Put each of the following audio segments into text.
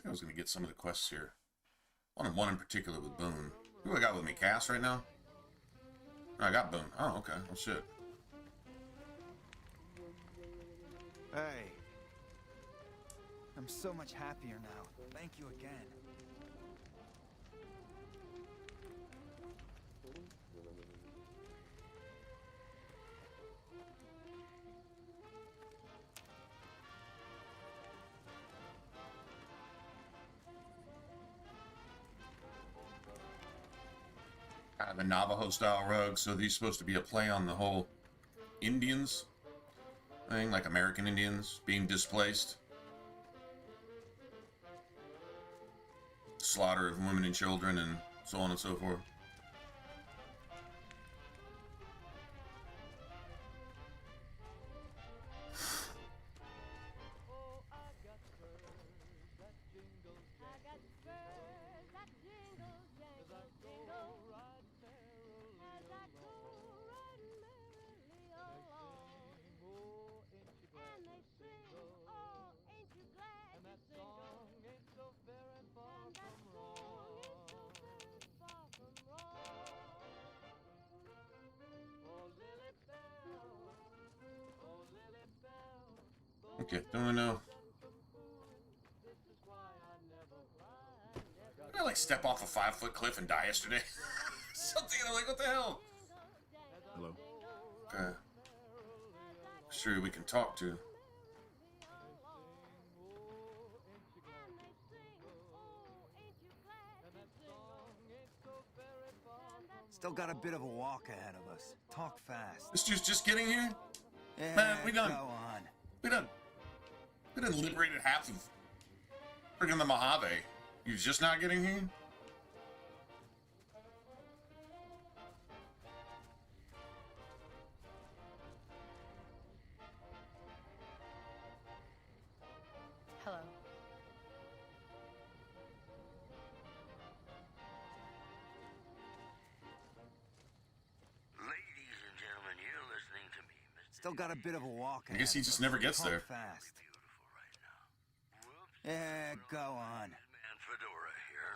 I was going to get some of the quests here. One in particular with Boone. Who I got with me? Cass right now? Oh, I got Boone. Oh, okay. Oh, shit. Hey. I'm so much happier now. Thank you again. Kind of a Navajo-style rug, so these supposed to be a play on the whole Indians thing, like American Indians being displaced. Slaughter of women and children and so on and so forth. Okay, don't know. Did I like step off a 5-foot cliff and die yesterday? Something, and I'm like, what the hell? Hello. Okay. Sure, we can talk to. Still got a bit of a walk ahead of us. Talk fast. This dude's just getting here? Yeah, Man, we done. Go on. We done liberated half of friggin' the Mojave. You're just not getting here? Hello. Ladies and gentlemen, you're listening to me, Mr. Still got a bit of a walk ahead. I guess he just never gets Talk there. fast. Beautiful right now. Whoops. Yeah, go on. Man Fedora here.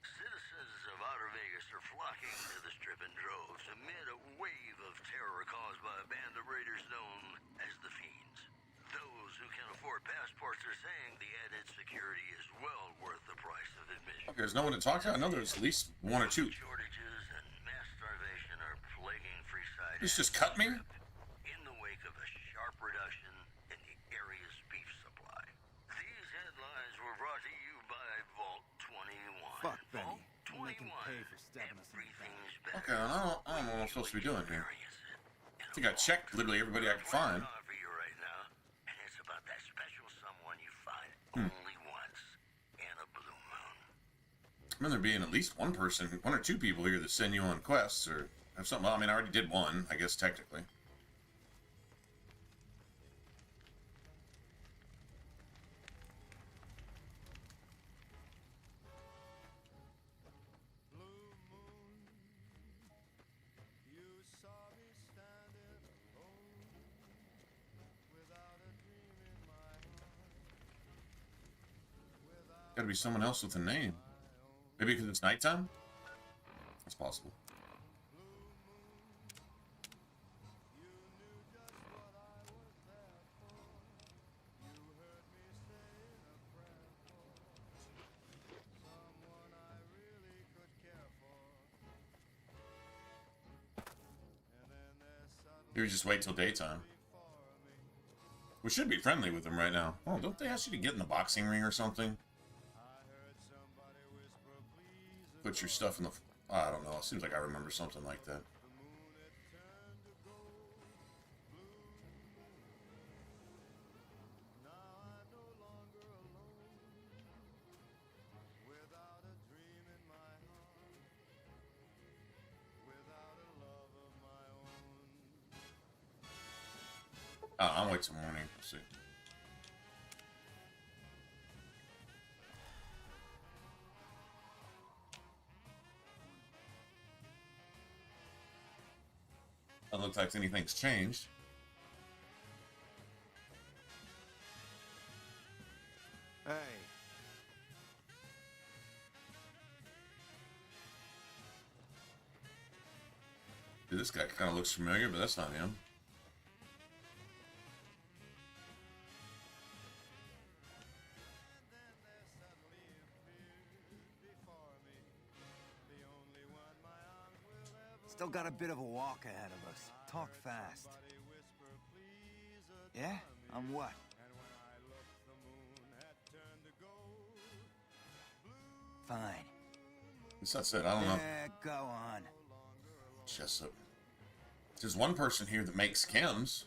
Citizens of Outer Vegas are flocking to the Strip in droves amid a wave of terror caused by a band of raiders known as the Fiends. Those who can afford passports are saying the added security is well worth the price of admission. Okay, there's no one to talk to? I know there's at least one or two. Shortages and mass starvation are plaguing Freeside. This just cut me? In the wake of a sharp reduction in the area's beef supply. These headlines were brought to you by Vault 21. Fuck Benny. Vault We'll make 21. him pay for stabbing us in the back. Everything's better. Okay, I don't know what I'm supposed to be doing here. I think I checked literally everybody I could find. For you right now, and it's about that special someone you find only once in a blue moon. I remember there being at least one person, one or two people here that send you on quests or have something. Well, I mean, I already did one, I guess, technically. Gotta be someone else with a name. Maybe because it's nighttime? That's possible. Maybe just wait till daytime. We should be friendly with them right now. Oh, don't they ask you to get in the boxing ring or something? Put your stuff in the... I don't know. It seems like I remember something like that. I'll wait till morning. We'll see. Doesn't look like anything's changed. Hey. Dude, this guy kind of looks familiar, but that's not him. Still got a bit of a walk ahead of us. Talk fast. Yeah? On what? Fine. That's it. I don't know. Yeah, go on. Jessup. There's one person here that makes chems.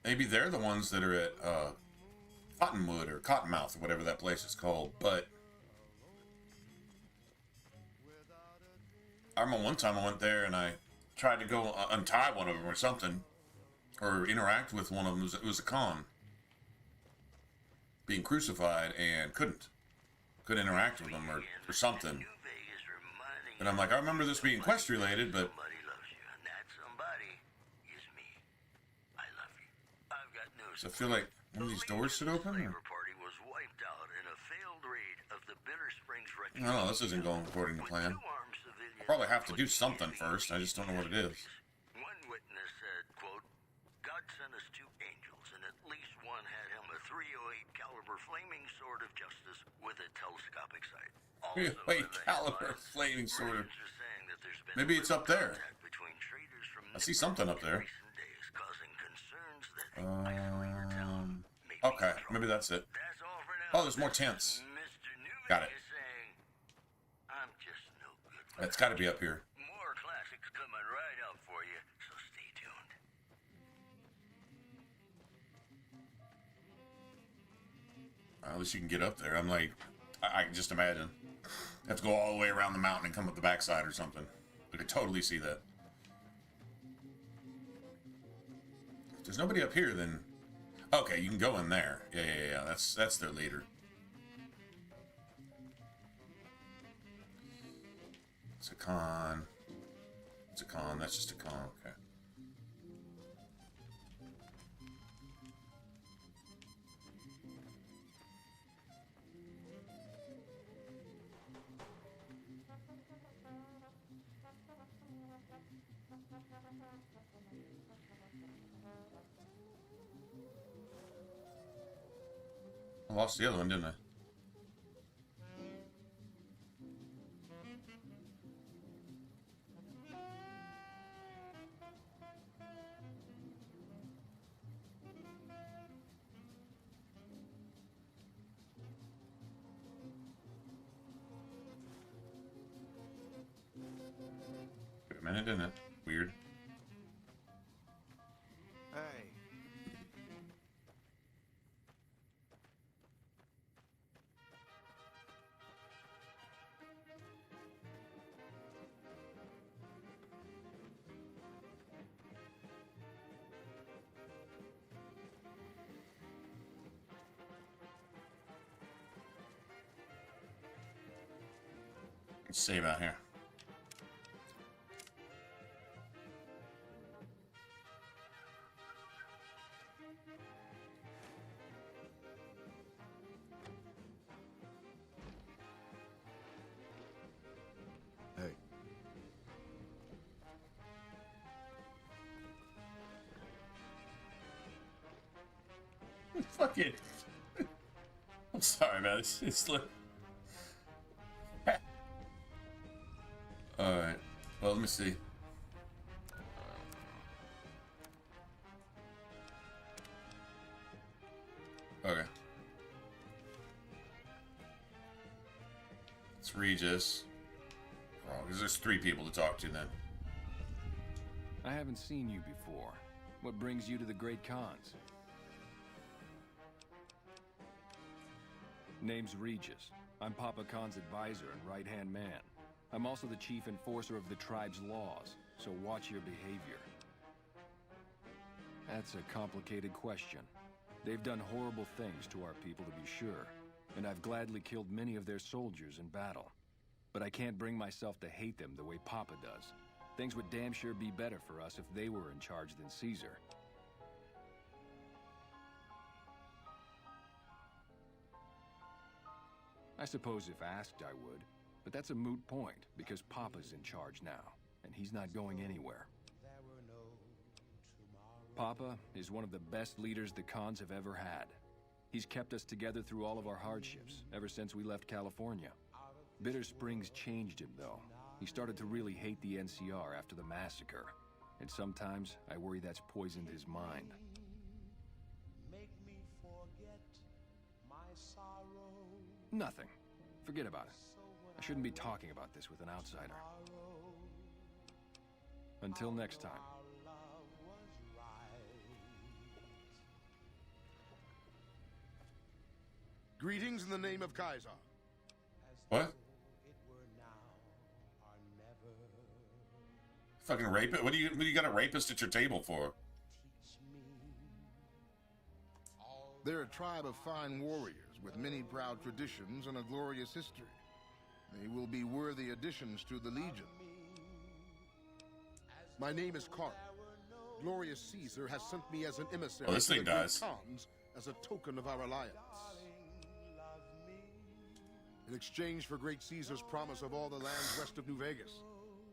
Maybe they're the ones that are at Cottonwood or Cottonmouth or whatever that place is called. But I remember one time I went there and I tried to go untie one of them or something, or interact with one of them. It was a con being crucified and couldn't interact with them or something. And I'm like, I remember this being quest related, but Somebody loves you, and that somebody is me. I love you. I've got news. so I feel like one of these doors should open. Or? Labor Party was wiped out in a failed raid of the Bitter Springs I don't know. This isn't going according to plan. I'll probably have to do something first. I just don't know what it is. One witness said, quote, God sent us two angels, and at least one had him a .308 caliber flaming sword of justice with a telescopic sight. Also, Wait, in the caliber headlines, flaming sword. reports are saying that there's been Maybe it's up there. contact between traders from I see something up there. recent days, causing concerns that the isolator town may be Okay, in trouble. maybe that's it. That's all for now. Oh, there's more tents. Mr. Newman Got it. is saying, I'm just no good for It's got to be up here. more classics coming right up for you, so stay tuned. At least you can get up there. I'm like, I can just imagine. Have to go all the way around the mountain and come up the backside or something. I could totally see that. If there's nobody up here, then okay, you can go in there. Yeah. That's their leader. It's a con. It's a con. That's just a con. Okay. I lost the other one, didn't I? Took a minute, didn't it? Weird. Hey. Let's save out here. Hey. Fucking. I'm sorry, man. It's like. Alright. Well, let me see. Okay. It's Regis. Oh, because there's 3 people to talk to then. I haven't seen you before. What brings you to the Great Khans? Name's Regis. I'm Papa Khan's advisor and right-hand man. I'm also the chief enforcer of the tribe's laws, so watch your behavior. That's a complicated question. They've done horrible things to our people, to be sure. and I've gladly killed many of their soldiers in battle. But I can't bring myself to hate them the way Papa does. Things would damn sure be better for us if they were in charge than Caesar. I suppose if asked, I would. But that's a moot point, because Papa's in charge now, and he's not going anywhere. Papa is one of the best leaders the Khans have ever had. He's kept us together through all of our hardships, ever since we left California. Bitter Springs changed him, though. He started to really hate the NCR after the massacre. And sometimes, I worry that's poisoned his mind. Nothing. Forget about it. I shouldn't be talking about this with an outsider. Until next time. Greetings in the name of Kaiser. What? Fucking rape it? What do you got a rapist at your table for? They're a tribe of fine warriors with many proud traditions and a glorious history. They will be worthy additions to the Legion. My name is Carl. Glorious Caesar has sent me as an emissary Oh, this to thing the great dies. Khans as a token of our alliance. In exchange for great Caesar's promise of all the lands west of New Vegas,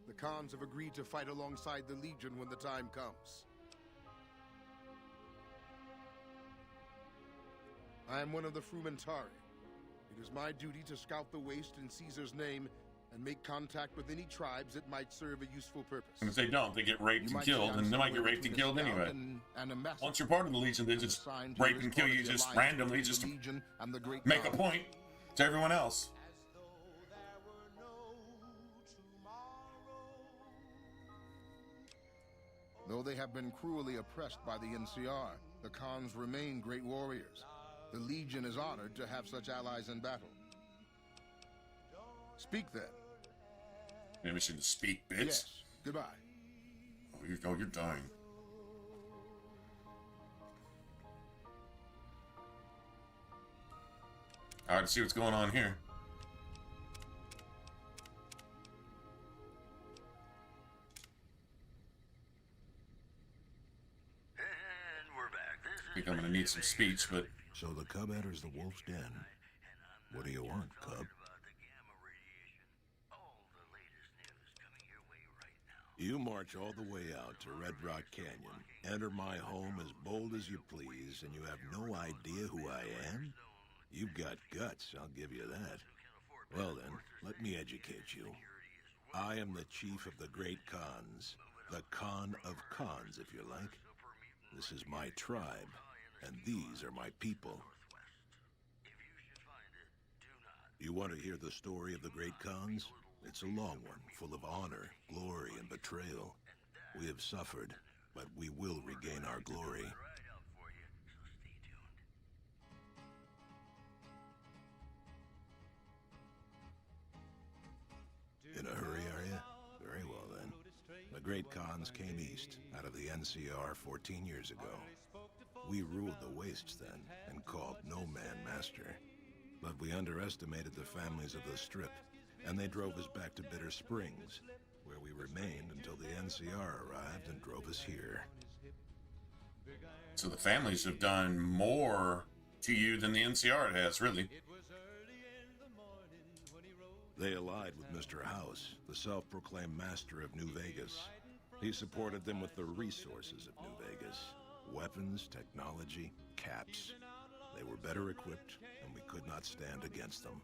the Khans have agreed to fight alongside the Legion when the time comes. I am one of the Frumentari. It is my duty to scout the waste in Caesar's name and make contact with any tribes that might serve a useful purpose. And if they don't, they get raped and killed, and they might get raped and killed anyway. Once you're part of the Legion, they just rape and kill you just randomly, just to make a point to everyone else. Though they have been cruelly oppressed by the NCR, the Khans remain great warriors. The Legion is honored to have such allies in battle. Speak then. Maybe we should speak, bitch. Yes. Goodbye. Oh, you're dying. All right, let's see what's going on here. And we're back. I think I'm gonna need some speech, but So the cub enters the wolf's den. What do you want, cub? You march all the way out to Red Rock Canyon, enter my home as bold as you please, and you have no idea who I am? You've got guts, I'll give you that. Well then, let me educate you. I am the chief of the great Khans, the Khan of Khans, if you like. This is my tribe, and these are my people. You want to hear the story of the great Khans? It's a long one, full of honor, glory, and betrayal. We have suffered, but we will regain our glory. In a hurry, are you? Very well, then. The great Khans came east, out of the NCR 14 years ago. We ruled the wastes then, and called no man master. But we underestimated the families of the Strip, and they drove us back to Bitter Springs, where we remained until the NCR arrived and drove us here. so the families have done more to you than the NCR has, really. They allied with Mr. House, the self-proclaimed master of New Vegas. He supported them with the resources of New Vegas. Weapons, technology, caps. They were better equipped, and we could not stand against them.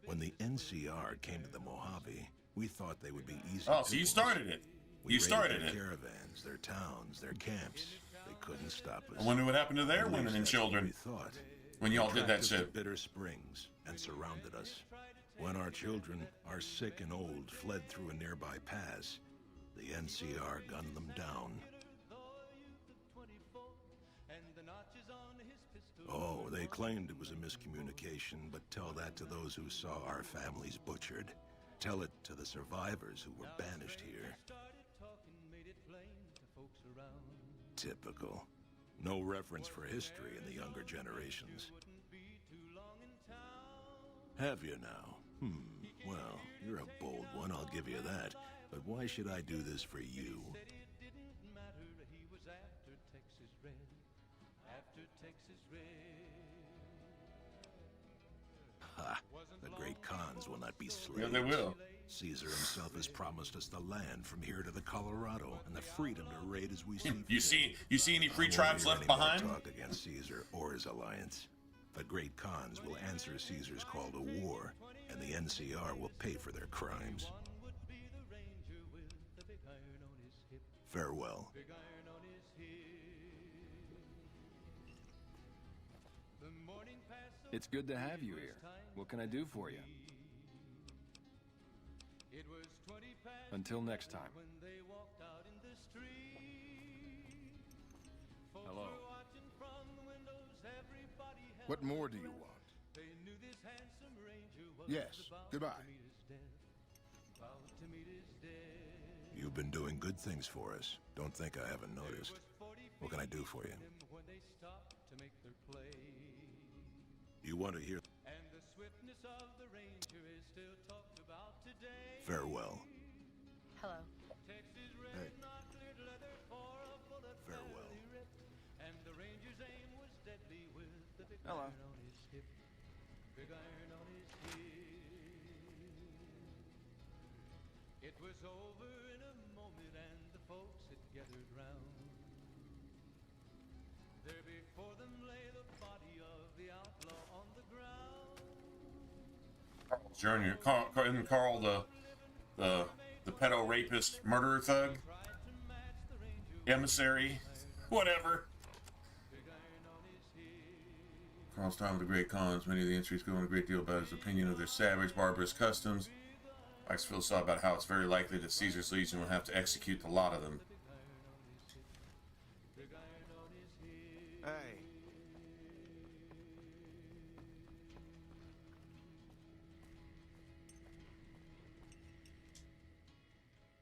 When the NCR came to the Mojave, we thought they would be easy. Oh, so you started it. You started their it. caravans, their towns, their camps. They couldn't stop us. I wonder what happened to their At least women and that's what children we thought. when y'all They did tracked that us to shit. Bitter Springs and surrounded us. When our children, our sick and old, fled through a nearby pass, the NCR gunned them down. Oh, they claimed it was a miscommunication, but tell that to those who saw our families butchered. Tell it to the survivors who were banished here. Typical. No reference for history in the younger generations. Have you now? Well, you're a bold one, I'll give you that. But why should I do this for you? Ha! The great Khans will not be slaves. Yeah, they will. Caesar himself has promised us the land from here to the Colorado and the freedom to raid as we see fit. You see any free I won't tribes hear left any more behind? talk against Caesar or his alliance. The great Khans will answer Caesar's call to war, and the NCR will pay for their crimes. Farewell. It's good to have you here. What can I do for you? Until next time. Hello. What more do you want? Yes, goodbye. You've been doing good things for us. Don't think I haven't noticed. What can I do for you? You want to hear? Farewell. Hello. Hey. Farewell. Hello. It was over in a moment and the folks had gathered round. There before them lay the body of the outlaw on the ground. Junior, Carl the pedo rapist murderer thug, emissary, whatever. Carl's time with the great Khans. Many of the entries go in a great deal about his opinion of their savage, barbarous customs. Maxfield saw about how it's very likely that Caesar's legion will have to execute a lot of them. Hey.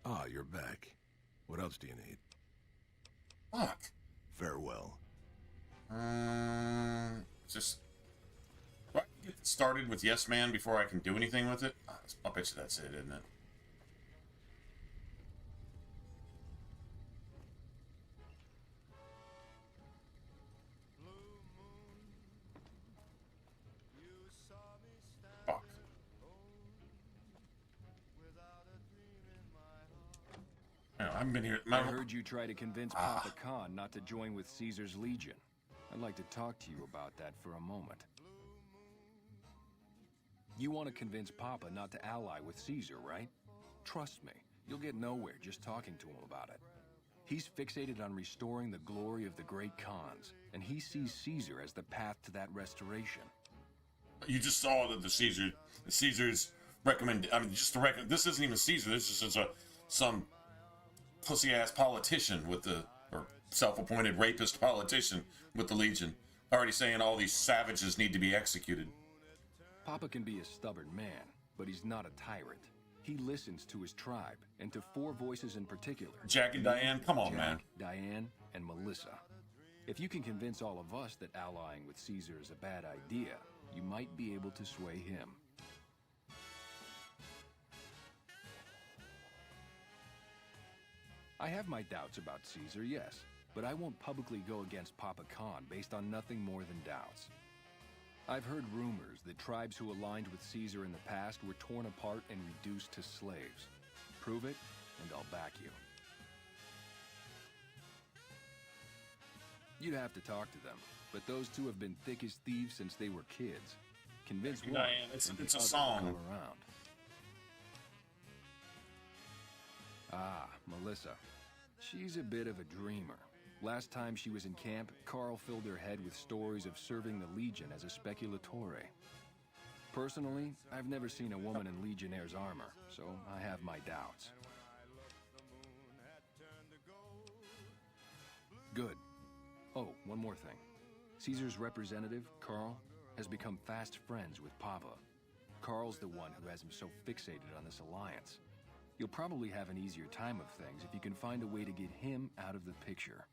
Ah, you're back. What else do you need? Fuck. Farewell. Just. Do I get started with Yes Man before I can do anything with it? I bet you that's it, isn't it? Fuck. I haven't been here. I heard you try to convince Papa Khan not to join with Caesar's Legion. I'd like to talk to you about that for a moment. You want to convince Papa not to ally with Caesar, right? Trust me, you'll get nowhere just talking to him about it. He's fixated on restoring the glory of the great Khans, and he sees Caesar as the path to that restoration. You just saw that the Caesar's recommend. I mean, just to recommend. This isn't even Caesar. This is just some pussy-ass politician with the, or self-appointed rapist politician with the Legion, already saying all these savages need to be executed. Papa can be a stubborn man, but he's not a tyrant. He listens to his tribe, and to four voices in particular. Jack and Diane, come on, Jack, man. Diane, and Melissa. If you can convince all of us that allying with Caesar is a bad idea, you might be able to sway him. I have my doubts about Caesar, yes, but I won't publicly go against Papa Khan based on nothing more than doubts. I've heard rumors that tribes who aligned with Caesar in the past were torn apart and reduced to slaves. Prove it, and I'll back you. You'd have to talk to them, but those two have been thick as thieves since they were kids. Convince one, Diane, it's and the a other will song. come around. Ah, Melissa. She's a bit of a dreamer. Last time she was in camp, Carl filled her head with stories of serving the Legion as a speculatore. Personally, I've never seen a woman in Legionnaire's armor, so I have my doubts. Good. Oh, one more thing. Caesar's representative, Carl, has become fast friends with Papa. Carl's the one who has him so fixated on this alliance. You'll probably have an easier time of things if you can find a way to get him out of the picture.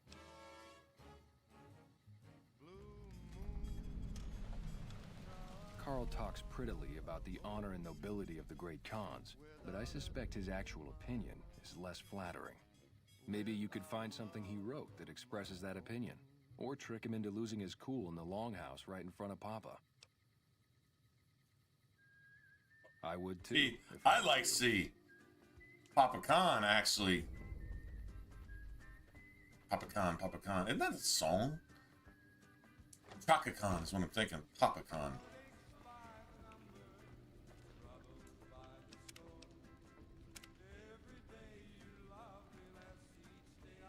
Carl talks prettily about the honor and nobility of the great Khans, but I suspect his actual opinion is less flattering. Maybe you could find something he wrote that expresses that opinion, or trick him into losing his cool in the longhouse right in front of Papa. I would too. See, if I was like you. see Papa Khan actually. Papa Khan. Isn't that a song? Chaka Khan is what I'm thinking. Papa Khan.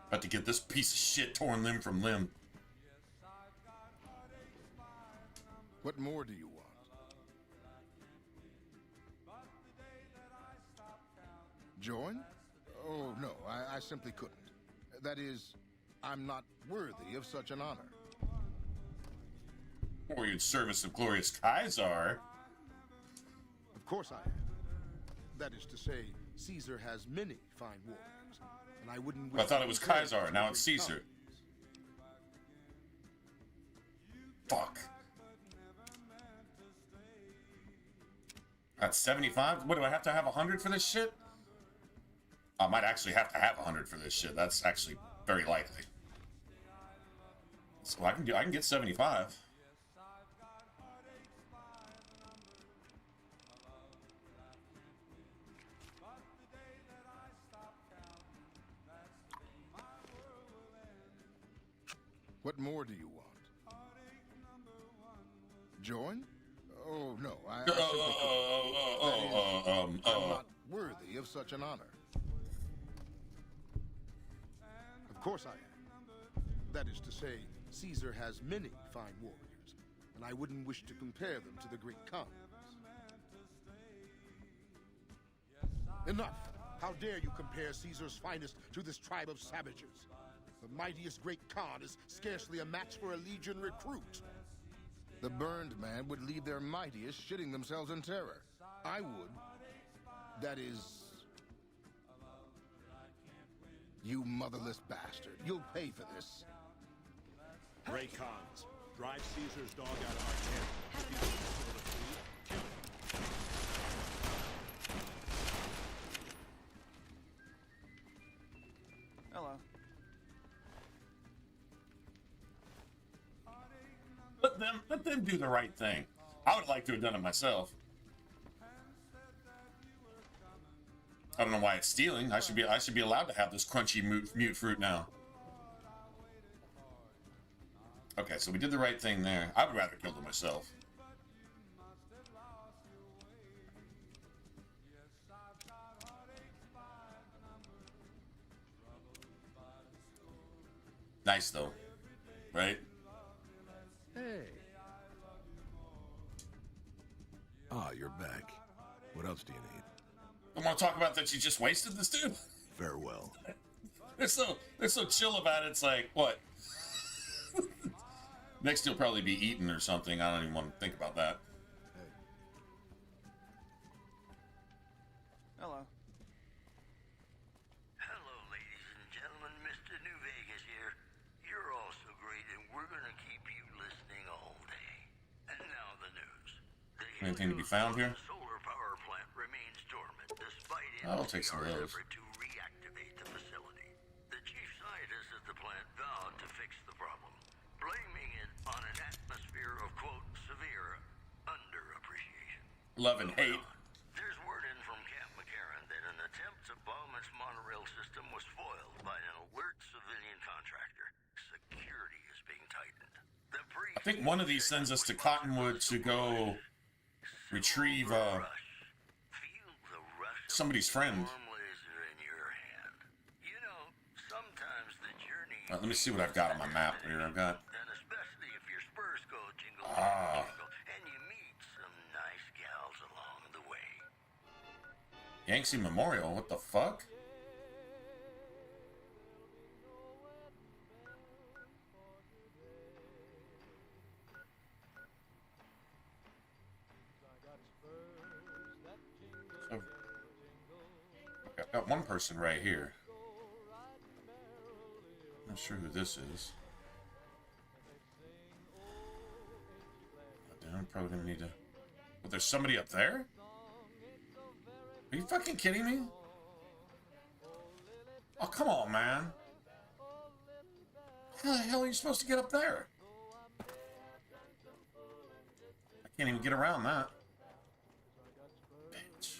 About to get this piece of shit torn limb from limb. What more do you want? Join? Oh, no, I simply couldn't. That is, I'm not worthy of such an honor. Or you'd service of glorious Kaiser. Of course I am. That is to say, Caesar has many fine warriors, and I wouldn't wish I thought to it was compare Kaiser, them to now the it's great Caesar. Khans. Fuck. That's 75? What, do I have to have 100 for this shit? I might actually have to have 100 for this shit. That's actually very likely. So I can get 75. What more do you want? Join? Oh, no, I simply couldn't. I'm not worthy of such an honor. Of course I am. That is to say, Caesar has many fine warriors, and I wouldn't wish to compare them to the great Khans. Enough! How dare you compare Caesar's finest to this tribe of savages? The mightiest great Khan is scarcely a match for a legion recruit. The burned man would leave their mightiest shitting themselves in terror. I would. That is... You motherless bastard. You'll pay for this. Great Khans, drive Caesar's dog out of our camp. If he's sort of food, kill him. Hello. Let them do the right thing. I would like to have done it myself. I don't know why it's stealing. I should be allowed to have this crunchy mute fruit now. Okay, so we did the right thing there. I would rather kill them myself. Nice though, right? Hey. Ah, you're back. What else do you need? I want to talk about that you just wasted this dude. Farewell. They're so chill about it. It's like, what? Next he'll probably be eaten or something. I don't even want to think about that. Hello. Hello, ladies and gentlemen. Mr. New Vegas here. You're all so great, and we're gonna keep you listening all day. And now the news. The Anything to be found here? solar power plant remains dormant despite I'll take some of NCR's those. effort to reactivate the facility. The chief scientist at the plant vowed to fix the problem, blaming it on an atmosphere of, quote, severe underappreciation. Love and hate. There's word in from Camp McGarrett that an attempt to bomb its monorail system was foiled by an alert civilian contractor. Security is being tightened. The I think one of these sends us to Cottonwood to go retrieve somebody's friend. Let me see what I've got on my map here. I've got and you meet some nice gals along the way. Yangtze Memorial. What the fuck? So, okay, I've got one person right here. Not sure who this is. I'm probably gonna need to But there's somebody up there? Are you fucking kidding me? Oh, come on, man. How the hell are you supposed to get up there? I can't even get around that. Bitch.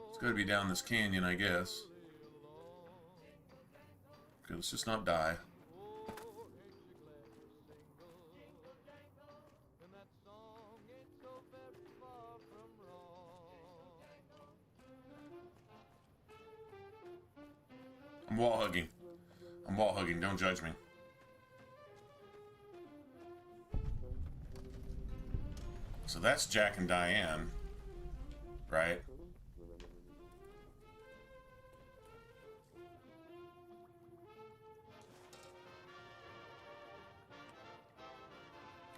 It's gotta be down this canyon, I guess. Okay, let's just not die. I'm wall hugging. I'm wall hugging. Don't judge me. So that's Jack and Diane, right?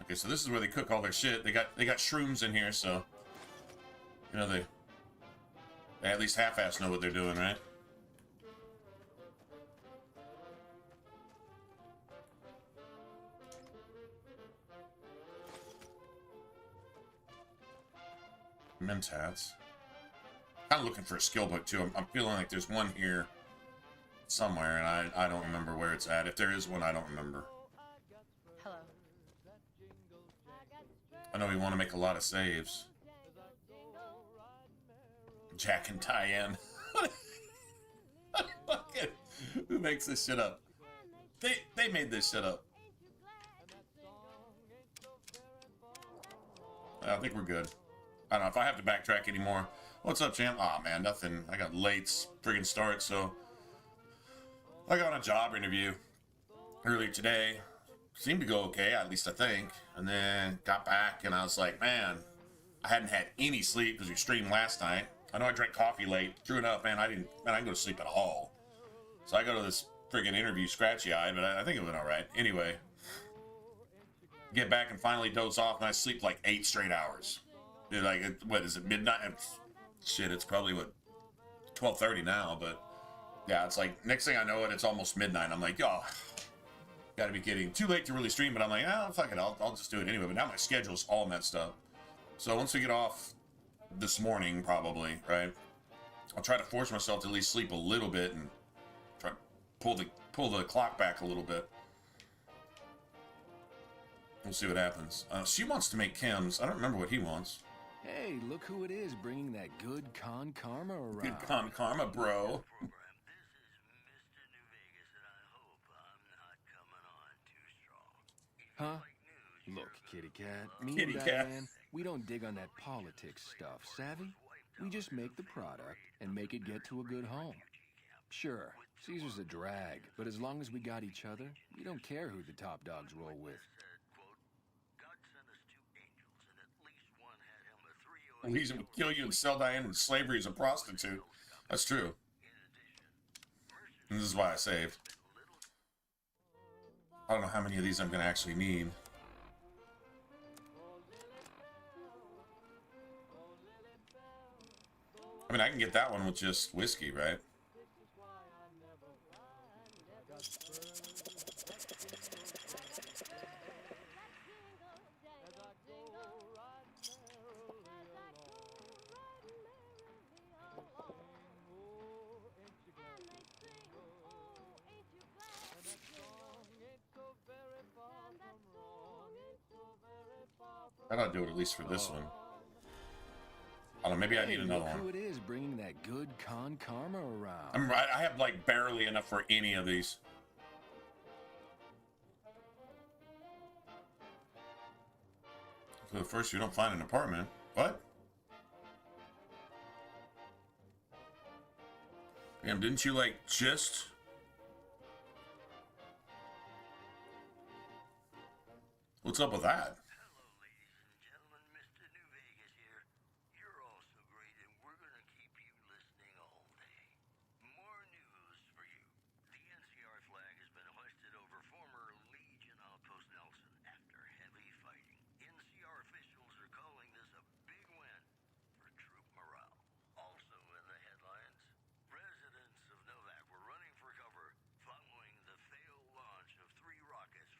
Okay, so this is where they cook all their shit. They got shrooms in here, so you know they at least half-ass know what they're doing, right? Men's hats. Kind of looking for a skill book too. I'm feeling like there's one here somewhere, and I don't remember where it's at. If there is one, I don't remember. Hello. I know we want to make a lot of saves. Jack and Diane. Who makes this shit up? They made this shit up. I think we're good. I don't know if I have to backtrack anymore. What's up, champ? Aw, man, nothing. I got late friggin' start, so I got on a job interview earlier today. Seemed to go okay, at least I think. And then got back, and I was like, man, I hadn't had any sleep because we streamed last night. I know I drank coffee late. True enough, man, I didn't go to sleep at all. So I go to this friggin' interview scratchy-eyed, but I think it went all right. Anyway, get back and finally doze off, and I sleep like 8 straight hours. Dude, like, what is it, midnight? Shit, it's probably, what, 12:30 now, but yeah, it's like, next thing I know it's almost midnight. I'm like, yo, gotta be kidding. Too late to really stream, but I'm like, oh, fuck it, I'll just do it anyway. But now my schedule's all messed up. So once we get off this morning, probably, right, I'll try to force myself to at least sleep a little bit and try to pull the clock back a little bit. We'll see what happens. She wants to make chems. I don't remember what he wants. Hey, look who it is bringing that good con karma around. Good con karma, bro. Huh? Look, kitty cat. Me Kitty and cat. Diane, we don't dig on that politics stuff, savvy? We just make the product and make it get to a good home. Sure, Caesar's a drag, but as long as we got each other, we don't care who the top dogs roll with. Reason would kill you and sell Diane in slavery as a prostitute. That's true. And this is why I saved. I don't know how many of these I'm going to actually need. I mean, I can get that one with just whiskey, right? I gotta do it at least for this one. I don't know, maybe I need another Look who one. it is bringing that good con karma around. I have like barely enough for any of these. So first, you don't find an apartment. What? Damn, didn't you like just? What's up with that?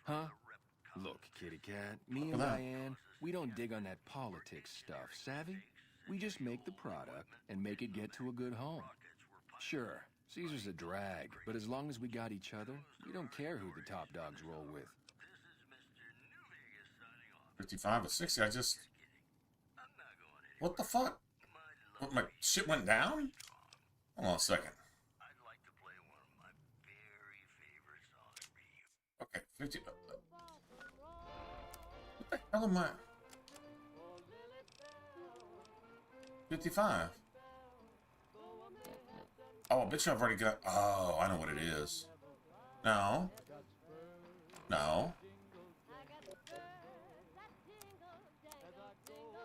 Huh? Look, kitty cat, me and Look at that. Diane, we don't dig on that politics stuff, savvy? We just make the product and make it get to a good home. Sure, Caesar's a drag, but as long as we got each other, we don't care who the top dogs roll with. 55 or 60, I just... What the fuck? What, my shit went down? Hold on a second. Okay, 50... What the hell am I... 55. Oh, I bet you I've already got... Oh, I know what it is. No. No.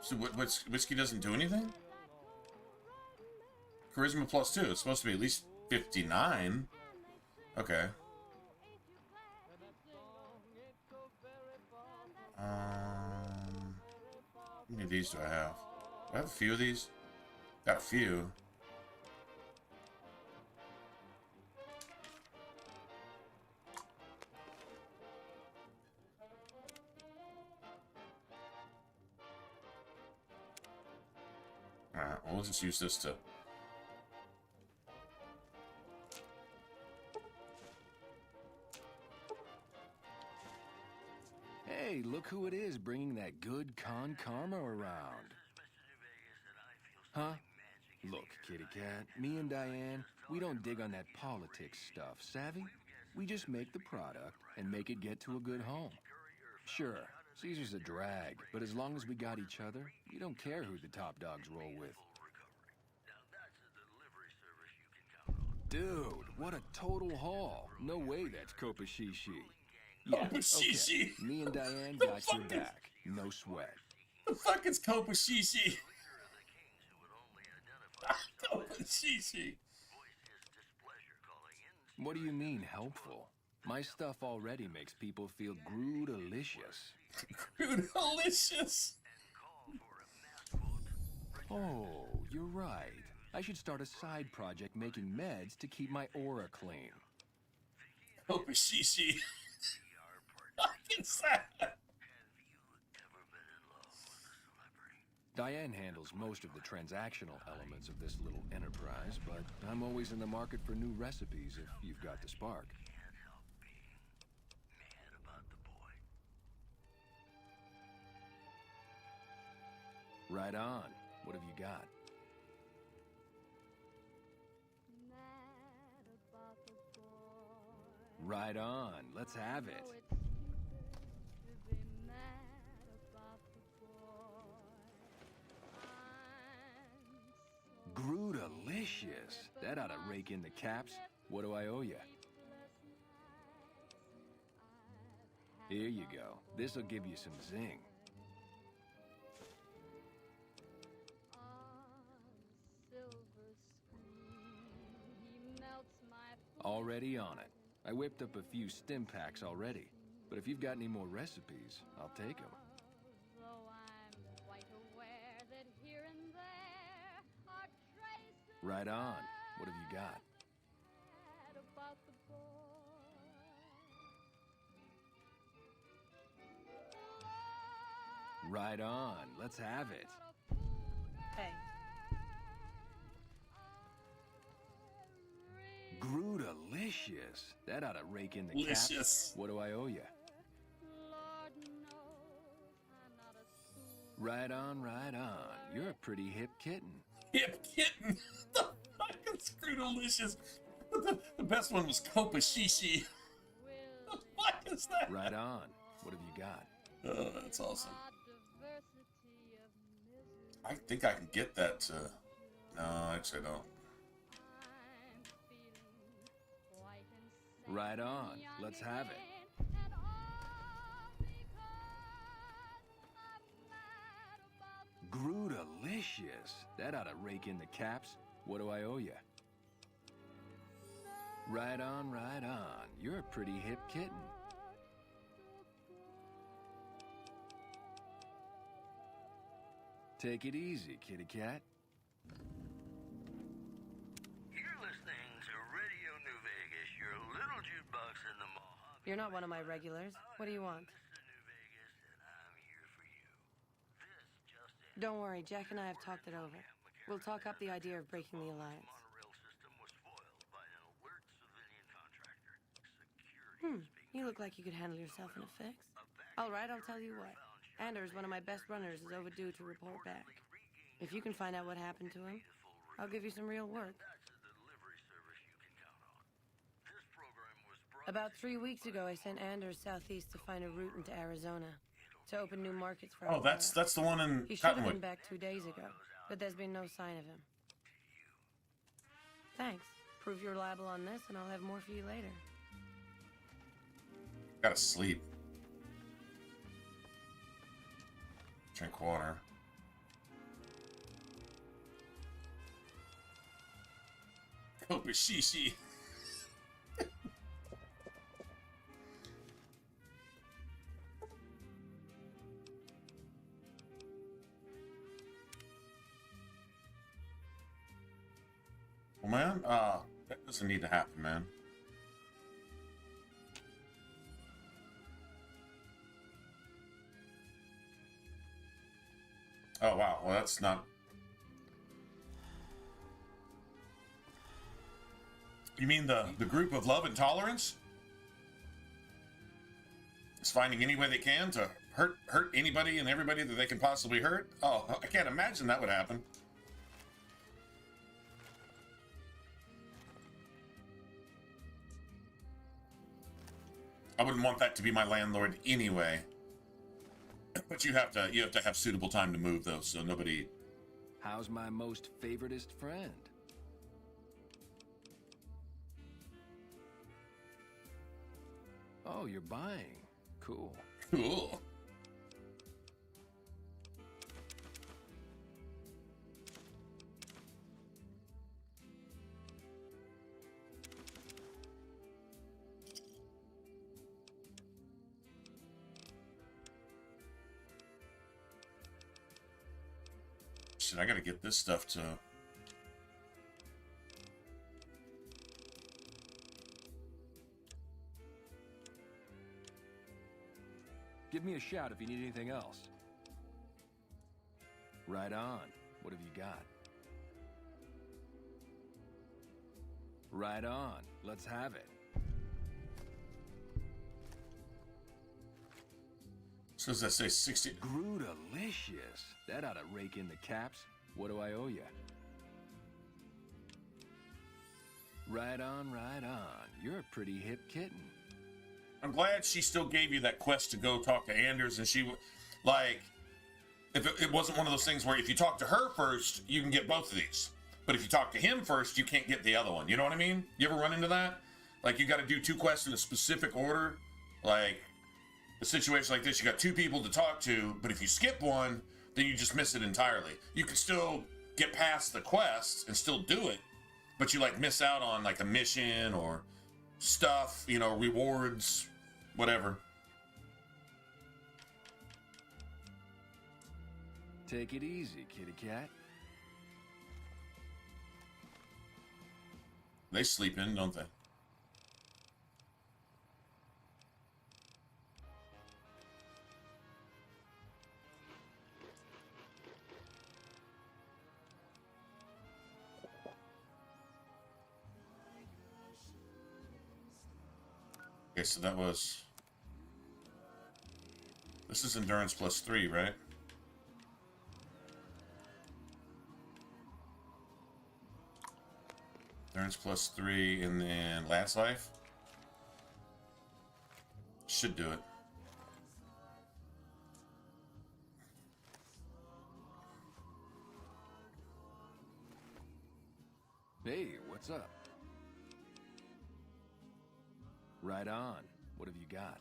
So whiskey doesn't do anything? Charisma plus 2. It's supposed to be at least 59. Okay. How many of these do I have? Do I have a few of these? Got a few. Alright, we'll just use this to... Hey, look who it is bringing that good con karma around. Huh? Look, kitty cat, me and Diane, we don't dig on that politics stuff, savvy? We just make the product and make it get to a good home. Sure, Caesar's a drag, but as long as we got each other, we don't care who the top dogs roll with. Dude, what a total haul. No way that's Kopashishi. Yeah, Kopashishi. okay. Me and Diane got your back. No sweat. The fuck is Kopashishi? Kopashishi. What do you mean, helpful? My stuff already makes people feel Groot-alicious. Groot-alicious. Oh, you're right. I should start a side project making meds to keep my aura clean. Kopashishi. What is that? Diane handles most of the transactional elements of this little enterprise, but I'm always in the market for new recipes if you've got the spark. Right on. What have you got? Right on. Let's have it. Groot-alicious. That ought to rake in the caps. What do I owe you? Here you go. This'll give you some zing. Already on it. I whipped up a few stim packs already. But if you've got any more recipes, I'll take them. Right on. What have you got? Right on. Let's have it. Hey. Groot-alicious. That ought to rake in the Licious. caps. What do I owe you? Right on, right on. You're a pretty hip kitten. Hip kitten. The fucking Groot-alicious. The best one was Kopashishi. The fuck is that? Right on. What have you got? Oh, that's awesome. I think I can get that. No, actually, I don't. Right on. Let's have it. Groot-alicious. That ought to rake in the caps. What do I owe you? Right on, right on. You're a pretty hip kitten. Take it easy, kitty cat. You're listening to Radio New Vegas, your little jukebox in the Mojave. You're not one of my regulars. What do you want? Don't worry, Jack and I have talked it over. We'll talk up the idea of breaking the alliance. Monorail system was foiled by an alert civilian contractor. Security You look like you could handle yourself in a fix. All right, I'll tell you what. Anders, one of my best runners, is overdue to report back. If you can find out what happened to him, I'll give you some real work. That's a delivery service you can count on. This program was brought About 3 weeks ago, I sent Anders southeast to find a route into Arizona, to open new markets for Oh, our that's the one in He should have been Cottonwood. back 2 days ago, but there's been no sign of him. Thanks. Prove you're reliable on this, and I'll have more for you later. Gotta sleep. Drink water. Kokushishi. Well, man, that doesn't need to happen, man. Oh, wow. Well, that's not... You mean the group of love and tolerance? Is finding any way they can to hurt anybody and everybody that they can possibly hurt? Oh, I can't imagine that would happen. I wouldn't want that to be my landlord anyway. But you have to have suitable time to move though, so nobody. How's my most favoritist friend? Oh, you're buying. Cool. Cool. Shit, I gotta get this stuff to... Give me a shout if you need anything else. Right on. What have you got? Right on. Let's have it. So does that say 60? Grootalicious. That ought to rake in the caps. What do I owe you? Right on, right on. You're a pretty hip kitten. I'm glad she still gave you that quest to go talk to Anders, and she, like, if it wasn't one of those things where if you talk to her first, you can get both of these. But if you talk to him first, you can't get the other one. You know what I mean? You ever run into that? Like, you got to do 2 quests in a specific order. Like, a situation like this, you got 2 people to talk to, but if you skip one, then you just miss it entirely. You can still get past the quest and still do it, but you, like, miss out on, like, a mission or stuff, you know, rewards, whatever. Take it easy, kitty cat. They sleep in, don't they? Okay, so that was... This is endurance plus 3, right? Endurance plus 3, and then last life? Should do it. Hey, what's up? Right on. What have you got?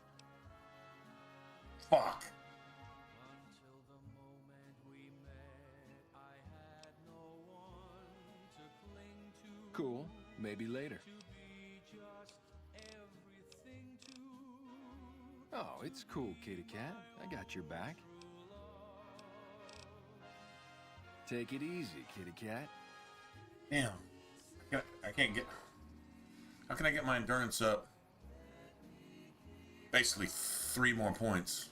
Fuck. Until the moment we met, I had no one to cling to. Cool. Maybe later. To be just everything to. Oh, it's cool, kitty cat. I got your back. Take it easy, kitty cat. Damn. I can't get... How can I get my endurance up? Basically 3 more points.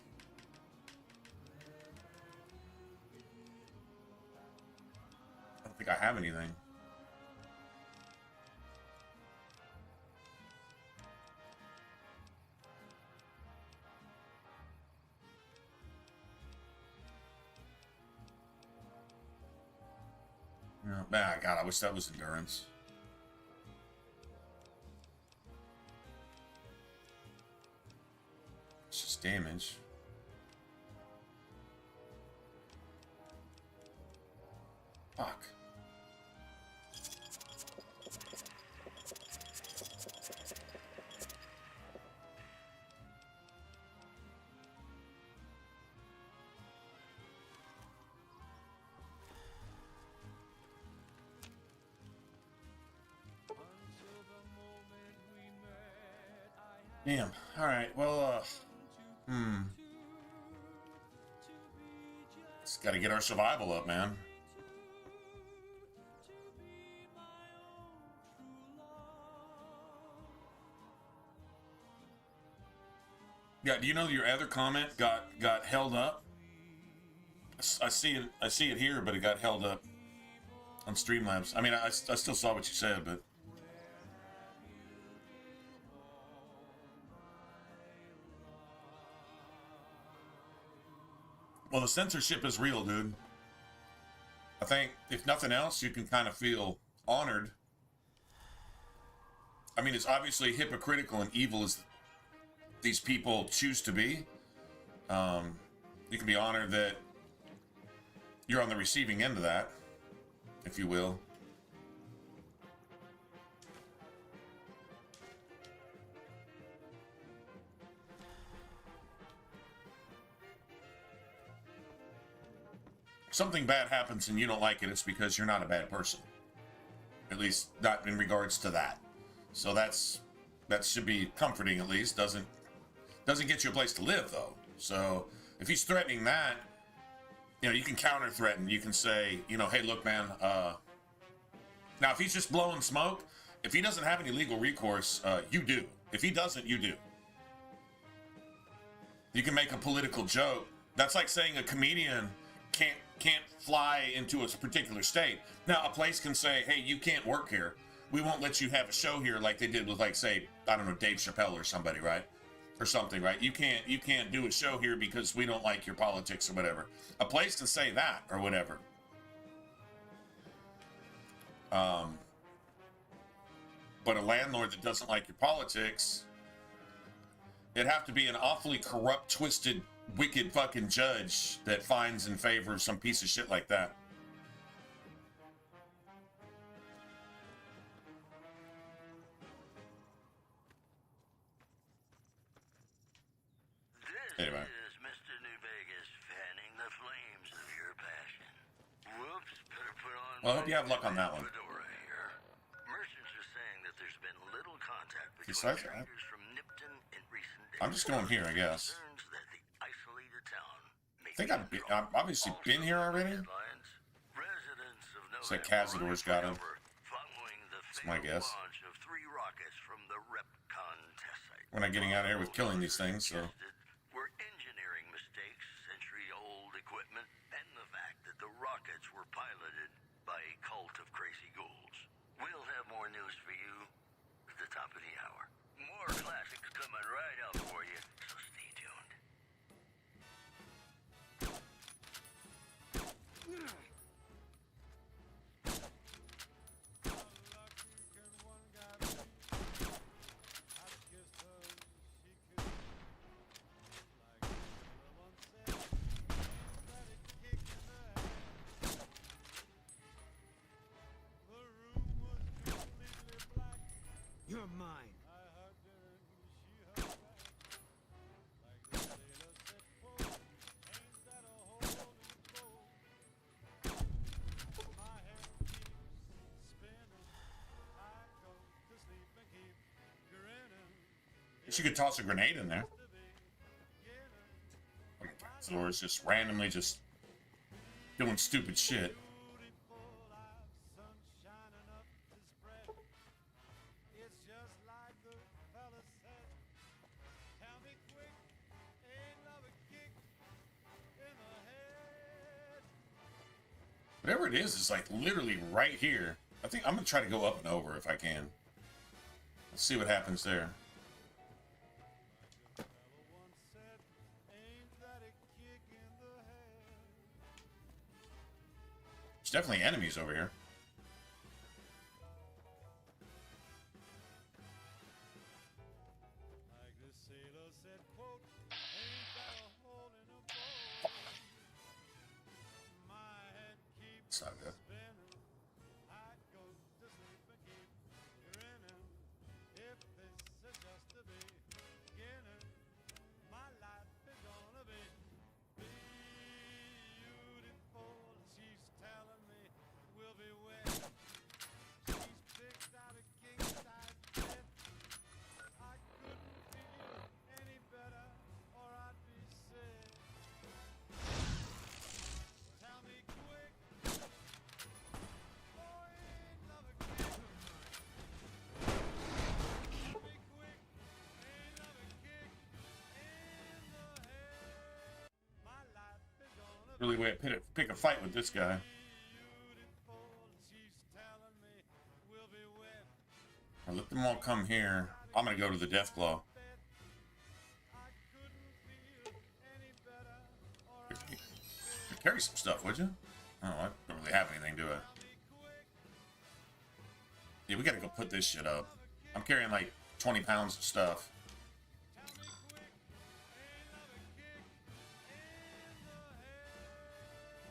I have anything. No, God, I wish that was endurance. It's just damage. Fuck. Damn. All right. Well, just got to get our survival up, man. Yeah. Do you know your other comment got held up? I see it here, but it got held up on Streamlabs. I mean, I still saw what you said, but. Well, the censorship is real, dude. I think, if nothing else, you can kind of feel honored. I mean, it's obviously hypocritical and evil as these people choose to be. You can be honored that you're on the receiving end of that, if you will. Something bad happens and you don't like it, it's because you're not a bad person. At least not in regards to that. So that should be comforting, at least. Doesn't get you a place to live, though. So if he's threatening that, you know, you can counter threaten. You can say, you know, hey, look, man. Now, if he's just blowing smoke, if he doesn't have any legal recourse, you do. If he doesn't, you do. You can make a political joke. That's like saying a comedian can't fly into a particular state. Now, a place can say, hey, you can't work here. We won't let you have a show here like they did with, like, say, I don't know, Dave Chappelle or somebody, right? Or something, right? You can't do a show here because we don't like your politics or whatever. A place can say that or whatever. But a landlord that doesn't like your politics, it'd have to be an awfully corrupt, twisted, wicked fucking judge that finds in favor of some piece of shit like that. Anyway. This is Mr. New Vegas fanning the flames of your passion. Whoops, better put on. Well, I hope you have luck on that one. Here. Merchants are saying that there's been little contact between Besides that, traders from Nipton in recent days. I'm just going here, I guess. Concerns that the isolated town may I think I've obviously been here already. Residents of It's like Cazador's got him. That's my guess. launch of 3 rockets from the Repcon test site. We're not getting out of here with killing these things, so. Were engineering mistakes, century-old equipment, and the fact that the rockets were piloted by a cult of crazy ghouls. We'll have more news for you at the top of the hour. More classics coming right up for you, so stay tuned. You're mine. She could toss a grenade in there. So it's just randomly just doing stupid shit. Whatever it is like literally right here. I think I'm gonna try to go up and over if I can. Let's see what happens there. There's definitely enemies over here. It's not good. Really way to pick a fight with this guy. I'll let them all come here. I'm gonna go to the Deathclaw. Carry some stuff, would you? Oh, I don't really have anything, do I? Yeah, we gotta go put this shit up. I'm carrying like 20 pounds of stuff.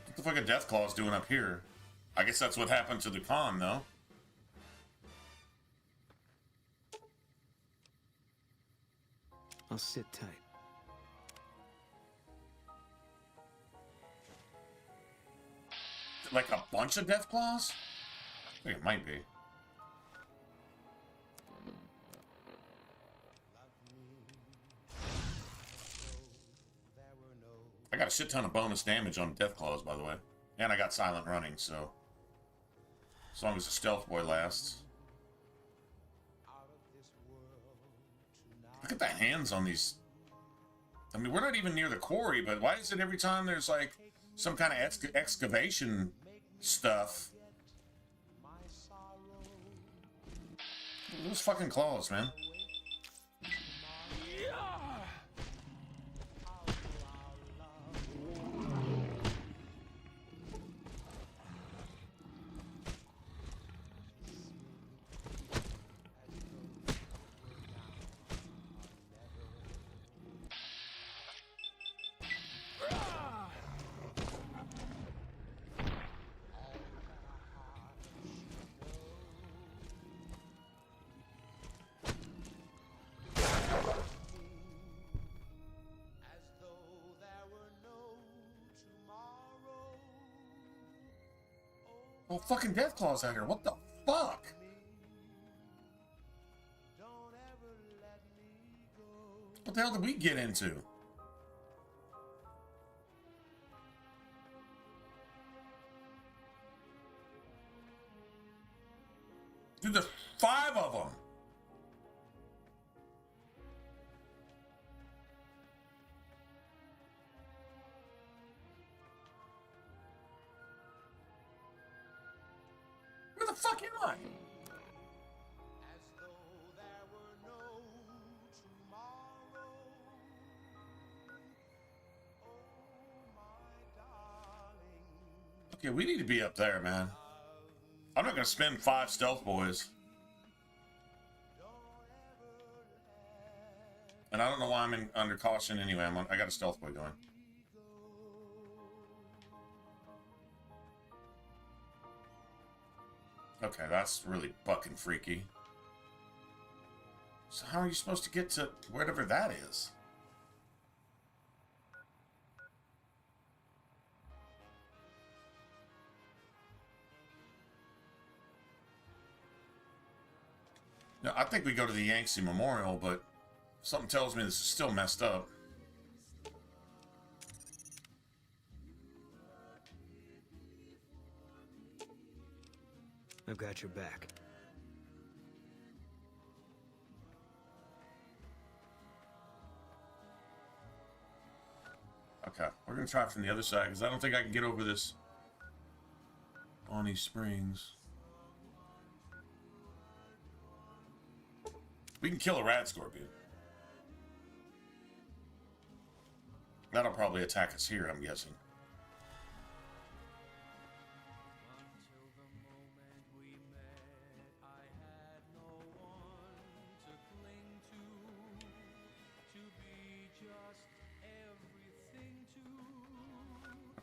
What the fuck a Deathclaw's doing up here? I guess that's what happened to the con, though. I'll sit tight. Like a bunch of Deathclaws? I think it might be. I got a shit ton of bonus damage on Deathclaws, by the way. And I got silent running, so... As long as the stealth boy lasts. Look at the hands on these... I mean, we're not even near the quarry, but why is it every time there's, like, some kind of excavation stuff? Those fucking claws, man. Oh, fucking Deathclaw's out here. What the fuck? What the hell did we get into? Dude, there's 5 of them. Where the fuck am I? Okay, we need to be up there, man. I'm not gonna spend 5 stealth boys. And I don't know why I'm under caution anyway. I got a stealth boy going. Okay, that's really fucking freaky. So how are you supposed to get to whatever that is? Now, I think we go to the Yangtze Memorial, but something tells me this is still messed up. I've got your back. Okay, we're gonna try from the other side because I don't think I can get over this Bonnie Springs. We can kill a rad scorpion. That'll probably attack us here, I'm guessing.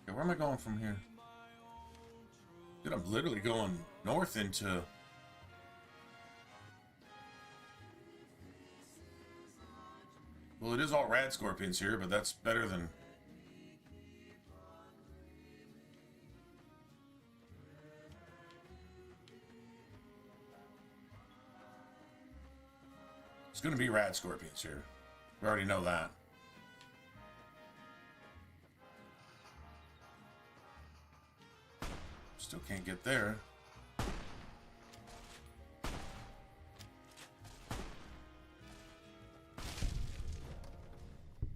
Okay, where am I going from here? Dude, I'm literally going north into... Well, it is all rad scorpions here, but that's better than... It's gonna be rad scorpions here. We already know that. Still can't get there.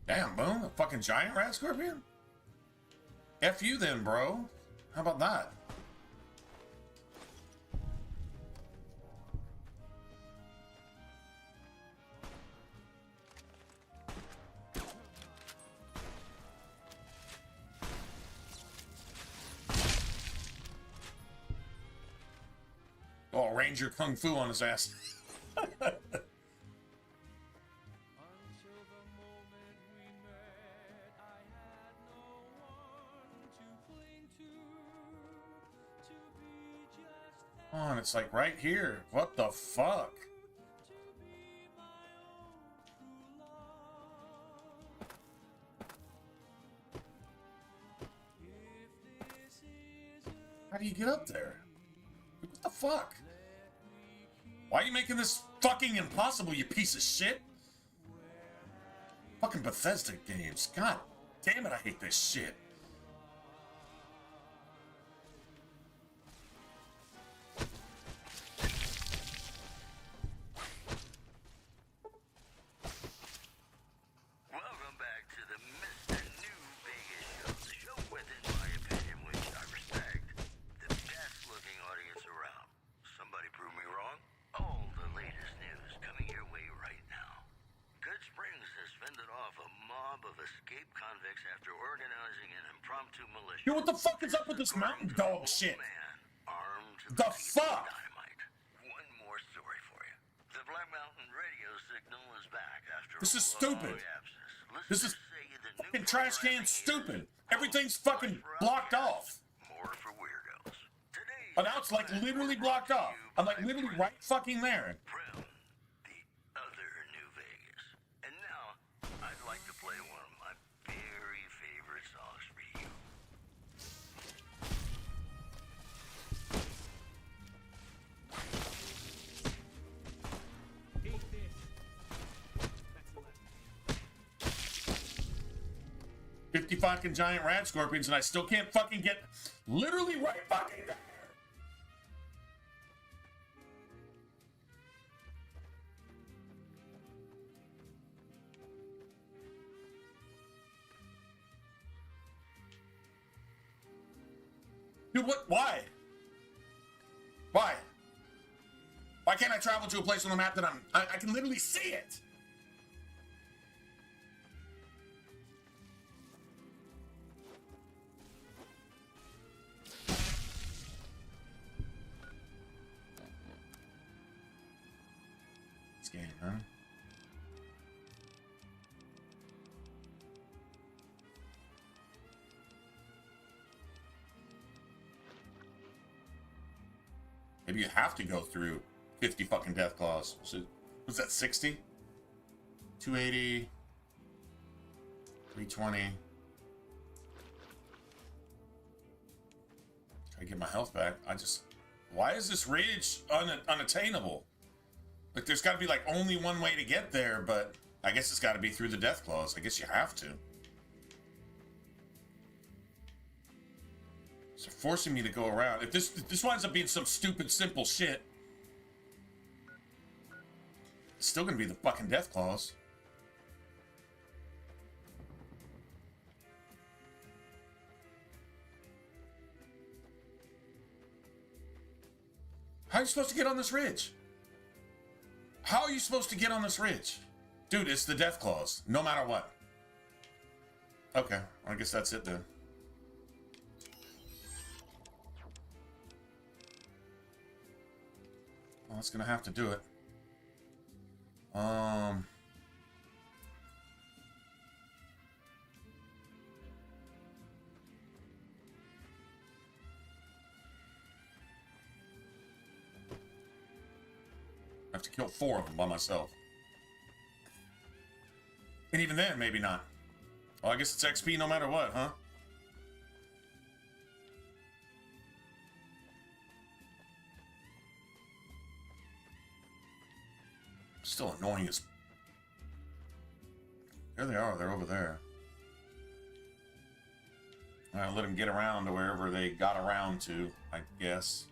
Damn, Boom, a fucking giant rat scorpion? F you then, bro. How about that? Oh, Ranger Kung Fu on his ass. On, it's like right here. What the fuck? How do you get up there? What the fuck? Why are you making this fucking impossible, you piece of shit? Fucking Bethesda games. God damn it, I hate this shit. Welcome back to the Mr. New Vegas show. The show with, in my opinion, which I respect, the best looking audience around. Somebody prove me wrong? All the latest news coming your way right now. Good Springs has fended off a mob of escaped convicts after organizing an impromptu militia. Yo, what the fuck is up with this mountain dog shit? Man, armed to The teeth fuck? with dynamite. One more story for you. The Black Mountain radio signal is back after This is a stupid. long absence. This is Listeners say the new fucking trash can programming stupid. is Everything's fucking blocked off. more for weirdos. Today's Oh, now it's like literally blocked off. I'm like literally right fucking there. Prim, the other New Vegas. And now, I'd like to play one of my very favorite songs for you. Eat this. That's the left. 50 fucking giant rat scorpions and I still can't fucking get literally right fucking there. Dude, what? Why? Why? Why can't I travel to a place on the map that I can literally see it? Scan, huh? Maybe you have to go through 50 fucking death claws. Was that 60? 280. 320. Try to get my health back. Why is this ridge unattainable? Like, there's got to be, like, only one way to get there, but I guess it's got to be through the death claws. I guess you have to. So forcing me to go around. If this winds up being some stupid, simple shit, it's still gonna be the fucking death claws. you supposed to get on this ridge? How are you supposed to get on this ridge? Dude, it's the death clause, no matter what. Okay, I guess that's it then. Well, that's gonna have to do it. I have to kill 4 of them by myself. And even then, maybe not. Well, I guess it's XP no matter what, huh? Still annoying as... There they are, they're over there. I'll let them get around to wherever they got around to, I guess.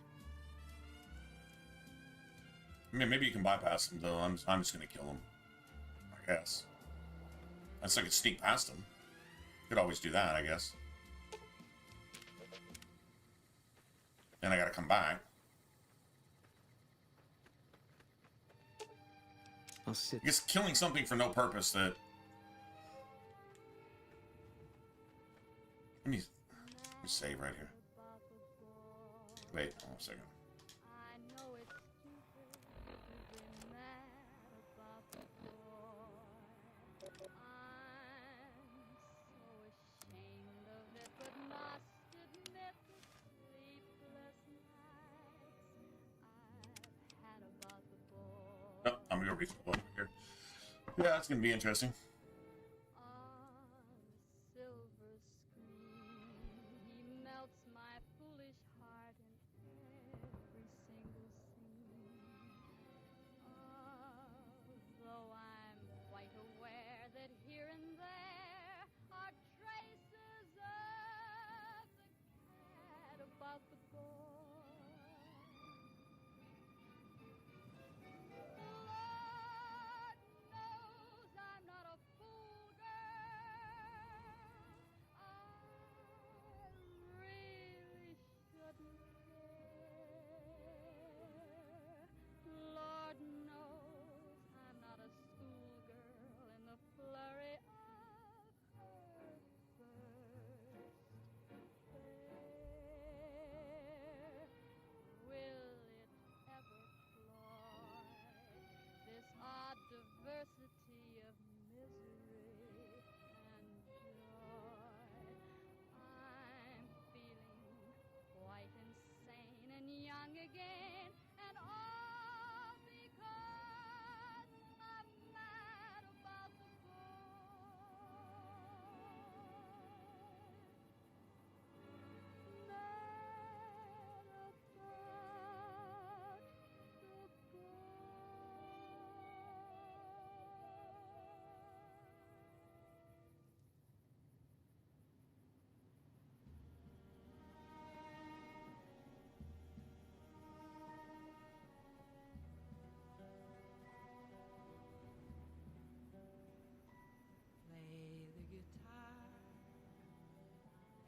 I mean, maybe you can bypass them, though. I'm just gonna kill them. I guess. Unless I could sneak past them. Could always do that, I guess. Then I gotta come back. I'll sit. I guess killing something for no purpose that... Let me save right here. Wait, hold on a second. Oh, I'm gonna go read the book here. Yeah, that's gonna be interesting.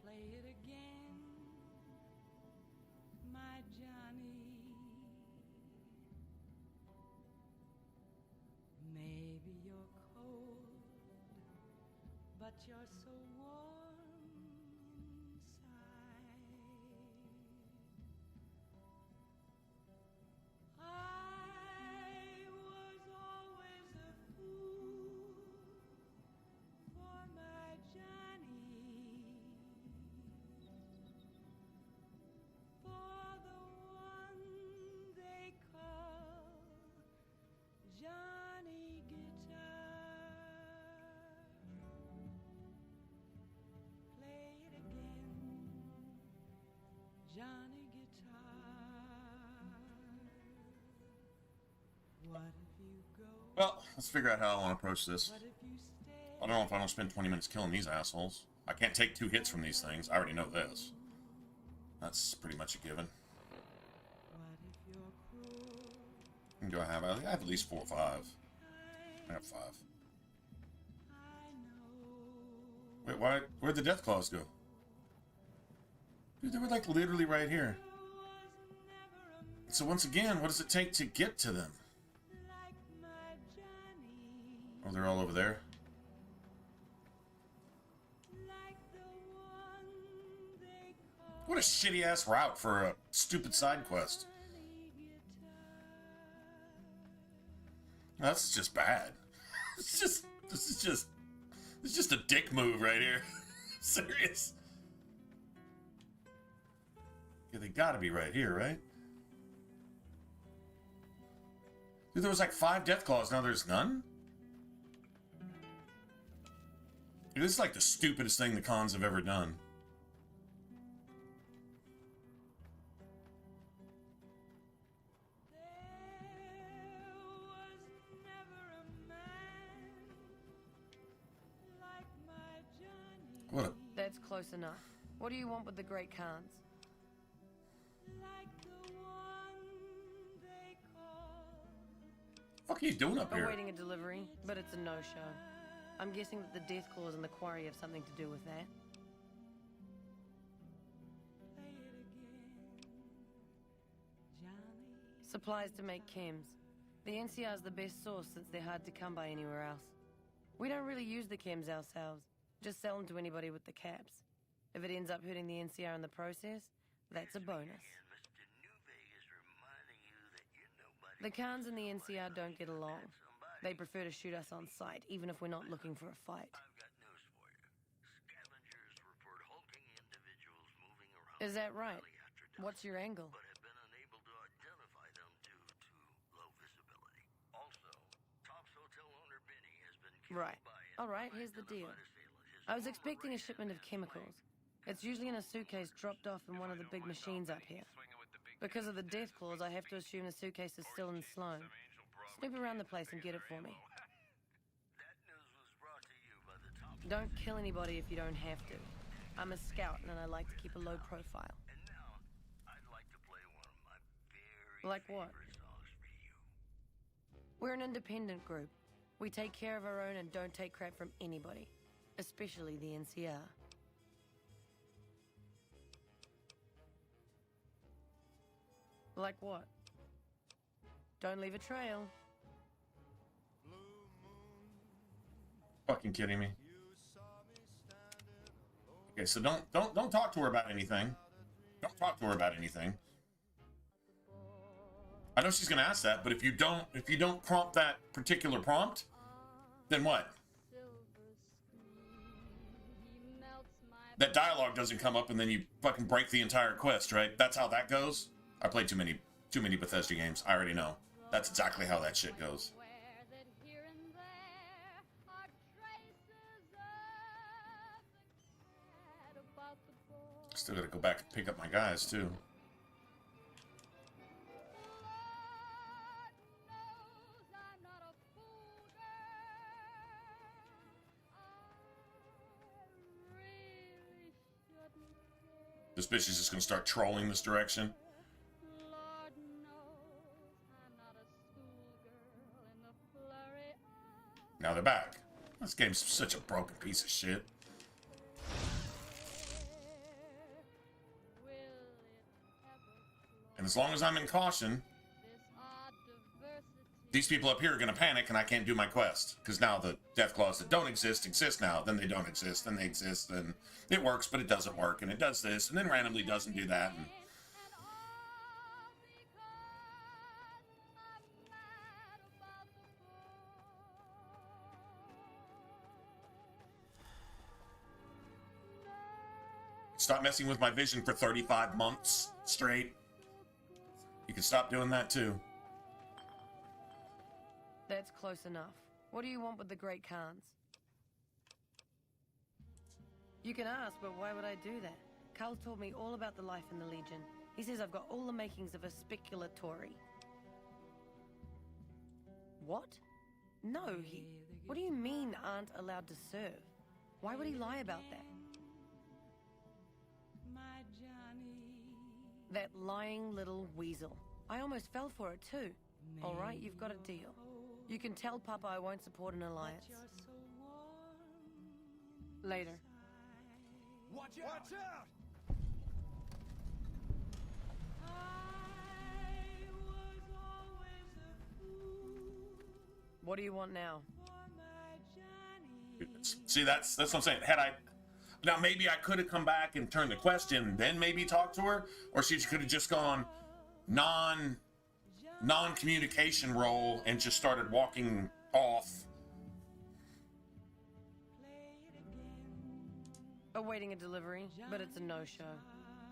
Play it again, my Johnny. Maybe you're cold, but you're so warm inside. I was always a fool for my Johnny. For the one they call Johnny Guitar. Play it again, Johnny Guitar. What if you go? Well, let's figure out how I want to approach this. What if you stay? I don't know if I want to spend 20 minutes killing these assholes. I can't take 2 hits from these things. I already know this. That's pretty much a given. What if you're cruel? And do I have? I have at least 4 or 5. I have 5. I know. Wait, why? Where'd the death claws go? Dude, they were like literally right here. So once again, what does it take to get to them? Oh, they're all over there. What a shitty ass route for a stupid side quest. That's just bad. This is just a dick move right here. Serious. Yeah, they gotta be right here, right? Dude, there was like 5 death claws, now there's none? Dude, this is like the stupidest thing the cons have ever done. What a... That's close enough. What do you want with the Great Khans? What are you doing up here? Awaiting a delivery, but it's a no-show. I'm guessing that the death claws and the quarry have something to do with that. Supplies to make chems. The NCR's the best source since they're hard to come by anywhere else. We don't really use the chems ourselves, just sell them to anybody with the caps. If it ends up hurting the NCR in the process, that's a bonus. The Khans and the NCR don't get along. They prefer to shoot us on sight, even if we're not looking for a fight. Is that right? What's your angle? Right. Alright, here's the deal. I was expecting a shipment of chemicals. It's usually in a suitcase dropped off in one of the big machines up here. Because of the death clause, I have to assume the suitcase is still in Sloan. Snoop around the place and get it for me. Don't kill anybody if you don't have to. I'm a scout and I like to keep a low profile. Like what? We're an independent group. We take care of our own and don't take crap from anybody, especially the NCR. Like what? Don't leave a trail. Fucking kidding me. Okay, so don't talk to her about anything. Don't talk to her about anything. I know she's gonna ask that, but if you don't prompt that particular prompt, then what? That dialogue doesn't come up and then you fucking break the entire quest, right? That's how that goes? I played too many Bethesda games. I already know. That's exactly how that shit goes. Still gotta go back and pick up my guys, too. This bitch is just gonna start trolling this direction. Now they're back. This game's such a broken piece of shit. And as long as I'm in caution, these people up here are gonna panic and I can't do my quest. Because now the death claws that don't exist now. Then they don't exist, then they exist, then it works, but it doesn't work, and it does this, and then randomly doesn't do that. And stop messing with my vision for 35 months straight. You can stop doing that too. That's close enough. What do you want with the Great Khans? You can ask, but why would I do that? Carl told me all about the life in the Legion. He says I've got all the makings of a speculatory. What? No, What do you mean aren't allowed to serve? Why would he lie about that? That lying little weasel. I almost fell for it too. All right, you've got a deal. You can tell Papa I won't support an alliance. Later. Watch out! What do you want now? See, that's what I'm saying. Had I now, maybe I could have come back and turned the question, then maybe talk to her, or she could have just gone non-communication role and just started walking off. Awaiting a delivery, but it's a no-show.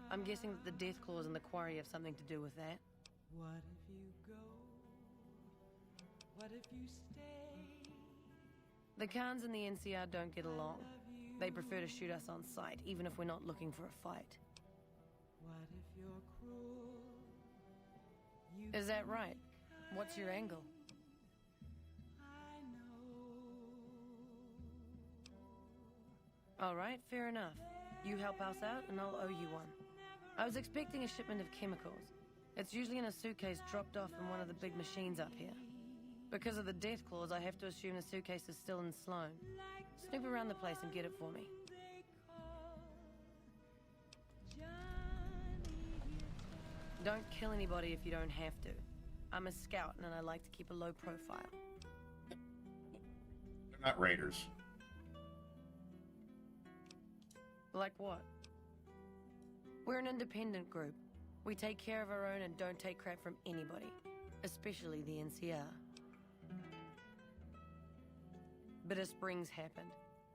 I'm guessing that the death clause in the quarry have something to do with that. What if you go? What if you stay? The Khans and the NCR don't get along. They prefer to shoot us on sight, even if we're not looking for a fight. What if you're cruel? Is that right? What's your angle? I know. All right, fair enough. You help us out, and I'll owe you one. I was expecting a shipment of chemicals. It's usually in a suitcase dropped off in one of the big machines up here. Because of the death clause, I have to assume the suitcase is still in Sloan. Snoop around the place and get it for me. Don't kill anybody if you don't have to. I'm a scout, and I like to keep a low profile. They're not raiders. Like what? We're an independent group. We take care of our own and don't take crap from anybody, especially the NCR. Bitter Springs happened.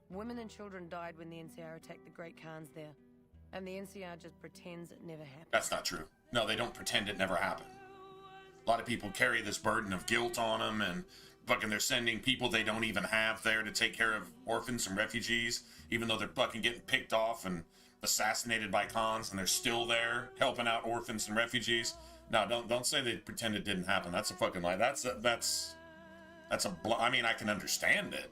Women and children died when the NCR attacked the Great Khans there, and the NCR just pretends it never happened. That's not true. No, they don't pretend it never happened. A lot of people carry this burden of guilt on them, and fucking they're sending people they don't even have there to take care of orphans and refugees, even though they're fucking getting picked off and assassinated by Khans, and they're still there helping out orphans and refugees. No, don't say they pretend it didn't happen. That's a fucking lie. I mean, I can understand it,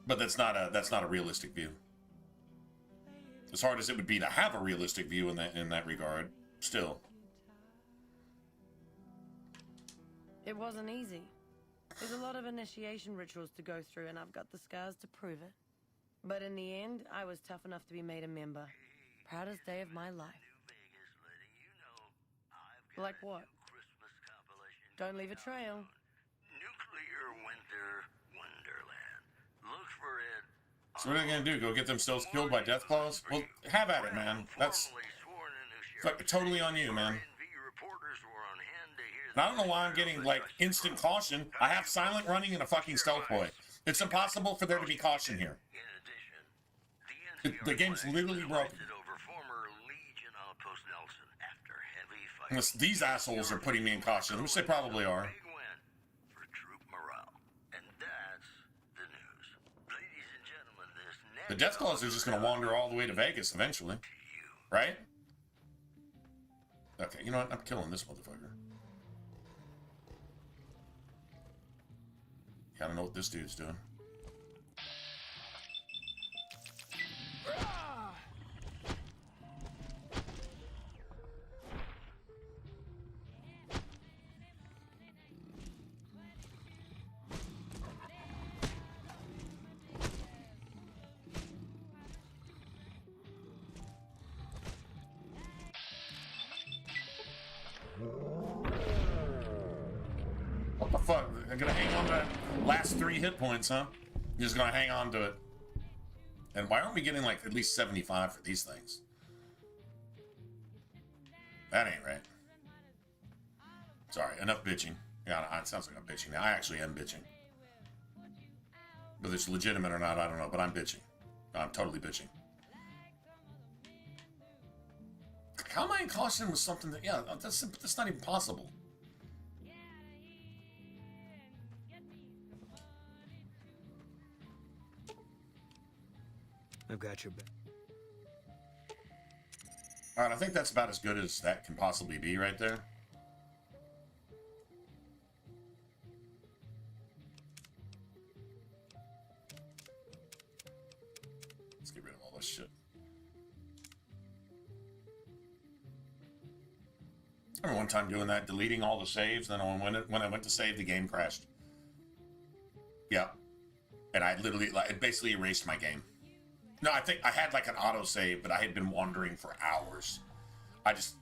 but that's not a realistic view. As hard as it would be to have a realistic view in that regard, still. It wasn't easy. There's a lot of initiation rituals to go through, and I've got the scars to prove it. But in the end, I was tough enough to be made a member. Proudest day of my life. Like what? Don't leave a trail. Nuclear Winter Wonderland. Look for it. So what are they gonna do? Go get themselves killed by death claws? Well, have at it, man. That's totally on you, man. And I don't know why I'm getting, like, instant caution. I have silent running and a fucking stealth boy. It's impossible for there to be caution here. The game's literally broken. Unless these assholes are putting me in caution, which they probably are. The death claws are just going to wander all the way to Vegas eventually. Right? Okay, you know what? I'm killing this motherfucker. Gotta know what this dude's doing. What the fuck? I'm gonna hang on to that last 3 hit points, huh? You're just gonna hang on to it. And why aren't we getting like at least 75 for these things? That ain't right. Sorry, enough bitching. Yeah, it sounds like I'm bitching now. I actually am bitching. Whether it's legitimate or not, I don't know, but I'm bitching. I'm totally bitching. How am I in caution with something that, yeah, that's not even possible. I've got your back. All right, I think that's about as good as that can possibly be right there. Let's get rid of all this shit. I remember one time doing that, deleting all the saves, then when I went to save, the game crashed. Yeah. And I literally, it basically erased my game. No, I think I had like an autosave, but I had been wandering for hours. I just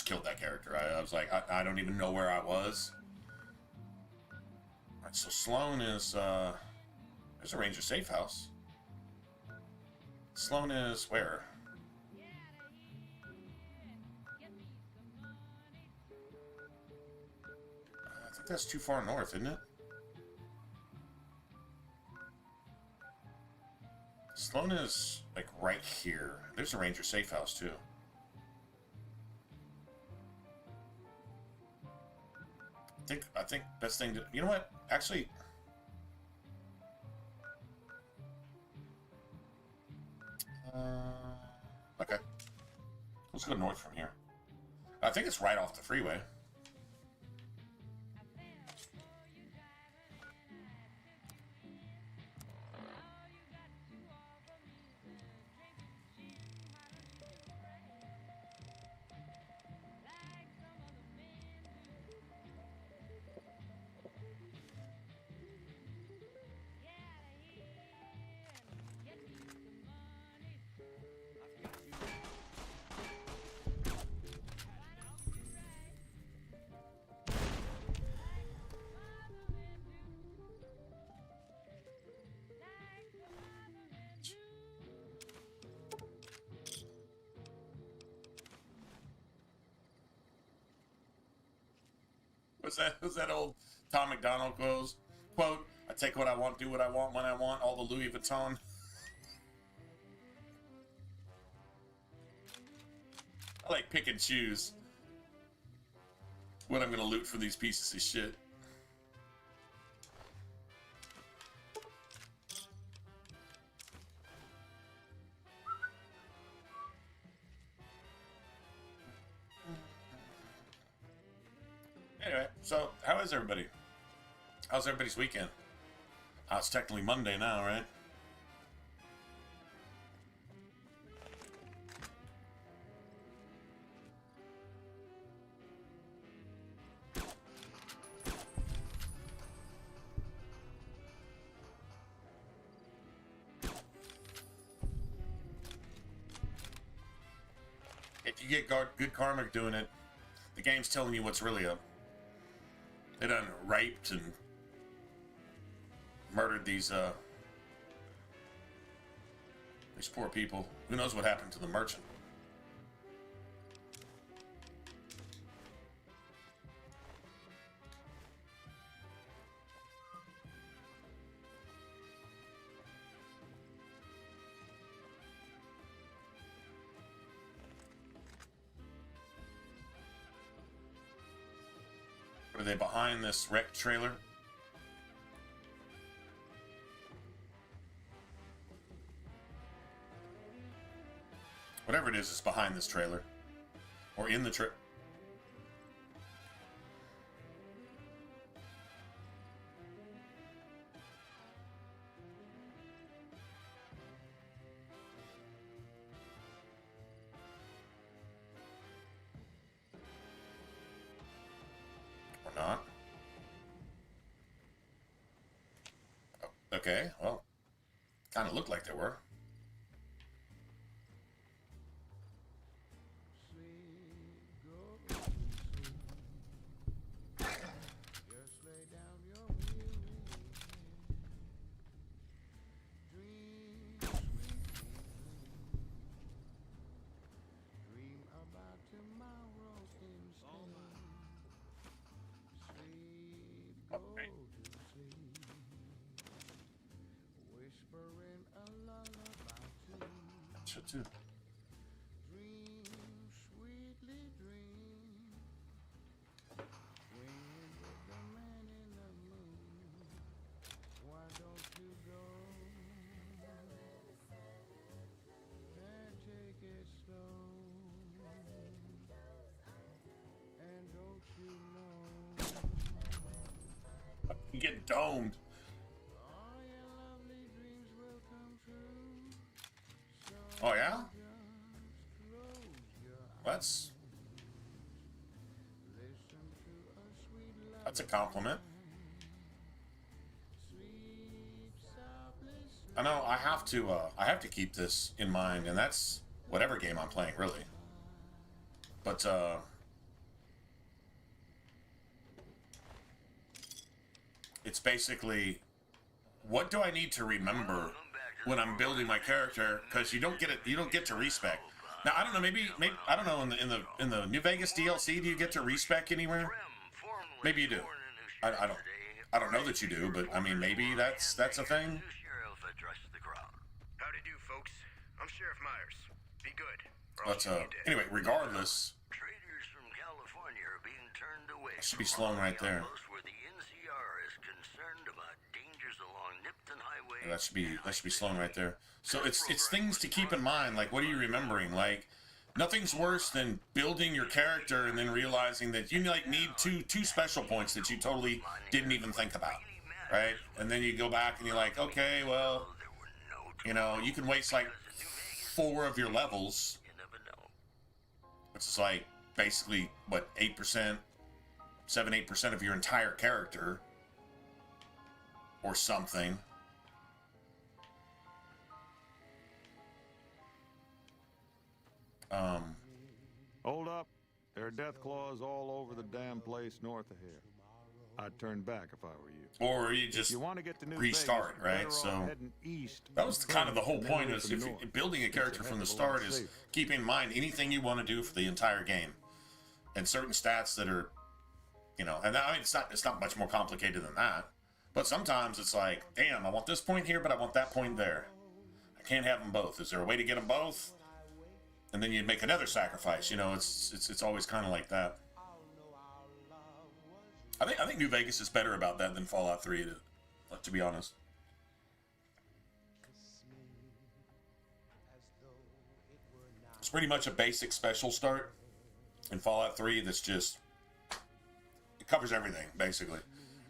killed that character. I was like, I don't even know where I was. So Sloan is, there's a Ranger safe house. Sloan is where? I think that's too far north, isn't it? Sloan is like right here. There's a Ranger safe house too. I think best thing to, you know what? Actually, okay. Let's go north from here. I think it's right off the freeway. Was that old Tom McDonald quote? I take what I want, do what I want, when I want, all the Louis Vuitton. I like pick and choose what I'm gonna loot for these pieces of shit. Anyway, so how is everybody? How's everybody's weekend? It's technically Monday now, right? If you get good karma doing it, the game's telling you what's really up. They done raped and murdered these poor people. Who knows what happened to the merchant? Are they behind this wrecked trailer? Whatever it is behind this trailer. Or in the trailer. Or not. Oh, okay, well, kind of looked like they were. Too. You get domed. Oh yeah? That's a compliment. I know I have to keep this in mind, and that's whatever game I'm playing, really. But it's basically, what do I need to remember when I'm building my character? Because you don't get it. You don't get to respec. Now I don't know. Maybe I don't know. In the New Vegas DLC, do you get to respec anywhere? Maybe you do. I don't know that you do, but I mean, maybe that's a thing. Howdy do, folks. I'm Sheriff Myers. Be good. But anyway, regardless, I should be slowing right there. Yeah, that should be slowing right there. So it's things to keep in mind. Like, what are you remembering? Like, nothing's worse than building your character and then realizing that you like need two special points that you totally didn't even think about, right? And then you go back and you're like, okay, well, you know, you can waste like 4 of your levels, which is like basically what 8%, 7-8% of your entire character, or something. Hold up. There are death claws all over the damn place north of here. I'd turn back if I were you. Or you just restart, right? So that was kind of the whole point, is if you're building a character from the start, is keep in mind anything you want to do for the entire game, and certain stats that are, you know, and I mean, it's not much more complicated than that. But sometimes it's like, damn, I want this point here, but I want that point there. I can't have them both. Is there a way to get them both? And then you make another sacrifice. You know, it's always kind of like that. I think New Vegas is better about that than Fallout 3, to be honest. It's pretty much a basic special start in Fallout 3 that's just, it covers everything, basically.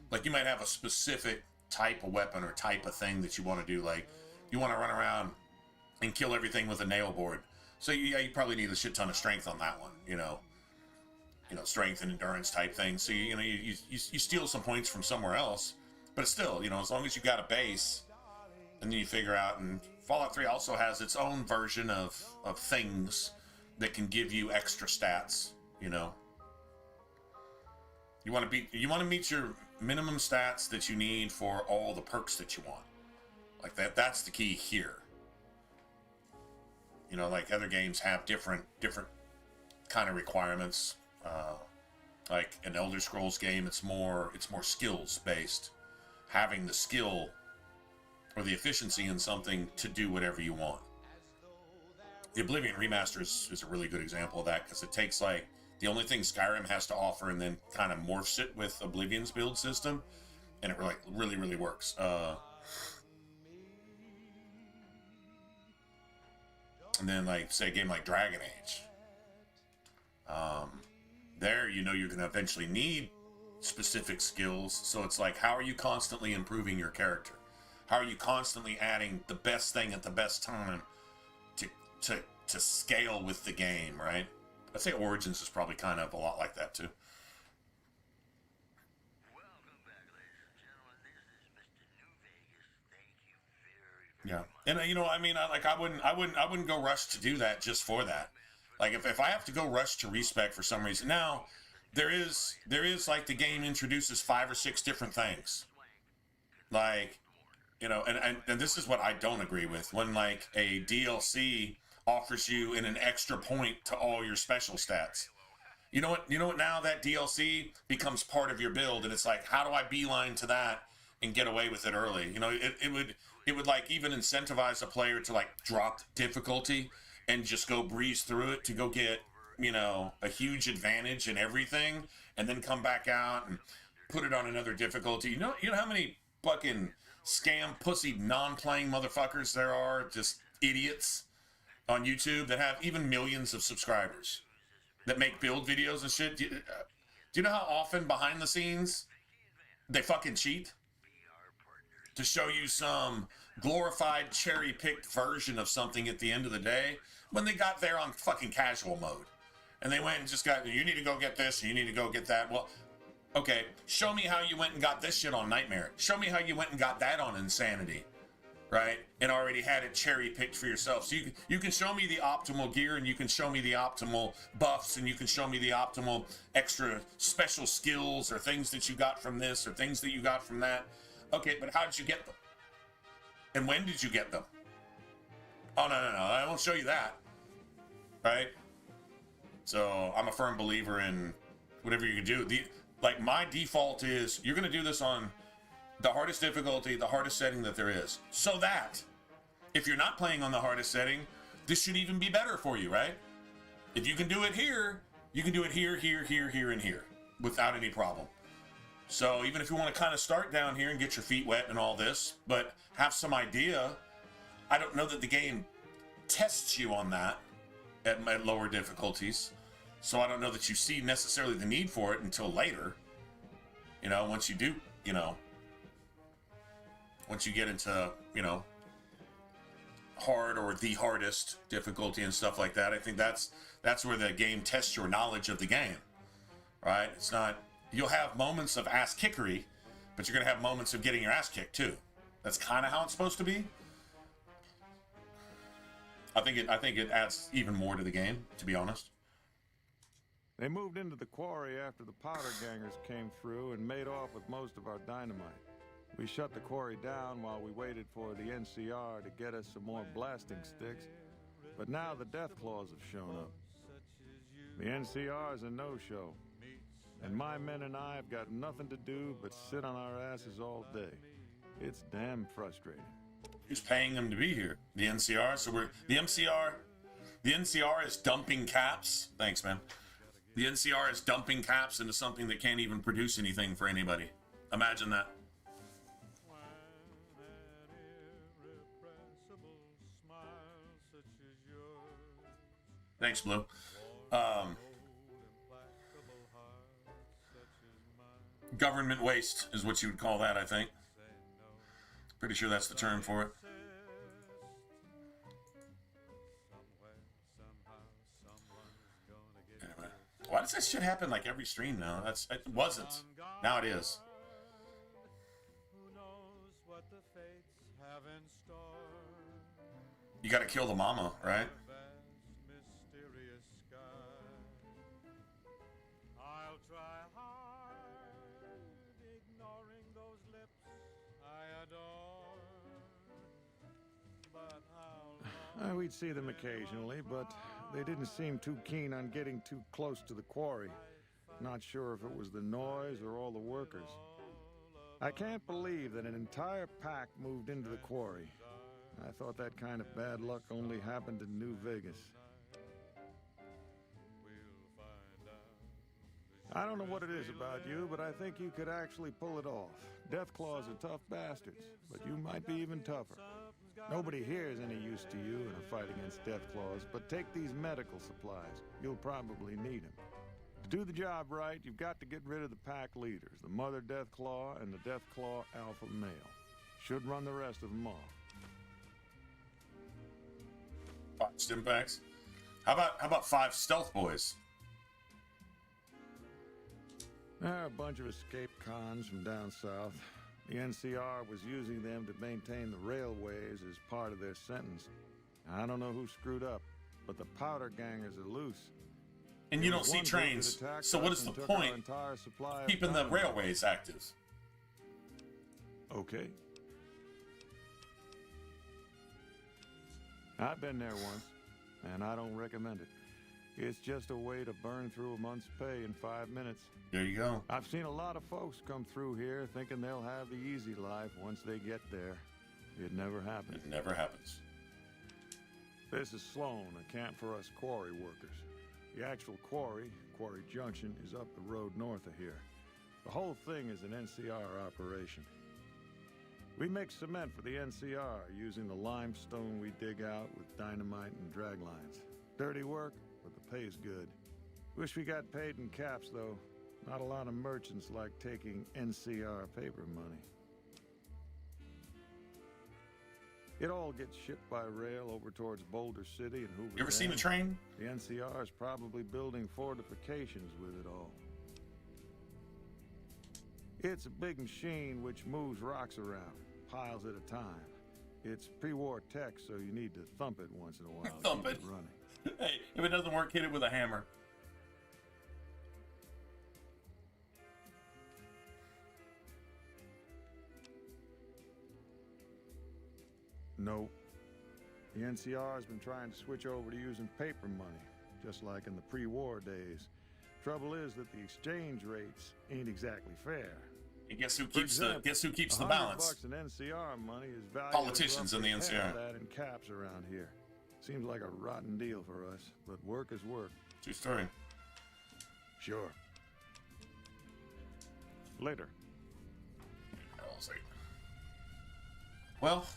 Like, you might have a specific type of weapon or type of thing that you want to do. Like, you want to run around and kill everything with a nail board. So, yeah, you probably need a shit ton of strength on that one, you know, strength and endurance type thing. So, you steal some points from somewhere else. But still, you know, as long as you got a base, and then you figure out, and Fallout 3 also has its own version of things that can give you extra stats, you know. You want to meet your minimum stats that you need for all the perks that you want. Like that's the key here. You know, like other games have different kind of requirements. Like an Elder Scrolls game, it's more skills based. Having the skill or the efficiency in something to do whatever you want. The Oblivion Remaster is a really good example of that, because it takes like the only thing Skyrim has to offer and then kind of morphs it with Oblivion's build system, and it really works. And then, like, say a game like Dragon Age. There, you know, you're going to eventually need specific skills. So it's like, how are you constantly improving your character? How are you constantly adding the best thing at the best time to scale with the game, right? I'd say Origins is probably kind of a lot like that too. Yeah, and you know, I mean, I wouldn't go rush to do that just for that. Like, if I have to go rush to respec for some reason, now there is like the game introduces 5 or 6 different things, like, you know, and this is what I don't agree with, when like a DLC offers you an extra point to all your special stats. You know what? Now that DLC becomes part of your build, and it's like, how do I beeline to that and get away with it early? You know, it would like even incentivize a player to like drop difficulty and just go breeze through it to go get, you know, a huge advantage in everything, and then come back out and put it on another difficulty. You know how many fucking scam pussy non-playing motherfuckers there are, just idiots on YouTube that have even millions of subscribers that make build videos and shit. Do you know how often behind the scenes they fucking cheat to show you some glorified cherry-picked version of something at the end of the day, when they got there on fucking casual mode, and they went and just got, you need to go get this, you need to go get that. Well, okay, show me how you went and got this shit on Nightmare. Show me how you went and got that on Insanity. right? And already had it cherry picked for yourself. So you can show me the optimal gear, and you can show me the optimal buffs, and you can show me the optimal extra special skills or things that you got from this or things that you got from that. Okay, but how did you get them? And when did you get them? Oh, no, I won't show you that, right? So I'm a firm believer in whatever you can do. Like, my default is you're going to do this on the hardest difficulty, the hardest setting that there is. So that if you're not playing on the hardest setting, this should even be better for you, right? If you can do it here, you can do it here, and here without any problem. So even if you want to kind of start down here and get your feet wet and all this, but have some idea, I don't know that the game tests you on that at lower difficulties. So I don't know that you see necessarily the need for it until later. You know, once you do, you know, once you get into, you know, hard or the hardest difficulty and stuff like that, I think that's where the game tests your knowledge of the game, right? It's not, you'll have moments of ass kickery, but you're going to have moments of getting your ass kicked too. That's kind of how it's supposed to be. I think it adds even more to the game, to be honest. They moved into the quarry after the powder gangers came through and made off with most of our dynamite. We shut the quarry down while we waited for the NCR to get us some more blasting sticks, but now the death claws have shown up. The NCR is a no-show, and my men and I have got nothing to do but sit on our asses all day. It's damn frustrating. Who's paying them to be here? The NCR? So the NCR is dumping caps. Thanks, man. The NCR is dumping caps into something that can't even produce anything for anybody. Imagine that. Thanks, Blue. Government waste is what you would call that, I think. Pretty sure that's the term for it. Anyway, why does that shit happen like every stream now? It wasn't. Now it is. You gotta kill the mama, right? We'd see them occasionally, but they didn't seem too keen on getting too close to the quarry. Not sure if it was the noise or all the workers. I can't believe that an entire pack moved into the quarry. I thought that kind of bad luck only happened in New Vegas. I don't know what it is about you, but I think you could actually pull it off. Deathclaws are tough bastards, but you might be even tougher. Nobody here is any use to you in a fight against Deathclaws, but take these medical supplies. You'll probably need them. To do the job right, you've got to get rid of the pack leaders, the Mother Deathclaw and the Deathclaw Alpha Male. Should run the rest of them off. 5 stim packs? How about 5 stealth boys? There are a bunch of escaped cons from down south. The NCR was using them to maintain the railways as part of their sentence. I don't know who screwed up, but the powder gangers are loose. And you don't see trains, so what is the point keeping the railways active? Okay. I've been there once, and I don't recommend it. It's just a way to burn through a month's pay in 5 minutes. There you go. I've seen a lot of folks come through here thinking they'll have the easy life once they get there. It never happens. It never happens. This is Sloan, a camp for us quarry workers. The actual quarry, Quarry Junction, is up the road north of here. The whole thing is an NCR operation. We make cement for the NCR using the limestone we dig out with dynamite and drag lines. Dirty work, but the pay's good. Wish we got paid in caps, though. Not a lot of merchants like taking NCR paper money. It all gets shipped by rail over towards Boulder City and Hoover. You ever seen a Dam. train? The NCR is probably building fortifications with it all. It's a big machine which moves rocks around, piles at a time. It's pre-war tech, so you need to thump it once in a while. Thump to it. keep running. Hey, if it doesn't work, hit it with a hammer. Nope. The NCR has been trying to switch over to using paper money, just like in the pre-war days. Trouble is that the exchange rates ain't exactly fair. And guess who For keeps example, the $100 balance? in NCR money is valued Politicians in the at roughly NCR. half that in caps around here. Seems like a rotten deal for us, but work is work. True story. Sure. Later. Well,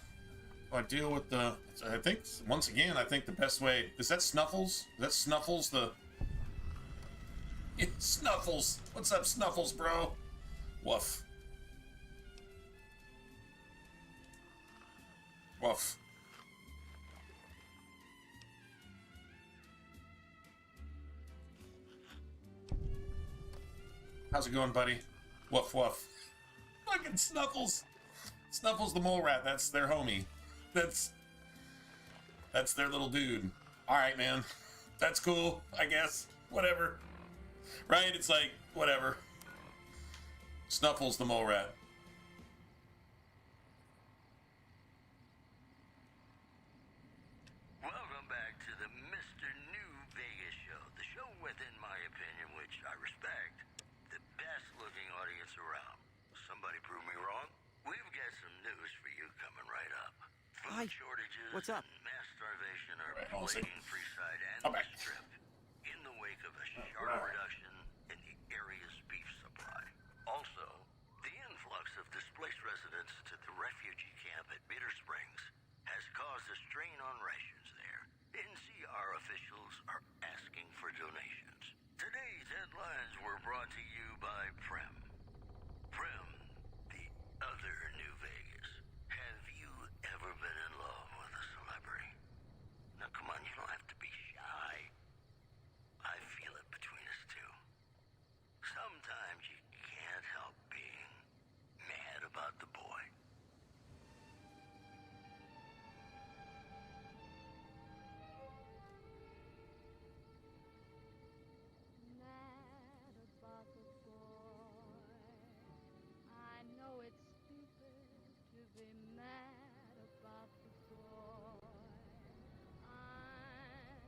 I deal with the. I think once again, I think the best way is that Snuffles. Is that Snuffles the? It's Snuffles. What's up, Snuffles, bro? Woof. Woof. How's it going, buddy? Woof woof. Fucking Snuffles. Snuffles the mole rat. That's their homie. That's their little dude. All right, man. That's cool, I guess. Whatever. Right? It's like, whatever. Snuffles the mole rat. Welcome back to the Mr. New Vegas show. The show with, in my opinion, which I respect, the best looking audience around. Somebody prove me wrong? We've got some news for you coming right up. Food shortages What's up? and mass starvation are Right, hold on a second. plaguing Freeside and Come the back. Strip in the wake of a sharp reduction in the area's beef supply. Also, the influx of displaced residents to the refugee camp at Bitter Springs has caused a strain on rations there. NCR officials are asking for donations. Today's headlines were brought to you by Prem. Prem, the other New Vegas. Have you ever been in love with a celebrity? Now come on, you don't have to be shy. I feel it between us two. Sometimes you can't help being mad about the boy. Mad about the boy. I know it's stupid to be mad about the boy. I'm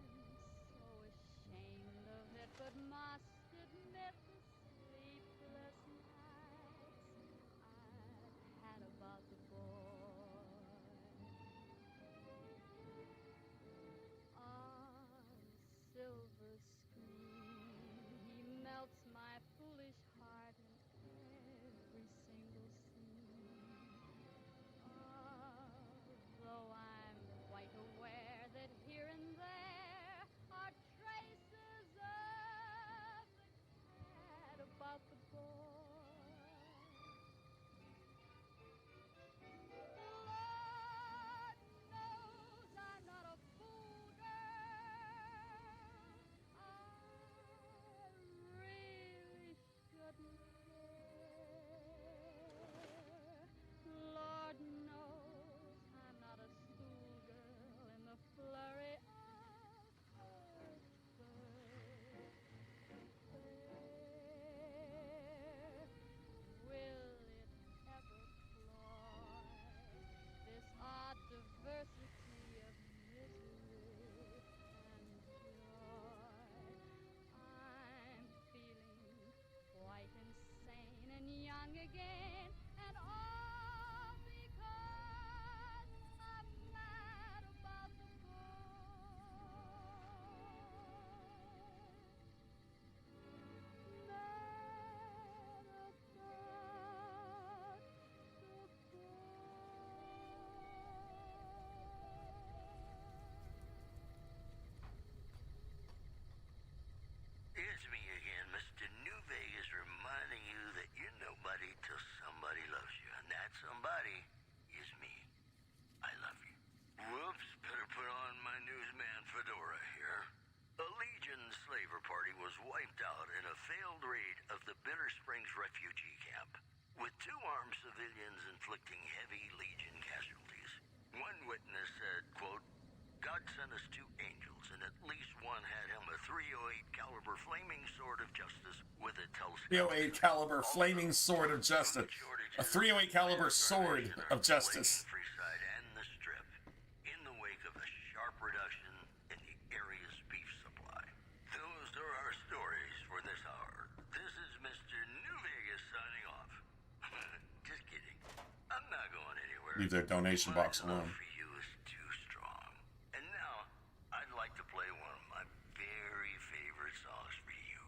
so ashamed of it, but must admit the sleepless nights I've had about the boy. On silver screen, he melts my foolish heart in every single scene. Although I'm quite aware that here and there are traces of the cat about the boy. Lord knows I'm not a fool, girl. I really shouldn't care. Lord knows I'm not a schoolgirl in the flurry of Harrisburg. Will it ever cloy this odd diversity of misery and joy? I'm feeling quite insane and young again, and all because I'm mad about the It's me again, Mr. New Vegas, reminding you that you're nobody till somebody loves you, and that somebody is me. I love you. Whoops, better put on my newsman fedora here. A Legion slaver party was wiped out in a failed raid of the Bitter Springs refugee camp, with 2 armed civilians inflicting heavy Legion casualties. One witness said, quote, God sent us two angels, and at least one had him a .308 caliber flaming sword of justice with a telescope. 308 caliber flaming sword of justice. A 308 caliber sword of justice. Freeside and the Strip, in the wake of a sharp reduction in the area's beef supply. Those are our stories for this hour. This is Mr. New Vegas signing off. Just kidding. I'm not going anywhere. Leave their donation box alone. For you is too strong. And now, I'd like to play one of my very favorite songs for you.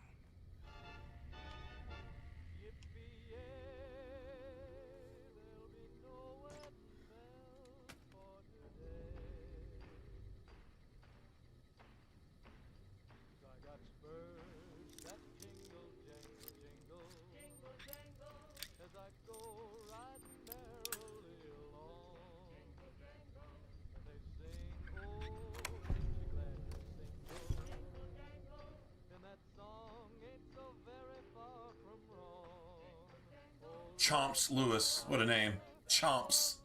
Chomps Lewis. What a name. Chomps.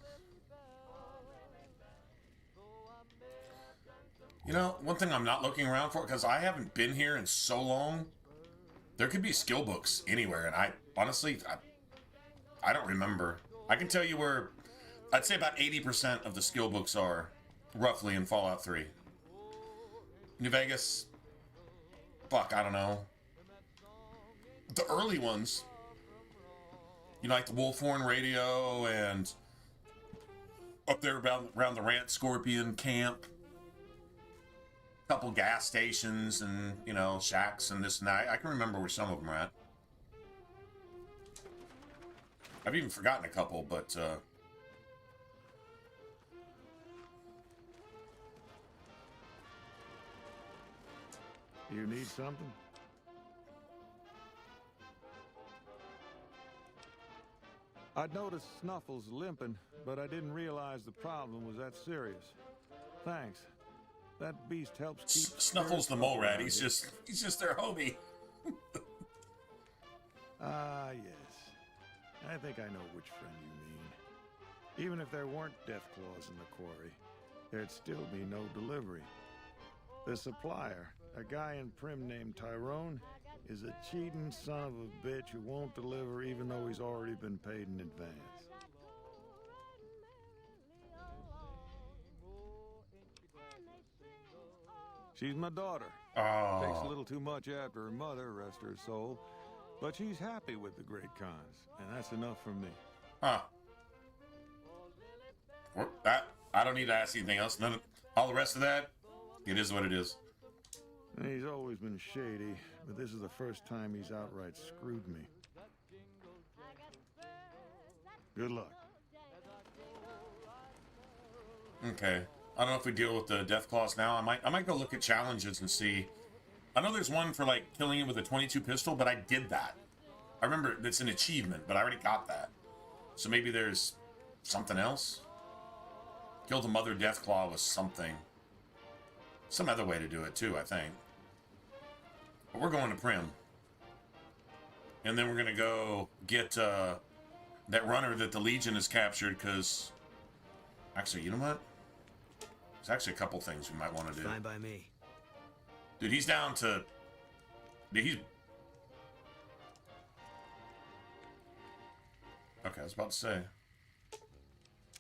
You know, one thing I'm not looking around for, because I haven't been here in so long, there could be skill books anywhere, and I honestly, I don't remember. I can tell you where, I'd say about 80% of the skill books are, roughly, in Fallout 3. New Vegas, fuck, I don't know. The early ones, you know, like the Wolfhorn radio and up there around the Rant Scorpion camp. Couple gas stations and, you know, shacks and this and that. I can remember where some of them are at. I've even forgotten a couple, but, You need something? I'd noticed Snuffles limping, but I didn't realize the problem was that serious. Thanks. That beast helps keep... Snuffles the mole rat. He's just their homie. Ah, yes. I think I know which friend you mean. Even if there weren't death claws in the quarry, there'd still be no delivery. The supplier, a guy in Prim named Tyrone, is a cheating son of a bitch who won't deliver even though he's already been paid in advance. She's my daughter. Oh. Takes a little too much after her mother, rest her soul. But she's happy with the Great Khans, and that's enough for me. Huh. I don't need to ask anything else. All the rest of that, it is what it is. He's always been shady, but this is the first time he's outright screwed me. Good luck. Okay. I don't know if we deal with the death claws now. I might go look at challenges and see. I know there's one for like killing it with a 22 pistol, but I did that. I remember it's an achievement, but I already got that. So maybe there's something else. Kill the mother death claw was something. Some other way to do it too, I think. But we're going to Prim. And then we're going to go get that runner that the Legion has captured, because... Actually, you know what? There's actually a couple things we might want to do. Fine by me. Dude, he's down to... Dude, he's... Okay, I was about to say.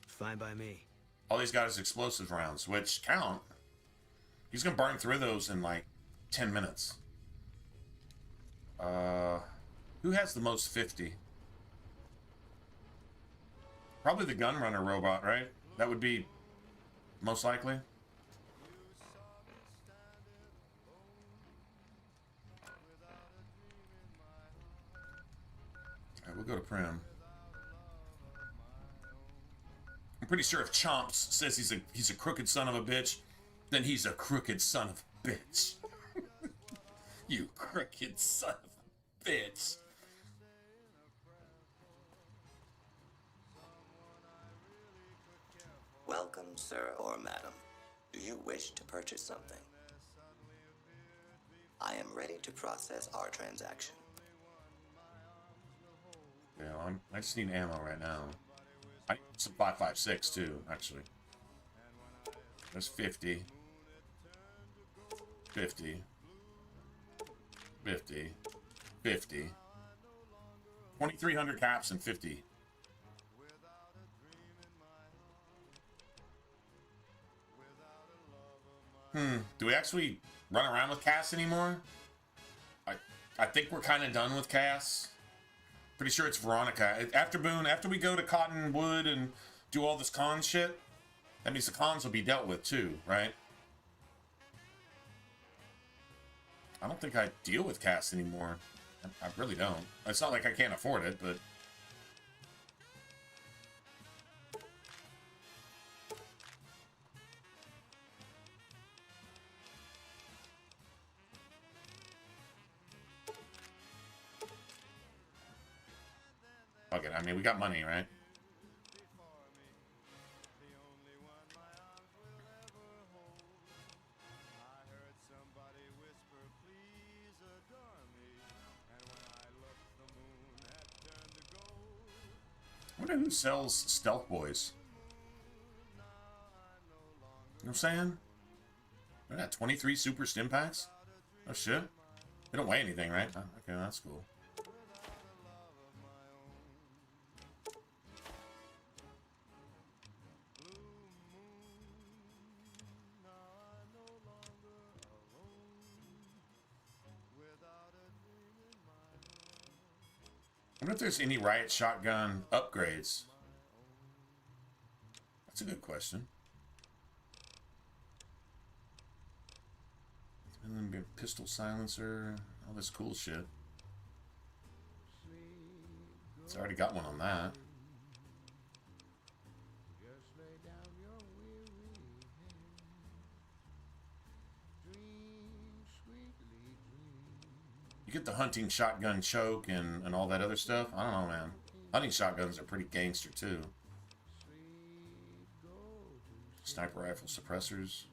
Fine by me. All he's got is explosive rounds, which count. He's going to burn through those in like 10 minutes. Who has the most 50? Probably the gunrunner robot, right? That would be most likely. Alright, we'll go to Prim. I'm pretty sure if Chomps says he's a crooked son of a bitch, then he's a crooked son of a bitch. You crooked son of a bitch. Welcome, sir or madam. Do you wish to purchase something? I am ready to process our transaction. Yeah, I just need ammo right now. I need some 5.56 too, actually. There's 50. 50. 50. 50. 2,300 caps and 50. Do we actually run around with Cass anymore? I think we're kind of done with Cass. Pretty sure it's Veronica. After Boone, after we go to Cottonwood and do all this con shit, that means the cons will be dealt with too, right? I don't think I deal with Cass anymore. I really don't. It's not like I can't afford it, but... Okay, I mean, we got money, right? I wonder who sells Stealth Boys. You know what I'm saying? I got 23 super stim packs? Oh shit. They don't weigh anything, right? Oh, okay, that's cool. I wonder if there's any riot shotgun upgrades. That's a good question. And then a pistol silencer, all this cool shit. It's already got one on that. You get the hunting shotgun choke and all that other stuff. I don't know, man. Hunting shotguns are pretty gangster, too. Sniper rifle suppressors.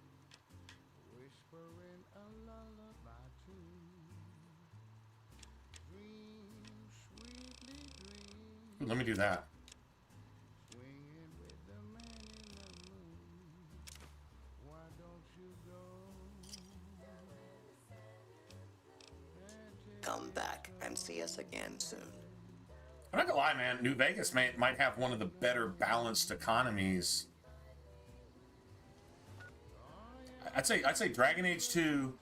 Ooh, let me do that. Come back and see us again soon. I'm not gonna lie, man. New Vegas might have one of the better balanced economies. I'd say Dragon Age 2,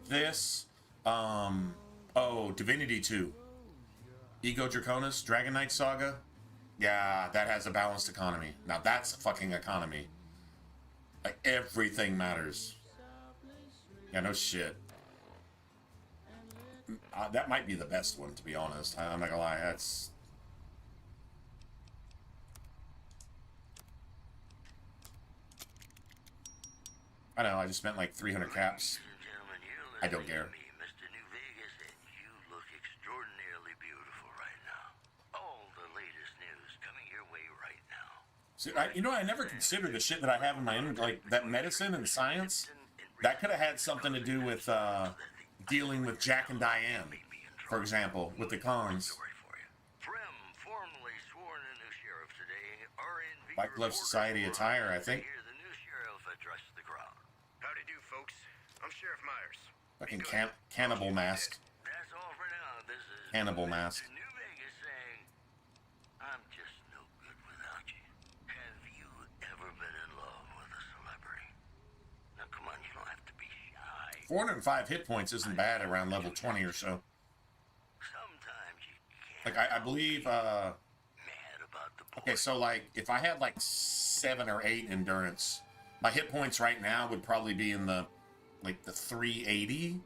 this, Divinity 2, Ego Draconis, Dragon Knight Saga. Yeah, that has a balanced economy. Now that's a fucking economy. Like everything matters. Yeah, no shit. That might be the best one, to be honest. I'm not gonna lie. That's... I know, I just spent like 300 caps. I don't care. Mr. New Vegas, and you look extraordinarily beautiful right now. All the latest news coming your way right now. See, you know, I never considered the shit that I have in my inventory, like that medicine and science. That could have had something to do with dealing with Jack and Diane, for example, with the cons. White Glove Society attire, I think. Howdy do, folks. I'm Sheriff Myers. Fucking cannibal mask. That's all for now. This is Cannibal mask. New Vegas saying, I'm just no good without you. Have you ever been in love with a celebrity? Now, come on, you don't have to be shy. 405 hit points isn't bad around level 20 or so. Sometimes you can't. Like, I believe, okay, so, like, if I had, like, 7 or 8 endurance, my hit points right now would probably be in the, like, the 380,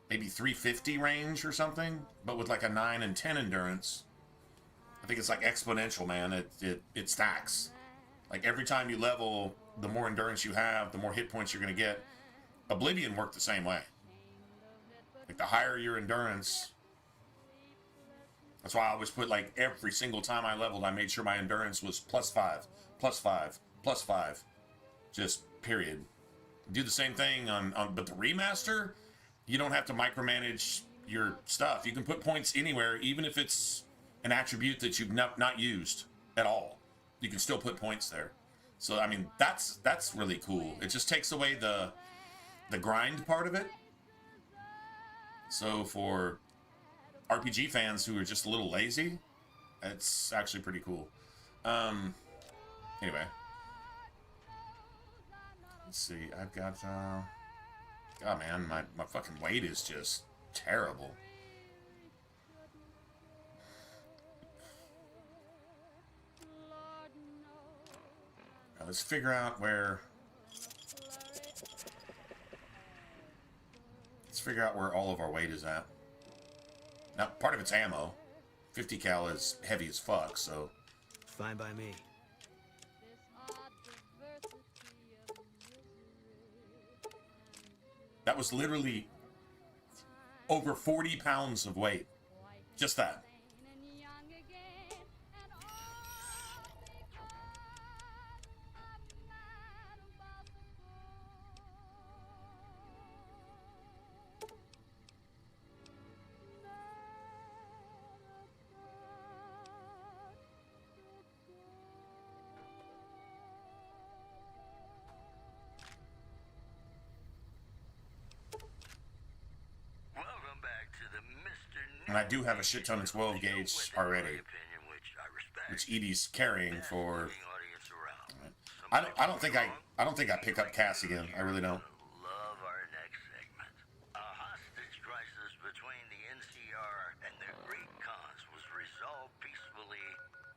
maybe 350 range or something, but with, like, a 9 and 10 endurance, I think it's, like, exponential, man. It stacks. Like, every time you level, the more endurance you have, the more hit points you're going to get. Oblivion worked the same way. Like, the higher your endurance... That's why I always put, like, every single time I leveled, I made sure my endurance was +5, +5, +5. Just, period. Do the same thing on but the remaster, you don't have to micromanage your stuff. You can put points anywhere, even if it's an attribute that you've not used at all. You can still put points there. So I mean, that's really cool. It just takes away the grind part of it. So for RPG fans who are just a little lazy, it's actually pretty cool. Anyway, let's see. I've got. God, man, my fucking weight is just terrible. Now, let's figure out where. Let's figure out where all of our weight is at. Now, part of it's ammo. 50 cal is heavy as fuck, so. Fine by me. That was literally over 40 pounds of weight. Just that. And I do have a shit ton of 12 gauge already, which Edie's carrying for. I don't think I pick up Cass again. I really don't. Love our next segment. A hostage crisis between the NCR and the Great Khans was resolved peacefully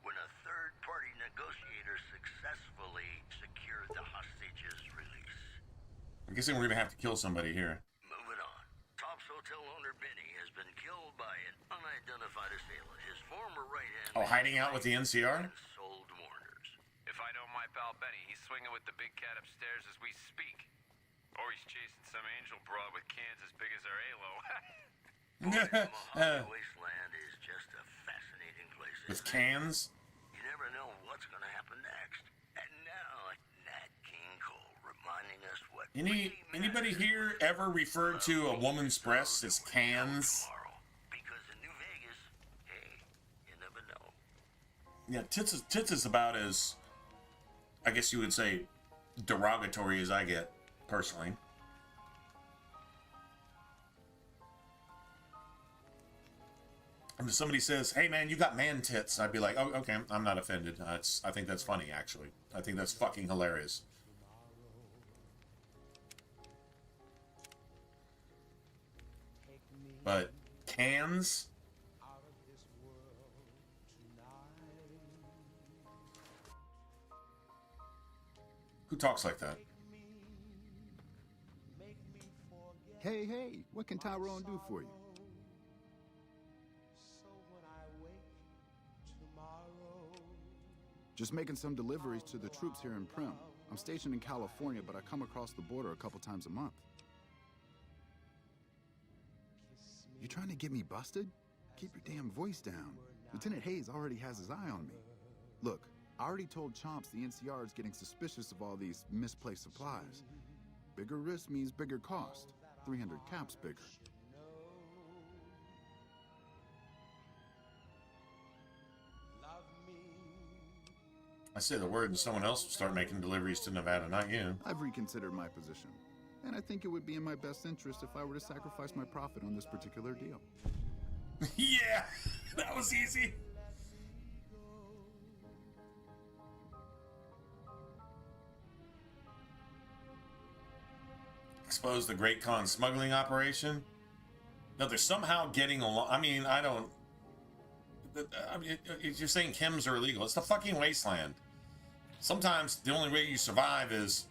when a third-party negotiator successfully secured the hostage's release. I'm guessing we're gonna have to kill somebody here. Moving on. Top's hotel owner Benny has been killed by an unidentified assailant. His former right-hand Oh, hiding out with the NCR? sold Warners. If I know my pal Benny, he's swinging with the big cat upstairs as we speak. Or he's chasing some angel broad with cans as big as our halo. Mojave Wasteland is just a fascinating place. With isn't it? cans? You never know what's going to happen next. And now, Nat King Cole reminding us what Anybody here ever referred to a woman's breasts as cans? because in New Vegas, hey, you never know. Yeah, tits is about as, I guess you would say, derogatory as I get, personally. And if somebody says, "Hey man, you got man tits," I'd be like, "Oh, okay, I'm not offended. I think that's funny, actually. I think that's fucking hilarious." But cans? Who talks like that? Hey, what can Tyrone do for you? Just making some deliveries to the troops here in Prim. I'm stationed in California, but I come across the border a couple times a month. You trying to get me busted? Keep your damn voice down. Lieutenant Hayes already has his eye on me. Look, I already told Chomps the NCR is getting suspicious of all these misplaced supplies. Bigger risk means bigger cost. 300 caps bigger. I say the word and someone else will start making deliveries to Nevada, not you. I've reconsidered my position, and I think it would be in my best interest if I were to sacrifice my profit on this particular deal. Yeah, that was easy. Expose the Great Khan smuggling operation. No, they're somehow getting along. I mean, you're saying chems are illegal. It's the fucking wasteland. Sometimes the only way you survive is,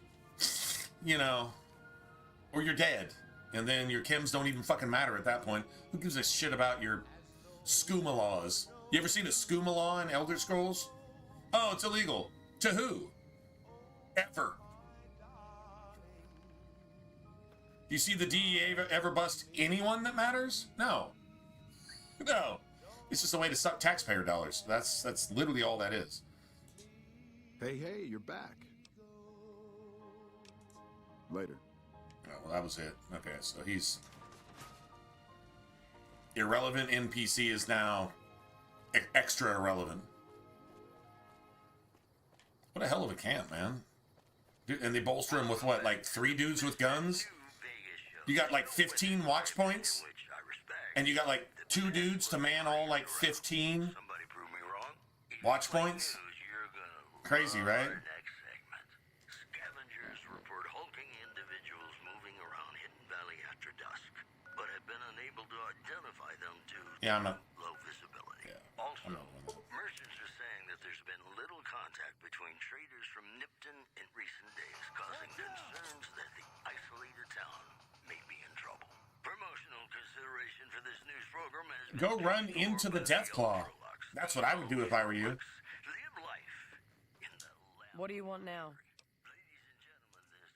or you're dead. And then your chems don't even fucking matter at that point. Who gives a shit about your skooma laws? You ever seen a skooma law in Elder Scrolls? Oh, it's illegal. To who? Ever. Do you see the DEA ever bust anyone that matters? No. No. It's just a way to suck taxpayer dollars. That's literally all that is. Hey, you're back. Later. Oh, well, that was it. Okay, so he's... Irrelevant NPC is now extra irrelevant. What a hell of a camp, man. Dude, and they bolster him with what, like 3 dudes with guns? You got like 15 watch points? And you got like 2 dudes to man all like 15 watch points? Crazy, right? Scavengers report hulking individuals moving around Hidden Valley after dusk, but have been unable to identify them due Yeah, I'm not. low visibility. Yeah, Also, I'm not doing that. merchants are saying that there's been little contact between traders from Nipton in recent days, causing concerns that the isolated town may be in trouble. Promotional consideration for this news program has been Go run into the Deathclaw. That's what I would do if I were you. live life in the What do you want now?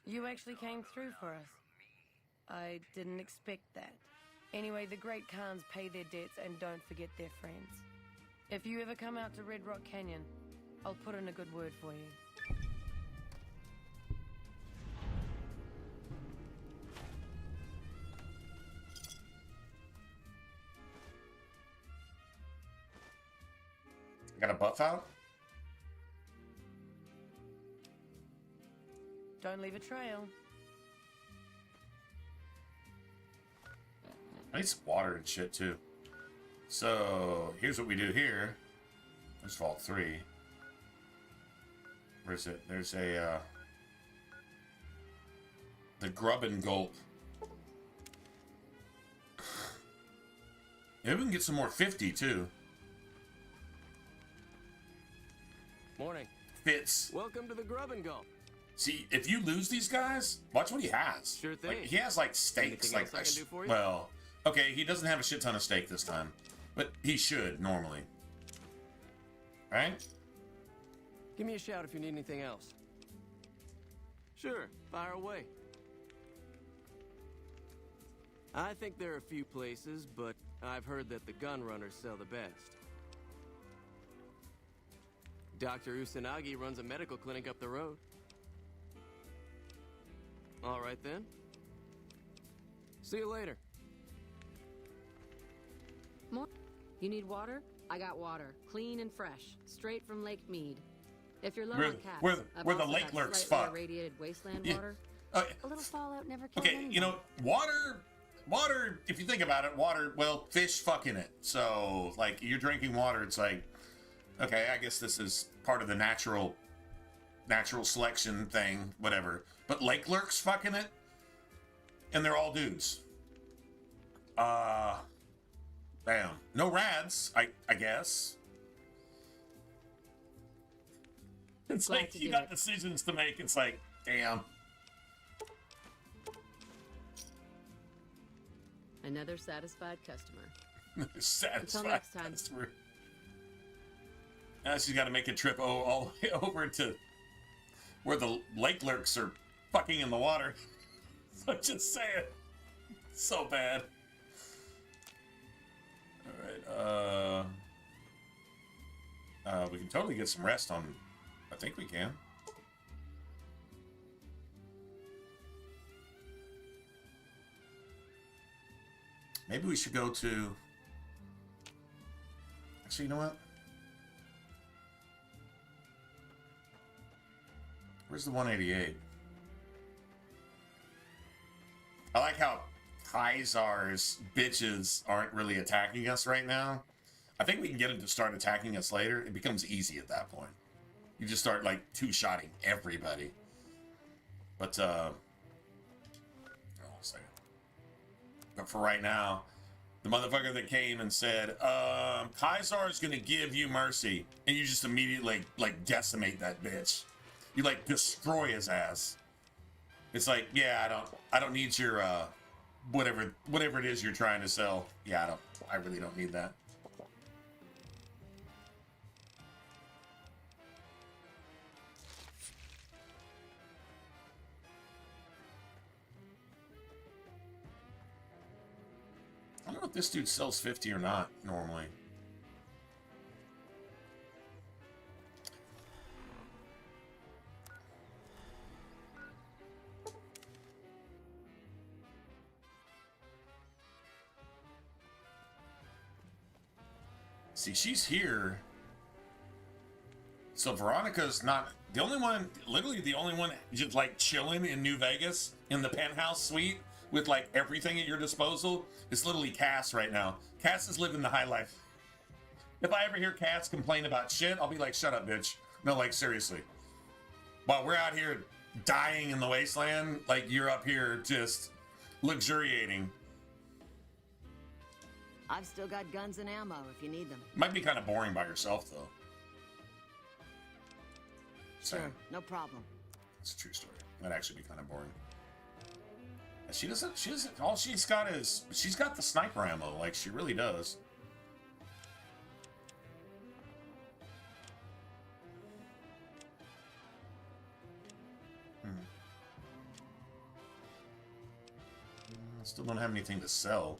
You actually came through for us. I didn't expect that. Anyway, the Great Khans pay their debts and don't forget their friends. If you ever come out to Red Rock Canyon, I'll put in a good word for you. Got a buff out? Don't leave a trail. I need some water and shit too. So here's what we do here. There's Vault 3. Where's it? There's a the Grub and Gulp. Maybe we can get some more 50 too. Morning. Fits. Welcome to the Grub and Gulp. See, if you lose these guys, watch what he has. Sure thing. Like, he has like steaks. Anything else I can do for you? Well, okay, he doesn't have a shit ton of steak this time, but he should normally. Right? Give me a shout if you need anything else. Sure, fire away. I think there are a few places, but I've heard that the gun runners sell the best. Dr. Usanagi runs a medical clinic up the road. All right then. See you later. More? You need water? I got water. Clean and fresh. Straight from Lake Mead. If you're low on caps, where the lake lurks fuck. Irradiated wasteland Yeah. water. A little fallout never killed Okay, anyone. you know, water, if you think about it, well, fish fuck in it. So, like, you're drinking water, it's like, okay, I guess this is part of the natural selection thing, whatever. But lake lurks fuck in it, and they're all dudes. Damn. No rads, I guess. It's Glad like to you do got it. decisions to make. It's like, damn. Another satisfied customer. Satisfied Until next time. customer. Now she's got to make a trip all the way over to where the lake lurks are fucking in the water. I'm just saying. So bad. Alright, we can totally get some rest on... I think we can. Maybe we should go to... Actually, you know what? Where's the 188? I like how Kaisar's bitches aren't really attacking us right now. I think we can get them to start attacking us later. It becomes easy at that point. You just start, like, two-shotting everybody. But, hold on a second. But for right now, the motherfucker that came and said, Kaisar's gonna give you mercy. And you just immediately, like, decimate that bitch. You, like, destroy his ass. It's like, yeah, I don't need your, whatever it is you're trying to sell. Yeah, I really don't need that. I don't know if this dude sells 50 or not, normally. See, she's here. So Veronica's not the only one, literally the only one just like chilling in New Vegas in the penthouse suite with like everything at your disposal. It's literally Cass right now. Cass is living the high life. If I ever hear Cass complain about shit, I'll be like, shut up, bitch. No, like, seriously. While we're out here dying in the wasteland, like, you're up here just luxuriating. I've still got guns and ammo if you need them. Might be kind of boring by yourself, though. Sure, no problem. It's a true story. That'd actually be kind of boring. She doesn't, all she's got is, she's got the sniper ammo, like, she really does. Still don't have anything to sell.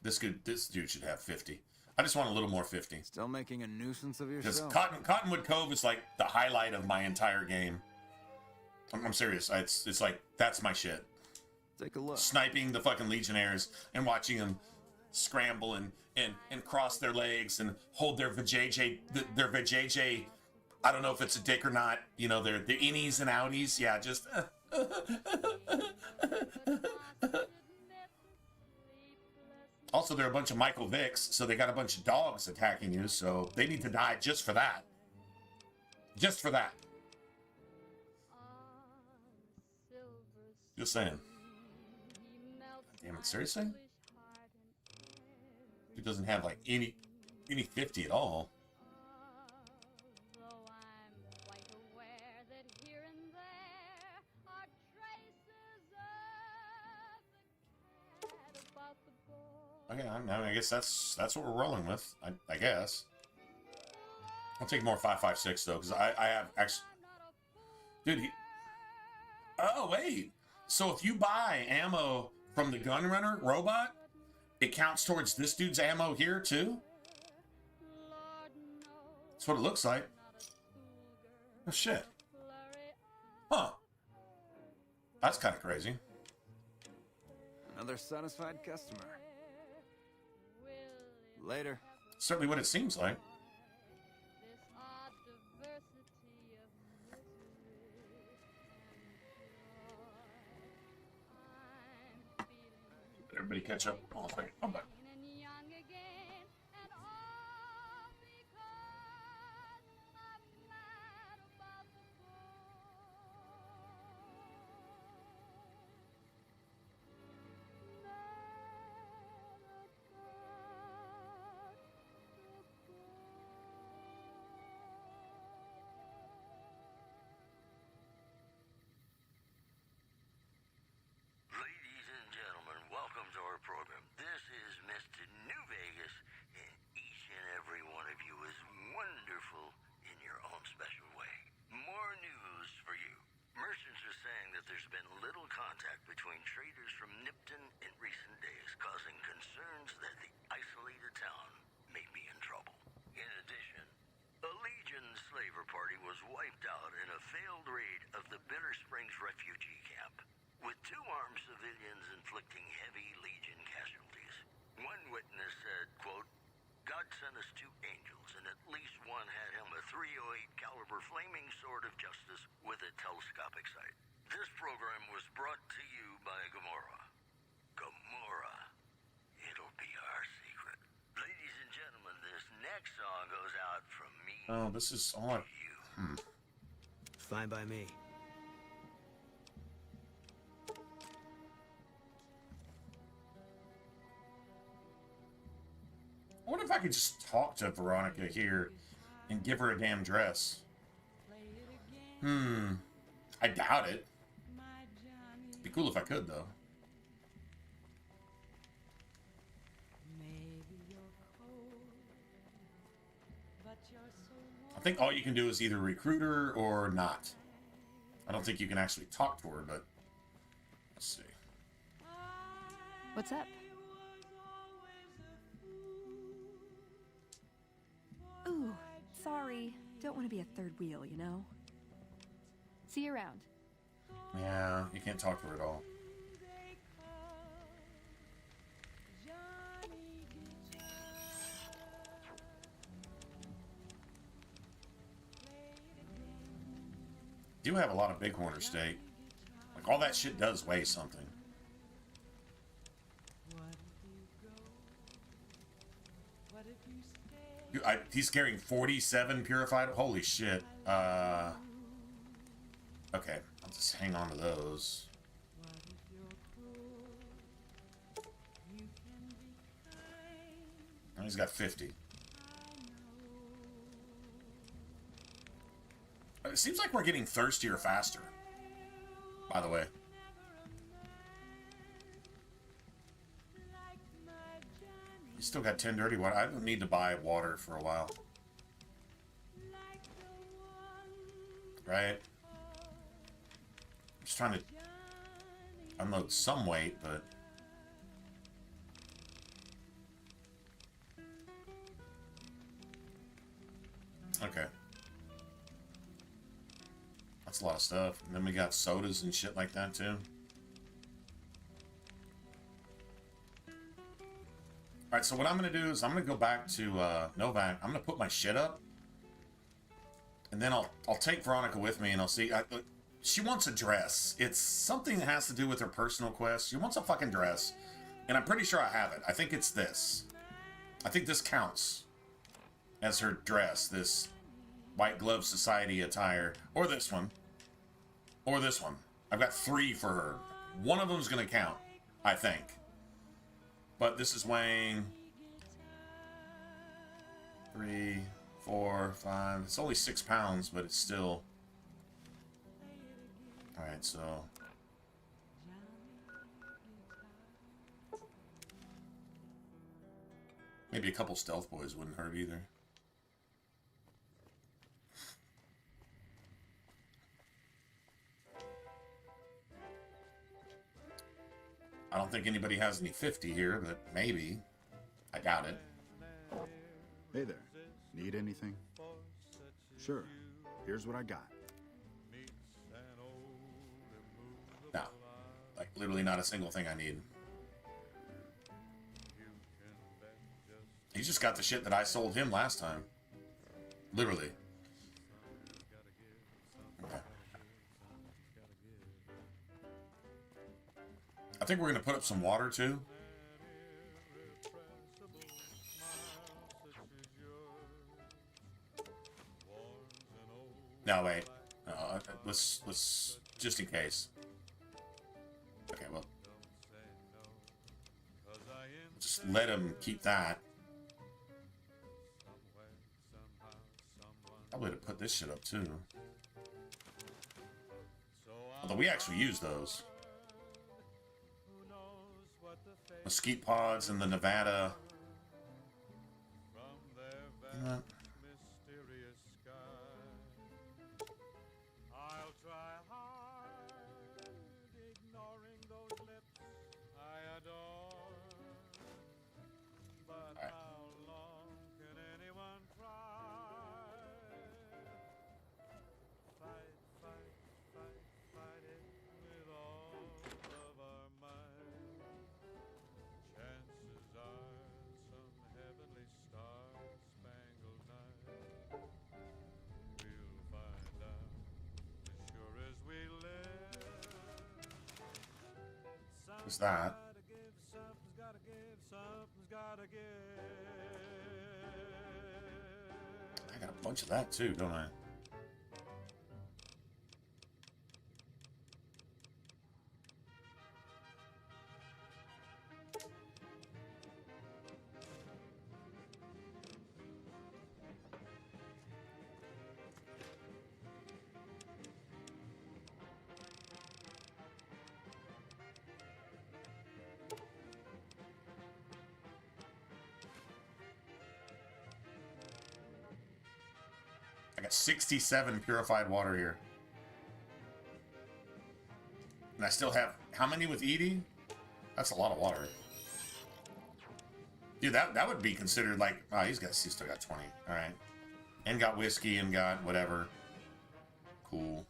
This dude should have 50. I just want a little more 50. Still making a nuisance of Because yourself. Cottonwood Cove is like the highlight of my entire game. I'm serious. It's like, that's my shit. Take a look. Sniping the fucking Legionnaires and watching them scramble and cross their legs and hold their vajayjay, I don't know if it's a dick or not. You know, they're the innies and outies. Yeah, just. Also, they're a bunch of Michael Vicks, so they got a bunch of dogs attacking you, so they need to die just for that. Just for that. Just saying. Damn it, seriously? It doesn't have like any 50 at all. Okay, I guess that's what we're rolling with. I guess. I'll take more 5.56 though, because I have actually. Dude, oh wait. So if you buy ammo from the Gunrunner robot, it counts towards this dude's ammo here too? That's what it looks like. Oh shit. Huh. That's kind of crazy. Another satisfied customer. Later. Certainly what it seems like. Everybody catch up. Oh, wait. I'm back. program. This is Mr. New Vegas, and each and every one of you is wonderful in your own special way. More news for you. Merchants are saying that there's been little contact between traders from Nipton in recent days, causing concerns that the isolated town may be in trouble. In addition, a Legion slaver party was wiped out in a failed raid of the Bitter Springs refugee camp, with 2 armed civilians inflicting heavy Legion casualties. One witness said, quote, God sent us 2 angels, and at least one had him a .308 caliber flaming sword of justice with a telescopic sight. This program was brought to you by Gamora. Gamora. It'll be our secret. Ladies and gentlemen, this next song goes out from me. Oh, this is all I... Fine by me. I wonder if I could just talk to Veronica here and give her a damn dress. I doubt it. It'd be cool if I could, though. I think all you can do is either recruit her or not. I don't think you can actually talk to her, but let's see. What's up? Ooh, sorry. Don't want to be a third wheel, you know? See you around. Yeah, you can't talk to her at all. Do have a lot of bighorn steak. Like, all that shit does weigh something. Dude, he's carrying 47 purified. Holy shit. Okay, I'll just hang on to those. And he's got 50. It seems like we're getting thirstier faster, by the way. You still got 10 dirty water. I don't need to buy water for a while. Right? I'm just trying to unload some weight, but... Okay. That's a lot of stuff. And then we got sodas and shit like that, too. Alright, so what I'm going to do is I'm going to go back to Novak. I'm going to put my shit up. And then I'll take Veronica with me and I'll see... she wants a dress. It's something that has to do with her personal quest. She wants a fucking dress. And I'm pretty sure I have it. I think it's this. I think this counts as her dress. This White Glove Society attire. Or this one. Or this one. I've got 3 for her. One of them's going to count, I think. But this is weighing 3, 4, 5. It's only 6 pounds, but it's still... Alright, so... Maybe a couple stealth boys wouldn't hurt either. I don't think anybody has any 50 here, but maybe. I doubt it. Hey there. Need anything? Sure. Here's what I got. No. Like, literally not a single thing I need. He just got the shit that I sold him last time. Literally. Okay. I think we're going to put up some water, too. No, wait. Let's just in case. Okay, well. Just let him keep that. Probably to put this shit up, too. Although we actually use those. Mesquite pods and the Nevada. You know what? What's that? I got a bunch of that too, don't I? I got 67 purified water here. And I still have... How many with Edie? That's a lot of water. Dude, that would be considered like... Oh, he's still got 20. Alright. And got whiskey and got whatever. Cool.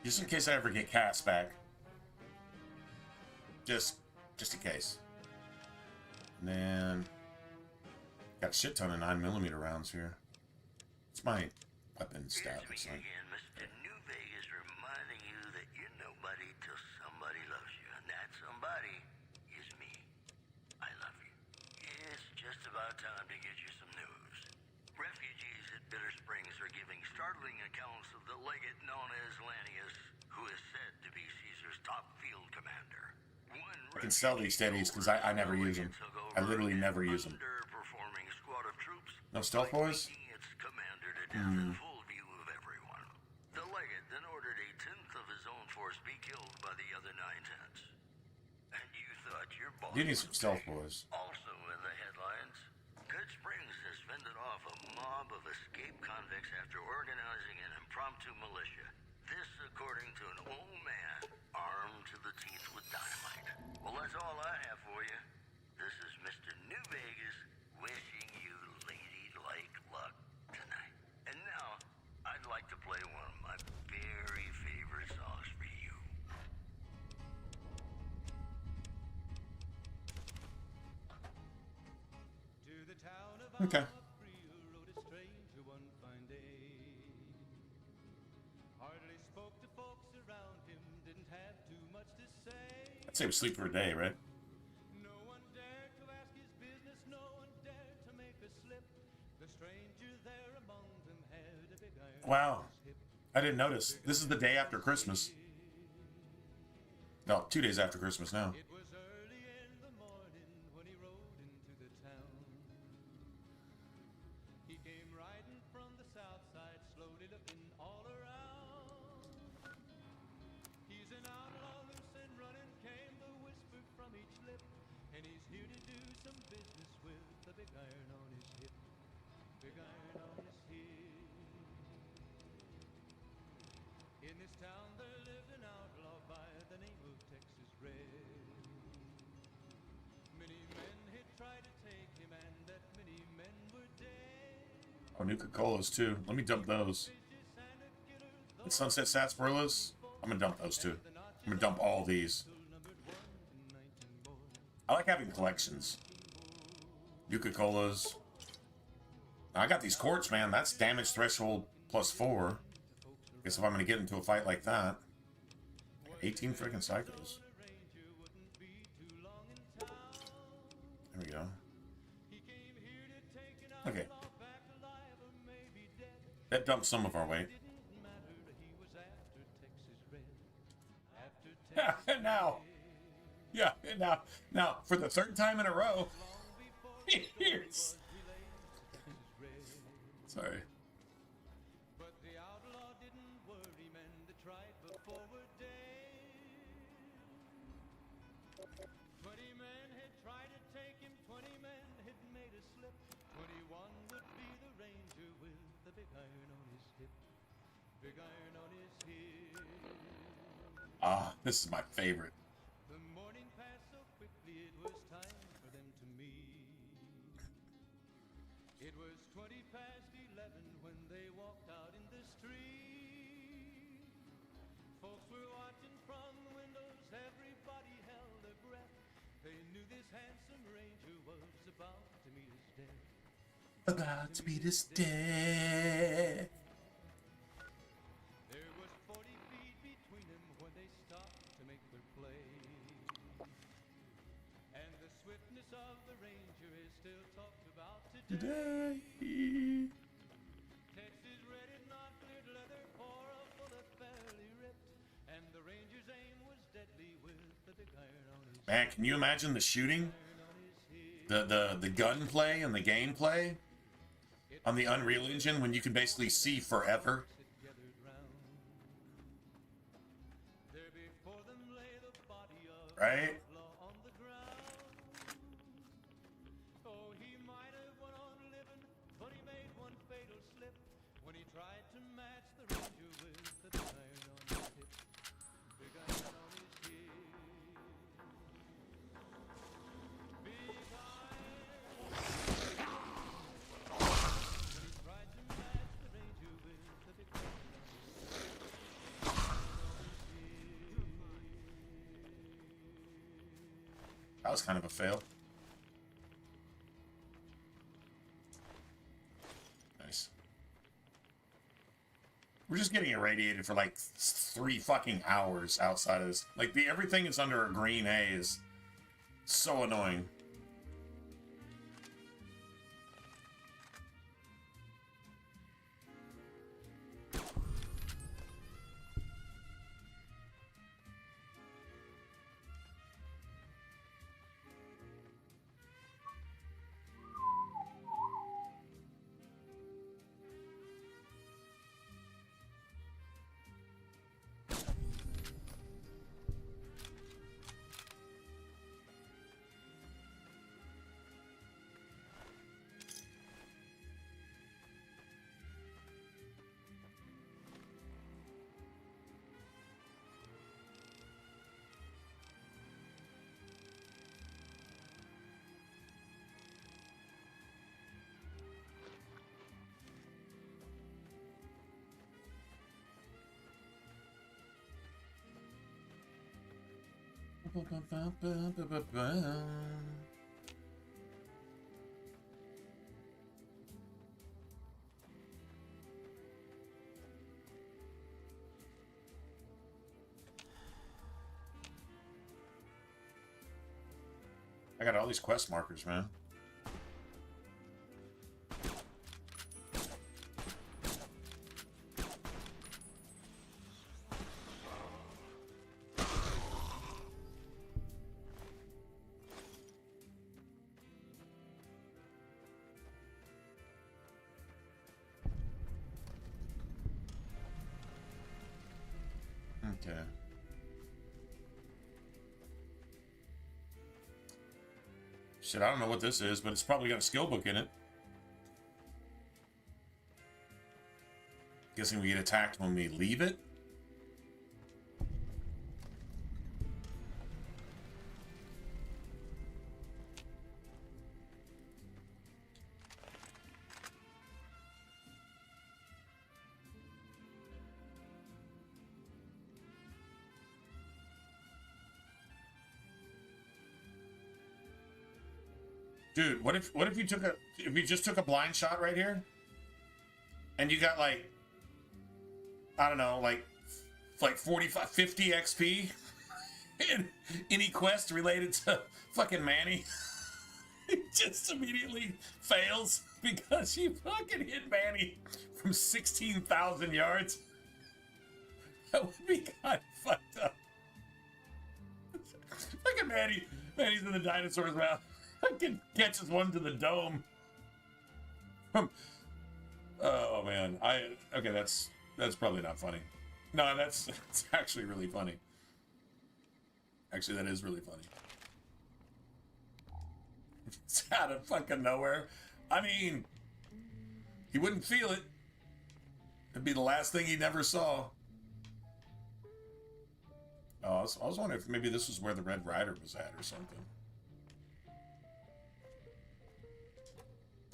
Just in case I ever get cast back. Just in case. And then got a shit ton of 9mm rounds here. It's my weapon stat. Here's me again, Mr. New Vegas, reminding you that you're nobody till somebody loves you, and that somebody is me. I love you. It's just about time to get you some news. Refugees at Bitter Springs are giving startling accounts of the legate known as Lanius, who is said to be Caesar's top field commander. I can sell these steadies because I never use them. I literally never use them. Underperforming squad of troops. No stealth boys? Its commander to death in full view of everyone. The legate then ordered a tenth of his own force be killed by the other 9/10. And you thought your boss You need some stealth boys. also in the headlines, Good Springs has fended off a mob of escaped convicts after organizing an impromptu militia. This according to an old man armed to the teeth with dynamite. Well, that's all I have for you. This is Mr. New Vegas wishing you ladylike luck tonight. And now, I'd like to play one of my very favorite songs for you. To the town of Okay. Opry rode a stranger one fine day. Hardly spoke to folks around him, didn't have too much to say. I'd say we sleep for a day, right? No one dared to ask his business, no one dared to make a slip. The stranger there among them had a big iron Wow. I didn't notice. This is the day after Christmas. No, 2 days after Christmas now. It was early in the morning when he rode into the town. He came riding from the south side, slowly looking all around. He's an outlaw, loose and running, came the whisper from each lip. And he's here to do some business with the big iron on his hip. Big iron on his hip. In this town there lived an outlaw by the name of Texas Red. Many men had tried to take him, and that many men were dead. Oh, Nuka-Colas too. Let me dump those. And Sunset Sarsaparillas. I'm gonna dump those too. I'm gonna dump all these. I like having collections. Nuka-Colas. I got these quartz, man. That's damage threshold +4. Guess if I'm gonna get into a fight like that. 18 freaking psychos. There we go. Okay. That dumped some of our weight. And now. Yeah, and now, for the third time in a row. Here's. Sorry. But the outlaw didn't worry, men that tried before were dead. 20 men had tried to take him, 20 men had made a slip. 21 would be the ranger with the big iron on his hip. Big iron on his hip. Ah, this is my favorite. The morning passed so quickly, it was time for them to meet. It was 20 past 11 when they walked out in the street. Folks were watching from the windows, everybody held their breath. They knew this handsome ranger was about to meet his death. About to meet his death. There was 40 feet between them when they stopped to make their play. And the swiftness of the ranger is still talked about today. Texas Red had not cleared leather for a bullet fairly ripped, and the ranger's aim was deadly with the big iron on his Man, can you imagine the shooting? The gunplay and the gameplay on the Unreal Engine when you can basically see forever. Right? Oh, he might have went on living, but he made one fatal slip when he tried to match the ranger with the big iron on his hip. Big iron on his hip. Big iron. When he tried to match the ranger with the big iron on his hip. was kind of a fail. Nice. We're just getting irradiated for like 3 fucking hours outside of this. Like, everything is under a green haze. So annoying. I got all these quest markers, man. Okay. Shit, I don't know what this is, but it's probably got a skill book in it. Guessing we get attacked when we leave it. Dude, what if you just took a blind shot right here? And you got like, I don't know, like 45, 50 XP in any quest related to fucking Manny. It just immediately fails because you fucking hit Manny from 16,000 yards. That would be kind of fucked up. Fucking Manny's in the dinosaur's mouth. Fucking catches one to the dome. Oh man, okay, that's probably not funny. No, that's actually really funny. Actually, that is really funny. It's out of fucking nowhere. I mean, he wouldn't feel it. It'd be the last thing he never saw. Oh, I was wondering if maybe this was where the Red Rider was at or something.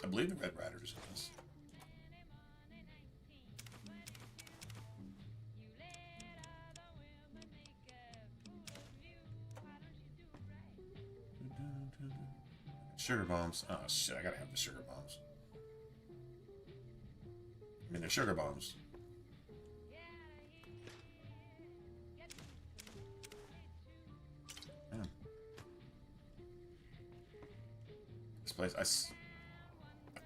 I believe the Red Rider's in this. Sugar bombs. Oh shit, I gotta have the sugar bombs. I mean, they're sugar bombs. Man. This place, I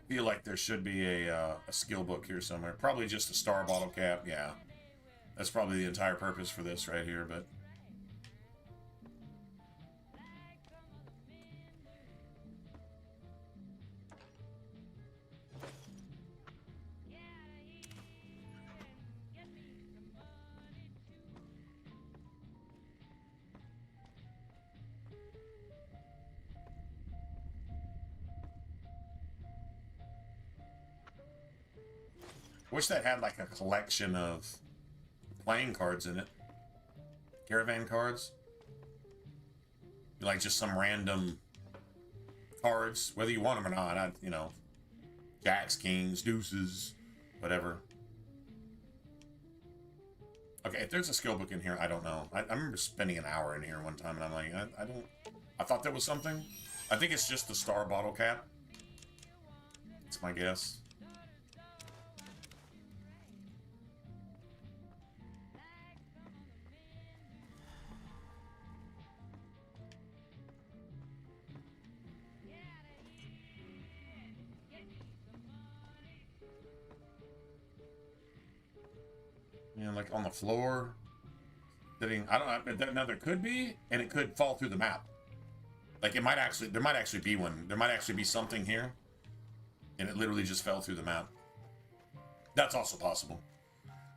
feel like there should be a skill book here somewhere. Probably just a star bottle cap. Yeah, that's probably the entire purpose for this right here. But wish that had like a collection of playing cards in it. Caravan cards. Like just some random cards, whether you want them or not. You know, jacks, kings, deuces, whatever. Okay, if there's a skill book in here, I don't know. I remember spending an hour in here one time, and I'm like, I I thought there was something. I think it's just the star bottle cap. That's my guess. Yeah, like on the floor. Sitting, I don't know. Now there could be, and it could fall through the map. Like it might actually, there might actually be one. There might actually be something here, and it literally just fell through the map. That's also possible.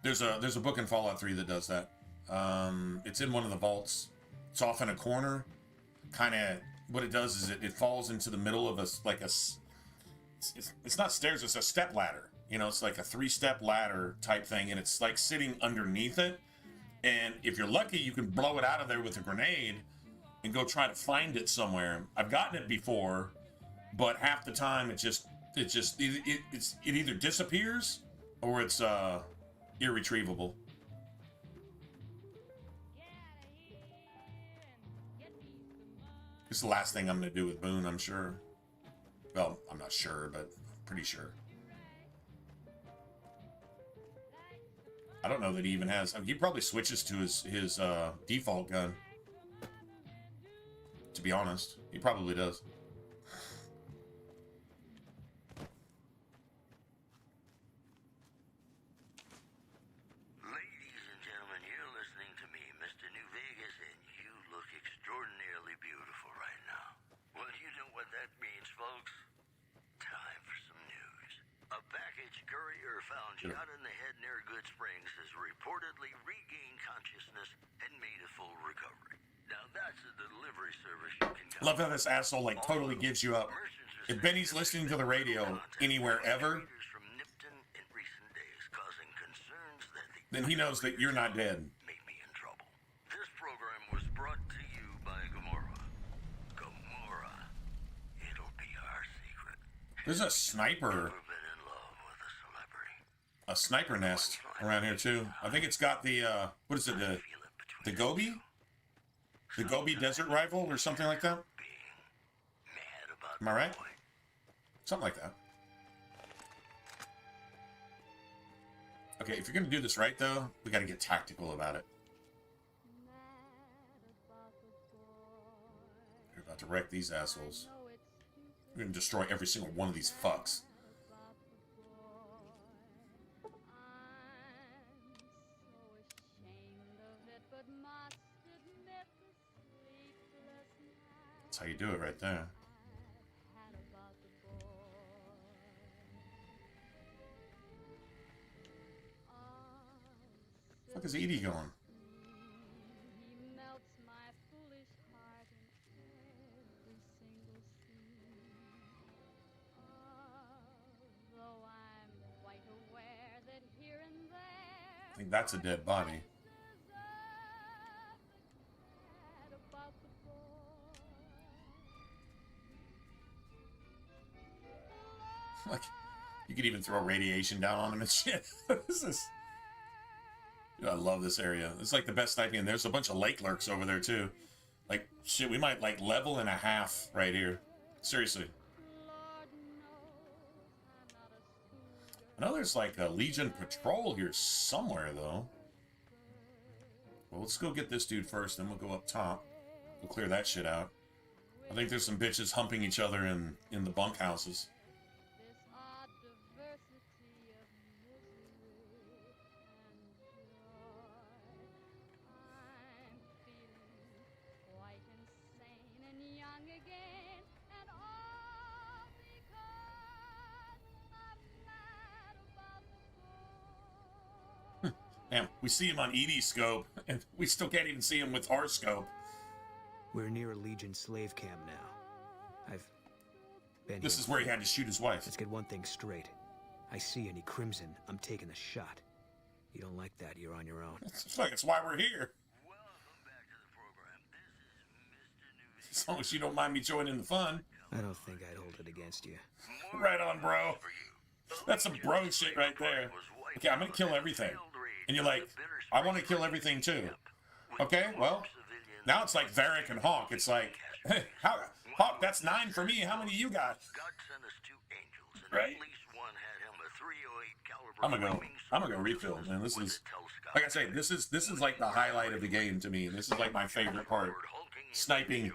There's a book in Fallout 3 that does that. It's in one of the vaults. It's off in a corner. Kind of what it does is it falls into the middle of it's not stairs. It's a step ladder. You know, it's like a 3-step ladder type thing, and it's like sitting underneath it. And if you're lucky, you can blow it out of there with a grenade and go try to find it somewhere. I've gotten it before, but half the time it either disappears or it's irretrievable. This is the last thing I'm going to do with Boone, I'm sure. Well, I'm not sure, but I'm pretty sure. I don't know that he even has. I mean, he probably switches to his default gun. To be honest, he probably does. Ladies and gentlemen, you're listening to me, Mr. New Vegas, and you look extraordinarily beautiful right now. Well, you know what that means, folks. Time for some news. A package courier found shot in the head near Good Springs has reportedly regained consciousness and made a full recovery. Now that's a delivery service you can I love how this asshole like totally gives you up. If Benny's listening to the radio anywhere ever, then he knows that you're not dead. Made me in trouble. This program was brought to you by Gamora. Gamora. It'll be our secret. There's a sniper. A sniper nest around here too. I think it's got the what is it, the Gobi? The Gobi Desert Rifle or something like that? Am I right? Something like that. Okay, if you're gonna do this right though, we gotta get tactical about it. You're about to wreck these assholes. We're gonna destroy every single one of these fucks. That's how you do it right there. Fuck is Edie going? I think that's a dead body. Like, you could even throw radiation down on him and shit. This is... Dude, I love this area. It's like the best sniping. There's a bunch of lake lurks over there too. Like, shit, we might like level and a half right here. Seriously. I know there's like a Legion patrol here somewhere though. Well, let's go get this dude first, then we'll go up top. We'll clear that shit out. I think there's some bitches humping each other in the bunkhouses. Damn, we see him on Edie's scope, and we still can't even see him with our scope. We're near a Legion slave camp now. I've been This here is where he before. had to shoot his wife. Let's get one thing straight. I see any crimson, I'm taking a shot. You don't like that, you're on your own. It's like it's why we're here. As long as you don't mind me joining the fun. I don't think I'd hold it against you. Right on, bro. That's some bro shit right there. Okay, I'm gonna kill everything. And you're like, I want to kill everything too. Okay, well, now it's like Varric and Hawk. It's like, Hey, Hawk, that's 9 for me. How many you got? God sent us 2 angels, and Right. at least one had him a .308 caliber. I'm gonna go refill, man. This is, like I say, this is like the highlight of the game to me. This is like my favorite part. Sniping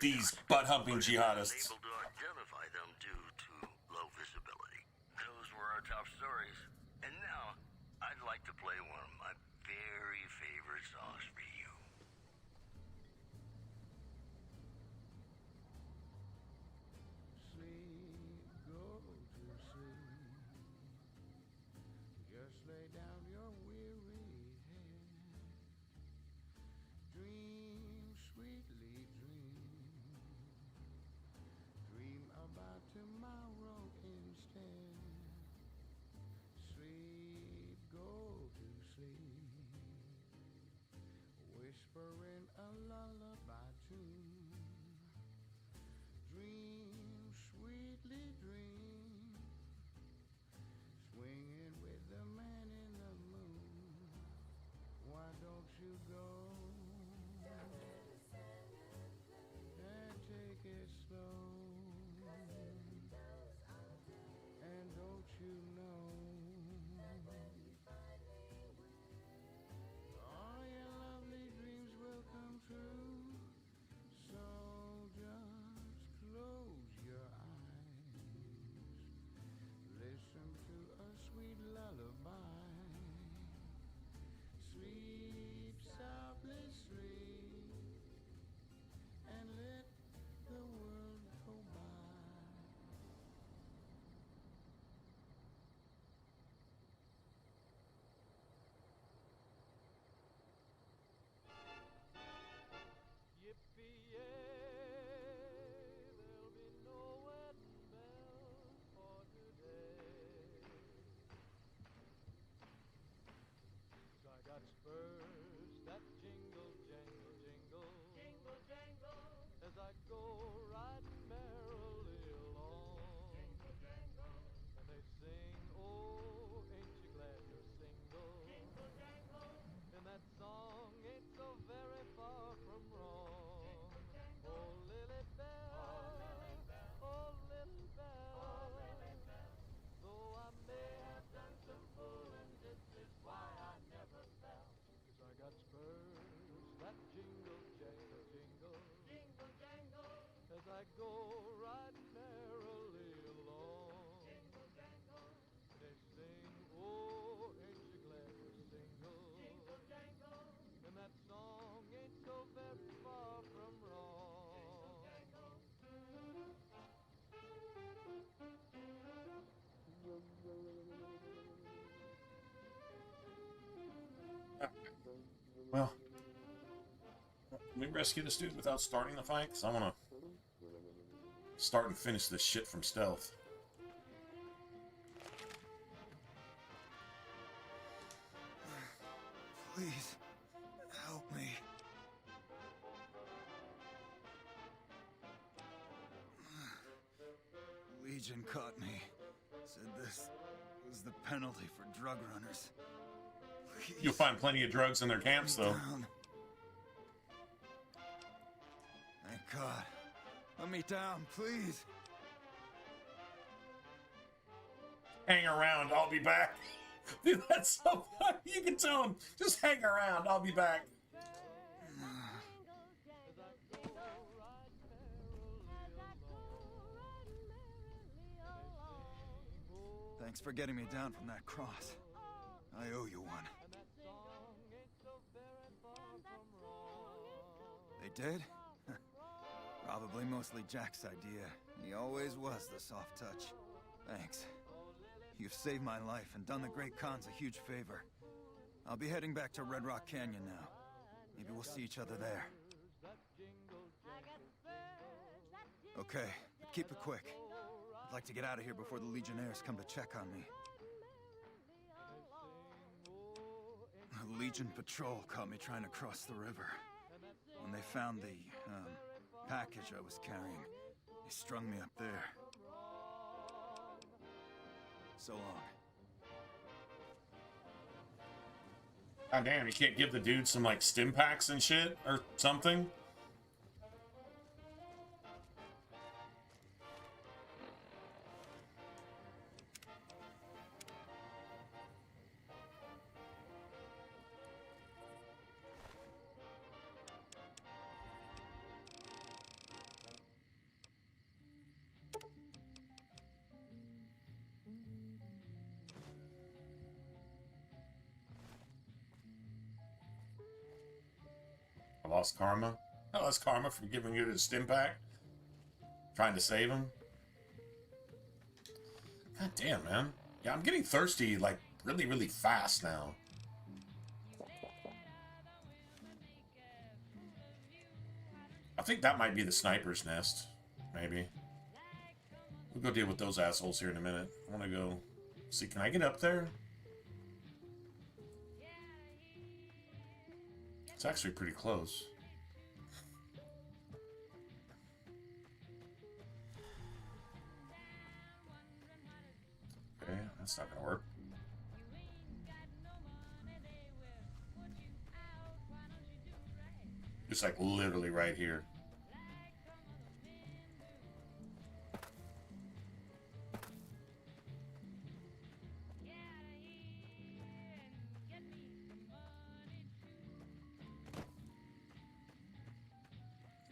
these butt-humping jihadists. Able to identify them due to low visibility. Those were our top stories. And now, I'd like to play one of my very favorite songs for you. Sleep, go to sleep. Just lay down your weary head. Dream, sweetly dream. Dream about tomorrow instead. Sleep, go to sleep. Whispering a lullaby tune. Dream, sweetly dream. Swinging with the man in the moon. Why don't you go and take it slow? And don't you know all your lovely dreams will come true? So just close your eyes. Listen to a sweet lullaby. Sleep softly, sleep, and let the world go by. Yippee-yay, there'll be no wedding bells for today. 'Cause I got spurs that jingle, jangle, jingle. Jingle, jangle. As I go riding merrily along. Jingle, jangle. And they sing, oh, ain't you glad you're single? Jingle, jangle. And that song ain't so very far from wrong. Oh, Lily Bell, oh, Lily Bell, though I may have done some fooling, this is why I never fell. 'Cause I got spurs that jingle, jangle, jingle. Jingle, jangle. As I go riding merrily along. Jingle, jangle. They sing, oh, ain't you glad you're single? Jingle, jangle. And that song ain't so very far from wrong. Well, can we rescue this dude without starting the fight? Because I want to start and finish this shit from stealth. Please, help me. Legion caught me. Said this was the penalty for drug runners. Please, You'll find plenty of drugs in their camps, though. down. Thank God. Let me down, please. Hang around, I'll be back. Dude, that's so funny. You can tell him, just hang around, I'll be back. Thanks for getting me down from that cross. I owe you one. They did? Probably mostly Jack's idea. He always was the soft touch. Thanks. You've saved my life and done the Great Khans a huge favor. I'll be heading back to Red Rock Canyon now. Maybe we'll see each other there. Okay, but keep it quick. I'd like to get out of here before the Legionnaires come to check on me. A Legion patrol caught me trying to cross the river. When they found the, package I was carrying, they strung me up there. So long. God damn, you can't give the dude some, like, stim packs and shit or something? lost karma. I lost karma from giving you the stim pack. Trying to save him. God damn, man. Yeah, I'm getting thirsty, like, really, really fast now. I think that might be the sniper's nest. Maybe. We'll go deal with those assholes here in a minute. I want to go... See, can I get up there? It's actually pretty close. Okay, that's not gonna work. It's like literally right here.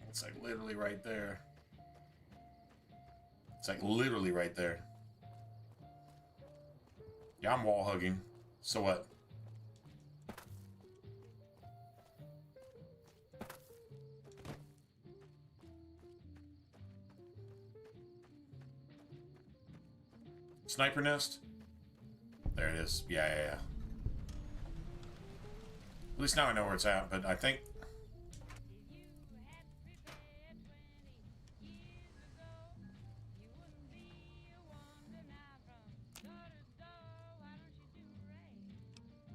It's like literally right there. It's like literally right there. Yeah, I'm wall hugging. So what? Sniper nest? There it is. Yeah. At least now I know where it's at, but I think...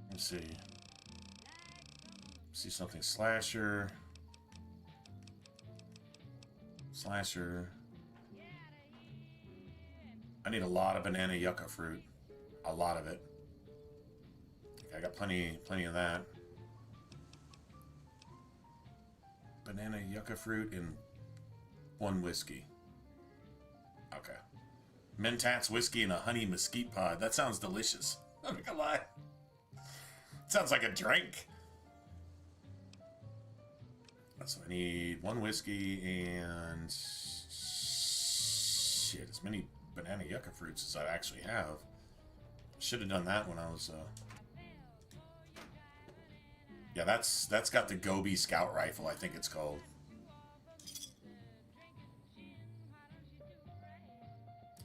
Let's see. See something. Slasher. I need a lot of banana yucca fruit. A lot of it. I got plenty of that. Banana yucca fruit and 1 whiskey. Okay. Mentats whiskey and a honey mesquite pod. That sounds delicious. I'm not gonna lie. Sounds like a drink. So I need 1 whiskey and shit, as many banana yucca fruits as I actually have. Should have done that when I was yeah, that's got the Gobi Scout Rifle, I think it's called.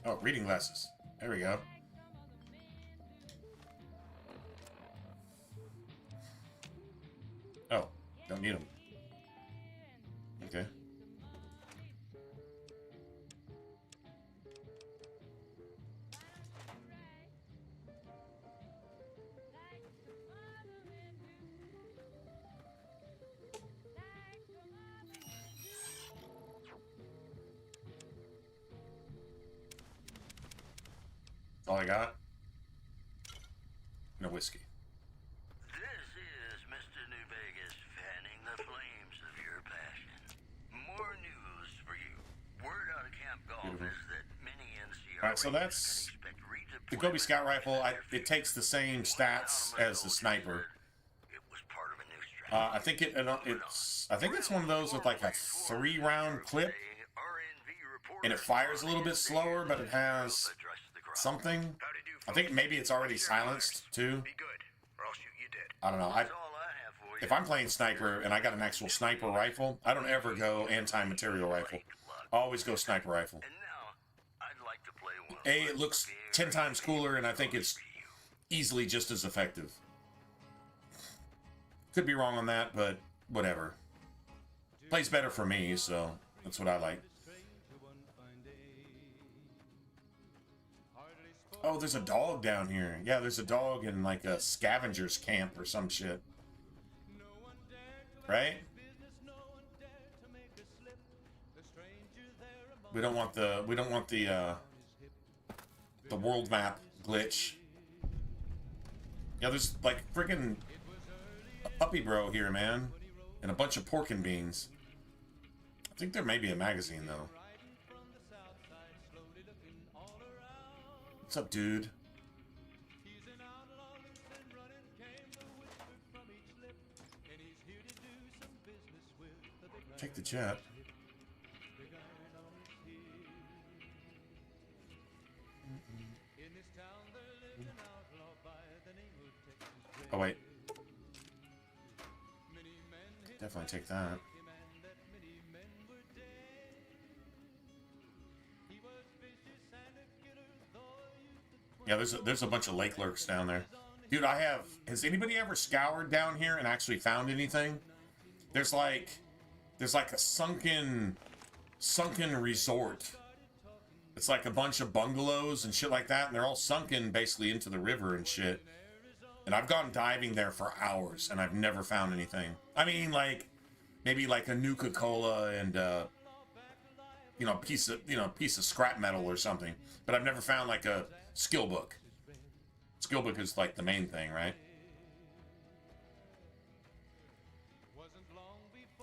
Oh, reading glasses. There we go. Oh, don't need them. Okay. All I got? No whiskey. This is Mr. New Vegas fanning the flames of your passion. More news for you. Word out of Camp Golf is that many NCR Alright, so that's the Gobi Scout Rifle. It takes the same stats as the sniper. I think it's one of those with like a 3-round clip, and it fires a little bit slower, but it has something. I think maybe it's already silenced too. I don't know. If I'm playing sniper and I got an actual sniper rifle, I don't ever go anti-material rifle. I always go sniper rifle. It looks 10 times cooler, and I think it's easily just as effective. Could be wrong on that, but whatever. Plays better for me, so that's what I like. Oh, there's a dog down here. Yeah, there's a dog in like a scavenger's camp or some shit. Right? We don't want the world map glitch. Yeah, there's like freaking a puppy bro here, man, and a bunch of pork and beans. I think there may be a magazine though. What's up, dude? Take the jet. Oh wait. Definitely take that. Yeah, there's a bunch of lake lurks down there. Dude, has anybody ever scoured down here and actually found anything? There's like a sunken resort. It's like a bunch of bungalows and shit like that, and they're all sunken basically into the river and shit. And I've gone diving there for hours, and I've never found anything. I mean, like, maybe like a Nuka-Cola and, you know, piece of scrap metal or something. But I've never found like a skill book. Skill book is like the main thing, right?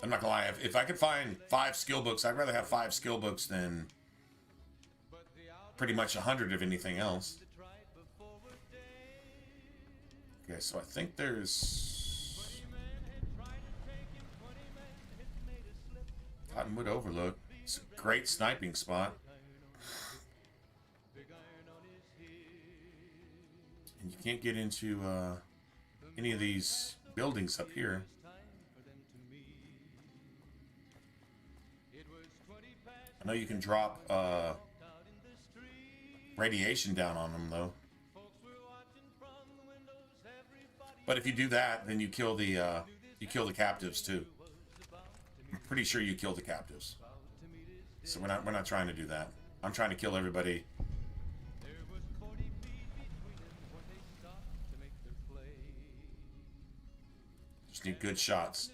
I'm not gonna lie, if I could find 5 skill books, I'd rather have 5 skill books than pretty much 100 of anything else. Okay, so I think there's Cottonwood Overlook. It's a great sniping spot. And you can't get into any of these buildings up here. I know you can drop radiation down on them, though. But if you do that, then you kill the captives too. I'm pretty sure you kill the captives. So we're not trying to do that. I'm trying to kill everybody. Just need good shots.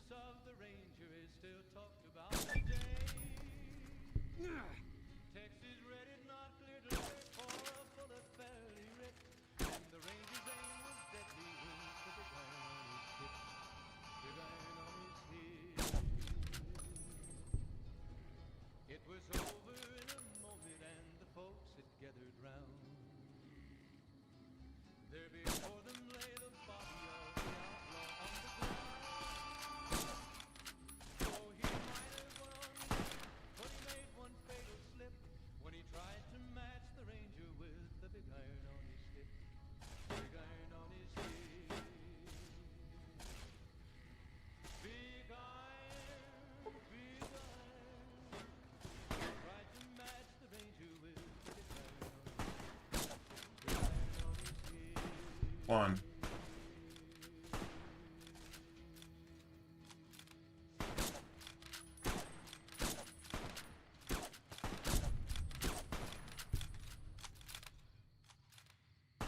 One.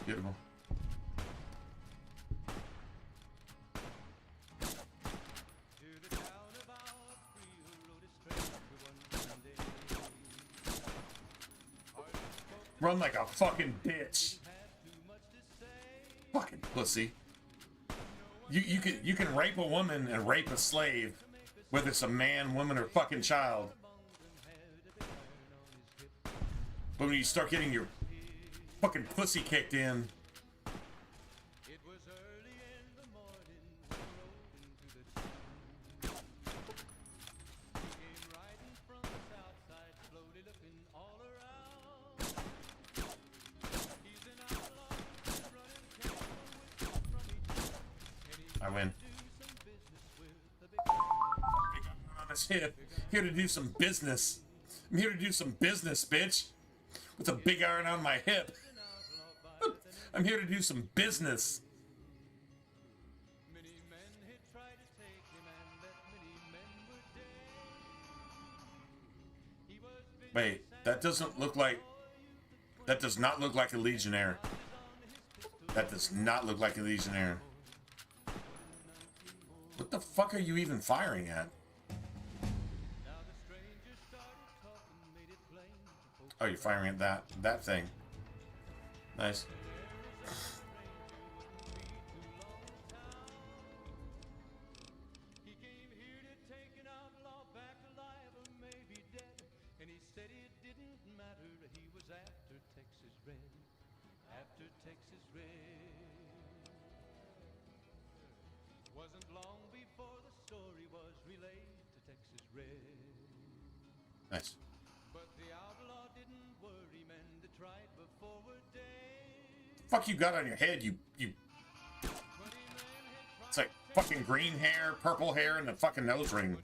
Beautiful. Run like a fucking bitch. Fucking pussy. You can rape a woman and rape a slave, whether it's a man, woman, or fucking child. But when you start getting your fucking pussy kicked in, I win. Here to do some business. I'm here to do some business, bitch. With a big iron on my hip. I'm here to do some business. Wait, that doesn't look like... That does not look like a Legionnaire. That does not look like a Legionnaire. What the fuck are you even firing at? Oh, you're firing at that thing. Nice. Nice. Fuck you got on your head, you. It's like fucking green hair, purple hair, and a fucking nose ring.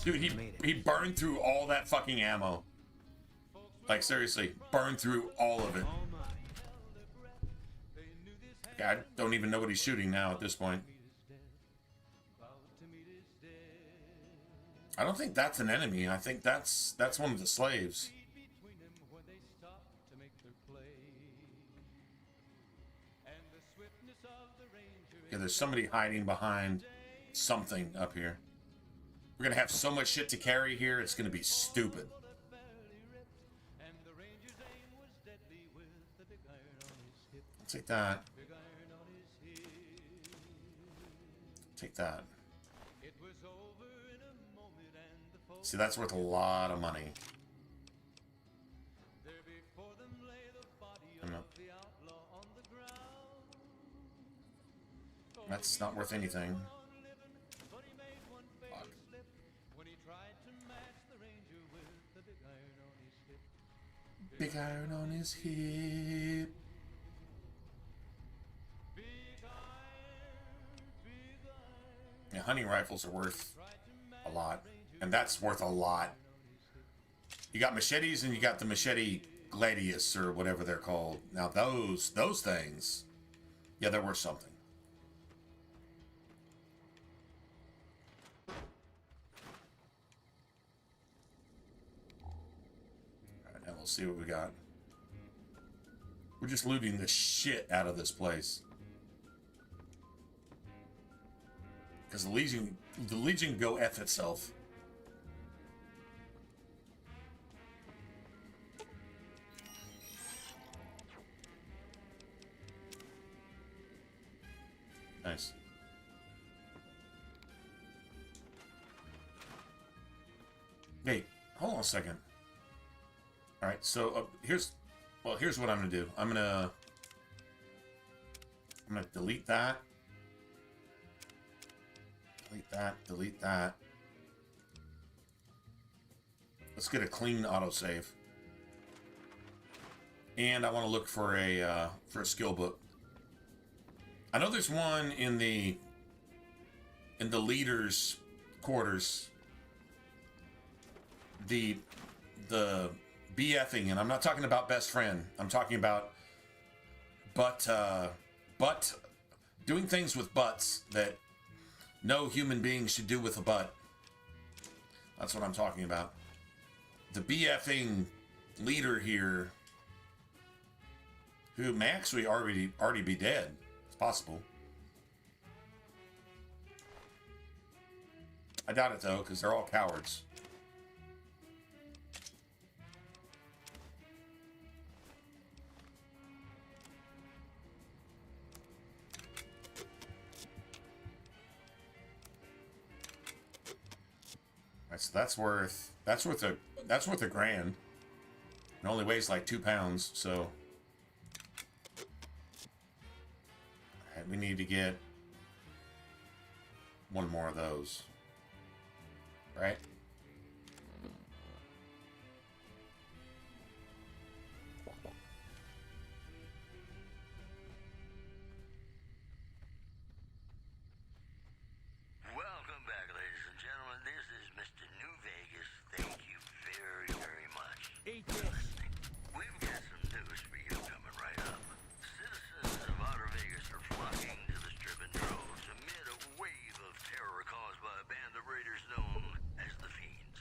Dude, he burned through all that fucking ammo. Like, seriously, burned through all of it. I don't even know what he's shooting now at this point. I don't think that's an enemy. I think that's one of the slaves. Yeah, there's somebody hiding behind something up here. We're gonna have so much shit to carry here, it's gonna be stupid. I'll take that. Take that. See, that's worth a lot of money. That's not worth anything. Fuck. Big iron on his hip. Yeah, hunting rifles are worth a lot. And that's worth a lot. You got machetes and you got the machete gladius or whatever they're called. Now those things, yeah, they're worth something. Alright, now we'll see what we got. We're just looting the shit out of this place. Because the Legion can go F itself. Nice. Hey, hold on a second. All right, so here's what I'm gonna do. I'm gonna delete that. Delete that. Delete that. Let's get a clean autosave. And I want to look for a skill book. I know there's one in the leader's quarters. The BFing, and I'm not talking about best friend. I'm talking about butt doing things with butts that no human being should do with a butt. That's what I'm talking about. The BFing leader here, who may actually already be dead. It's possible. I doubt it though, because they're all cowards. Alright, so that's worth a grand. It only weighs like 2 pounds, so we need to get one more of those, right? Welcome back, ladies and gentlemen. This is Mr. New Vegas. Thank you very, very much for listening. We've got some news for you coming right up. Citizens of Outer Vegas are flocking to the Strip in droves amid a wave of terror caused by a band of raiders known as the Fiends.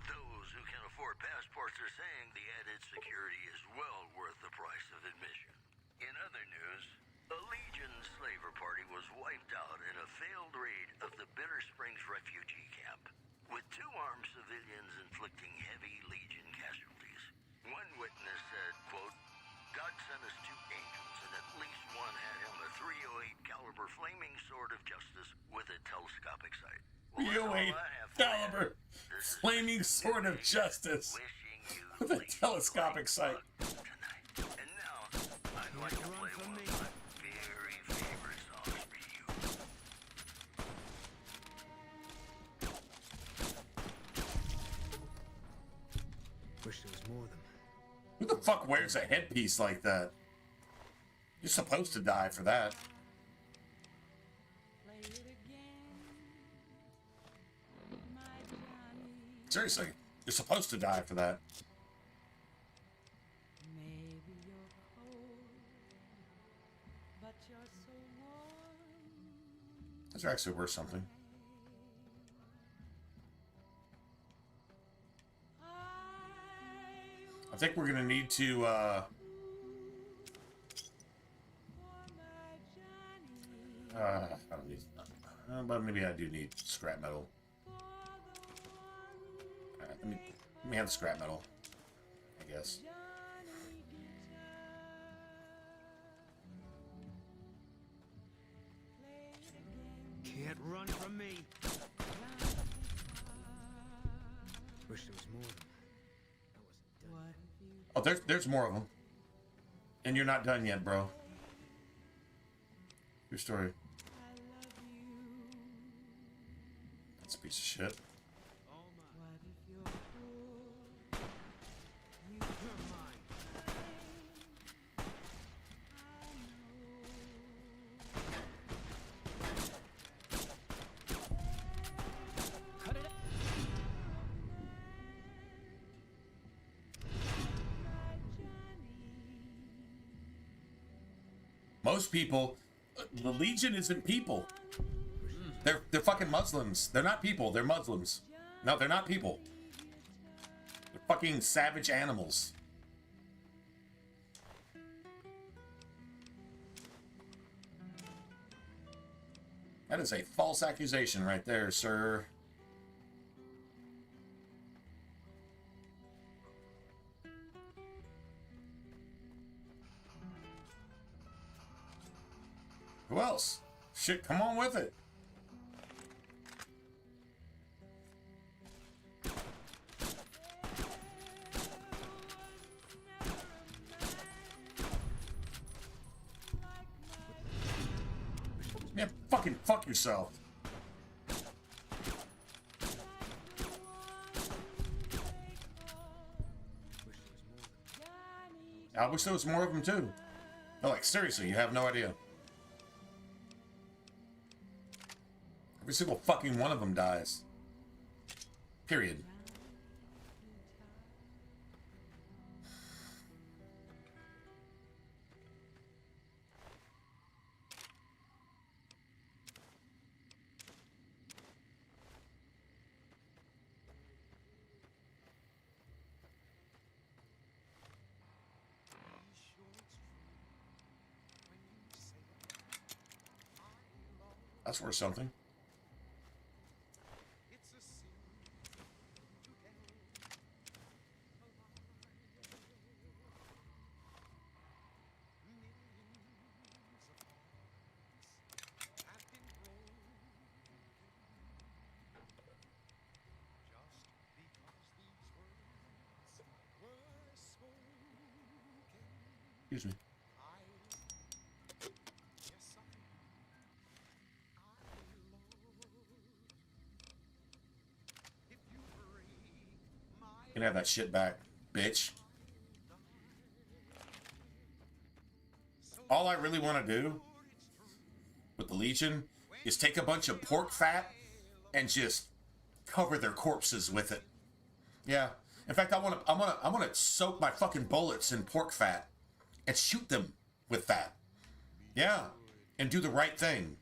Those who can afford passports are saying the added security is well worth the price of admission. In other news, a Legion slaver party was wiped out in a failed raid of the Bitter Springs refugee camp, with 2 armed civilians inflicting heavy Legion casualties. One witness said, quote, "God sent us 2 angels, and at least one had him a .308 caliber flaming sword of justice with a telescopic sight." Well, 308 caliber flaming sword of justice with a telescopic sight. And now, I'd like to play one of my very favorite the fuck wears a headpiece like that? You're supposed to die for that. Seriously, you're supposed to die for that. Those are actually worth something. I think we're gonna need to I don't need, but maybe I do need scrap metal. Alright, let me have the scrap metal, I guess. Can't run from me. Wish there was more of them. Oh, there's more of them. And you're not done yet, bro. Your story. That's a piece of shit. Most people, the Legion isn't people. They're fucking Muslims. They're not people. They're Muslims. No, they're not people. They're fucking savage animals. That is a false accusation right there, sir. Who else? Shit, come on with it. Yeah, fucking fuck yourself. I wish there was more of them too. No, like seriously, you have no idea. Every single fucking one of them dies. Period. That's worth something. Excuse me. You can have that shit back, bitch. All I really want to do with the Legion is take a bunch of pork fat and just cover their corpses with it. Yeah. In fact, I want to soak my fucking bullets in pork fat and shoot them with that. Yeah. And do the right thing.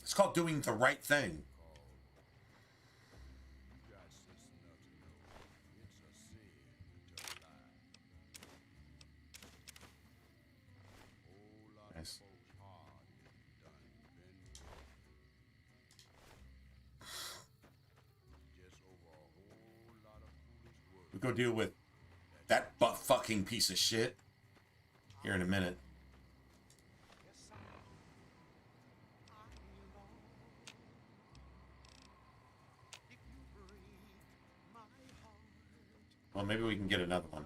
It's called doing the right thing. Nice. We go deal with that butt-fucking piece of shit here in a minute. Well, maybe we can get another one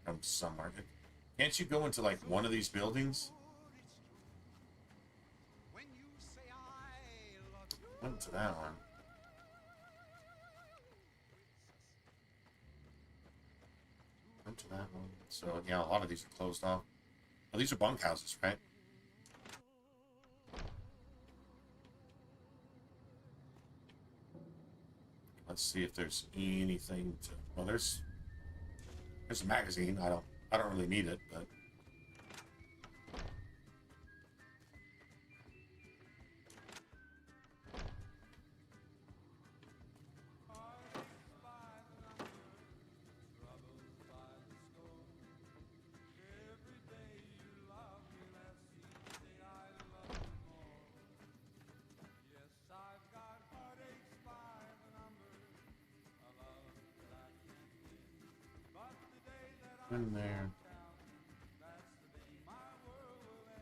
from somewhere. Can't you go into, like, one of these buildings? Went to that one. Into that one. So yeah, a lot of these are closed off. Oh, these are bunkhouses, right? Let's see if there's anything to. Well, there's a magazine. I don't really need it, but. In there.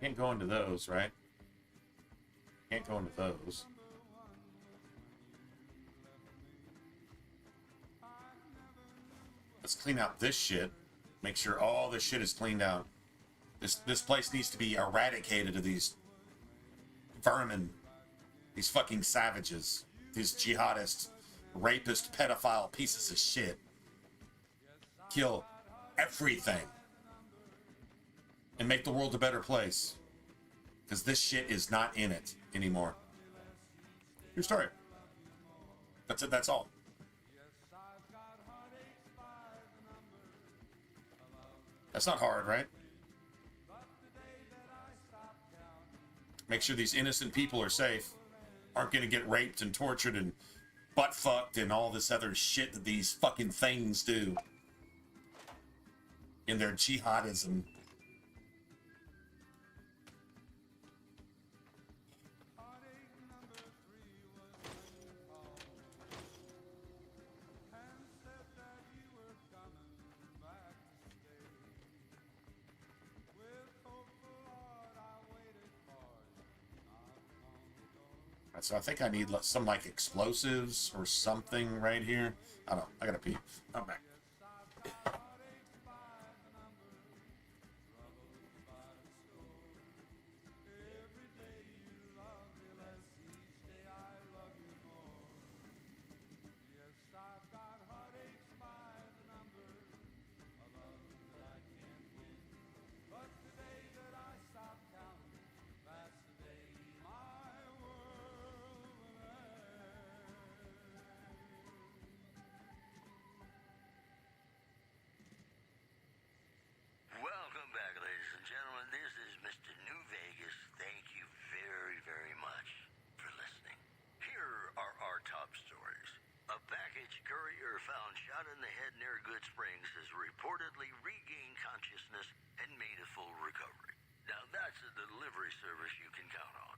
Can't go into those, right? Can't go into those. Let's clean out this shit. Make sure all this shit is cleaned out. This place needs to be eradicated of these vermin. These fucking savages. These jihadists, rapist, pedophile pieces of shit. Kill everything and make the world a better place, because this shit is not in it anymore. Your story. That's it. That's all. That's not hard, right? Make sure these innocent people are safe, aren't gonna get raped and tortured and butt fucked and all this other shit that these fucking things do in their jihadism. So I think I need some like explosives or something right here. I don't. I gotta pee. I'm back. Welcome back, ladies and gentlemen. This is Mr. New Vegas. Thank you very, very much for listening. Here are our top stories. A package courier found shot in the head near Good Springs has reportedly regained consciousness and made a full recovery. Now that's a delivery service you can count on.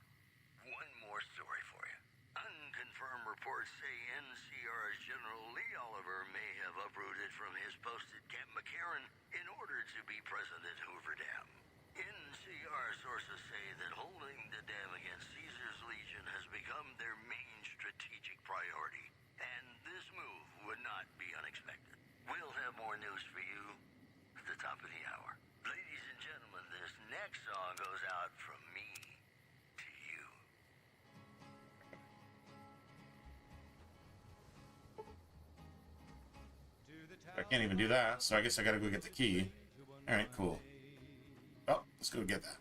One more story for you. Unconfirmed reports say NCR's General Lee Oliver may have uprooted from his post at Camp McCarran in order to be present at Hoover Dam. NCR sources say that holding the dam against Caesar's Legion has become their main strategic priority, and this move would not be unexpected. We'll have more news for you at the top of the hour. Ladies and gentlemen, this next song goes out from me to you. I can't even do that, so I guess I gotta go get the key. Alright, cool. Oh, let's go get that.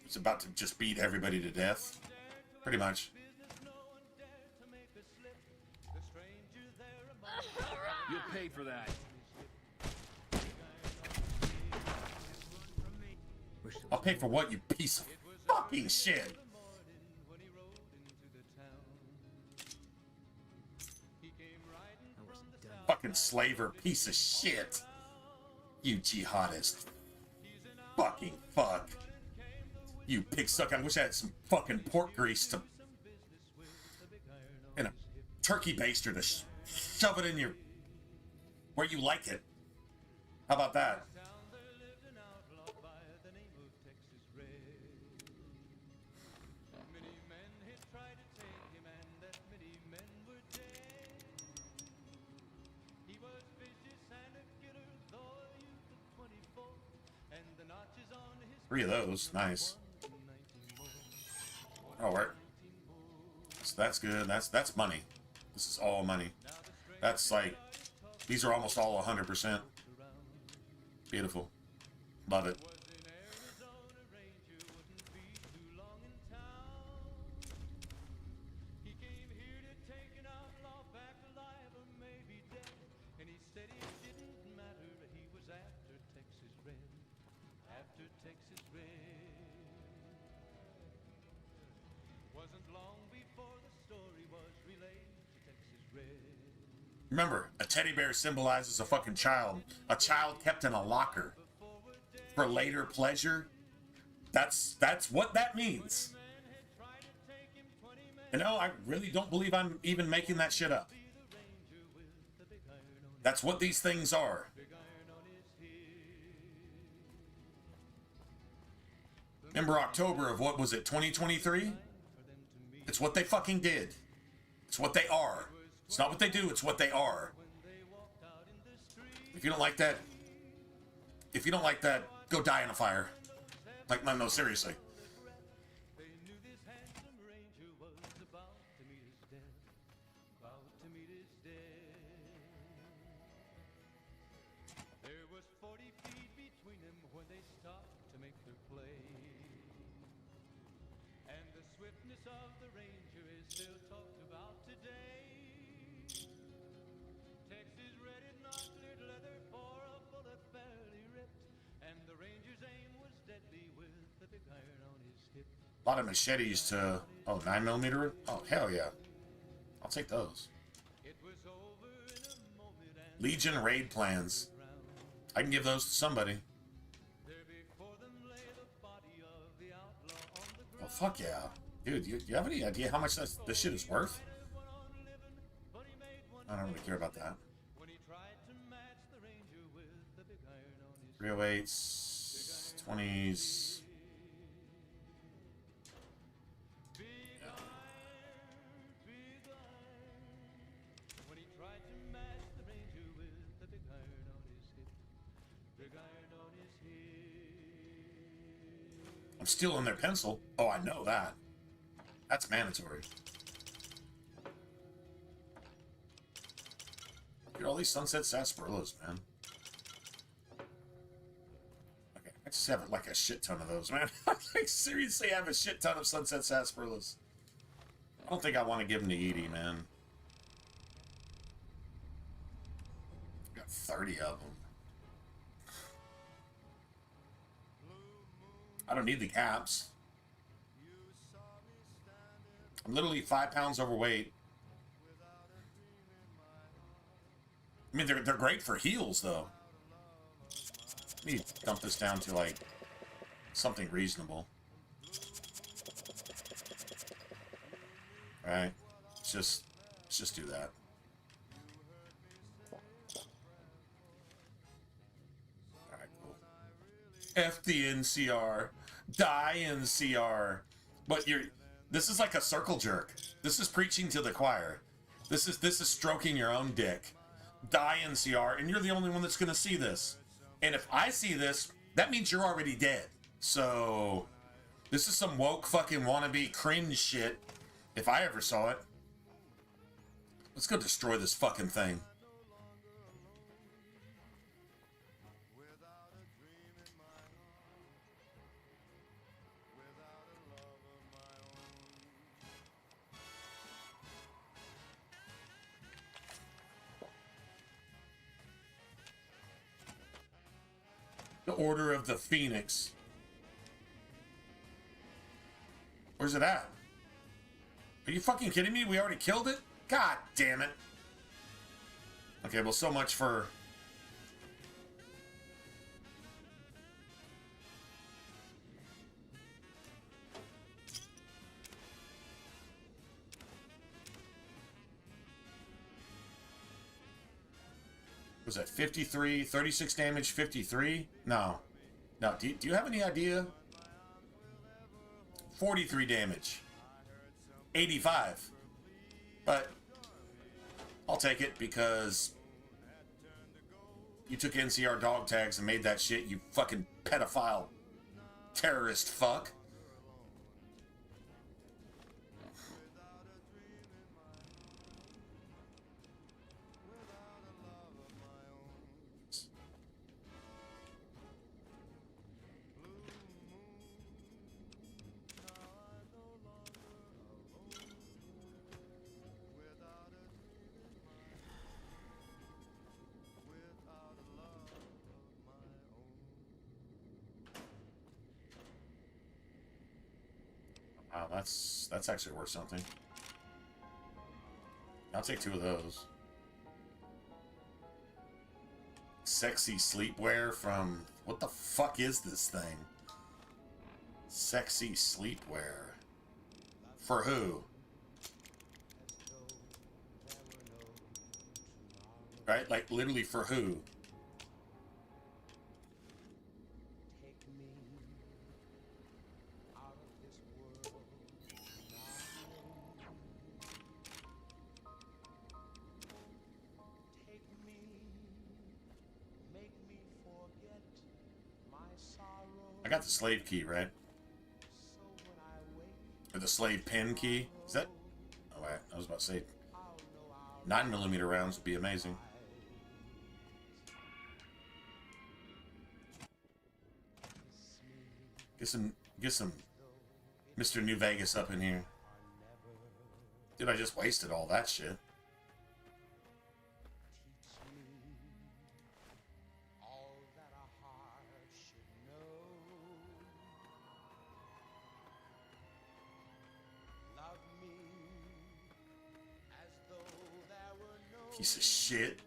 It's about to just beat everybody to death. Pretty much. You'll pay for that. I'll pay for what, you piece of fucking shit? Fucking slaver piece of shit. You jihadist. Fucking fuck. You pig suck. I wish I had some fucking pork grease to... and a turkey baster to shove it in your... where you like it. How about that? Three of those, nice. Oh, right. So that's good. That's money. This is all money. That's like, these are almost all 100%. Beautiful. Love it. Remember, a teddy bear symbolizes a fucking child. A child kept in a locker for later pleasure. That's what that means. You know, I really don't believe I'm even making that shit up. That's what these things are. Remember October of, what was it, 2023? It's what they fucking did. It's what they are. It's not what they do, it's what they are. If you don't like that, go die in a fire. Like, no, seriously. A lot of machetes to, oh, 9mm? Oh, hell yeah. I'll take those. Legion raid plans. I can give those to somebody. Oh, fuck yeah. Dude, you have any idea how much this shit is worth? I don't really care about that. 308s, 20s. I'm stealing their pencil. Oh, I know that. That's mandatory. Look at all these sunset sarsaparillas, man. Okay, I just have like a shit ton of those, man. I seriously have a shit ton of sunset sarsaparillas. I don't think I want to give them to Edie, man. I've got 30 of them. I don't need the caps. I'm literally 5 pounds overweight. I mean, they're great for heels, though. Let me dump this down to, like, something reasonable. Alright. Let's just do that. Alright, cool. F the NCR. Die NCR. But this is like a circle jerk. This is preaching to the choir. This is stroking your own dick. Die NCR, and you're the only one that's gonna see this. And if I see this, that means you're already dead. So this is some woke fucking wannabe cringe shit. If I ever saw it. Let's go destroy this fucking thing. The Order of the Phoenix. Where's it at? Are you fucking kidding me? We already killed it? God damn it. Okay, well, so much for... Was that 53, 36 damage, 53? No. No, do you have any idea? 43 damage. 85. But I'll take it because you took NCR dog tags and made that shit, you fucking pedophile terrorist fuck. That's actually worth something. I'll take 2 of those. Sexy sleepwear from... What the fuck is this thing? Sexy sleepwear. For who? Right? Like, literally for who? I got the slave key, right? Or the slave pen key? Is that... Oh, wait, I was about to say... 9mm rounds would be amazing. Get some Mr. New Vegas up in here. Dude, I just wasted all that shit. Piece of shit.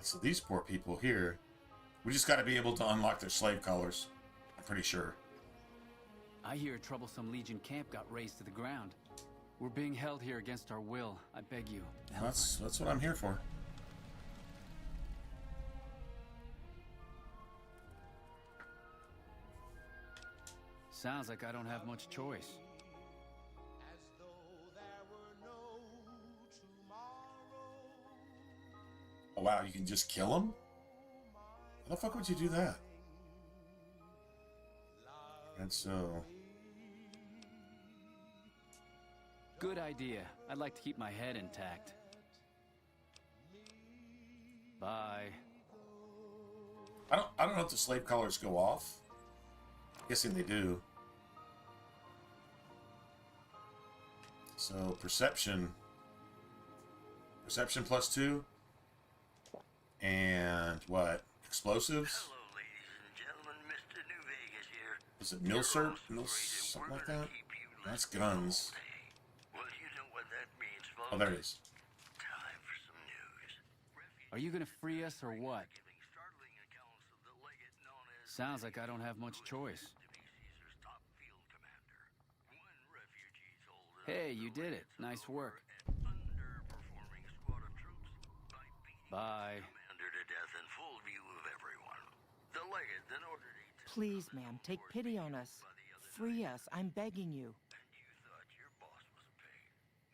So these poor people here, we just got to be able to unlock their slave collars. I'm pretty sure. I hear a troublesome Legion camp got razed to the ground. We're being held here against our will. I beg you. That's what I'm here for. Sounds like I don't have much choice. Oh wow, you can just kill him? How the fuck would you do that? And so... Good idea. I'd like to keep my head intact. Bye. I don't know if the slave collars go off. Guessing they do. So perception +2, and what? Explosives? Hello, ladies and gentlemen. Mr. New Vegas here. Is it Milsurp? Something like that? That's guns. Well, you know what that means, folks. Oh, there it is. Time for some news. Are you gonna free us or what? Sounds like I don't have much choice. Hey, you did it. Nice work. Bye. Commander to death in full view of everyone. The legate then ordered a... Please, ma'am, take pity on us. Free us. I'm begging you. And you thought your boss was a pig.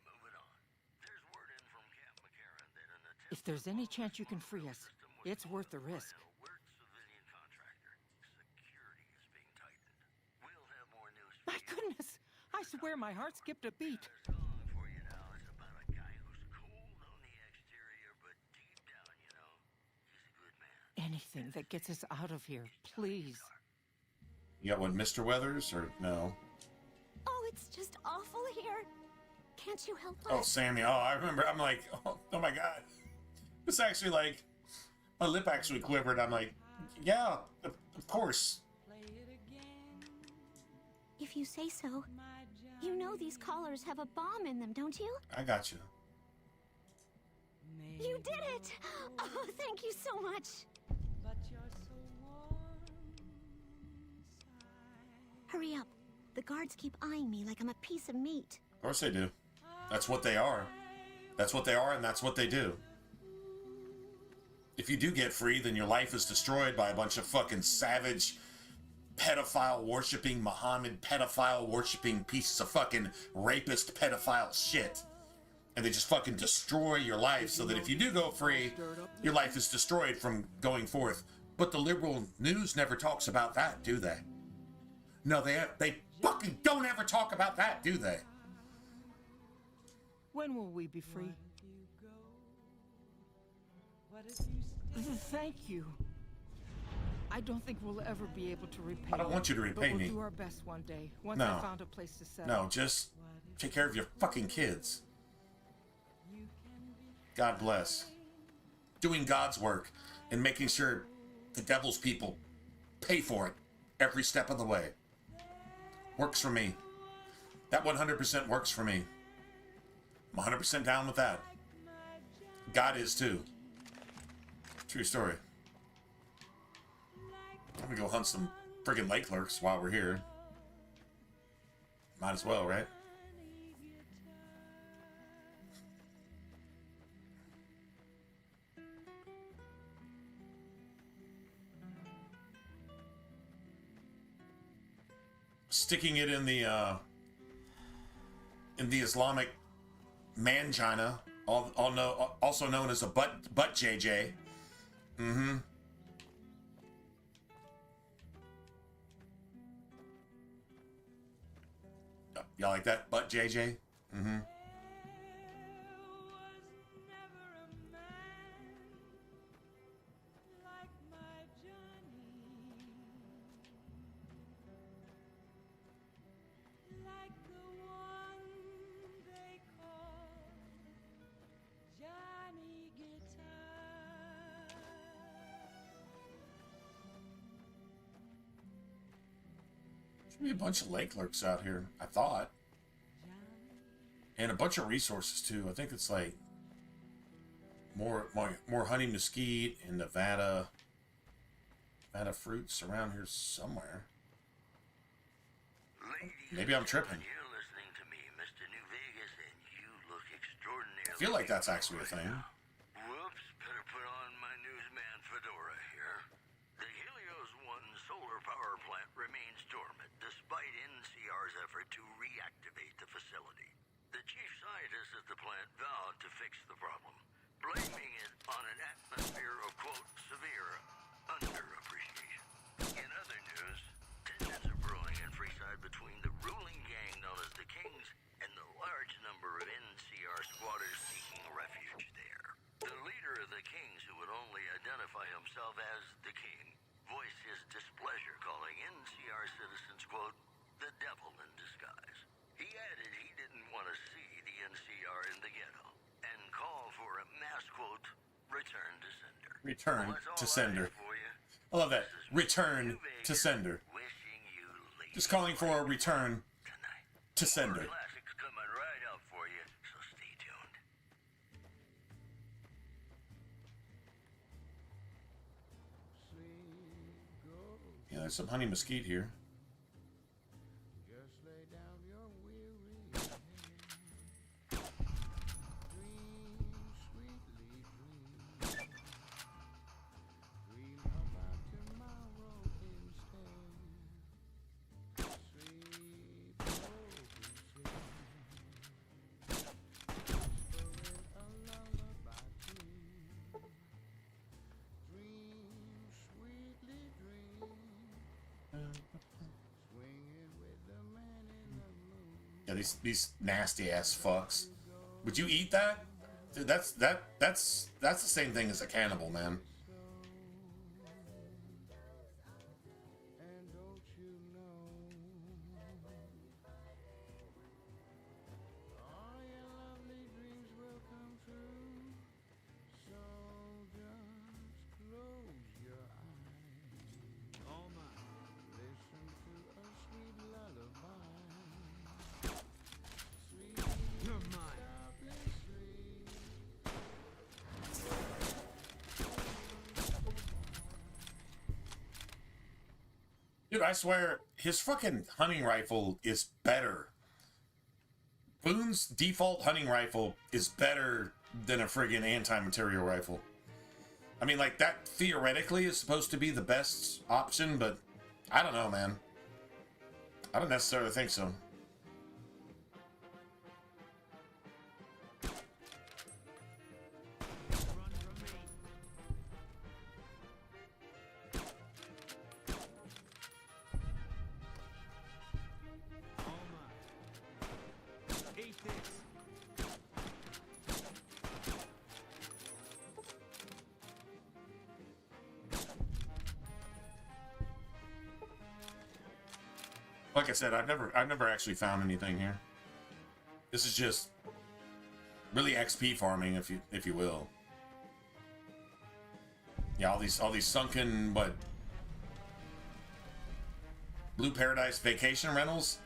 Moving on. There's word in from Camp McGarrett that an attempt... If there's any chance you can free us, it's worth the risk. Civilian contractor. Security is being tightened. We'll have more news for My goodness! I swear my heart skipped a beat. for you now. It's about a guy who's cold on the exterior, but deep down, you know, he's a good man. Anything that gets us out of here, please. You got one, Mr. Weathers, or no? Oh, it's just awful here. Can't you help us? Oh, Sammy. Oh, I remember. I'm like, oh my god. It's actually like, my lip actually quivered. I'm like, yeah, of course. If you say so. You know these collars have a bomb in them, don't you? I got you. You did it! Oh, thank you so much. Hurry up. The guards keep eyeing me like I'm a piece of meat. Of course they do. That's what they are. That's what they are, and that's what they do. If you do get free, then your life is destroyed by a bunch of fucking savage, pedophile-worshipping, Muhammad pedophile-worshipping pieces of fucking rapist pedophile shit. And they just fucking destroy your life so that if you do go free, your life is destroyed from going forth. But the liberal news never talks about that, do they? No, they fucking don't ever talk about that, do they? When will we be free? Thank you. I don't think we'll ever be able to repay you. I don't want you to repay but me. We'll do our best one day, once No. I found a place to settle. No, just take care of your fucking kids. God bless. Doing God's work and making sure the devil's people pay for it every step of the way. Works for me. That 100% works for me. I'm 100% down with that. God is too. True story. I'm gonna go hunt some friggin' lake lurks while we're here. Might as well, right? Sticking it in the Islamic mangina, also known as a butt JJ. Mm-hmm. Y'all like that? Butt JJ? Mm-hmm. Be a bunch of lake lurks out here, I thought, and a bunch of resources too. I think it's like more honey mesquite and Nevada fruits around here somewhere. Maybe I'm tripping. You're listening to me, Mr. New Vegas, and you look extraordinarily. I feel like that's actually a thing. Whoops, better put on my newsman fedora here. The Helios 1 solar power plant remains dormant despite NCR's effort to reactivate the facility. The chief scientist at the plant vowed to fix the problem, blaming it on an atmosphere of, quote, severe underappreciation. In other news, tensions are brewing in Freeside between the ruling gang known as the Kings and the large number of NCR squatters seeking refuge there. The leader of the Kings, who would only identify himself as the King, voiced his displeasure, calling NCR citizens, quote, the devil in disguise. He added he didn't want to see the NCR in the ghetto and called for a mass, quote, return to sender. Return to sender. I love that. Return to sender. Just calling for a return to sender. Classics coming right up for you, so stay tuned. Yeah, there's some honey mesquite here. Yeah, these nasty ass fucks. Would you eat that? Dude, that's the same thing as a cannibal, man. Dude, I swear, his fucking hunting rifle is better. Boone's default hunting rifle is better than a friggin' anti-material rifle. I mean, like, that theoretically is supposed to be the best option, but I don't know, man. I don't necessarily think so. Like I said, I've never actually found anything here. This is just Really XP farming, if you will. Yeah, all these sunken, but Blue Paradise vacation rentals.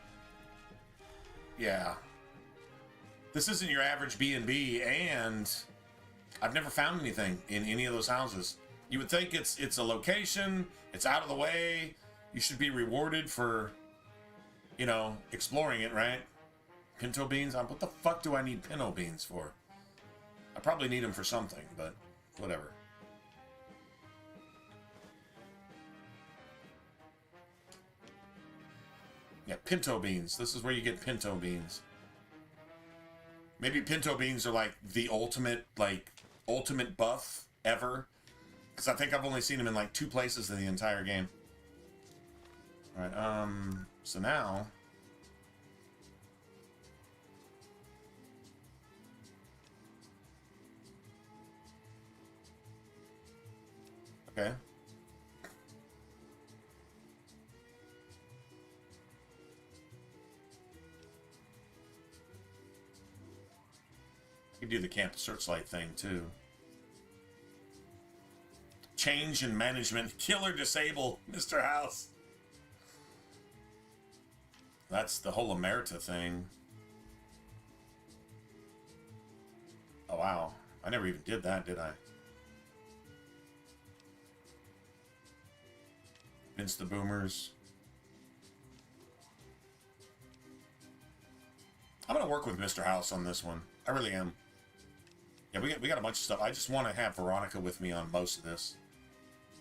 Yeah, this isn't your average B&B, and I've never found anything in any of those houses. You would think it's a location, it's out of the way, you should be rewarded for, you know, exploring it, right? Pinto beans? What the fuck do I need pinto beans for? I probably need them for something, but whatever. Yeah, pinto beans. This is where you get pinto beans. Maybe pinto beans are like the ultimate buff ever. Because I think I've only seen them in like 2 places in the entire game. Alright, so now... Okay. You can do the Camp Searchlight thing too. Change in management. Kill or disable, Mr. House. That's the whole Emerita thing. Oh wow. I never even did that, did I? Vince the Boomers. I'm gonna work with Mr. House on this one. I really am. Yeah, we got a bunch of stuff. I just want to have Veronica with me on most of this.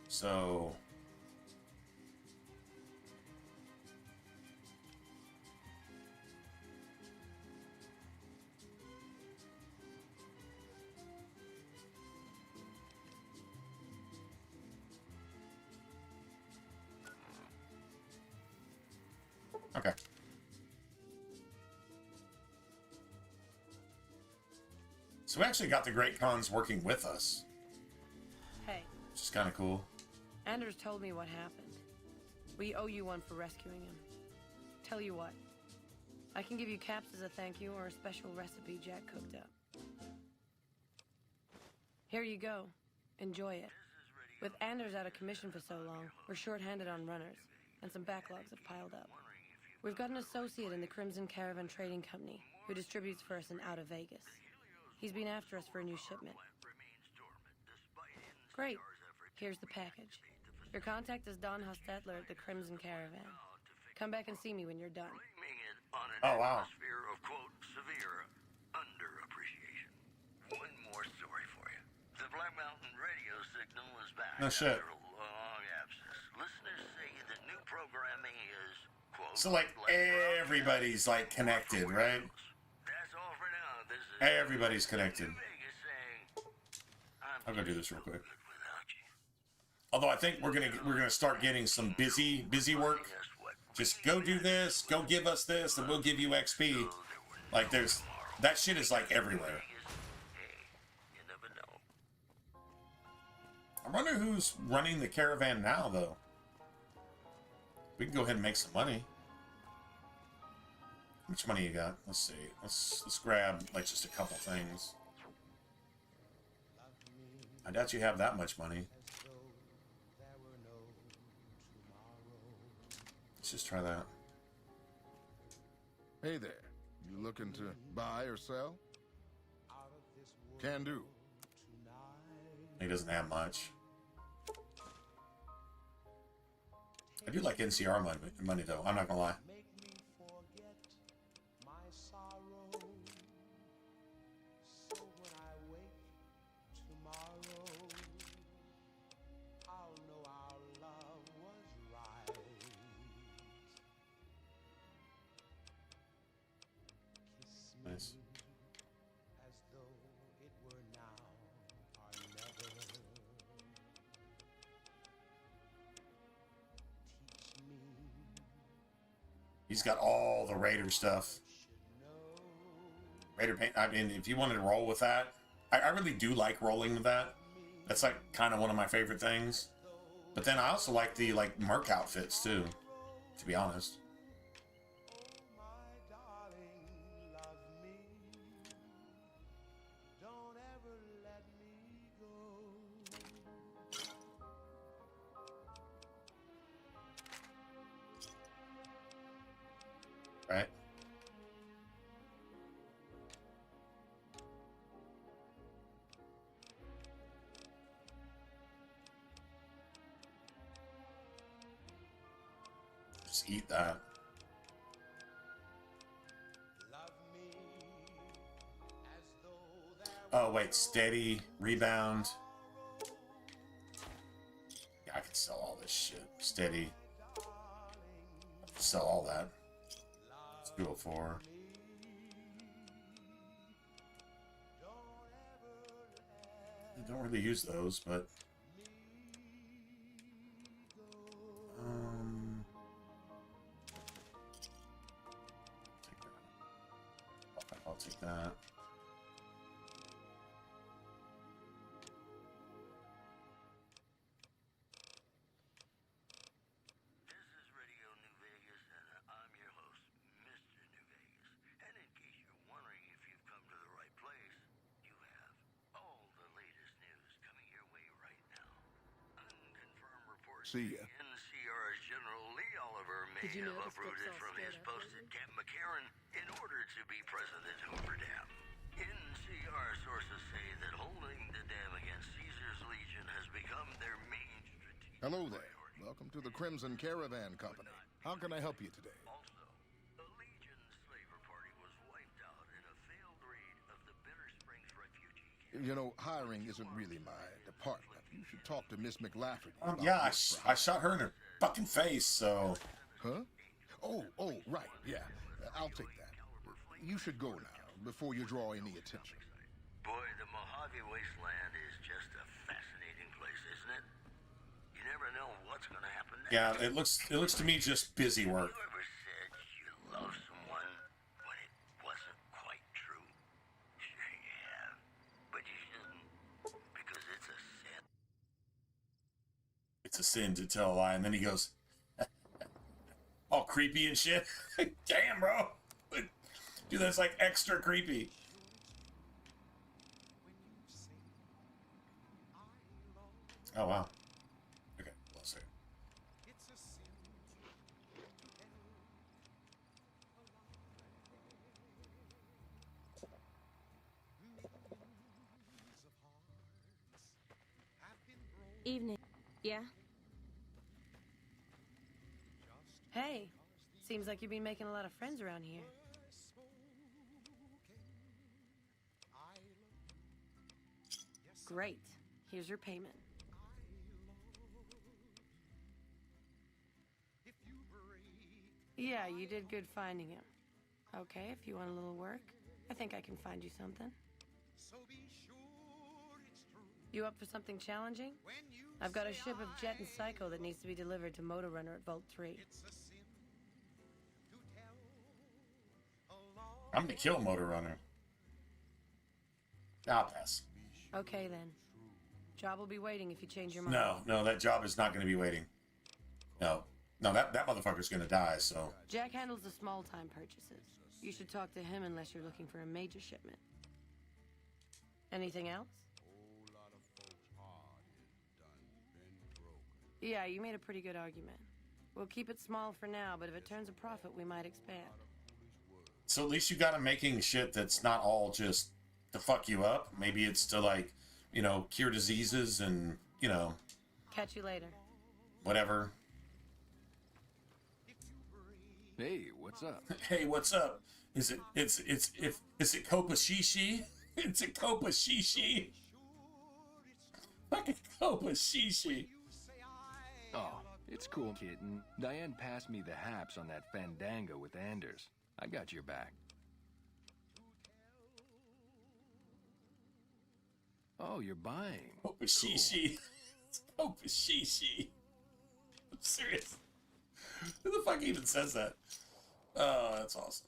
So... Okay. So we actually got the Great Khans working with us. Hey. Which is kind of cool. Anders told me what happened. We owe you one for rescuing him. Tell you what. I can give you caps as a thank you or a special recipe Jack cooked up. Here you go. Enjoy it. With Anders out of commission for so long, we're short-handed on runners, and some backlogs have piled up. We've got an associate in the Crimson Caravan Trading Company who distributes for us in out of Vegas. He's been after us for a new shipment. Great. Here's the package. Your contact is Don Hostetler at the Crimson Caravan. Come back and see me when you're done. Oh, wow. Atmosphere of, quote, severe underappreciation. One more story for you. The Black Mountain radio signal is back No shit. after a long absence. Listeners say that new programming is, quote, So like everybody's like connected, right? That's all for now. This is Everybody's connected. Vegas saying, I'll go do this real quick. Although I think we're gonna start getting some busy work. Just go do this, go give us this, and we'll give you XP. Like that shit is like everywhere. I wonder who's running the caravan now, though. We can go ahead and make some money. How much money you got? Let's see. Let's grab like just a couple things. I doubt you have that much money. Let's just try that. Hey there. You looking to buy or sell? Can do. He doesn't have much. I do like NCR money though, I'm not gonna lie. Nice. He's got all the Raider stuff. Raider paint. I mean, if you wanted to roll with that, I really do like rolling with that. That's like kind of one of my favorite things. But then I also like the Merc outfits too, to be honest. Right? Just eat that. Oh, wait. Steady. Rebound. Yeah, I can sell all this shit. Steady. Sell all that. Let's do it for. I don't really use those, but. I'll take that. See ya. NCR's General Lee Oliver may have uprooted from his post at Camp McCarran in order to be present at Hoover Dam. NCR sources say that holding the dam against Caesar's Legion has become their main strategic Hello there. Welcome to the Crimson Caravan Company. How can I help you today? Also, the Legion slaver party was wiped out in a failed raid of the Bitter Springs refugee camp. You know, hiring isn't really my department. You should talk to Miss McLafferty. Yeah, I shot her in her fucking face, so... Huh? Oh, right, yeah. I'll take that. You should go now, before you draw any attention. Boy, the Mojave Wasteland is just a fascinating place, isn't it? You never know what's gonna happen next. Yeah, it looks to me just busy work. You ever said you love someone when it wasn't quite true? Sure you have. But you shouldn't, because it's a sin. It's a sin to tell a lie, and then he goes... all creepy and shit. Damn, bro. Dude, that's like extra creepy. Oh, wow. Okay, let's see. Evening. Yeah? Hey, seems like you've been making a lot of friends around here. Great. Here's your payment. Yeah, you did good finding him. Okay, if you want a little work, I think I can find you something. You up for something challenging? I've got a ship of Jet and Psycho that needs to be delivered to Motor Runner at Vault 3. I'm gonna kill Motor Runner. I'll pass. Okay, then. Job will be waiting if you change your mind. No, that job is not gonna be waiting. No, that motherfucker's gonna die, so... Jack handles the small-time purchases. You should talk to him unless you're looking for a major shipment. Anything else? Yeah, you made a pretty good argument. We'll keep it small for now, but if it turns a profit, we might expand. So at least you got him making shit that's not all just to fuck you up. Maybe it's to, like, you know, cure diseases and, you know... Catch you later. Whatever. Hey, what's up? Hey, what's up? Is it Copa Shishi? It's a Copa Shishi. Fucking Copa Shishi. Oh, it's cool, kitten. Diane passed me the haps on that Fandango with Anders. I got your back. Oh, you're buying. Copa Shishi. Copa Shishi. I'm serious. Who the fuck even says that? Oh, that's awesome.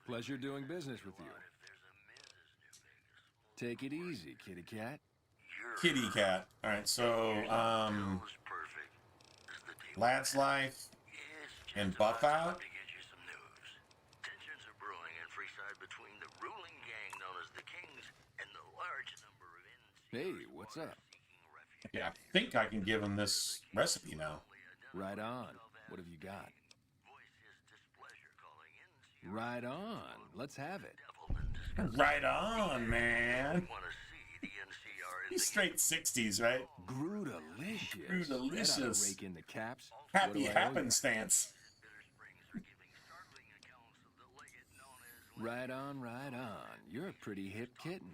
Pleasure doing business with you. Take it easy, kitty cat. Kitty cat. Alright, so, Lad's Life and Buff Out. Tensions are brewing in Freeside between the ruling gang known as the Kings and the large number of Hey, what's up? Yeah, I think I can give him this recipe now. Right on. What have you got? Right on. Let's have it. Right on, man. He's straight 60s, right? Groot-alicious. Groot-alicious. That ought to rake in the caps. Happy What do I owe you? happenstance. Right on, right on. You're a pretty hip kitten.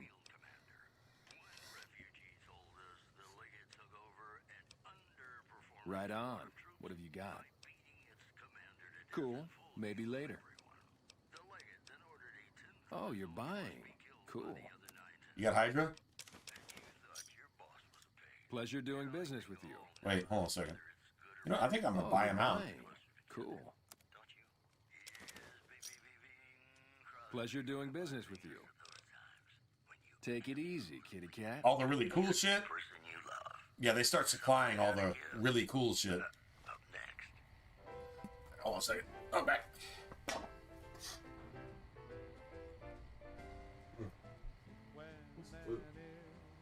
Right on. What have you got? Cool. Maybe later. Oh, you're buying. Cool. You got Hydra? Pleasure doing business with you. Wait, hold on a second. You know, I think I'm gonna buy him out. buying. Cool. Pleasure doing business with you. Take it easy, kitty cat. All the really cool shit? Yeah, they start supplying all the really cool shit. Hold on a second. I'm back.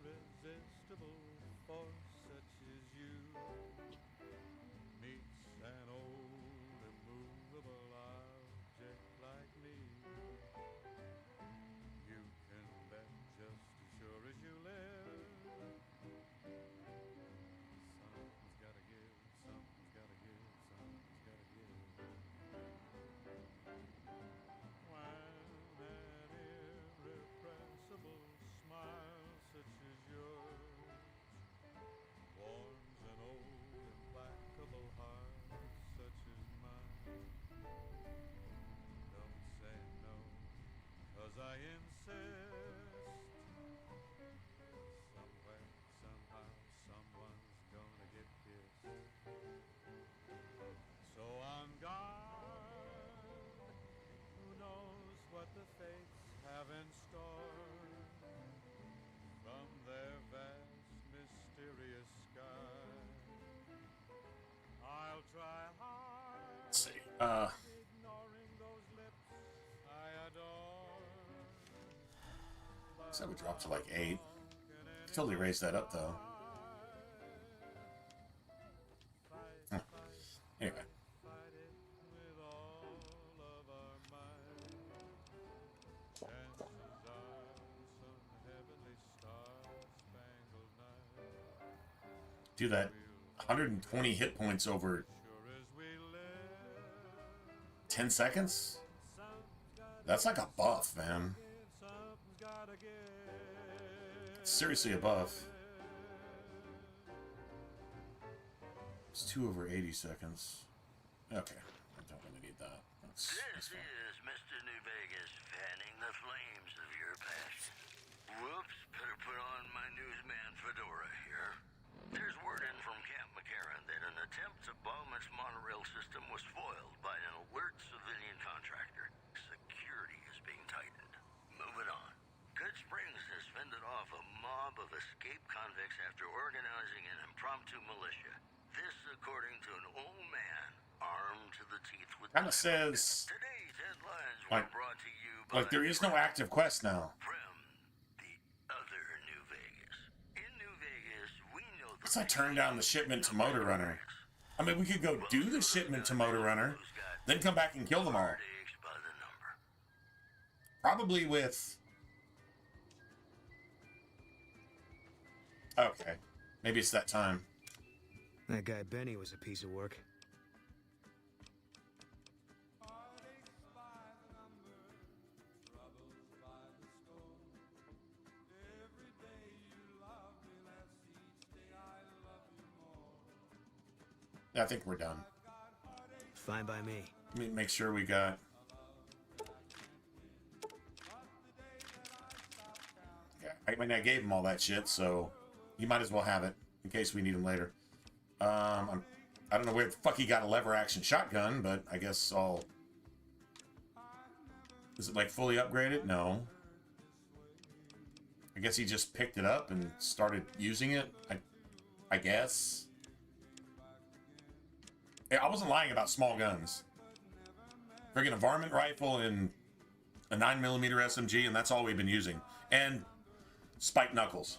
Irresistible force such as you meets an old immovable object like me, you can bet just as sure as you live, something's gotta give, something's gotta give, something's gotta give. When an irrepressible smile such as yours warms an old implacable heart such as mine, don't say no, 'cause I insist. Somewhere, somehow, someone's gonna get kissed. So on guard, who knows what the fates have in store from their vast, mysterious sky. I'll try hard. Let's see. Ignoring those lips I adore. So we dropped to like 8. Totally raised that up though. Huh. Anyway. Fight it with all of our might. Chances are some heavenly star-spangled night. Do that 120 hit points over 10 seconds? That's like a buff, man. Seriously a buff. It's 2 over 80 seconds. Okay, I don't really need that. That's This fine. is Mr. New Vegas fanning the flames of your passion. Whoops, better put on my newsman fedora here. There's word in from Camp McGarrett that an attempt to bomb its monorail system was foiled by an alert civilian contractor. Security is being tightened. Moving on. Good Springs has fended off a mob of escaped convicts after organizing an impromptu militia. This, according to an old man armed to the teeth with Kind of says Today's headlines like, were brought to you by like there is no active quest now. other New Vegas. In New Vegas, we know Let's not turn down the shipment to Motor Runner. I mean, we could go do the shipment to Motor Runner, then come back and kill them all. Probably with... Okay. Maybe it's that time. That guy Benny was a piece of work. I think we're done. Fine by me. Let me make sure we got... I mean, I gave him all that shit, so you might as well have it in case we need him later. I don't know where the fuck he got a lever action shotgun, but I guess I'll... Is it like fully upgraded? No. I guess he just picked it up and started using it. I guess. Yeah, I wasn't lying about small guns. Friggin' a varmint rifle and a 9mm SMG, and that's all we've been using. And spiked knuckles.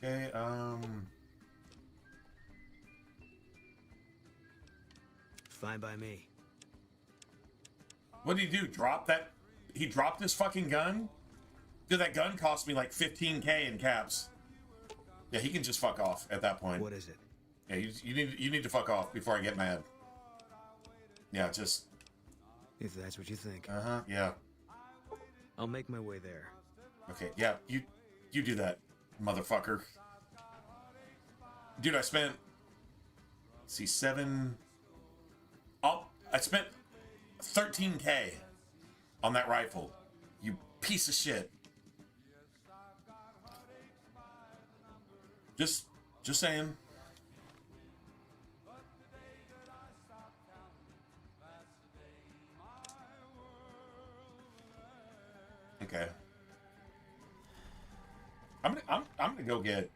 Okay, Fine by me. what did he do? Drop that? He dropped his fucking gun? Dude, that gun cost me like 15K in caps. Yeah, he can just fuck off at that point. What is it? Yeah, you need to fuck off before I get mad. Yeah, just... If that's what you think. Uh-huh, yeah. I'll make my way there. Okay, yeah, you do that, motherfucker. Dude, I spent... Let's see, 7... Oh, I spent 13K on that rifle. You piece of shit. Just saying. Okay. I'm gonna go get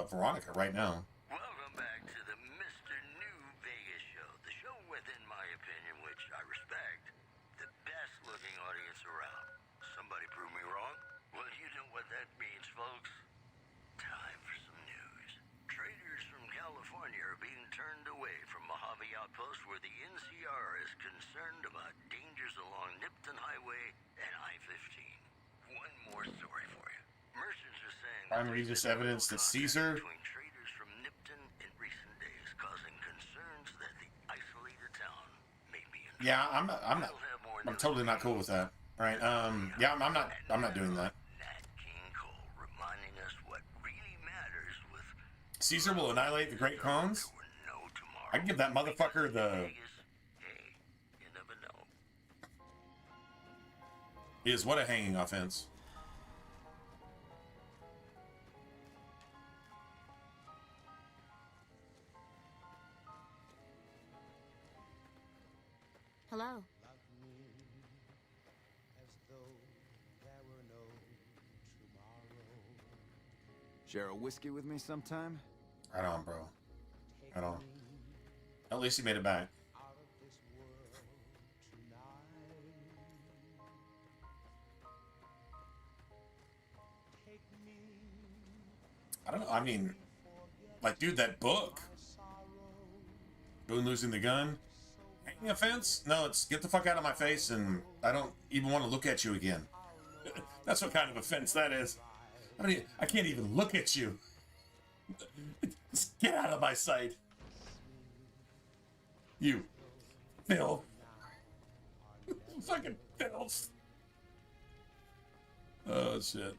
Veronica right now. Welcome back to the Mr. New Vegas show. The show with, in my opinion, which I respect, the best looking audience around. Somebody prove me wrong? Well, you know what that means, folks. Time for some news. Traders from California are being turned away from Mojave Outpost where the NCR is concerned about dangers along Nipton Highway and I-15. One more story for you. Merchants are saying Prime Regis evidence that Caesar... between traders from Nipton in recent days, causing concerns that the isolated town may be in Yeah, I'm totally not cool with that. All right, yeah, I'm not doing that. Nat King Cole reminding us what really matters with Caesar will annihilate the Great Khans? I can give that motherfucker the... you never know. Is what a hanging offense. Hello. Share a whiskey with me sometime? Right on, bro. Right on. At least he made it back. I don't know. I mean, like, dude, that book. Boone losing the gun. Hanging offense? No, it's get the fuck out of my face and I don't even want to look at you again. That's what kind of offense that is. I can't even look at you. Just get out of my sight. You. Phil. Fucking filth. Oh, shit.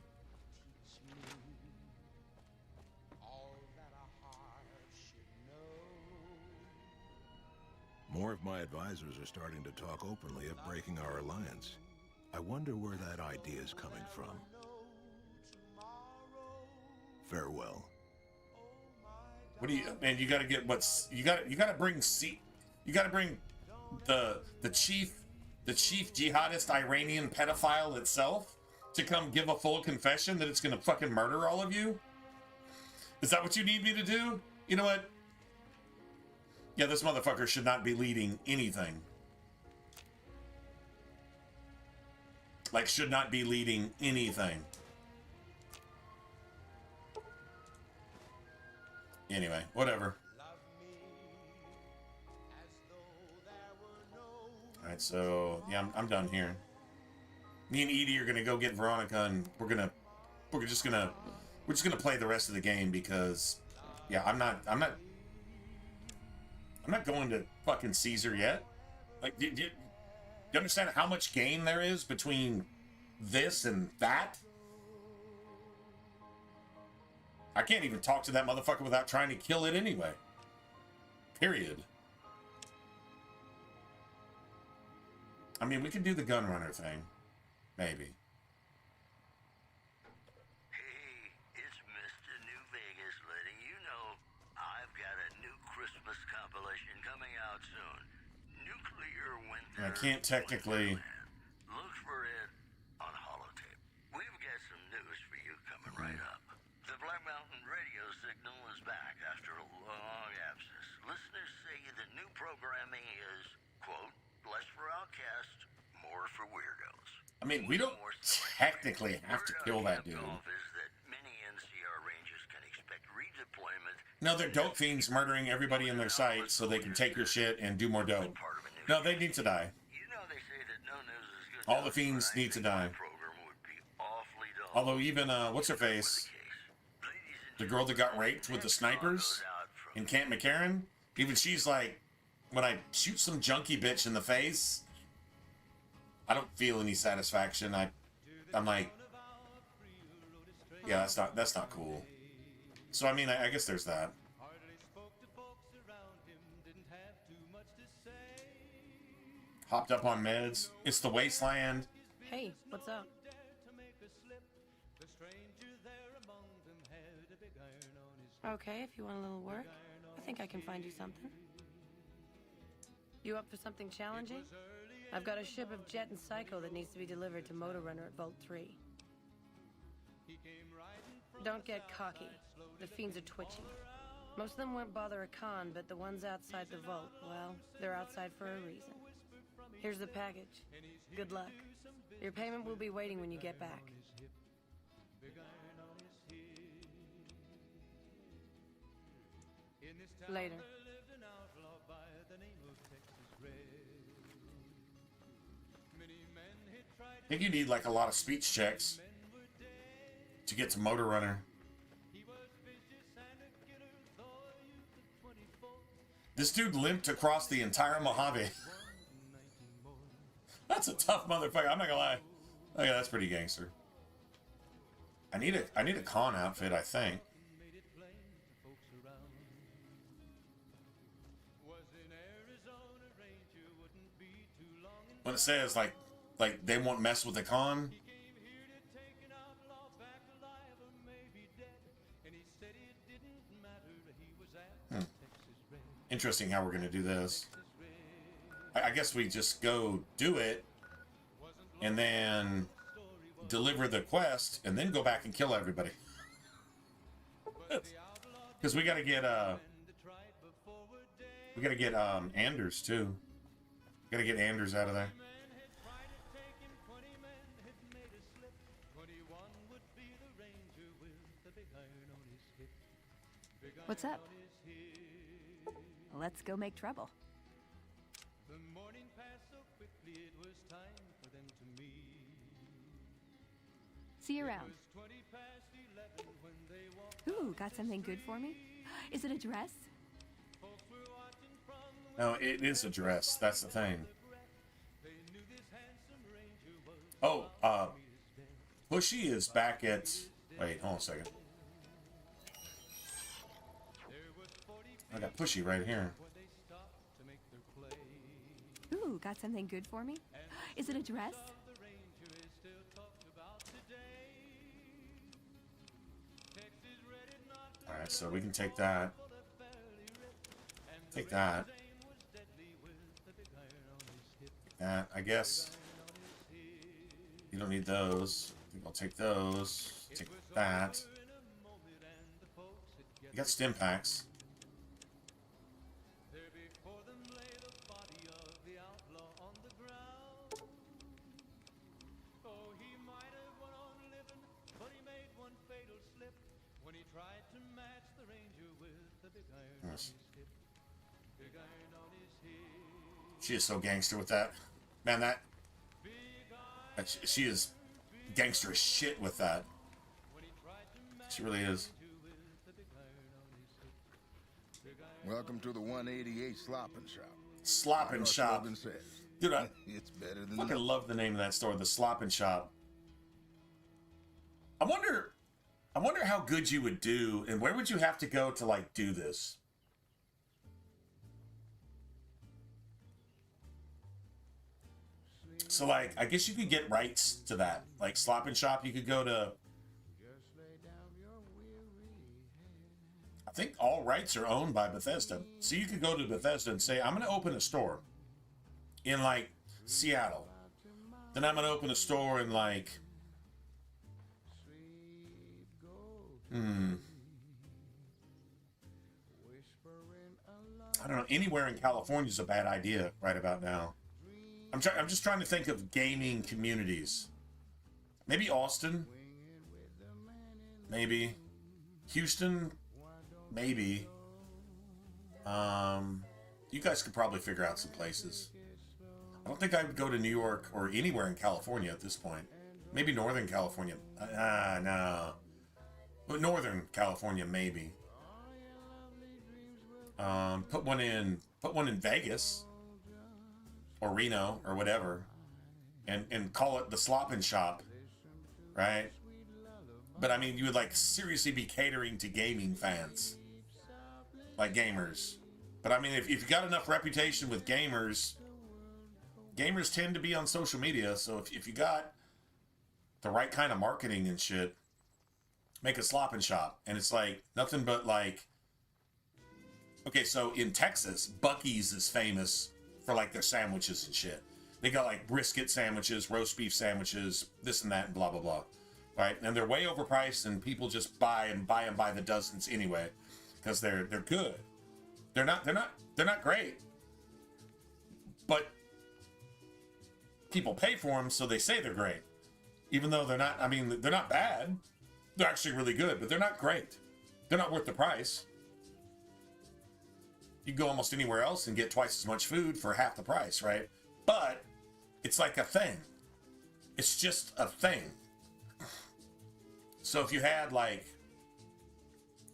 More of my advisors are starting to talk openly of breaking our alliance. I wonder where that idea is coming from. Farewell. What do you, man? You gotta get what's you gotta bring the chief jihadist Iranian pedophile itself to come give a full confession that it's gonna fucking murder all of you. Is that what you need me to do? You know what? Yeah, this motherfucker should not be leading anything. Like, should not be leading anything. Anyway, whatever. Alright, so, yeah, I'm done here. Me and Edie are gonna go get Veronica, and we're just gonna play the rest of the game because, yeah, I'm not going to fucking Caesar yet. Like, do you understand how much gain there is between this and that? I can't even talk to that motherfucker without trying to kill it anyway. Period. I mean, we can do the gun runner thing. Maybe. Hey, it's Mr. New Vegas letting you know I've got a new Christmas compilation coming out soon. Nuclear Winter. I can't technically... Look for it on holotape. We've got some news for you coming right up. The Black Mountain radio signal is back after a long absence. Listeners say the new programming is, quote, less for outcasts, more for weirdos. I mean, we don't technically have to kill that dude. Is that many NCR No, they're dope fiends murdering everybody in their sight so they can take your shit and do more dope. No, they need to die. All the fiends need to die. Although even, what's her face? The girl that got raped with the snipers in Camp McCarran? Even she's like, when I shoot some junkie bitch in the face, I don't feel any satisfaction. I'm like, yeah, that's not cool. So I mean, I guess there's that. Hopped up on meds. It's the wasteland. Hey, what's up? Okay, if you want a little work, I think I can find you something. You up for something challenging? I've got a ship of Jet and Psycho that needs to be delivered to Motor Runner at Vault 3. Don't get cocky. The fiends are twitchy. Most of them won't bother a con, but the ones outside the vault, well, they're outside for a reason. Here's the package. Good luck. Your payment will be waiting when you get back. Later. I think you need like a lot of speech checks to get to Motor Runner. This dude limped across the entire Mojave. That's a tough motherfucker. I'm not gonna lie. Oh yeah, that's pretty gangster. I need a con outfit, I think. When it says like they won't mess with the con. Interesting how we're gonna do this. I guess we just go do it and then deliver the quest and then go back and kill everybody. Because we gotta get Anders too. Gotta get Anders out of there. What's up? Let's go make trouble. See you around. Ooh, got something good for me? Is it a dress? No, it is a dress. That's the thing. Oh, Pushy is back at... Wait, hold on a second. I got Pushy right here. Ooh, got something good for me? Is it a dress? Alright, so we can take that. Take that. Take that, I guess. You don't need those. I think I'll take those. Take that. You got stim packs. Yes. She is so gangster with that. Man, she is gangster as shit with that. She really is. Welcome to the 188 Sloppin' Shop. Sloppin' Shop. Dude, I it's better than fucking nothing. love the name of that store, the Sloppin' Shop. I wonder how good you would do, and where would you have to go to like do this? So like, I guess you could get rights to that. Like Sloppin' Shop, you could go to. I think all rights are owned by Bethesda. So you could go to Bethesda and say, I'm going to open a store in like Seattle. Then I'm going to open a store in like, I don't know, anywhere in California is a bad idea right about now. I'm just trying to think of gaming communities. Maybe Austin. Maybe Houston. Maybe. You guys could probably figure out some places. I don't think I would go to New York or anywhere in California at this point. Maybe Northern California. No. But Northern California, maybe. Put one in Vegas or Reno or whatever, and call it the Slop and Shop, right? But I mean, you would like seriously be catering to gaming fans, like gamers. But I mean, if you got enough reputation with gamers tend to be on social media. So if you got the right kind of marketing and shit, make a Slop and Shop, and it's like nothing but like. Okay, so in Texas, Buc-ee's is famous for like their sandwiches and shit. They got like brisket sandwiches, roast beef sandwiches, this and that, and blah blah blah, right? And they're way overpriced, and people just buy the dozens anyway, because they're good. They're not great, but people pay for them, so they say they're great, even though they're not. I mean, they're not bad. They're actually really good, but they're not great. They're not worth the price. You go almost anywhere else and get twice as much food for half the price, right? But it's like a thing. It's just a thing. So if you had like,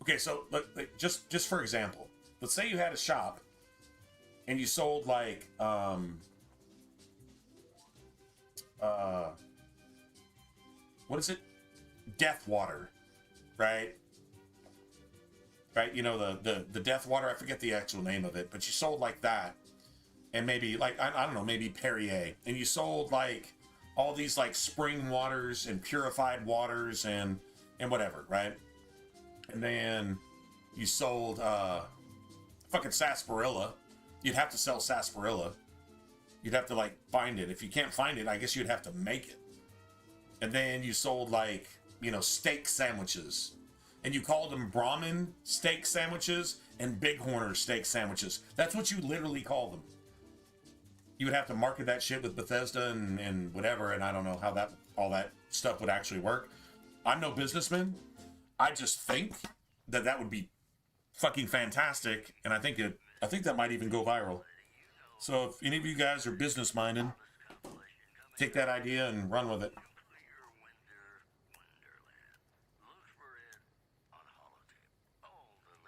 okay, so like, just for example, let's say you had a shop and you sold like, what is it? Death water, right? Right, you know, the death water, I forget the actual name of it, but you sold like that, and maybe like I don't know, maybe Perrier, and you sold like all these like spring waters and purified waters and whatever, right? And then you sold fucking sarsaparilla. You'd have to sell sarsaparilla. You'd have to like find it. If you can't find it, I guess you'd have to make it. And then you sold like, you know, steak sandwiches. And you called them Brahmin steak sandwiches and Bighorner steak sandwiches. That's what you literally call them. You would have to market that shit with Bethesda and whatever, and I don't know how that all that stuff would actually work. I'm no businessman. I just think that would be fucking fantastic, and I think that might even go viral. So if any of you guys are business minded, take that idea and run with it.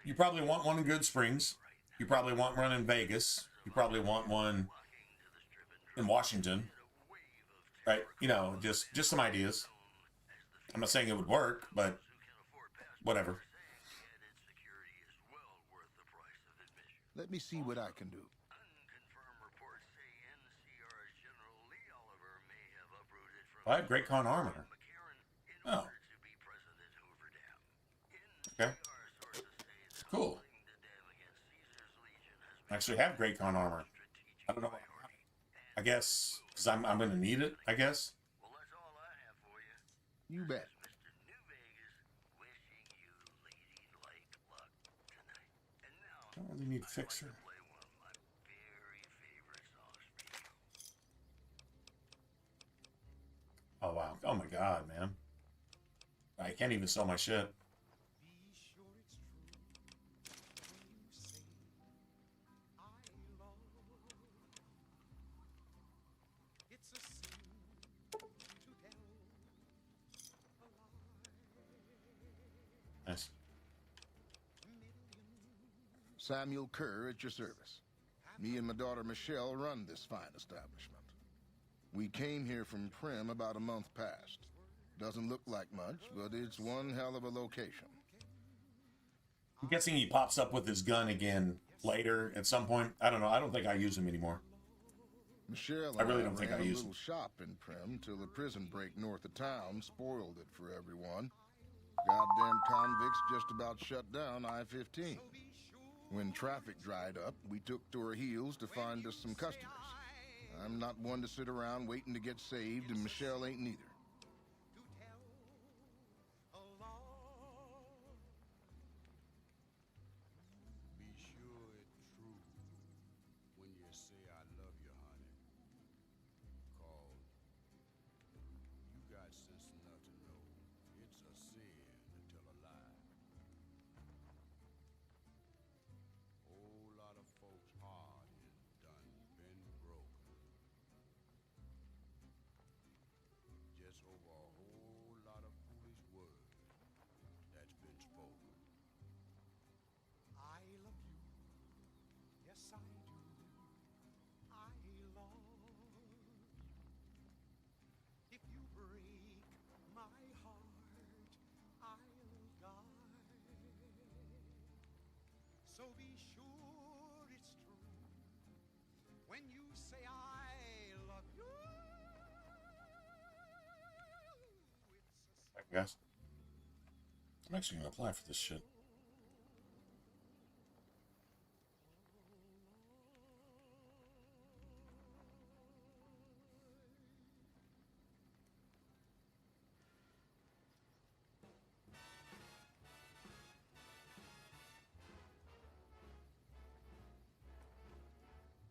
You probably want one in Good Springs. You probably want one in Vegas. You probably want one in Washington. Right? You know, just some ideas. I'm not saying it would work, but whatever. Let me see what I can do. I have Great Con armor. Oh. Okay. Cool. I actually have Great Con armor. I don't know. I guess because I'm going to need it, I guess. You bet. I don't really need a fixer. Oh, wow. Oh, my God, man. I can't even sell my shit. Nice. Samuel Kerr at your service. Me and my daughter Michelle run this fine establishment. We came here from Prim about a month past. Doesn't look like much, but it's one hell of a location. I'm guessing he pops up with his gun again later at some point. I don't know. I don't think I use him anymore. Michelle I really don't think I ran a use little him. shop in Prim till the prison break north of town spoiled it for everyone. Goddamn convicts just about shut down I-15. When traffic dried up, we took to our heels to find us some customers. I'm not one to sit around waiting to get saved, and Michelle ain't neither. Be sure it's true when you say I love you, honey. 'Cause you got sense enough to know it's a sin to tell a lie. Whole So be sure it's true when you say I love you. Guys, I'm actually gonna apply for this shit.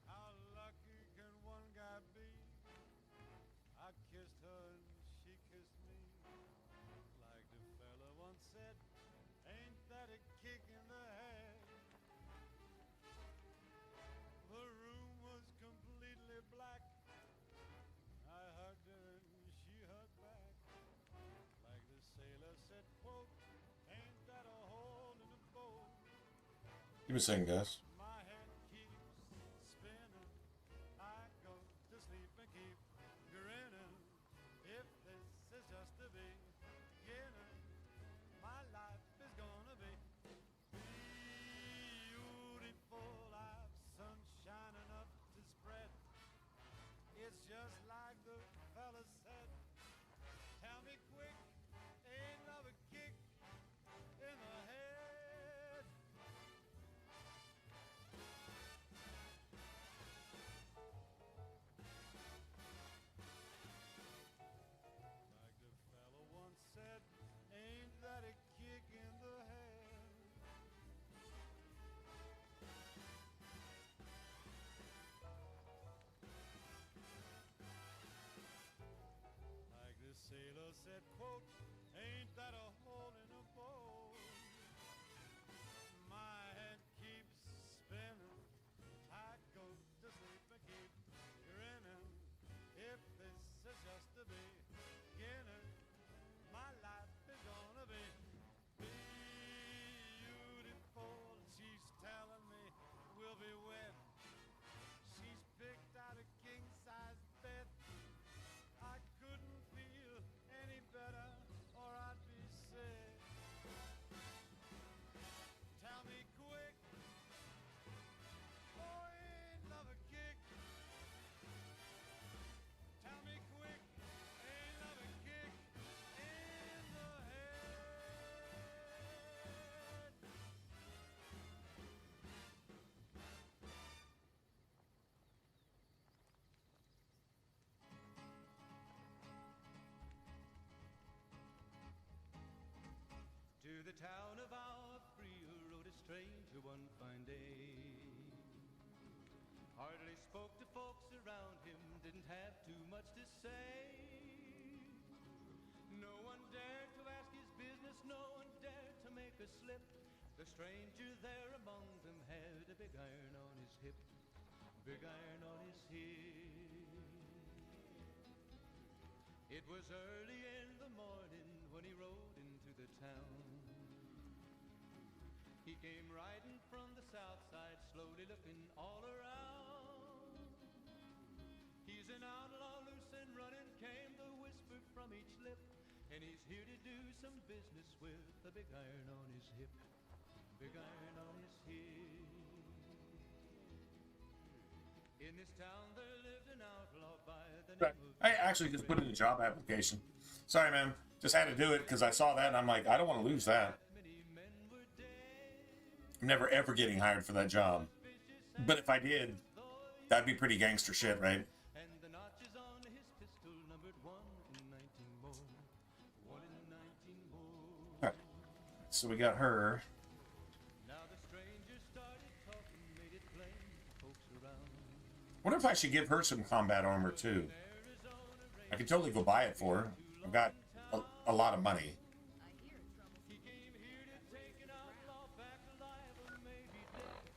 How lucky can one guy be? I kissed her and she kissed me. Like the fella once said, ain't that a kick in the head? The room was completely black. I hugged her and she hugged back. Like the sailor said, quote, ain't that a hole in the boat? Give me a second, guys. My head keeps spinning. I go to sleep and keep grinning. If this is just the beginning, my life is gonna be beautiful. I've sunshine enough to spread. It's just like the fella said. Tell me quick, ain't love a kick in the head? Like the fella once said, ain't that a kick in the head? Like the sailor said, quote, ain't that a hole in a boat? My head keeps spinning. I go to sleep and keep grinning. If this is just the beginning, my life is gonna be beautiful. She's telling me we'll be wed. She's picked out a king-size bed. I couldn't feel any better, or I'd be sick. Tell me quick, oh, ain't love a kick? Tell me quick, ain't love a kick in the head? To the town of our Frio rode a stranger one fine day. Hardly spoke to folks around him, didn't have too much to say. No one dared to ask his business, no one dared to make a slip. The stranger there among them had a big iron on his hip, big iron on his hip. It was early in the morning when he rode into the town. He came riding from the south side, slowly looking all around. He's an outlaw, loose and running, came the whisper from each lip. And he's here to do some business with a big iron on his hip, big iron on his hip. In this town there lived an outlaw by the name of... I actually just put in a job application. Sorry, man. Just had to do it because I saw that and I'm like, I don't want to lose that. I'm never ever getting hired for that job. But if I did, that'd be pretty gangster shit, right? And the notches on his pistol numbered 1 in 19 more, 1 in 19 more. All right. So we got her. Now the stranger started talking, made it plain to folks around. Wonder if I should give her some combat armor too. I could totally go buy it for her. I've got a lot of money.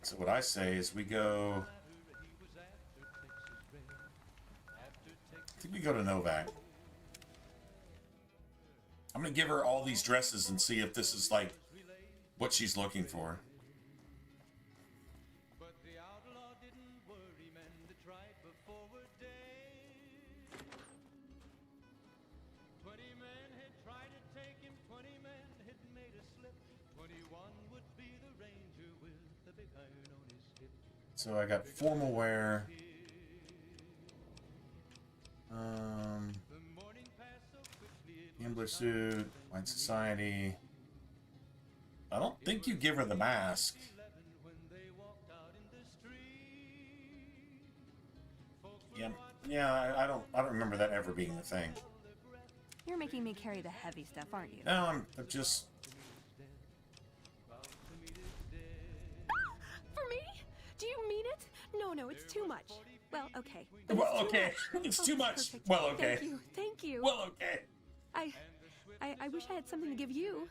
So what I say is we go... I think we go to Novak. I'm going to give her all these dresses and see if this is like what she's looking for. But the outlaw didn't worry, men that tried before were dead. 20 men had tried to take him, 20 men had made a slip. 21 would be the ranger with So I got formal wear. Gambler suit, white society. I don't think you give her the mask. Yeah, I don't remember that ever being the thing. You're making me carry the heavy stuff, aren't you? No, I'm just. For me? Do you mean it? No, it's too much. Well, okay. Well, okay. It's too much. Perfect. Well, okay. Thank you. Well, okay. I wish I had something to give you.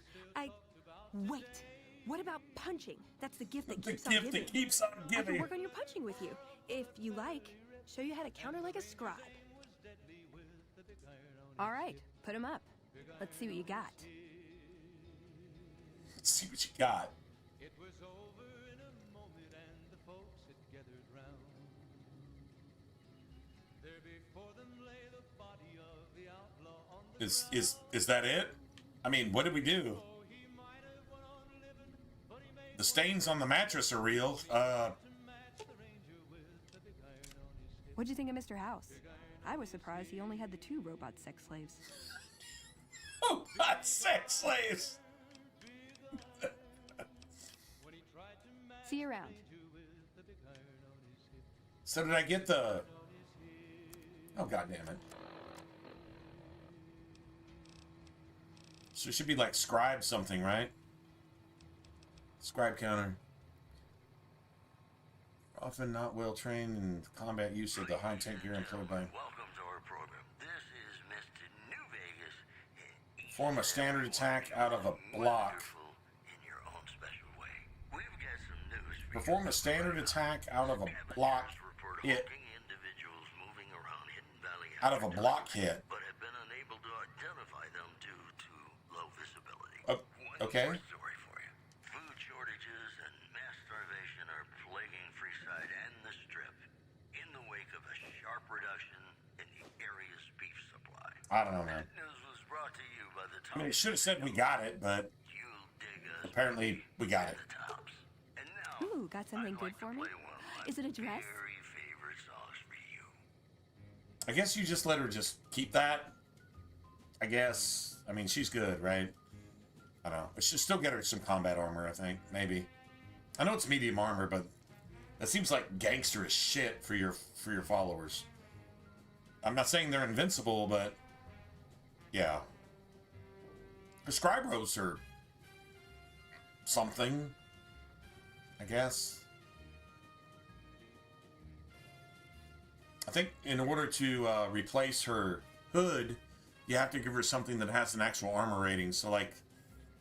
Wait. What about punching? That's the gift that keeps on giving. The gift that keeps on I giving. can work on your punching with you. If you like, show you how to counter like a scribe. All right, put him up. Let's see what you got. Let's see what you got. It was over in a moment and the folks had gathered round. There before them lay the body of the outlaw on the Is that it? I mean, what did we do? The stains on the mattress are real. What'd you think of Mr. House? I was surprised he only had the 2 robot sex slaves. Robot sex slaves! See you around. So did I get the... Oh, god damn it. So it should be like scribe something, right? Scribe counter. Often not well trained in combat use of the high-tech gear employed by... Welcome to our program. This is Mr. New Vegas. Form a standard attack out of a block. In your own special way. We've got some news for Perform a standard attack out of a block hit. individuals moving around Hidden Valley Out of a block hit. but have been unable to identify them due to low visibility. Okay. One more story for you. Food shortages and mass starvation are plaguing Freeside and the Strip in the wake of a sharp reduction in the area's beef supply. I don't know, man. That news was brought to you by the I mean, it should have said we got it, but apparently we got it. Ooh, got something good for me? Is it a dress? I guess you just let her just keep that. I guess. I mean, she's good, right? I don't know. But she'll still get her some combat armor, I think. Maybe. I know it's medium armor, but that seems like gangster as shit for your followers. I'm not saying they're invincible, but yeah. The Scribros are something, I guess. I think in order to replace her hood, you have to give her something that has an actual armor rating. So like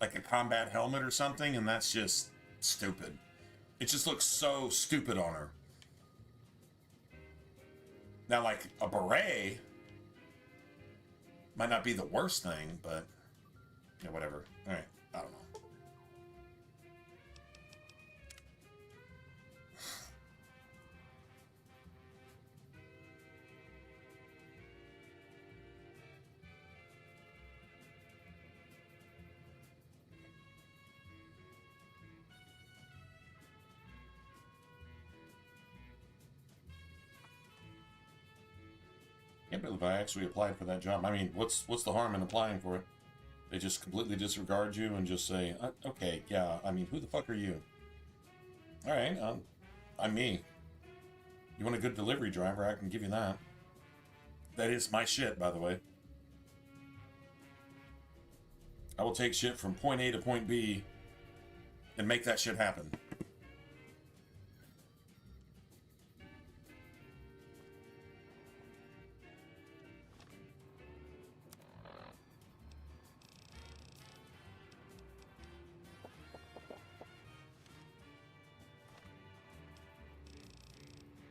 a combat helmet or something, and that's just stupid. It just looks so stupid on her. Now, like a beret might not be the worst thing, but yeah, whatever. All right, I don't know. Can't believe I actually applied for that job. I mean, what's the harm in applying for it? They just completely disregard you and just say, okay, yeah, I mean, who the fuck are you? All right, I'm me. You want a good delivery driver, I can give you that. That is my shit, by the way. I will take shit from point A to point B and make that shit happen.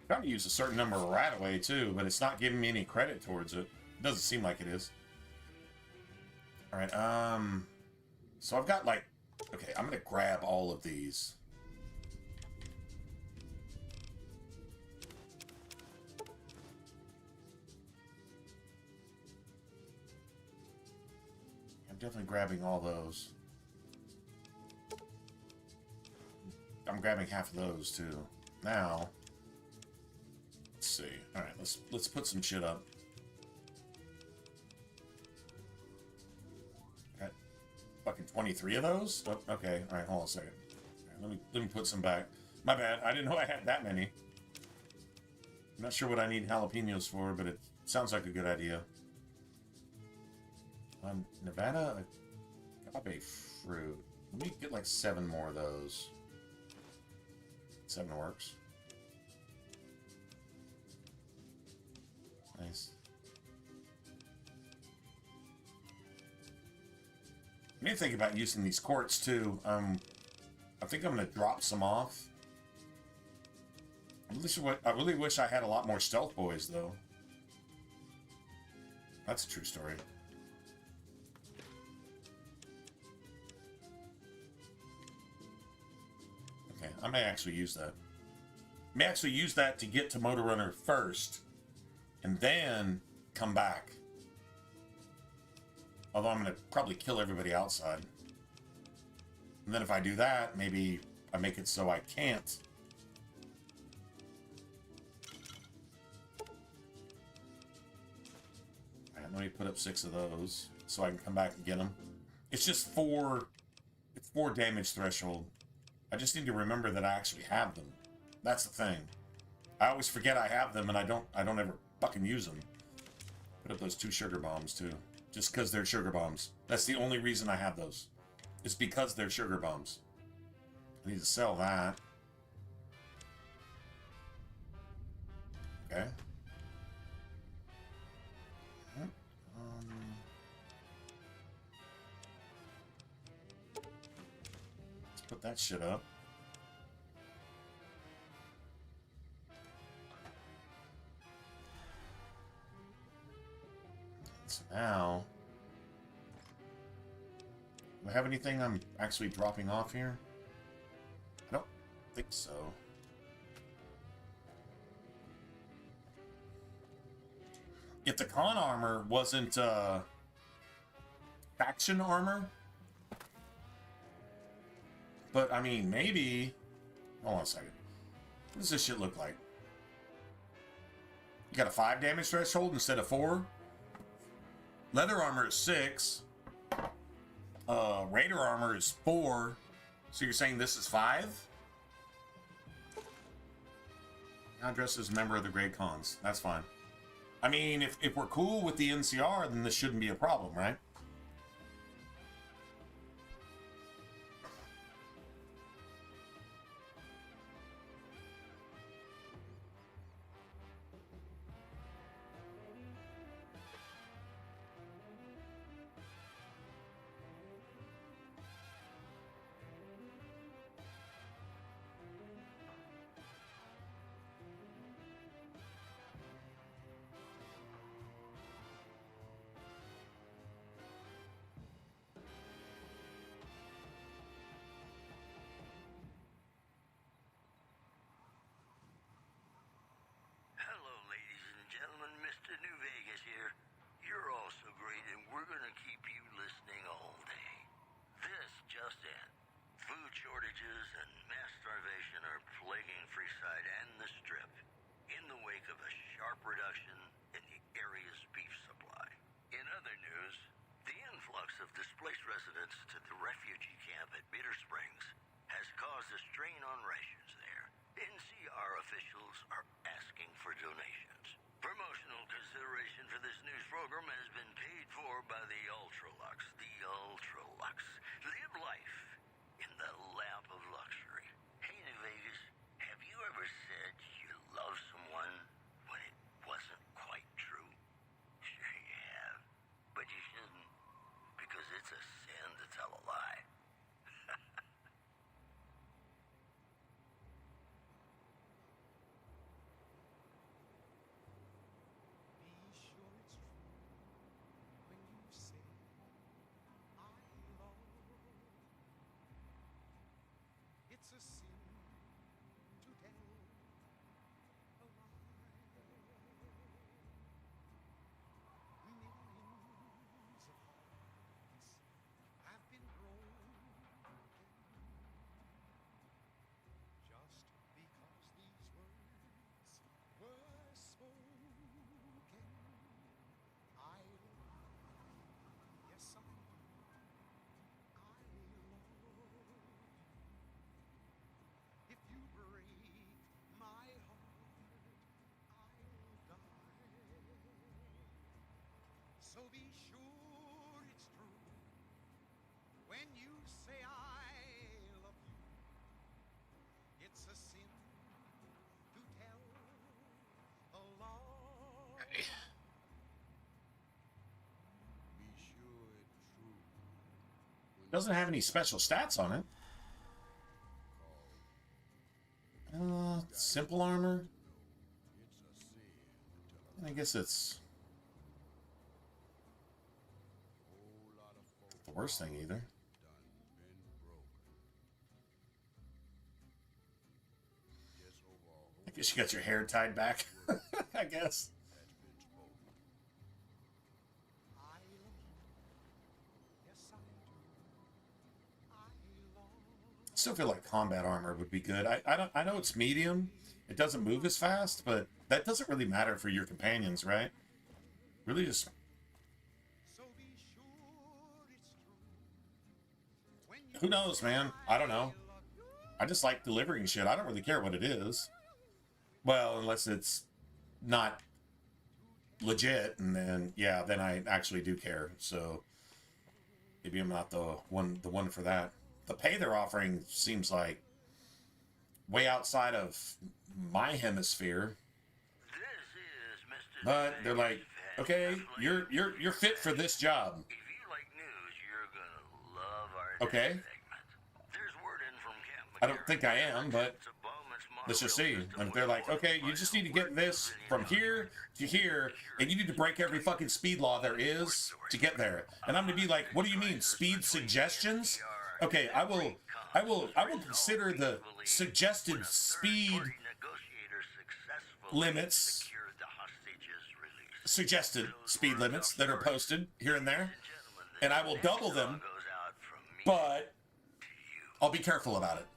Trying to use a certain number of right-away too, but it's not giving me any credit towards it. It doesn't seem like it is. All right, so I've got like, okay, I'm gonna grab all of these. I'm definitely grabbing all those. I'm grabbing half of those too. Now, let's see. All right, let's put some shit up. Got fucking 23 of those. Oh, okay. All right, hold on a second. All right, let me put some back. My bad. I didn't know I had that many. I'm not sure what I need jalapenos for, but it sounds like a good idea. Nevada agave fruit. Let me get like 7 more of those. 7 works. Nice. I need to think about using these quartz too. I think I'm gonna drop some off. I really wish I had a lot more stealth boys though. That's a true story. Okay, I may actually use that. I may actually use that to get to Motor Runner first, and then come back. Although I'm gonna probably kill everybody outside. And then if I do that, maybe I make it so I can't. Alright, let me put up 6 of those so I can come back and get them. It's just 4. It's 4 damage threshold. I just need to remember that I actually have them. That's the thing. I always forget I have them, and I don't ever fucking use them. Put up those 2 sugar bombs too, just because they're sugar bombs. That's the only reason I have those. It's because they're sugar bombs. I need to sell that. Okay. Let's put that shit up. So now, do I have anything I'm actually dropping off here? I don't think so. If the con armor wasn't faction armor, but I mean, maybe. Hold on a second. What does this shit look like? You got a 5 damage threshold instead of 4. Leather armor is 6. Raider armor is 4. So you're saying this is 5? Now dressed as a member of the Great Khans. That's fine. I mean, if we're cool with the NCR, then this shouldn't be a problem, right? So be sure it's true when you say I love you. It's a sin to tell a lie. Be sure it's true. Doesn't have any special stats on it. Simple armor. I guess it's not the worst thing either. I guess you got your hair tied back. I guess. Still feel like combat armor would be good. I know it's medium. It doesn't move as fast, but that doesn't really matter for your companions, right? Really just... Who knows, man? I don't know. I just like delivering shit. I don't really care what it is. Well, unless it's not legit, and then, yeah, then I actually do care. So maybe I'm not the one for that. The pay they're offering seems like way outside of my hemisphere. But they're like, okay, you're fit for this job. If you like news, you're gonna love our Okay. segment. There's word in from Camp I don't think I am, but let's just see. And they're like, okay, you just need to get this from here to here, and you need to break every fucking speed law there is to get there. And I'm gonna be like, what do you mean, speed suggestions? Okay, I will consider the suggested speed limits, suggested speed limits that are posted here and there, and I will double them, but I'll be careful about it.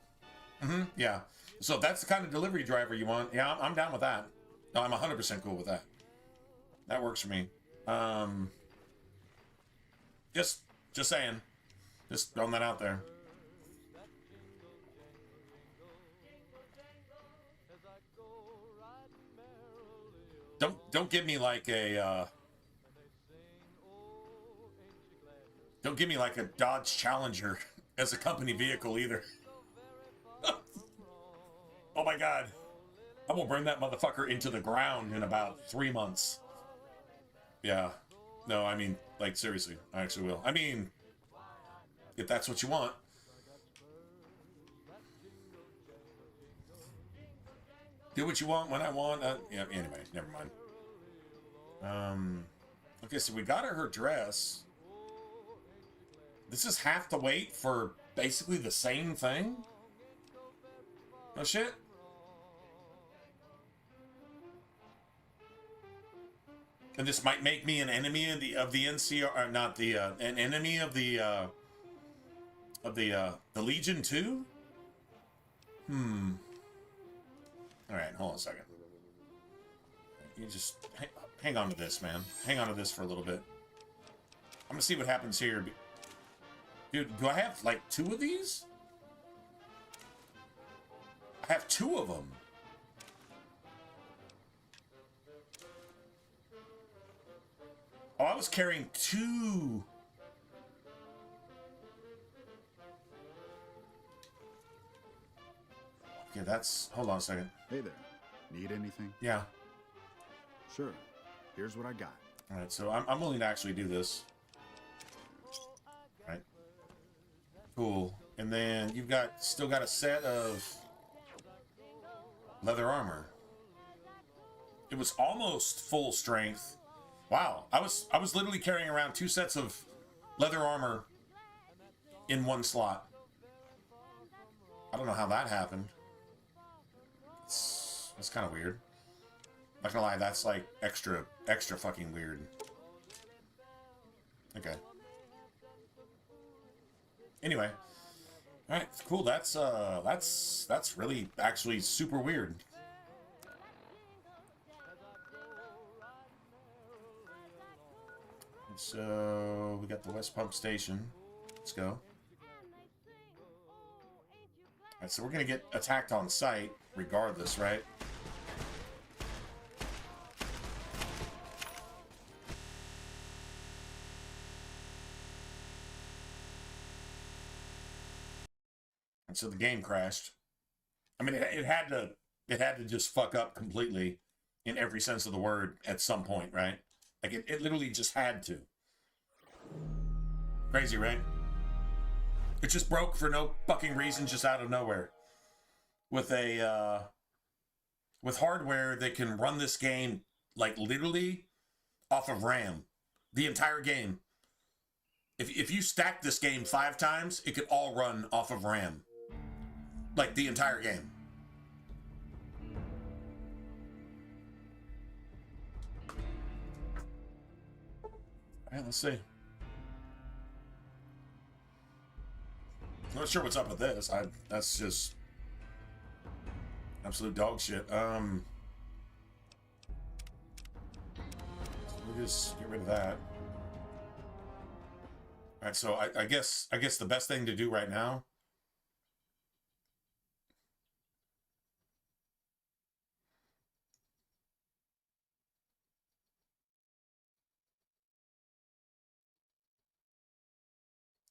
Yeah. So if that's the kind of delivery driver you want, yeah, I'm down with that. No, I'm 100% cool with that. That works for me. Just saying. Just throwing that out there. Don't give me like a don't give me like a Dodge Challenger as a company vehicle either. Oh my god. I'm gonna burn that motherfucker into the ground in about 3 months. Yeah. No, I mean, like, seriously, I actually will. I mean, if that's what you want. Do what you want when I want. Yeah, anyway, never mind. Okay, so we got her dress. This is half the weight for basically the same thing? No shit? And this might make me an enemy of the NCR, not the an enemy of the Legion too. All right, hold on a second. You just hang on to this, man. Hang on to this for a little bit. I'm gonna see what happens here. Dude, do I have like 2 of these? I have 2 of them. Oh, I was carrying 2. Okay, that's... Hold on a second. Hey there. Need anything? Yeah. Sure. Here's what I got. All right, so I'm willing to actually do this. All right. Cool. And then you've still got a set of leather armor. It was almost full strength. Wow, I was literally carrying around 2 sets of leather armor in 1 slot. I don't know how that happened. It's kind of weird. Not gonna lie, that's like extra fucking weird. Okay. Anyway, all right, cool. That's really actually super weird. So we got the West Pump Station. Let's go. Alright, so we're gonna get attacked on sight regardless, right? And so the game crashed. I mean, it had to just fuck up completely in every sense of the word at some point, right? Like it literally just had to. Crazy, right? It just broke for no fucking reason, just out of nowhere. With with hardware that can run this game like literally off of RAM, the entire game. If you stack this game 5 times, it could all run off of RAM, like the entire game. All right, let's see. I'm not sure what's up with this. That's just absolute dog shit. We'll just get rid of that. All right, so I guess the best thing to do right now.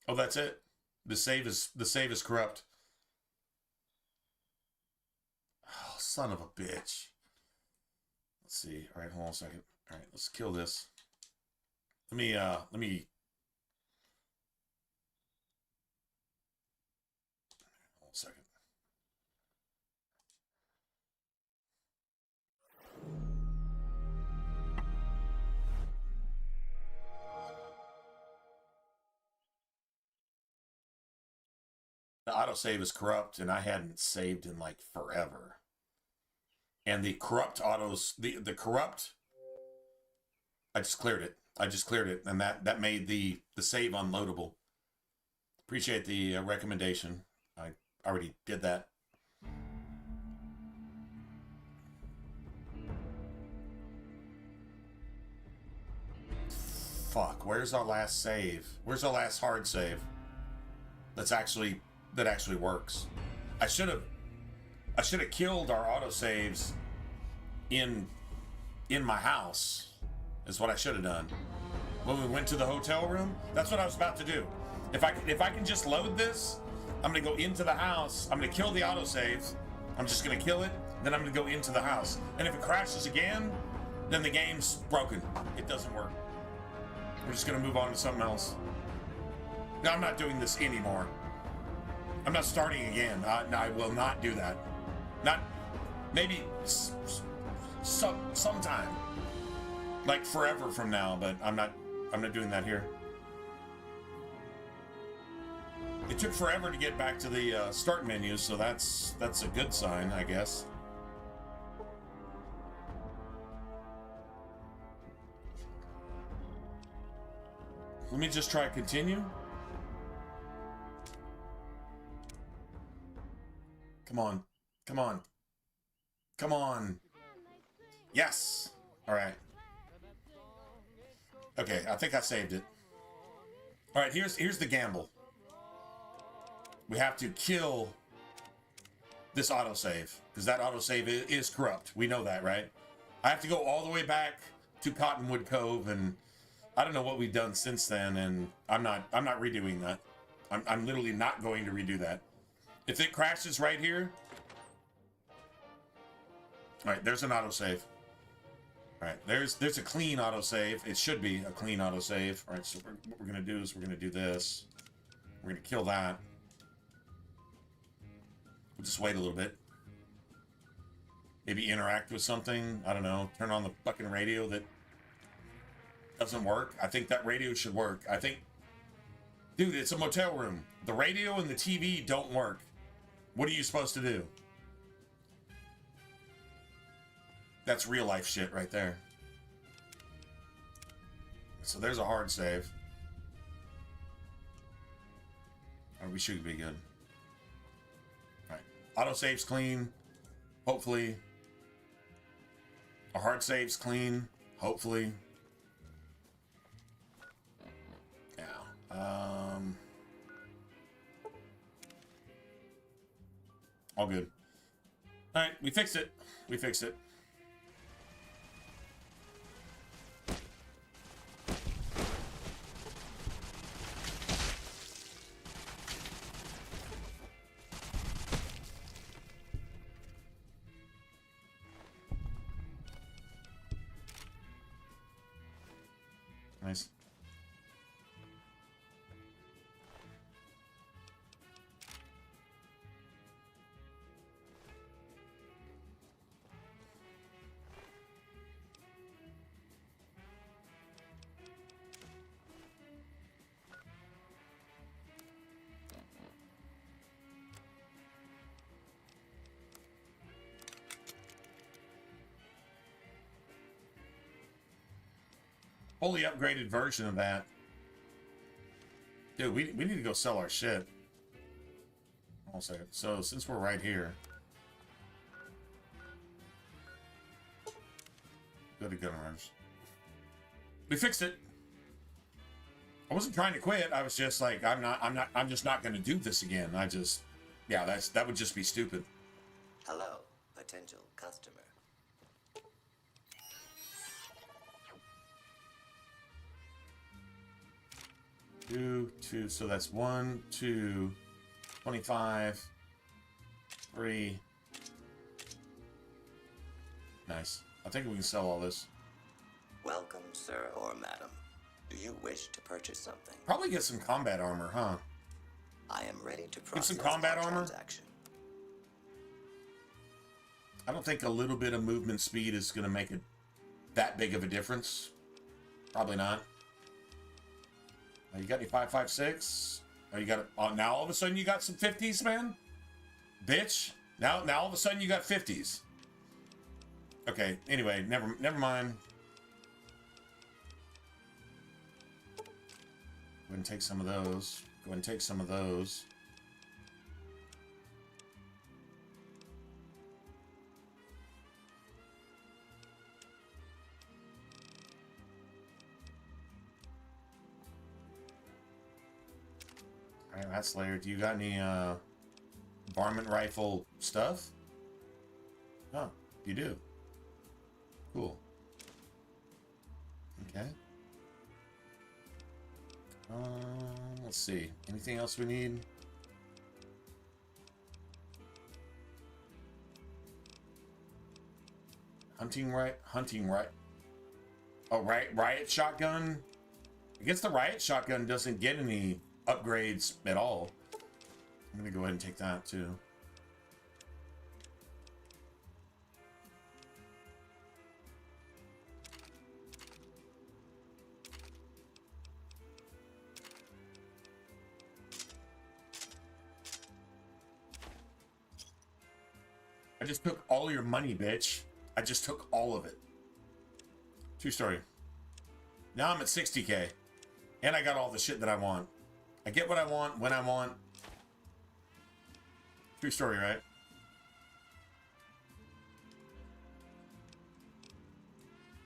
Oh, that's it. The save is corrupt. Oh, son of a bitch. Let's see. All right, hold on a second. All right, let's kill this. Let me hold on a second. The autosave is corrupt, and I hadn't saved in like forever. And the corrupt autos, the corrupt, I just cleared it. And that made the save unloadable. Appreciate the recommendation. I already did that. Fuck, where's our last save? Where's our last hard save? That actually works. I should have killed our autosaves in my house. Is what I should have done. When we went to the hotel room, that's what I was about to do. If I can just load this, I'm gonna go into the house. I'm gonna kill the autosaves. I'm just gonna kill it. Then I'm gonna go into the house. And if it crashes again, then the game's broken. It doesn't work. We're just gonna move on to something else. No, I'm not doing this anymore. I'm not starting again. I will not do that. Not maybe sometime, like forever from now. But I'm not doing that here. It took forever to get back to the start menu, so that's a good sign, I guess. Let me just try continue. Come on. Come on. Come on. Yes. All right. Okay, I think I saved it. All right, here's the gamble. We have to kill this autosave, because that autosave is corrupt. We know that, right? I have to go all the way back to Cottonwood Cove, and I don't know what we've done since then, and I'm not redoing that. I'm literally not going to redo that. If it crashes right here, all right, there's an autosave. All right, there's a clean autosave. It should be a clean autosave. All right, so what we're gonna do is we're gonna do this. We're gonna kill that. We'll just wait a little bit. Maybe interact with something. I don't know. Turn on the fucking radio that doesn't work. I think that radio should work. I think, dude, it's a motel room. The radio and the TV don't work. What are you supposed to do? That's real life shit right there. So there's a hard save. All right, we should be good. All right, autosave's clean. Hopefully. Our hard save's clean. Hopefully. Yeah. All good. All right, we fixed it. We fixed it. fully upgraded version of that. Dude, we need to go sell our shit. Hold on a second. So, since we're right here, go to Gunrunners. We fixed it. I wasn't trying to quit. I was just like, I'm just not going to do this again. Yeah, that would just be stupid. Hello, potential customer. Two, so that's 1, 2, 25, 3. Nice. I think we can sell all this. Welcome, sir or madam. Do you wish to purchase something? Probably get some combat armor, huh? I am ready to Get process some combat our armor? transaction. I don't think a little bit of movement speed is going to make that big of a difference. Probably not. You got any 5.56? Oh, you got it. Oh, now all of a sudden you got some 50s, man? Bitch. Now all of a sudden you got 50s. Okay, anyway, never mind. Go ahead and take some of those. Go ahead and take some of those. Alright, that's layered. Do you got any varmint rifle stuff? Oh, you do. Cool. Okay. Let's see. Anything else we need? Hunting right. Oh, riot shotgun. I guess the riot shotgun doesn't get any upgrades at all. I'm gonna go ahead and take that too. I just took all your money, bitch. I just took all of it. True story. Now I'm at 60K. And I got all the shit that I want. I get what I want when I want. True story, right?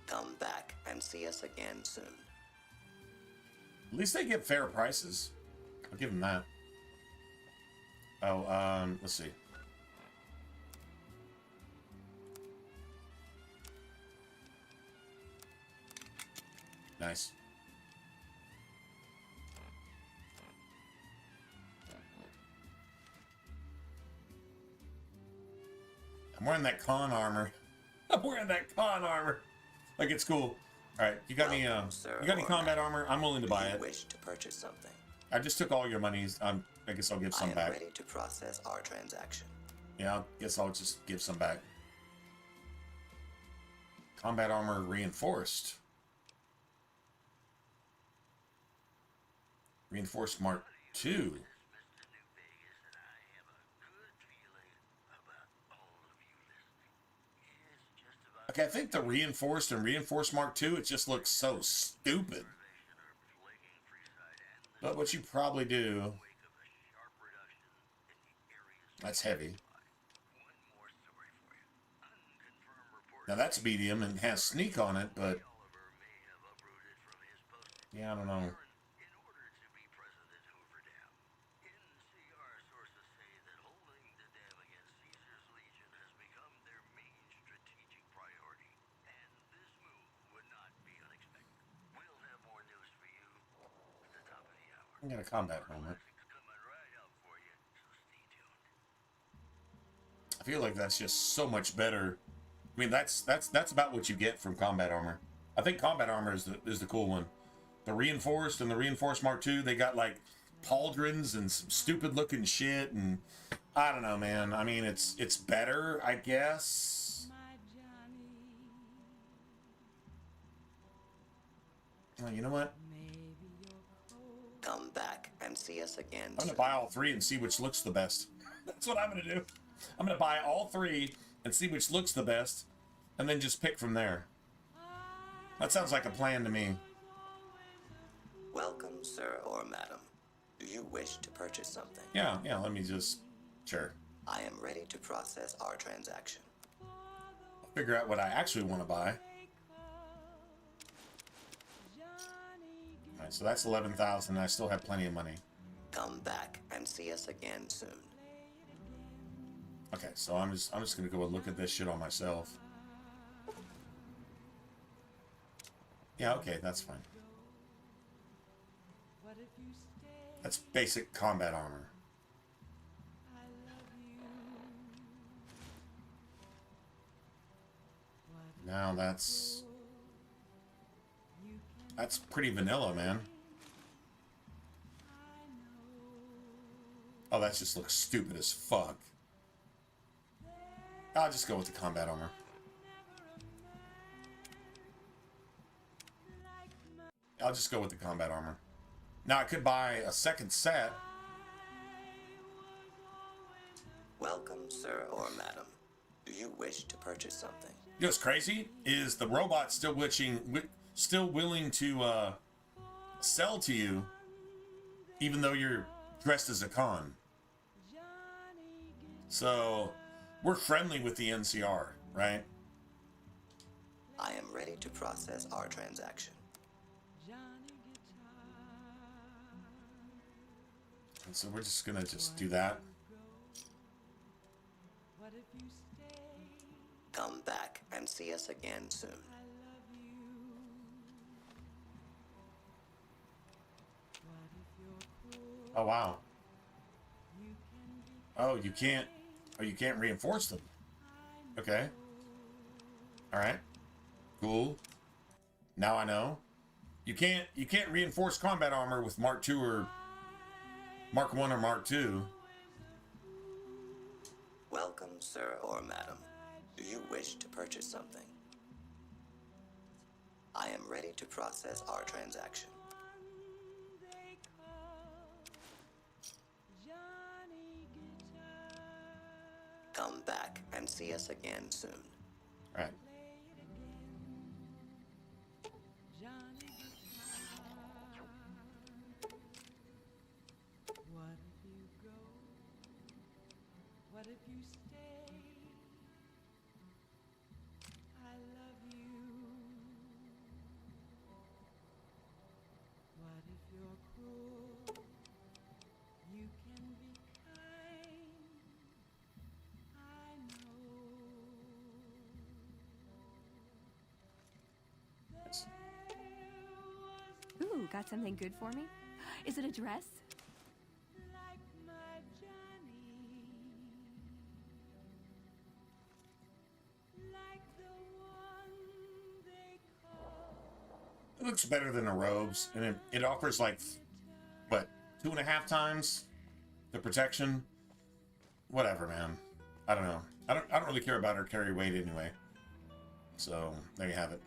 Come back and see us again soon. At least they get fair prices. I'll give them that. Oh, let's see. Nice. I'm wearing that con armor. I'm wearing that con armor. Like, it's cool. All right, you got any? You got any combat armor? I'm willing to buy it. Wish to purchase something? I just took all your monies. I guess I'll give some back. I am ready to process our transaction. Yeah, I guess I'll just give some back. Combat armor reinforced. Reinforced Mark II. Okay, I think the reinforced and reinforced Mark II, it just looks so stupid. But what you probably do... That's heavy. Now that's medium and has sneak on it, but... Yeah, I don't know. I got a combat helmet. I feel like that's just so much better. I mean, that's about what you get from combat armor. I think combat armor is the cool one. The reinforced and the reinforced Mark II, they got like pauldrons and some stupid looking shit, and I don't know, man. I mean, it's better, I guess. Oh, you know what? Come back and see us again. I'm gonna buy all three and see which looks the best. That's what I'm gonna do. I'm gonna buy all three and see which looks the best, and then just pick from there. That sounds like a plan to me. Welcome, sir or madam. Do you wish to purchase something? Yeah, let me just... Sure. I am ready to process our transaction. I'll figure out what I actually want to buy. Alright, so that's 11,000. I still have plenty of money. Come back and see us again soon. Okay, so I'm just gonna go and look at this shit on myself. Yeah, okay, that's fine. That's basic combat armor. Now that's pretty vanilla, man. Oh, that just looks stupid as fuck. I'll just go with the combat armor. I'll just go with the combat armor. Now, I could buy a second set. Welcome, sir or madam. Do you wish to purchase something? You know what's crazy? Is the robot still willing to sell to you, even though you're dressed as a con. So, we're friendly with the NCR, right? I am ready to process our transaction. And so we're just gonna do that. Come back and see us again soon. Oh wow. Oh, you can't reinforce them. Okay. Alright. Cool. Now I know. You can't reinforce combat armor with Mark II or Mark 1 or Mark 2. Welcome, sir or madam. Do you wish to purchase something? I am ready to process our transaction. Come back and see us again soon. Right. What if you stay? I love you. What if you're cruel? You can be kind. I know. Ooh, got something good for me? Is it a dress? Like my Johnny. Like the one they call. It looks better than the robes, and it offers like, what, 2.5 times the protection? Whatever, man. I don't know. I don't really care about her carry weight anyway. So there you have it.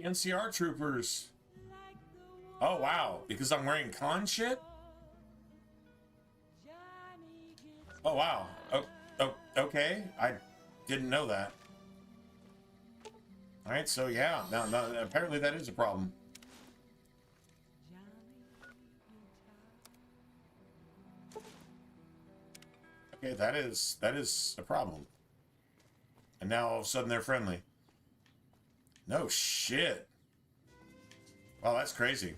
NCR troopers. Oh wow, because I'm wearing con shit? Oh wow. Oh, okay. I didn't know that. Alright, so yeah, now apparently that is a problem. Okay, that is a problem. And now all of a sudden they're friendly. No shit. Wow, that's crazy.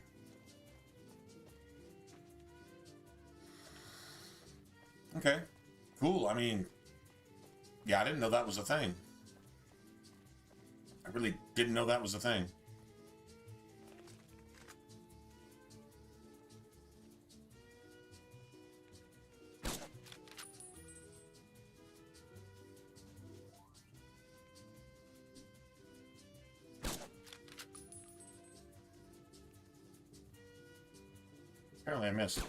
Okay, cool. I mean, yeah, I didn't know that was a thing. I really didn't know that was a thing. Apparently I missed.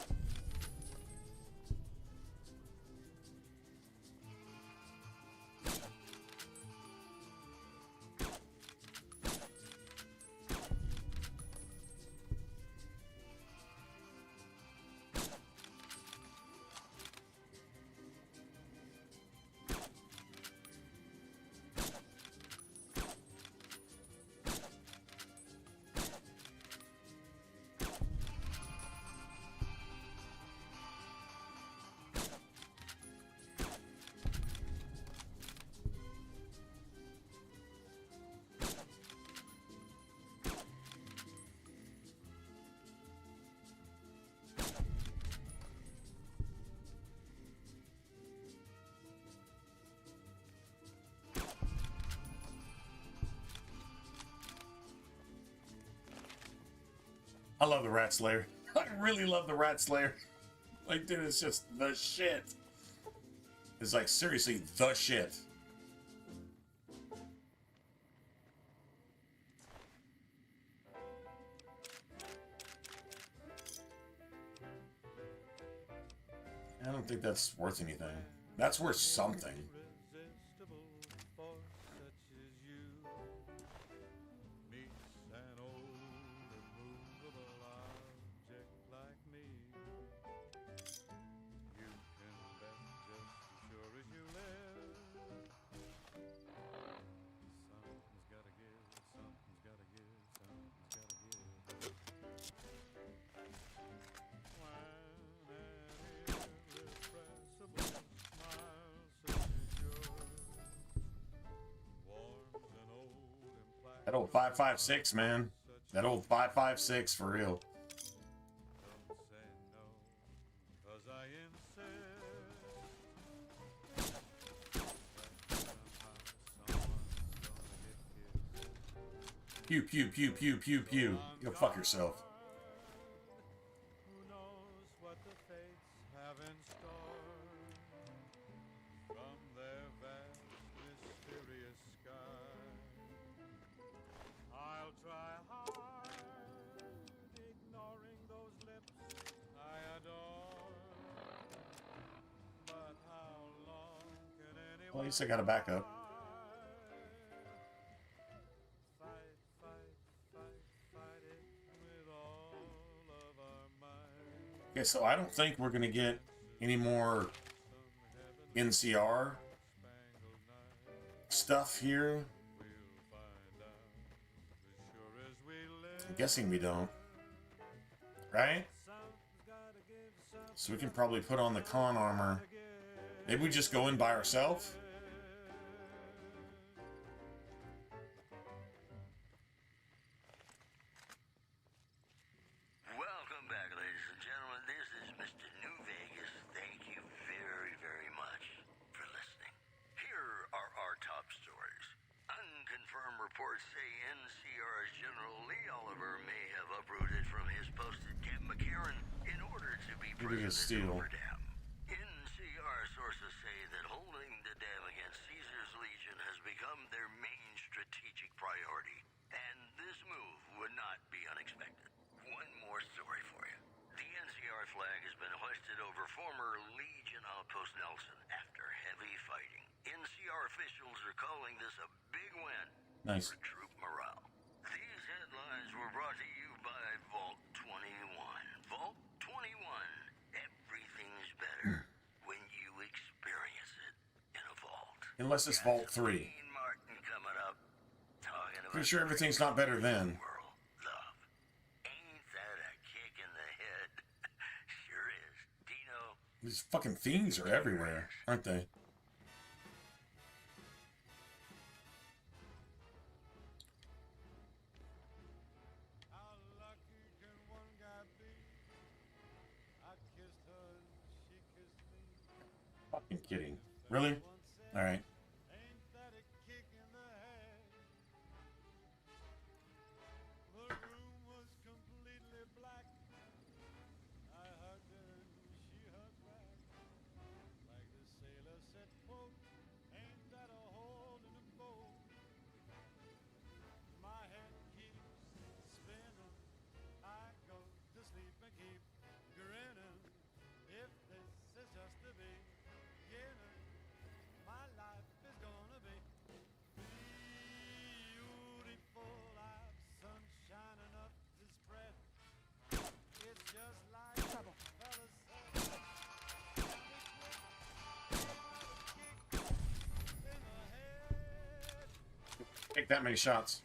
I love the Rat Slayer. I really love the Rat Slayer. Like, dude, it's just the shit. It's like, seriously, the shit. I don't think that's worth anything. That's worth something. That old 5.56, man. That old 5.56 for real. Pew, pew, pew, pew, pew, pew. Go fuck yourself. Well, at least I got a backup. Okay, so I don't think we're going to get any more NCR stuff here. I'm guessing we don't. Right? So we can probably put on the con armor. Maybe we just go in by ourselves? Welcome back, ladies and gentlemen. This is Mr. New Vegas. Thank you very, very much for listening. Here are our top stories. Unconfirmed reports say NCR's General Lee Oliver may have uprooted from his post at Camp McCarran in order to be president over Dam. NCR sources say that holding the dam against Caesar's Legion has become their main strategic priority, and this move would not be unexpected. One more story for you. The NCR flag has been hoisted over former Legion outpost Nelson after heavy fighting. NCR officials are calling this a big win for troop morale. These headlines were brought to you by Vault 21. Vault 21. Everything's better when you experience it in a vault. Unless it's Vault 3. Martin coming up, talking about Pretty sure everything's not better then. These fucking fiends are everywhere, aren't they? Fucking kidding. Really? Alright. that many shots.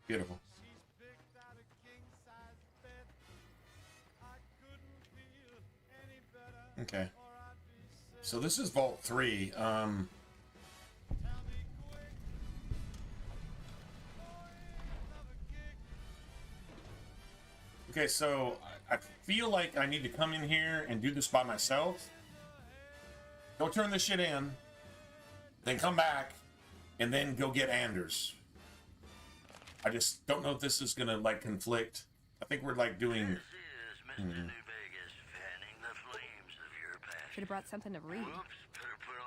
Beautiful. Okay. So this is Vault 3. Okay, so I feel like I need to come in here and do this by myself. Go turn this shit in, then come back, and then go get Anders. I just don't know if this is gonna like conflict. I think we're like doing. Should have brought something to read.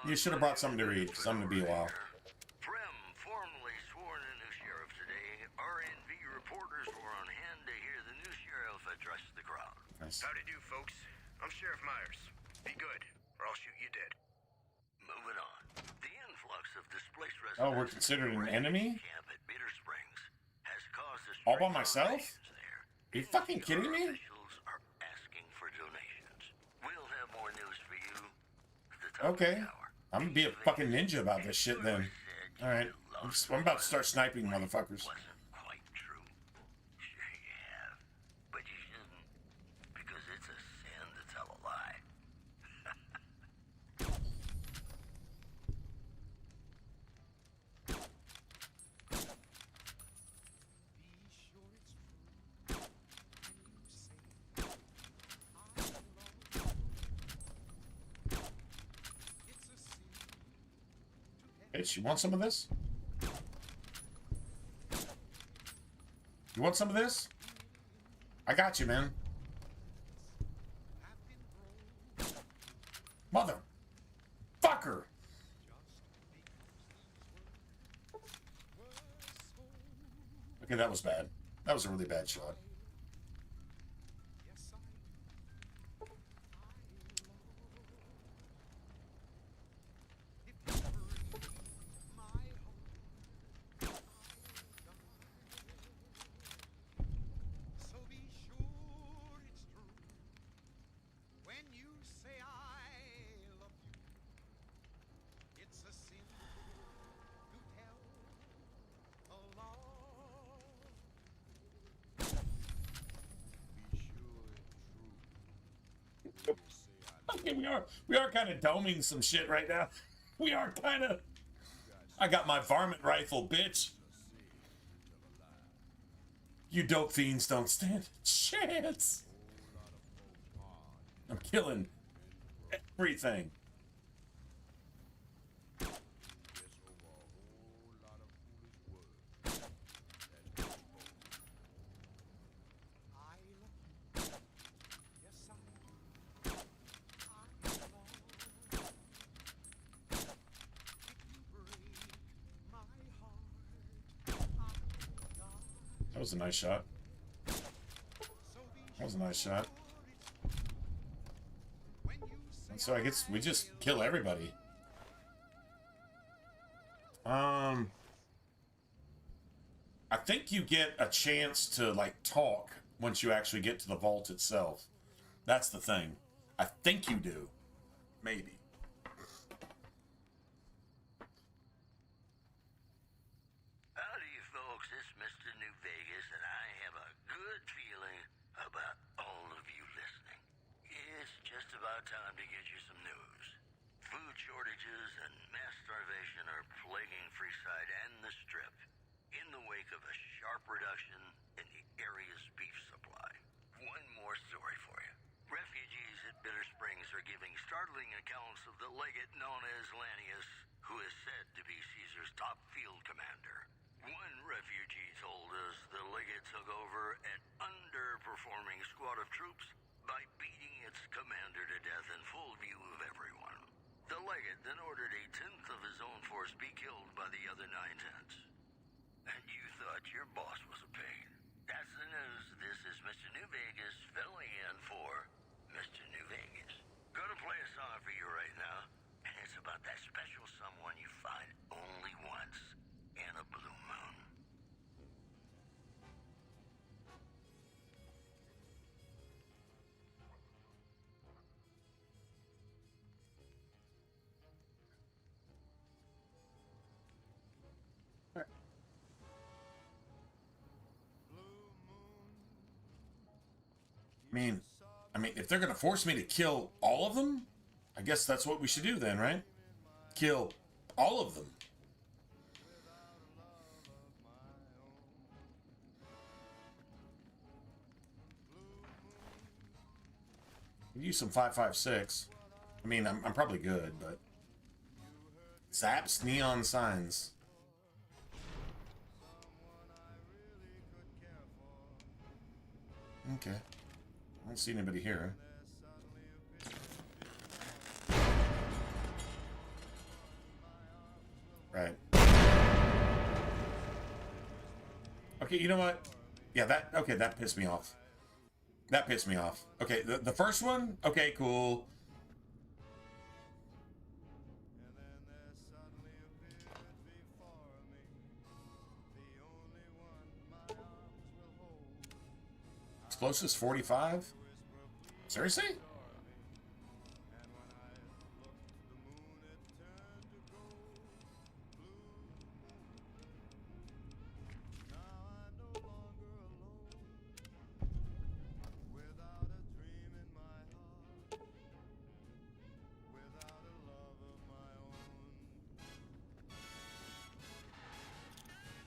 You should have brought something to read, because I'm gonna be a while. Prem formally sworn a new sheriff today. RNV reporters were on hand to hear the new sheriff address the crowd. Nice. Howdy do, folks. I'm Sheriff Myers. Be good, or I'll shoot you dead. Moving on. The influx of displaced residents. Oh, we're considered an enemy? Camp at Bitter Springs has caused a All by myself? Are you fucking kidding me? officials are asking for donations. We'll have more news for you at the top Okay. of the hour. I'm gonna be a fucking ninja about this shit then. Alright. I'm about to start sniping motherfuckers. Quite true. Sure you have. But you shouldn't. Because it's a sin to tell a lie. Bitch, you want some of this? You want some of this? I got you, man. Motherfucker! Okay, that was bad. That was a really bad shot. So be sure it's true when you say I love you. It's a sin to tell a lie. Okay, we are kind of doming some shit right now. We are kind of. I got my varmint rifle, bitch. You dope fiends don't stand a chance. I'm killing everything. That was a nice shot. That was a nice shot. And so I guess we just kill everybody. I think you get a chance to like talk once you actually get to the vault itself. That's the thing. I think you do. Maybe. Howdy, folks. It's Mr. New Vegas, and I have a good feeling about all of you listening. It's just about time to get you some news. Food shortages and mass starvation are plaguing Freeside and the Strip in the wake of a sharp reduction in the area's beef supply. One more story for you. Refugees at Bitter Springs are giving startling accounts of the legate known as Lannius who is said to be Caesar's top field commander. One refugee told us the legate took over an underperforming squad of troops by beating its commander to death in full view of everyone. The legate then ordered a tenth of his own force be killed by the other 9/10. And you thought your boss was a pain. That's the news. This is Mr. New Vegas filling in for Mr. New Vegas. Gonna play a song for you right now, and it's about that special someone you find only once in a blue moon. I mean, if they're gonna force me to kill all of them, I guess that's what we should do then, right? Kill all of them. Use some 5.56. I mean, I'm probably good, but zaps neon signs. Okay. I don't see anybody here. Right. Okay, you know what? Yeah, that pissed me off. That pissed me off. Okay, the first one, okay, cool. Explosives 45? Seriously?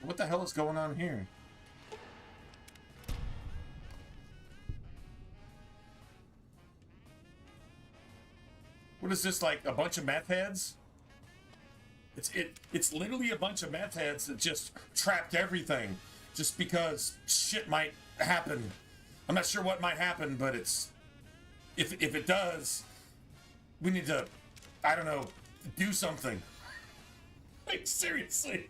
What the hell is going on here? What is this, like a bunch of meth heads? It's literally a bunch of meth heads that just trapped everything just because shit might happen. I'm not sure what might happen, but it's if it does, we need to, I don't know, do something. Like, seriously.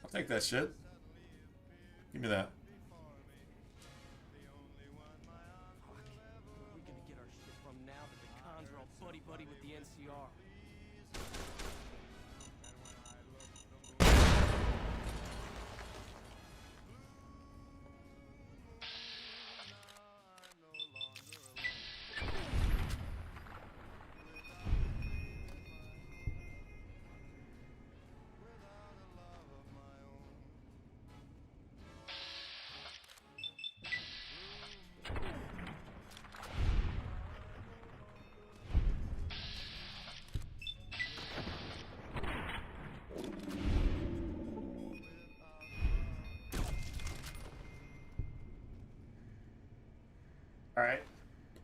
I'll take that shit. Give me that. Where are we gonna get our shit from now that the cons are all buddy-buddy with the NCR? Alright.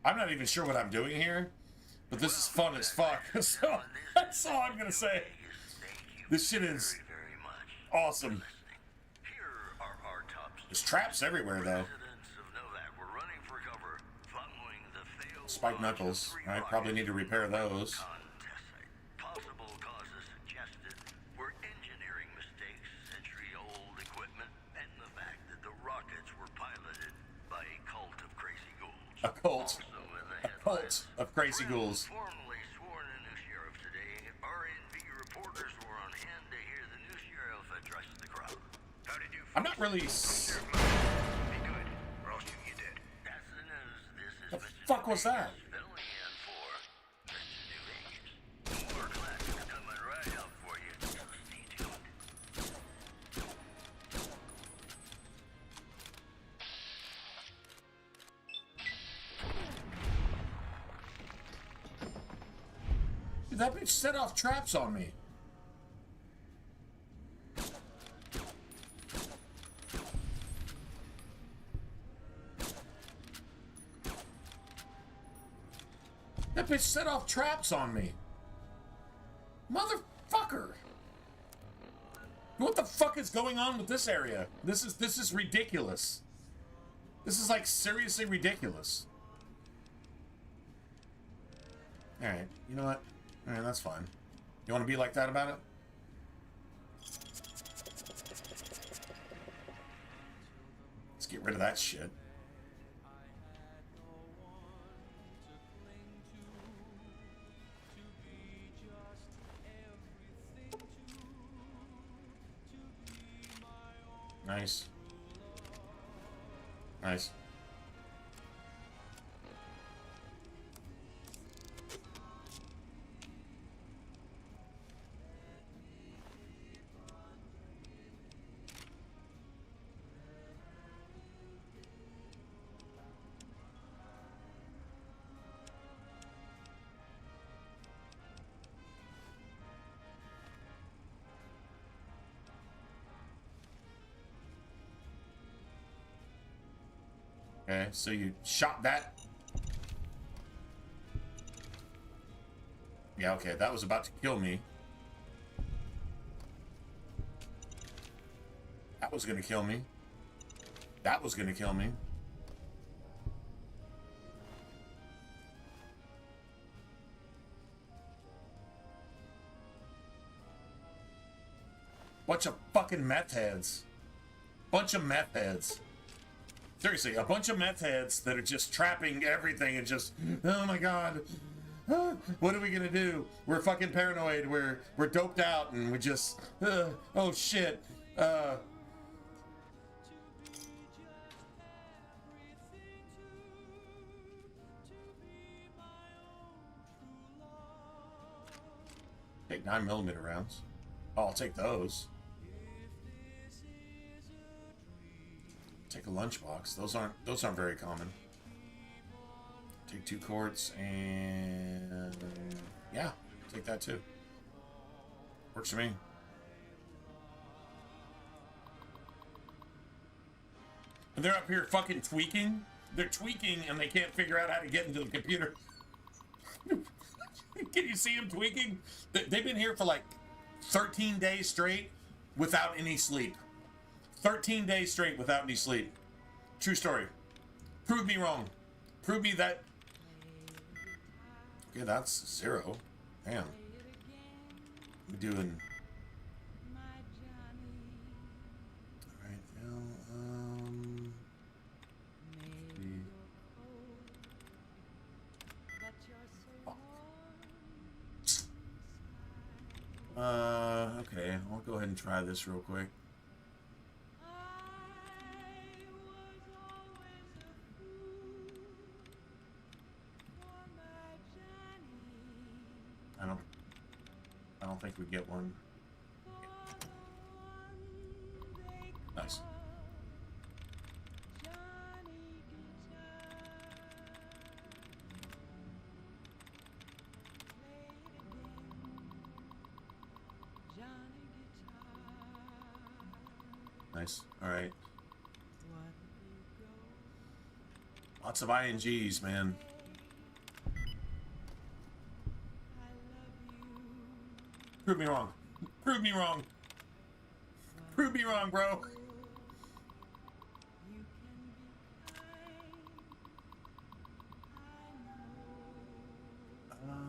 I'm not even sure what I'm doing here, but this is fun as fuck. So that's all I'm gonna say. This shit is awesome. There's traps everywhere though. Spiked knuckles. I probably need to repair those. Possible causes suggested were engineering mistakes, century-old equipment, and the fact that the rockets were piloted by a cult of crazy ghouls. A cult. A cult of crazy ghouls. Formally sworn a new sheriff today, RNV reporters were on hand to hear the new sheriff address the crowd. How did you? I'm not really. Be good, or I'll shoot you dead. That's the news. This is The fuck was that? filling in for Mr. New Vegas. More classes coming right up for you, so stay tuned. Dude, that bitch set off traps on me. That bitch set off traps on me. Motherfucker. What the fuck is going on with this area? This is ridiculous. This is like seriously ridiculous. Alright, you know what? Alright, that's fine. You want to be like that about it? Let's get rid of that shit. Nice. Nice. Okay, so you shot that. Yeah, okay, that was about to kill me. That was gonna kill me. That was gonna kill me. Bunch of fucking meth heads. Bunch of meth heads. Seriously, a bunch of meth heads that are just trapping everything and just, oh my god, what are we gonna do? We're fucking paranoid, we're doped out, and we just, oh shit, Take 9mm rounds. Oh, I'll take those. Take a lunchbox. Those aren't very common. Take 2 quarts and yeah, take that too. Works for me. And they're up here fucking tweaking. They're tweaking and they can't figure out how to get into the computer. Can you see them tweaking? They've been here for like 13 days straight without any sleep. 13 days straight without any sleep. True story. Prove me wrong. Prove me that. Okay, that's 0. Damn. We're doing. Alright, now, okay, I'll go ahead and try this real quick. I don't think we get one. Nice. Nice. All right. Lots of INGs, man. Prove me wrong. Prove me wrong. Prove me wrong, bro.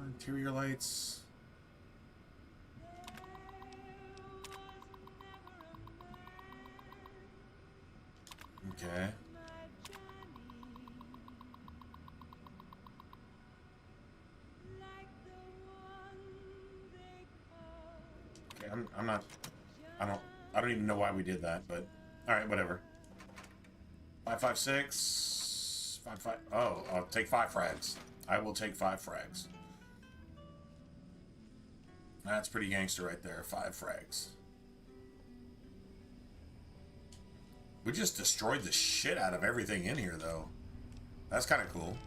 Interior lights. Okay. Okay, I'm not. I don't even know why we did that, but all right, whatever. 5.56. 5.5. Oh, I'll take 5 frags. I will take 5 frags. That's pretty gangster right there. 5 frags. We just destroyed the shit out of everything in here, though. That's kind of cool.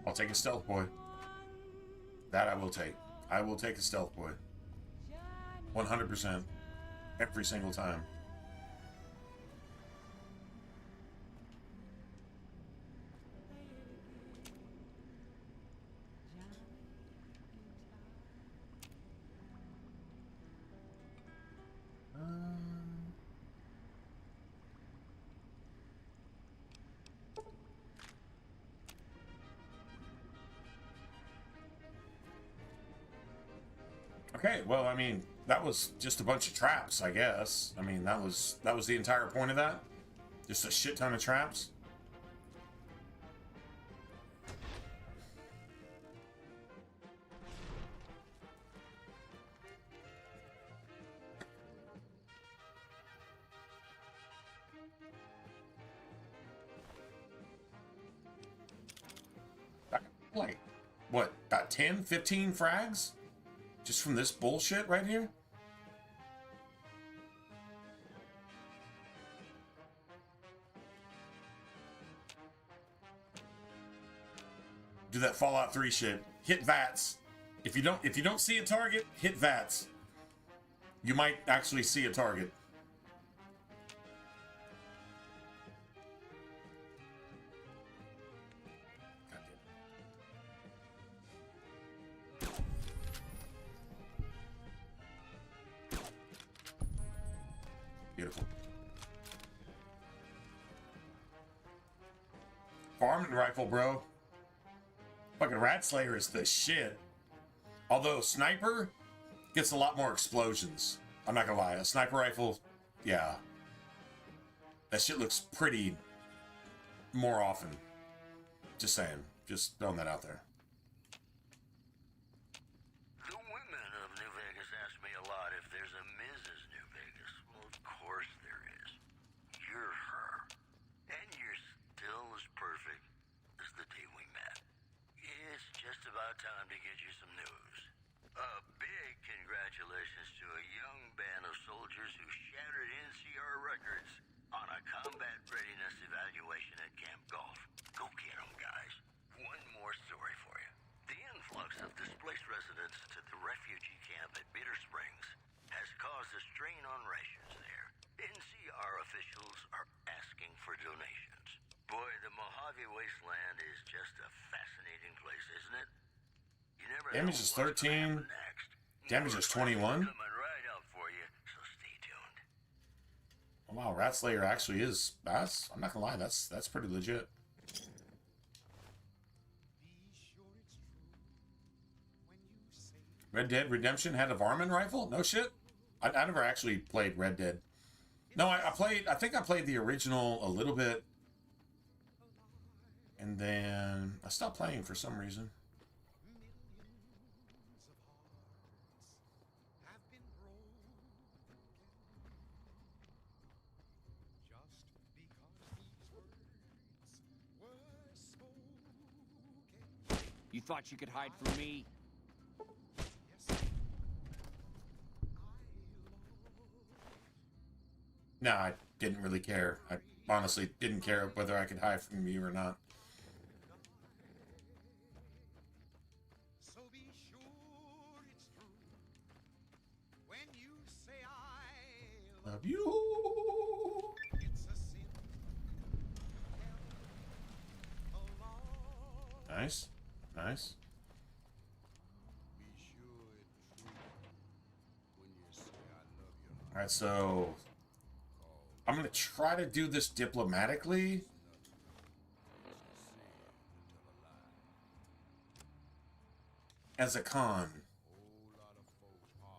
I'll take a stealth boy. That I will take. I will take a stealth boy. 100%. Every single time. Okay, well, I mean, that was just a bunch of traps, I guess. I mean, that was the entire point of that. Just a shit ton of traps. Like, what, got 10, 15 frags? Just from this bullshit right here? Do that Fallout 3 shit. Hit VATS. If you don't see a target, hit VATS. You might actually see a target. Beautiful. Varmint rifle, bro. Fucking Rat Slayer is the shit. Although sniper gets a lot more explosions. I'm not gonna lie. A sniper rifle, yeah. That shit looks pretty more often. Just saying. Just throwing that out there. The women of New Vegas ask me a lot if there's a Mrs. New Vegas. Well, of course there is. You're her. And you're still as perfect as the day we met. It's just about time to get you some news. A big congratulations to a young band of soldiers who shattered NCR records on a combat readiness evaluation at Camp Golf. Go get them, guys. One more story for you. The influx of displaced residents to the refugee camp at Bitter Springs has caused a strain on rations there. NCR officials are asking for donations. Boy, the Mojave Wasteland is just a fascinating place, isn't it? You never know Damage is what's gonna 13. happen next. Damage is 21. Coming right up for you, so stay tuned. Oh, wow, Rat Slayer actually is. I'm not gonna lie, that's pretty legit. Red Dead Redemption had a Varmint rifle? No shit. I never actually played Red Dead. No, I think I played the original a little bit. And then I stopped playing for some reason. You thought you could hide from me? No, I didn't really care. I honestly didn't care whether I could hide from you or not. So be sure it's true when you say I Love you. It's a sin. Nice. Nice. Alright, so I'm gonna try to do this diplomatically. As a con.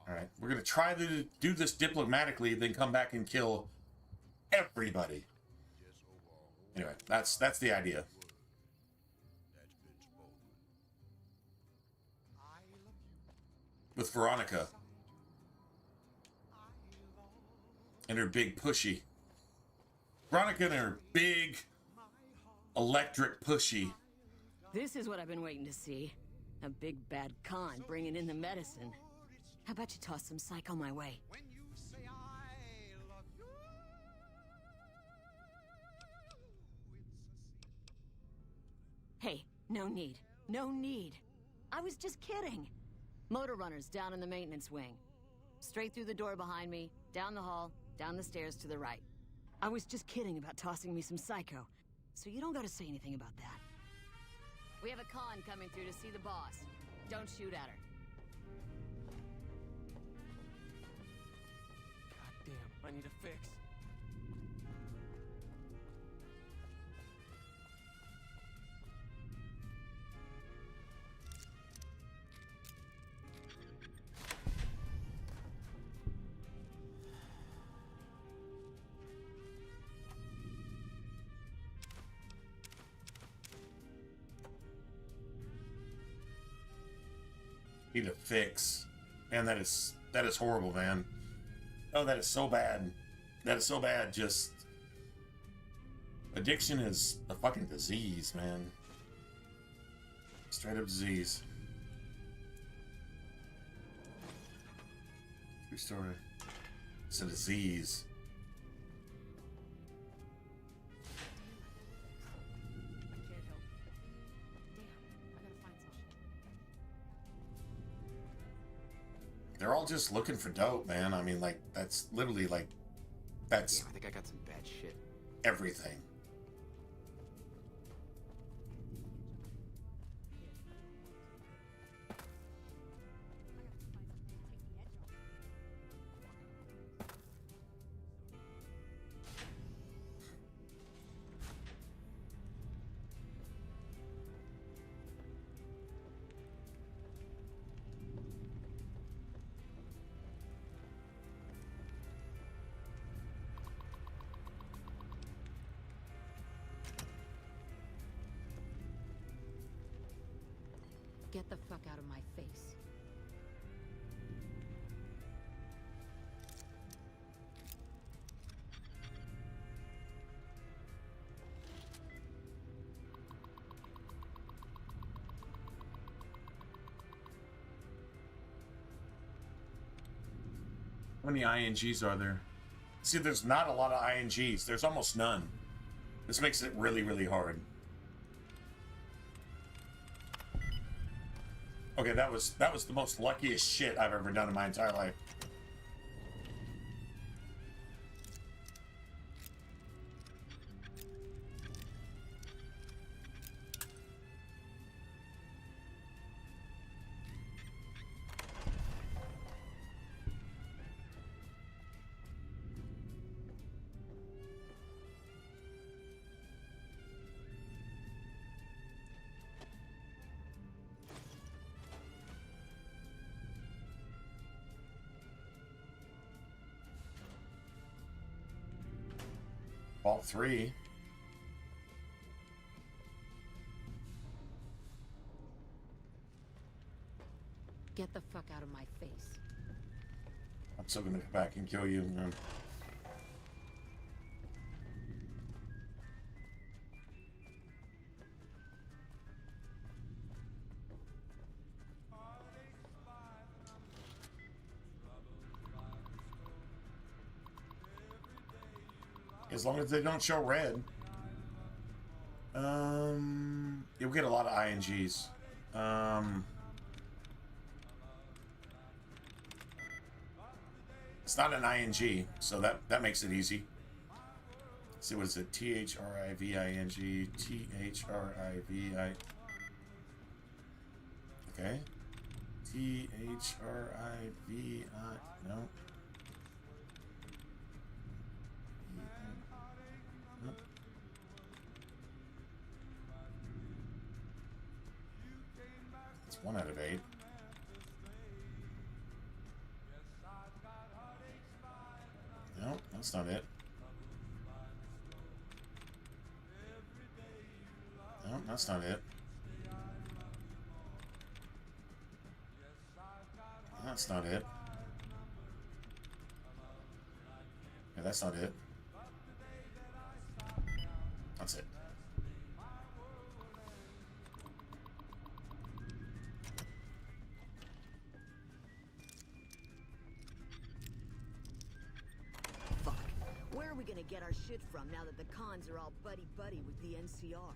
Alright, we're gonna try to do this diplomatically, then come back and kill everybody. Anyway, that's the idea. With Veronica. And her big pushy. Veronica and her big electric pushy. This is what I've been waiting to see. A big bad con bringing in the medicine. How about you toss some psycho my way? Hey, no need. No need. I was just kidding. Motor runners down in the maintenance wing. Straight through the door behind me, down the hall, down the stairs to the right. I was just kidding about tossing me some psycho, so you don't gotta say anything about that. We have a con coming through to see the boss. Don't shoot at her. God damn, I need a fix. Need a fix. Man, that is horrible, man. Oh, that is so bad. That is so bad. Just addiction is a fucking disease, man. Straight up disease. True story. It's a disease. They're all just looking for dope, man. I mean, like, that's literally, like, that's... I think I got some bad shit. Everything. Get the fuck out of my face. How many INGs are there? See, there's not a lot of INGs. There's almost none. This makes it really, really hard. Okay, that was the most luckiest shit I've ever done in my entire life. Vault 3. Get the fuck out of my face. I'm still gonna come back and kill you. Man. As long as they don't show red. You'll get a lot of INGs. It's not an ING, so that makes it easy. Let's see, what is it? THRIVING, THRIVI. Okay. THRIVI. No. It's 1 out of 8. No, that's not it. No, that's not it. That's not it. Yeah, that's not it. That's it. Fuck. Where are we gonna get our shit from now that the cons are all buddy-buddy with the NCR?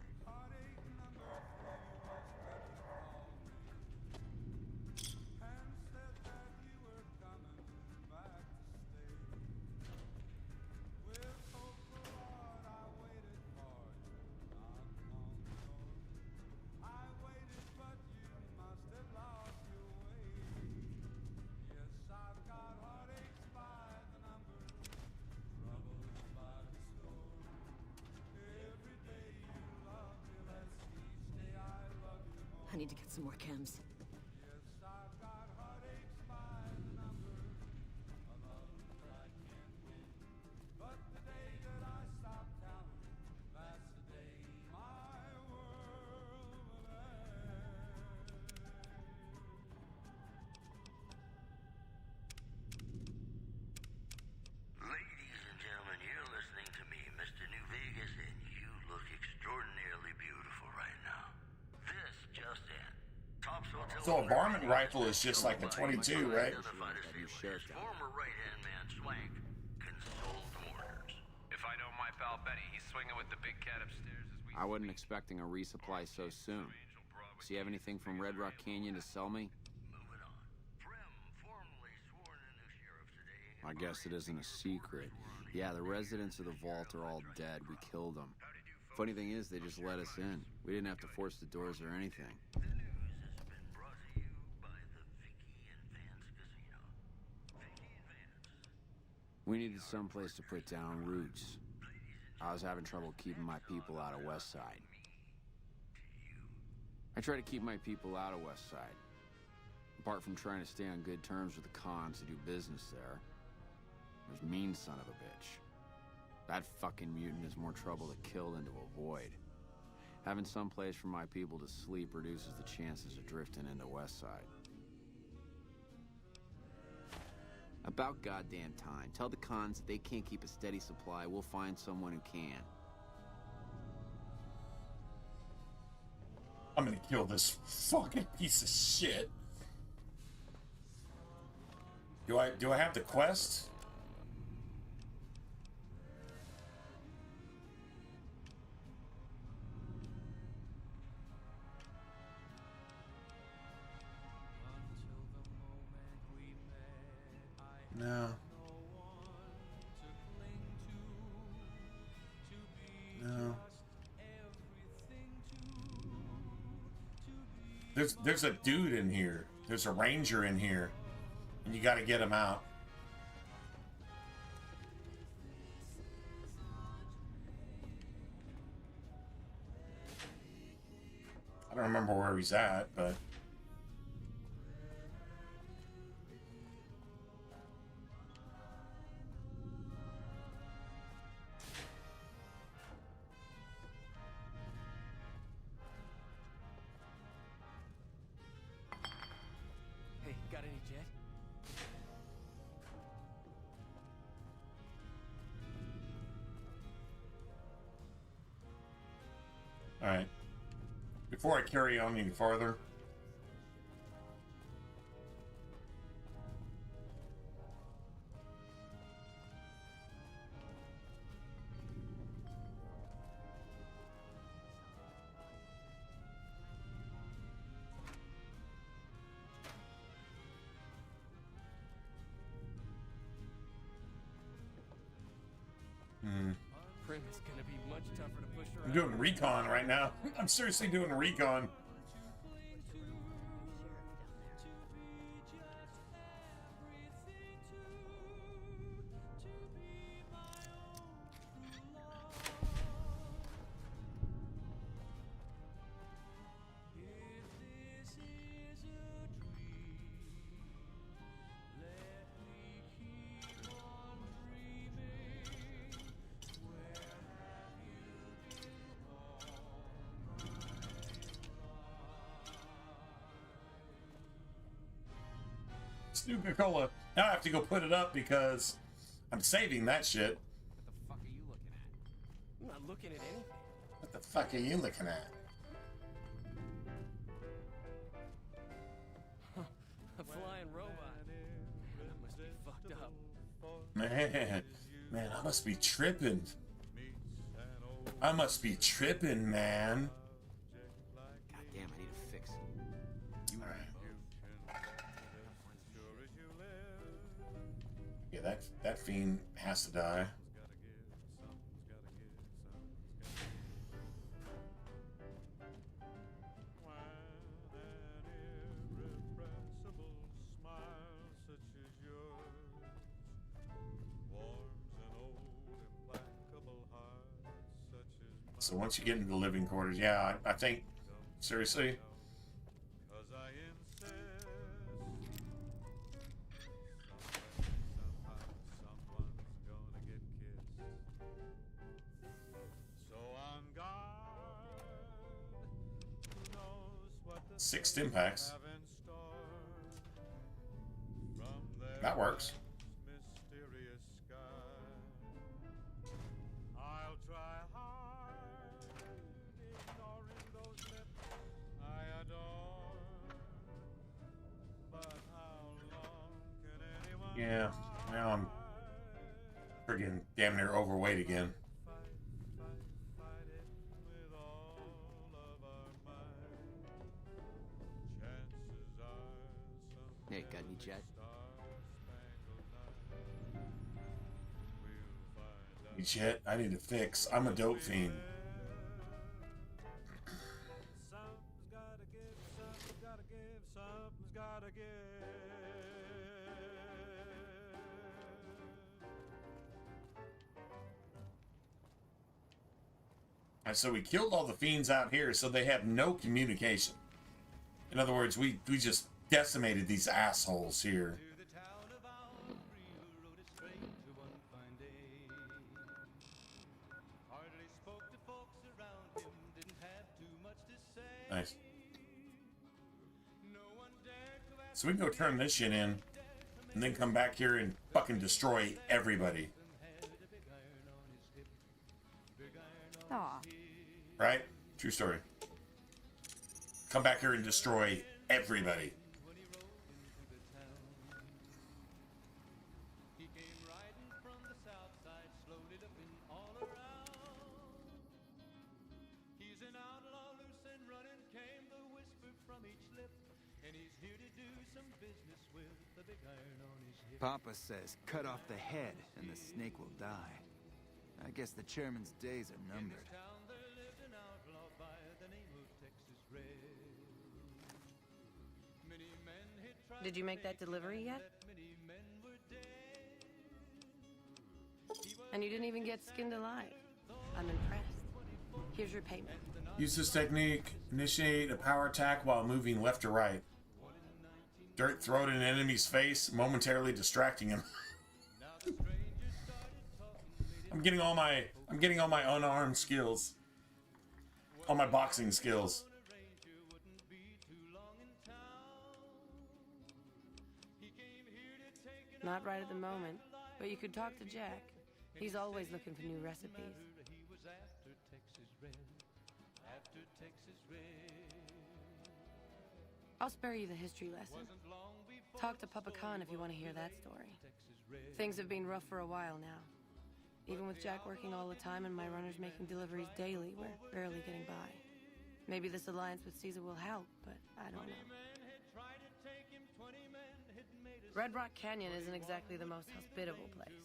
need to get some more chems. Ladies and gentlemen, you're listening to me, Mr. New Vegas, and you look extraordinarily beautiful right now. This just in. Top's Hotel. So a varmint rifle is just like a 22, right? Former right-hand man Swank consoled orders. If I know my pal Benny, he's swinging with the big cat upstairs as we... I wasn't expecting a resupply so soon. So you have anything from Red Rock Canyon to sell me? I guess it isn't a secret. Yeah, the residents of the vault are all dead. We killed them. Funny thing is, they just let us in. We didn't have to force the doors or anything. We needed someplace to put down roots. I was having trouble keeping my people out of West Side. I try to keep my people out of West Side. Apart from trying to stay on good terms with the cons who do business there. There's mean son of a bitch. That fucking mutant is more trouble to kill than to avoid. Having some place for my people to sleep reduces the chances of drifting into West Side. About goddamn time. Tell the cons that they can't keep a steady supply. We'll find someone who can. I'm gonna kill this fucking piece of shit. Do I have the quest? No. No. There's a dude in here. There's a ranger in here. And you gotta get him out. I don't remember where he's at, but... Hey, got any jet? Alright. Before I carry on any farther, Prim is gonna be much tougher to push around. I'm doing recon right now. I'm seriously doing recon. Nuka-Cola. Now I have to go put it up because I'm saving that shit. I'm not looking at anything. What the fuck are you looking at? A flying robot. That must be fucked up. Man, I must be tripping. I must be tripping, man. God damn, I need to fix it. Yeah, that fiend has to die. So once you get into the living quarters, yeah, I think, seriously, 6 stim packs. That works. I'll try hard, ignoring those lips I adore. But how long can anyone Yeah, now I'm friggin' damn near overweight again. fight it with all of our might? Chances are Hey, got any jet? Shit, I need to fix. I'm a dope fiend. something's gotta give, something's gotta give, something's gotta give. And so we killed all the fiends out here, so they have no communication. In other words, we just decimated these assholes here. Nice. So we can go turn this shit in, and then come back here and fucking destroy everybody. Aw. Right? True story. Come back here and destroy everybody. Papa says cut off the head and the snake will die. I guess the chairman's days are numbered. Did you make that delivery yet? And you didn't even get skinned alive. I'm impressed. Here's your payment. Use this technique. Initiate a power attack while moving left or right. Dirt throw it in an enemy's face, momentarily distracting him. I'm getting all my unarmed skills. All my boxing skills. Not right at the moment, but you could talk to Jack. He's always looking for new recipes. I'll spare you the history lesson. Talk to Papa Khan if you want to hear that story. Things have been rough for a while now. Even with Jack working all the time and my runners making deliveries daily, we're barely getting by. Maybe this alliance with Caesar will help, but I don't know. Red Rock Canyon isn't exactly the most hospitable place.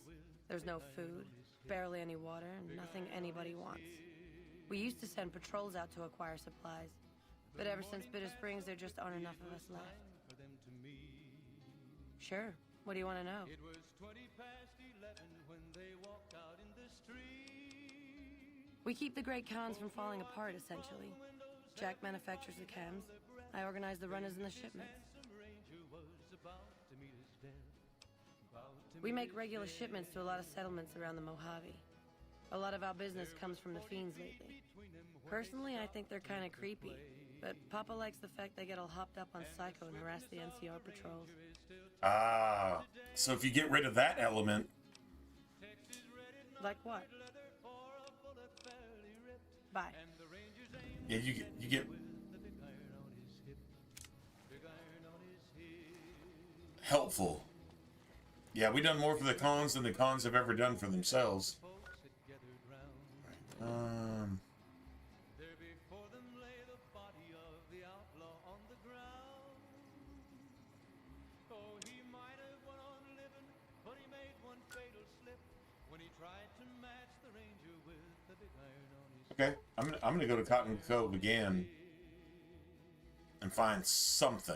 There's no food, barely any water, and nothing anybody wants. We used to send patrols out to acquire supplies, but ever since Bitter Springs, there just aren't enough of us left. Sure. What do you want to know? It was 20 past 11 when they walked out in the street. We keep the Great Khans from falling apart, essentially. Jack manufactures the chems. I organize the runners and the shipments. We make regular shipments to a lot of settlements around the Mojave. A lot of our business comes from the fiends lately. Personally, I think they're kind of creepy, but Papa likes the fact they get all hopped up on Psycho and harass the NCR patrols. Ah, so if you get rid of that element... Like what? Bye. Yeah, you get... helpful. Yeah, we done more for the Khans than the Khans have ever done for themselves. Okay, I'm gonna go to Cotton Cove again and find something.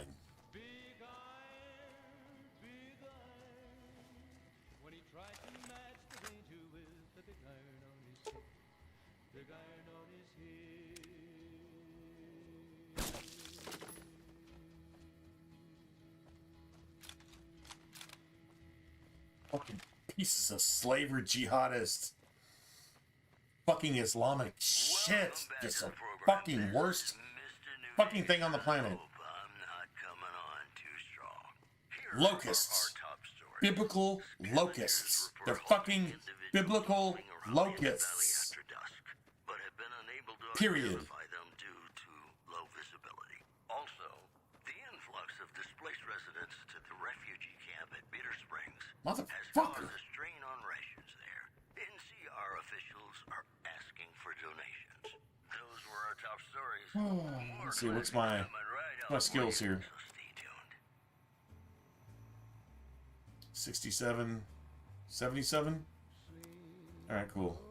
Fucking pieces of slaver jihadists. Fucking Islamic shit. Just the fucking worst fucking thing on the planet. locusts. Biblical locusts. They're fucking biblical locusts. Period. Also, the influx of displaced residents to the refugee camp at Bitter Springs has Motherfucker. caused a strain on rations there. NCR officials are asking for donations. Those were our top stories. Let's see, what's my skills here? 67, 77. All right, cool.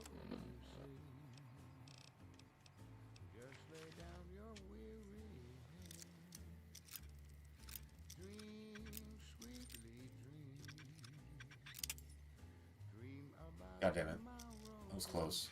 God damn it. That was close.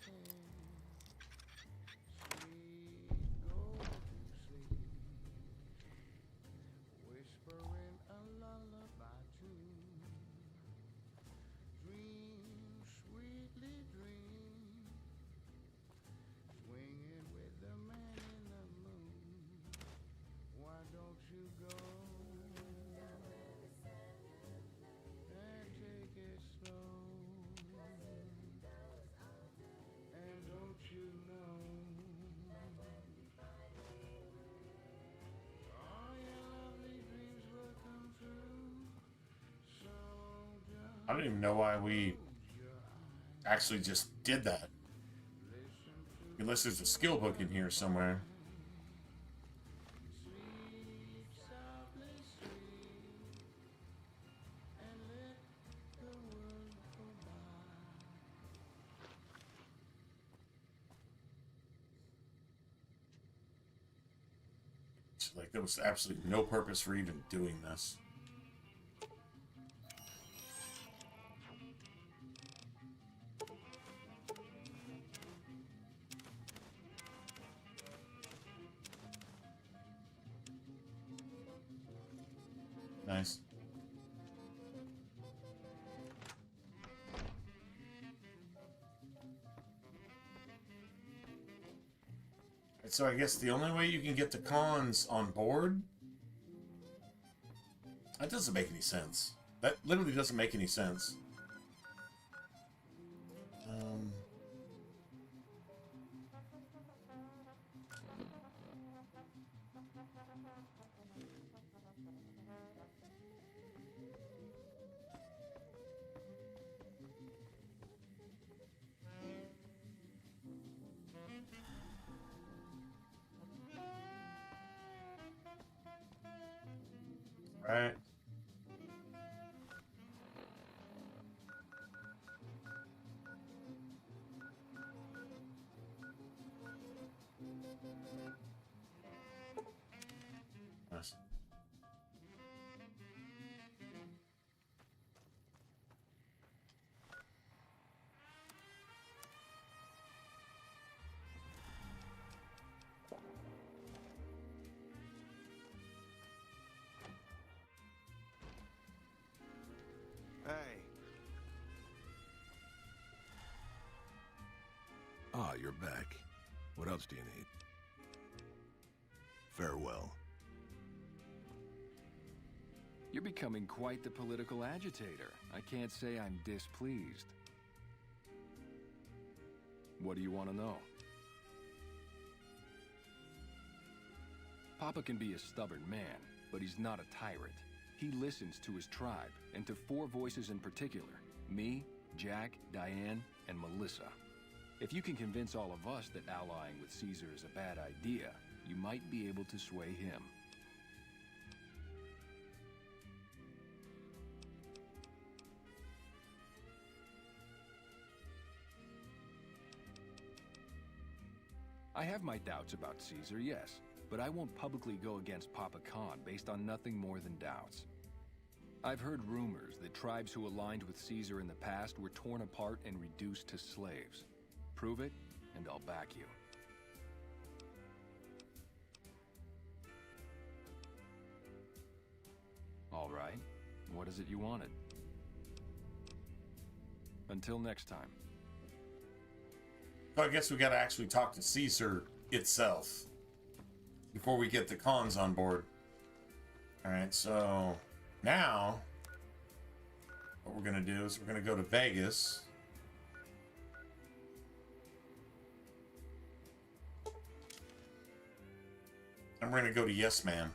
I don't even know why we actually just did that. Unless there's a skill book in here somewhere. It's like there was absolutely no purpose for even doing this. Nice. So I guess the only way you can get the cons on board? That doesn't make any sense. That literally doesn't make any sense. Right. Nice. Hey. Ah, you're back. What else do you need? Farewell. You're becoming quite the political agitator. I can't say I'm displeased. What do you want to know? Papa can be a stubborn man, but he's not a tyrant. He listens to his tribe, and to 4 voices in particular. Me, Jack, Diane, and Melissa. If you can convince all of us that allying with Caesar is a bad idea, you might be able to sway him. I have my doubts about Caesar, yes, but I won't publicly go against Papa Khan based on nothing more than doubts. I've heard rumors that tribes who aligned with Caesar in the past were torn apart and reduced to slaves. Prove it, and I'll back you. All right. What is it you wanted? Until next time. So I guess we gotta actually talk to Caesar itself before we get the cons on board. Alright, so Now, what we're gonna do is we're gonna go to Vegas. And we're gonna go to Yes Man.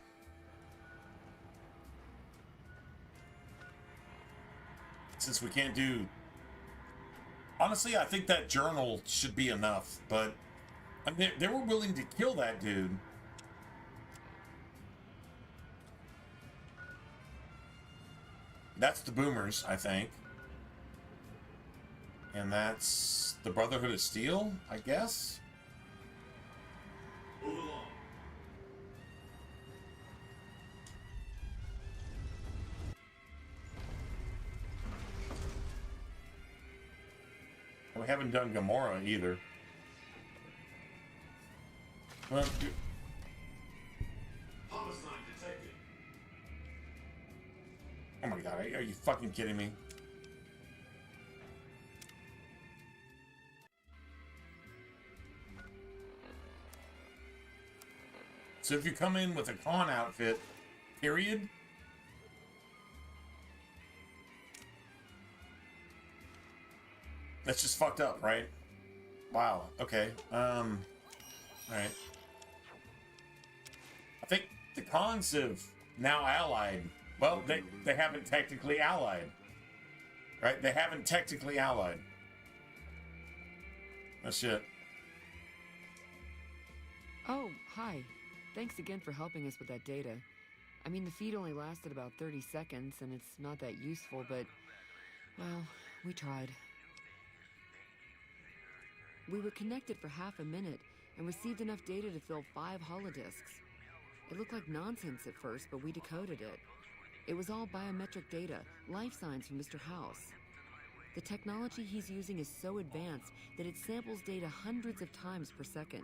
Since we can't do... Honestly, I think that journal should be enough, but I mean, they were willing to kill that dude. That's the Boomers, I think. And that's the Brotherhood of Steel, I guess? Move along. We haven't done Gamora either. Well, homicide detected. Oh my god, are you fucking kidding me? So if you come in with a con outfit, period, that's just fucked up, right? Wow, okay. Alright. I think the cons have now allied. Well, they haven't technically allied. Right? They haven't technically allied. That's it. Oh, hi. Thanks again for helping us with that data. I mean, the feed only lasted about 30 seconds, and it's not that useful, but, well, we tried. We were connected for half a minute and received enough data to fill 5 holodisks. It looked like nonsense at first, but we decoded it. It was all biometric data, life signs from Mr. House. The technology he's using is so advanced that it samples data hundreds of times per second.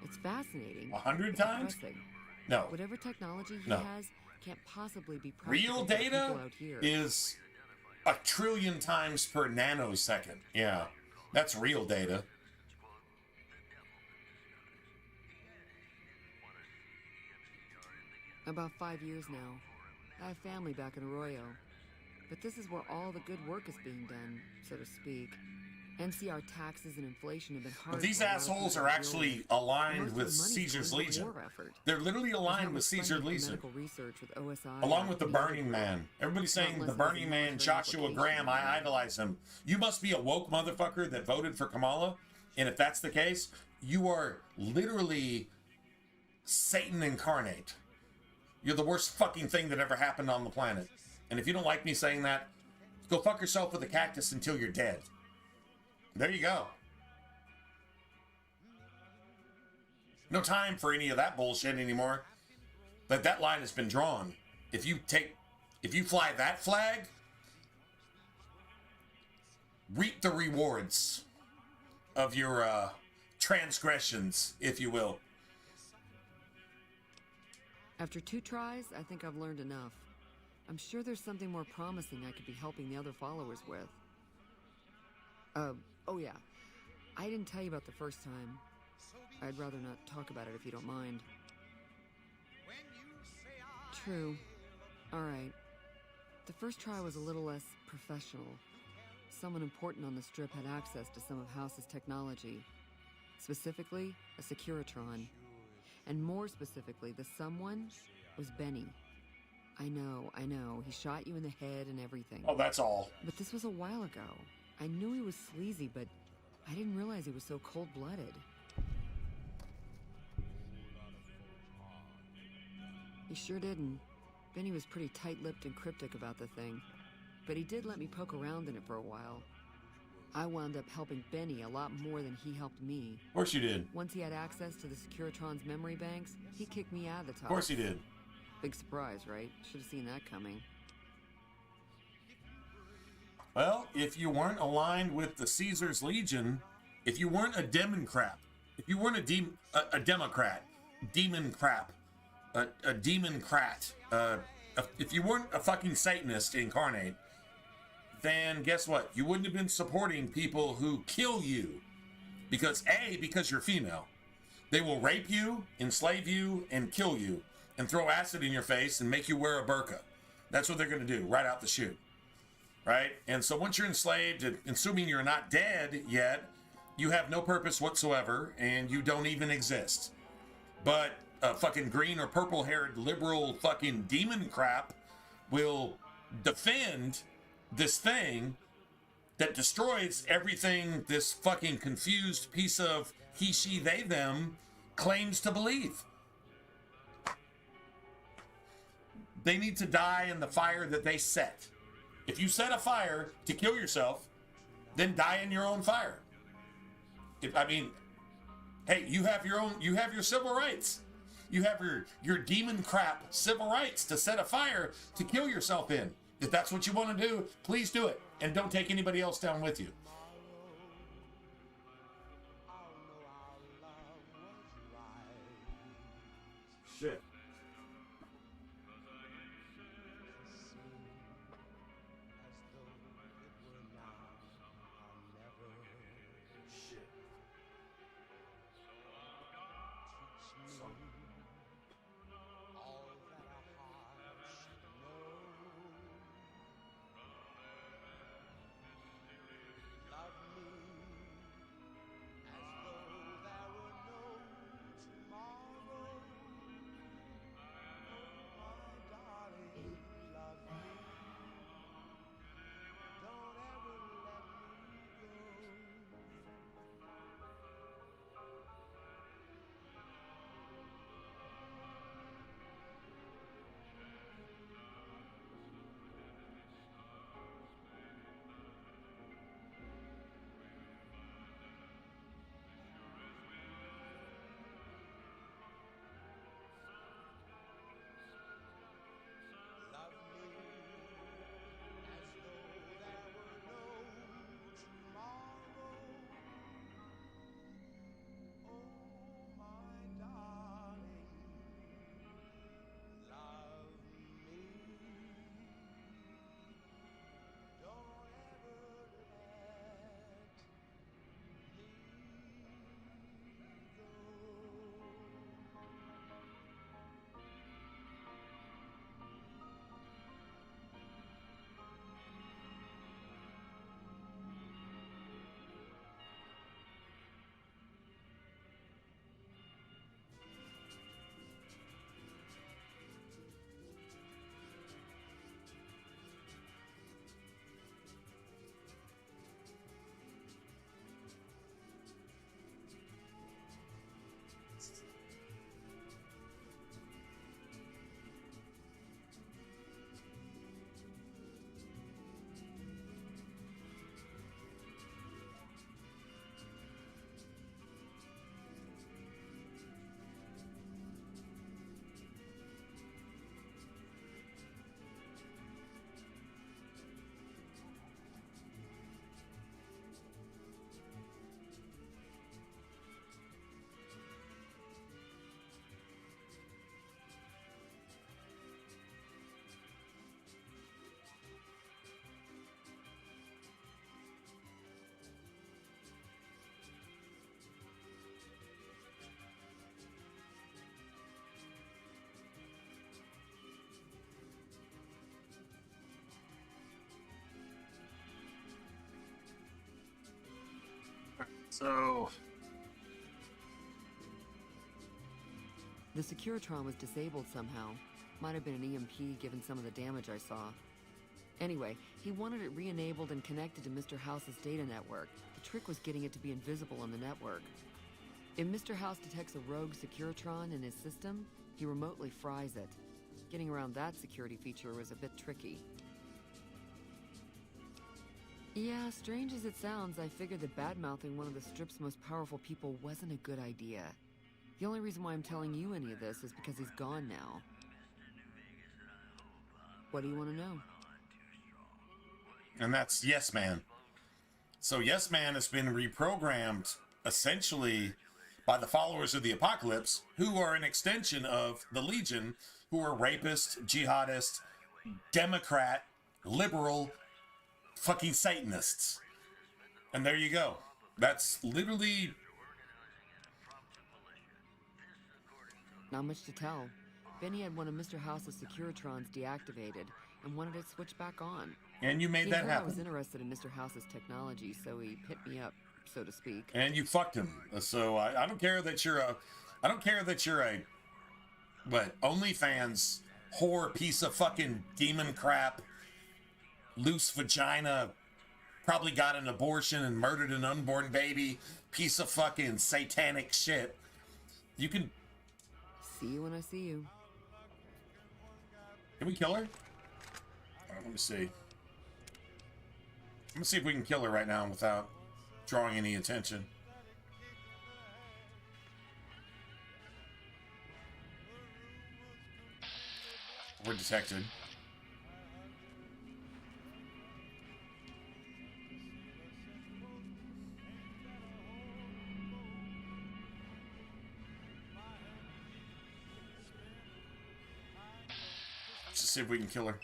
It's fascinating. 100 times? Depressing. No. Whatever technology he No. has can't possibly be practical Real for people data out here. is 1 trillion times per nanosecond. Yeah, that's real data. About 5 years now. I have family back in Arroyo. But this is where all the good work is being done, so to speak. NCR taxes and inflation have been hard. But these for a lot of assholes people are to deal actually with. aligned Most of with the money's Caesar's going to the Legion. war effort. They're literally There's aligned not with much Caesar's funding for Legion. medical research with OSI Along with the and Burning Man. Everybody's saying Not the unless Burning there's a Man, military Joshua application. Graham, I idolize him. You must be a woke motherfucker that voted for Kamala. And if that's the case, you are literally Satan incarnate. You're the worst fucking thing that ever happened on the planet. And if you don't like me saying that, go fuck yourself with a cactus until you're dead. There you go. No time for any of that bullshit anymore. But that line has been drawn. If you fly that flag, reap the rewards of your transgressions, if you will. After 2 tries, I think I've learned enough. I'm sure there's something more promising I could be helping the other followers with. Oh yeah. I didn't tell you about the first time. I'd rather not talk about it if you don't mind. True. Alright. The first try was a little less professional. Someone important on the strip had access to some of House's technology. Specifically, a Securitron. And more specifically, the someone was Benny. I know. He shot you in the head and everything. Oh, that's all. But this was a while ago. I knew he was sleazy, but I didn't realize he was so cold-blooded. He sure didn't. Benny was pretty tight-lipped and cryptic about the thing. But he did let me poke around in it for a while. I wound up helping Benny a lot more than he helped me. Of course you did. Once he had access to the Securitron's memory banks, he kicked me out of the top. Of course he did. Big surprise, right? Should have seen that coming. Well, if you weren't aligned with the Caesar's Legion, if you weren't a Democrat, if you weren't a Democrat, if you weren't a fucking Satanist incarnate, then guess what? You wouldn't have been supporting people who kill you. Because you're female. They will rape you, enslave you, and kill you, and throw acid in your face and make you wear a burqa. That's what they're going to do right out the chute, right? And so once you're enslaved, assuming you're not dead yet, you have no purpose whatsoever, and you don't even exist. But a fucking green or purple-haired liberal fucking demon crap will defend this thing that destroys everything this fucking confused piece of he, she, they, them claims to believe. They need to die in the fire that they set. If you set a fire to kill yourself, then die in your own fire. Hey, you have your civil rights. You have your demon crap civil rights to set a fire to kill yourself in. If that's what you want to do, please do it. And don't take anybody else down with you. Shit. So... The Securitron was disabled somehow. Might have been an EMP given some of the damage I saw. Anyway, he wanted it re-enabled and connected to Mr. House's data network. The trick was getting it to be invisible on the network. If Mr. House detects a rogue Securitron in his system, he remotely fries it. Getting around that security feature was a bit tricky. Yeah, strange as it sounds, I figured that bad-mouthing one of the Strip's most powerful people wasn't a good idea. The only reason why I'm telling you any of this is because he's gone now. What do you want to know? And that's Yes Man. So Yes Man has been reprogrammed, essentially, by the followers of the Apocalypse, who are an extension of the Legion, who are rapists, jihadists, Democrat, liberal, fucking Satanists. And there you go. That's literally... Not much to tell. Benny had one of Mr. House's Securitrons deactivated. and wanted it switched back on. And you made He that heard happen. I was interested in Mr. House's technology, so he hit me up, so to speak. And you fucked him. So I don't care that you're a, what, OnlyFans whore piece of fucking demon crap, loose vagina, probably got an abortion and murdered an unborn baby, piece of fucking satanic shit. You can see you when I see you. Can we kill her? Let me see. Let me see if we can kill her right now without drawing any attention. We're detected. Let's just see if we can kill her.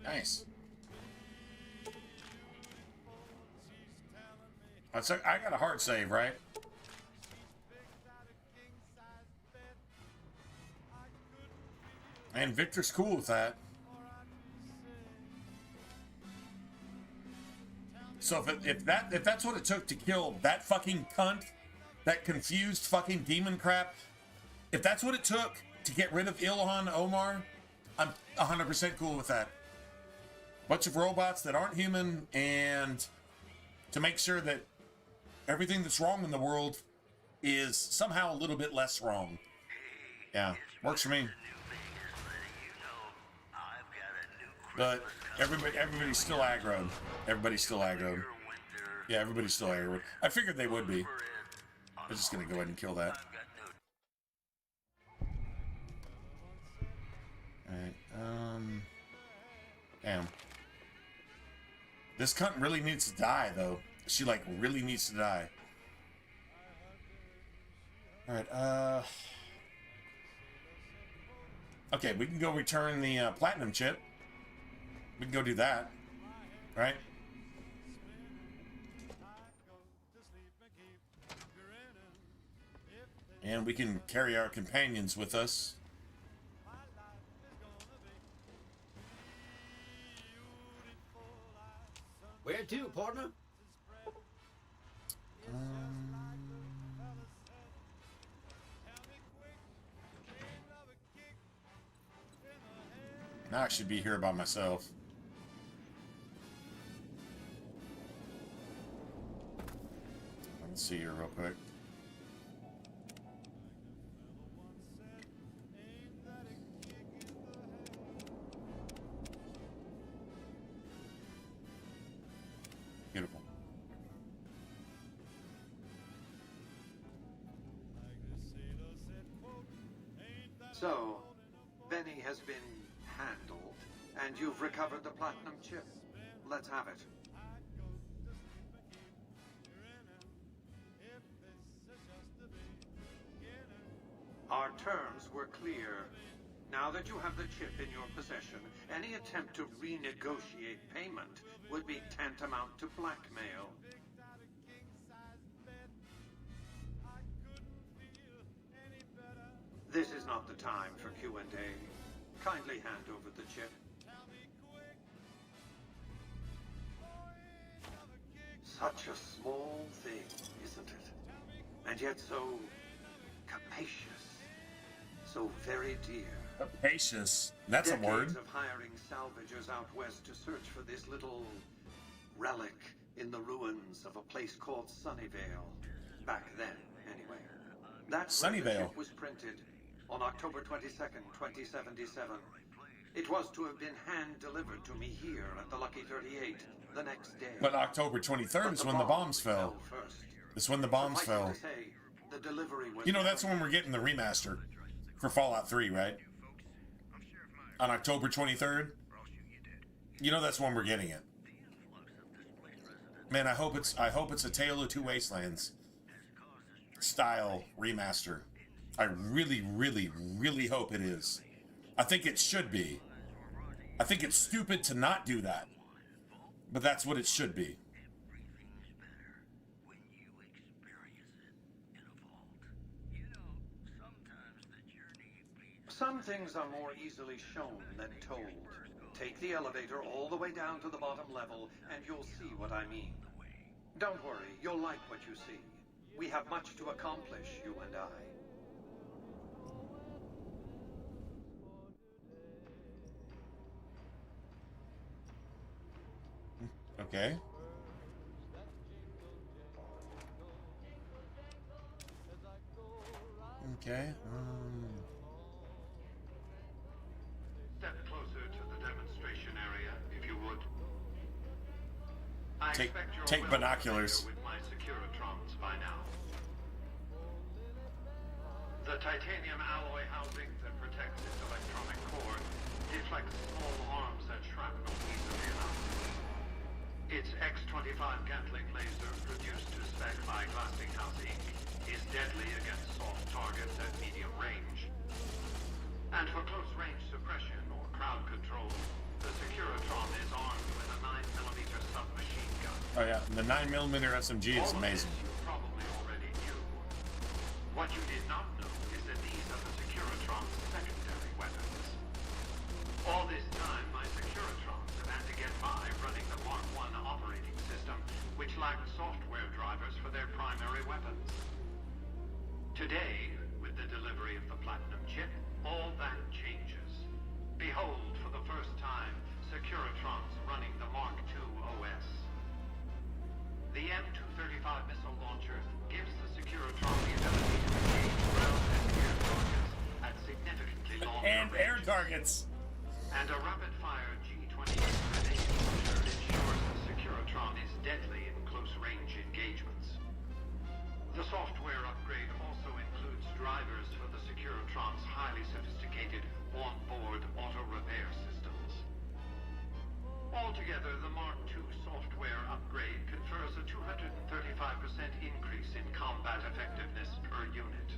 Nice. I got a hard save, right? And Victor's cool with that. So if that's what it took to kill that fucking cunt, that confused fucking demon crap, if that's what it took to get rid of Ilhan Omar, I'm 100% cool with that. Bunch of robots that aren't human, and to make sure that everything that's wrong in the world is somehow a little bit less wrong. Yeah, works for me. But everybody's still aggroed. Everybody's still aggroed. Yeah, everybody's still aggroed. I figured they would be. I'm just gonna go ahead and kill that. Alright, damn. This cunt really needs to die, though. She, like, really needs to die. Alright, okay, we can go return the platinum chip. We can go do that. Right? And we can carry our companions with us. Where to, partner? Now I should be here by myself. Let's see here real quick. Beautiful. So, Benny has been handled, and you've recovered the platinum chip. Let's have it. Our terms were clear. Now that you have the chip in your possession, any attempt to renegotiate payment would be tantamount to blackmail. This is not the time for Q&A. Kindly hand over the chip. Such a small thing, isn't it? And yet so capacious. so very dear. Capacious. That's a word. Decades of hiring salvagers out west to search for this little relic in the ruins of a place called Sunnyvale. Back then, anyway. That Sunnyvale ship was printed on October 22nd, 2077. It was to have been hand-delivered to me here at the Lucky 38 the next day. But October 23rd is when the bombs fell. It's when the bombs fell. The delivery was You know, that's when we're getting the remaster for Fallout 3, right? On October 23rd. You know, that's when we're getting it. Man, I hope it's a Tale of Two Wastelands style remaster. I really, really, really hope it is. I think it should be. I think it's stupid to not do that. But that's what it should be. Some things are more easily shown than told. Take the elevator all the way down to the bottom level, and you'll see what I mean. Don't worry, you'll like what you see. We have much to accomplish, you and I. Okay. Okay. Step closer to the demonstration area, if you would. Take binoculars. With my Securitrons by now. The titanium alloy housing that protects its electronic core deflects small arms and shrapnel easily enough. Its X-25 Gatling laser, produced to spec by Glassinghouse Inc., is deadly against soft targets at medium range. And for close-range suppression or crowd control, the Securitron is armed with a 9mm submachine gun. Oh yeah, the 9mm SMG is amazing. You probably already knew. What you did not know is that these are the Securitron's secondary weapons. All this time, my Securitrons have had to get by running the Mark I operating system, which lacked software drivers for their primary weapons. Today, with the delivery of the Platinum chip, all that changes. Behold, for the first time, Securitrons running the Mark II OS. The M235 missile launcher gives the Securitron the ability to engage ground and air targets at significantly longer And air ranges. targets. And a rapid-fire G28 grenade launcher ensures the Securitron is deadly in close-range engagements. The software upgrade also includes drivers for the Securitron's highly sophisticated on-board auto-repair systems. Altogether, the Mark II software upgrade confers a 235% increase in combat effectiveness per unit.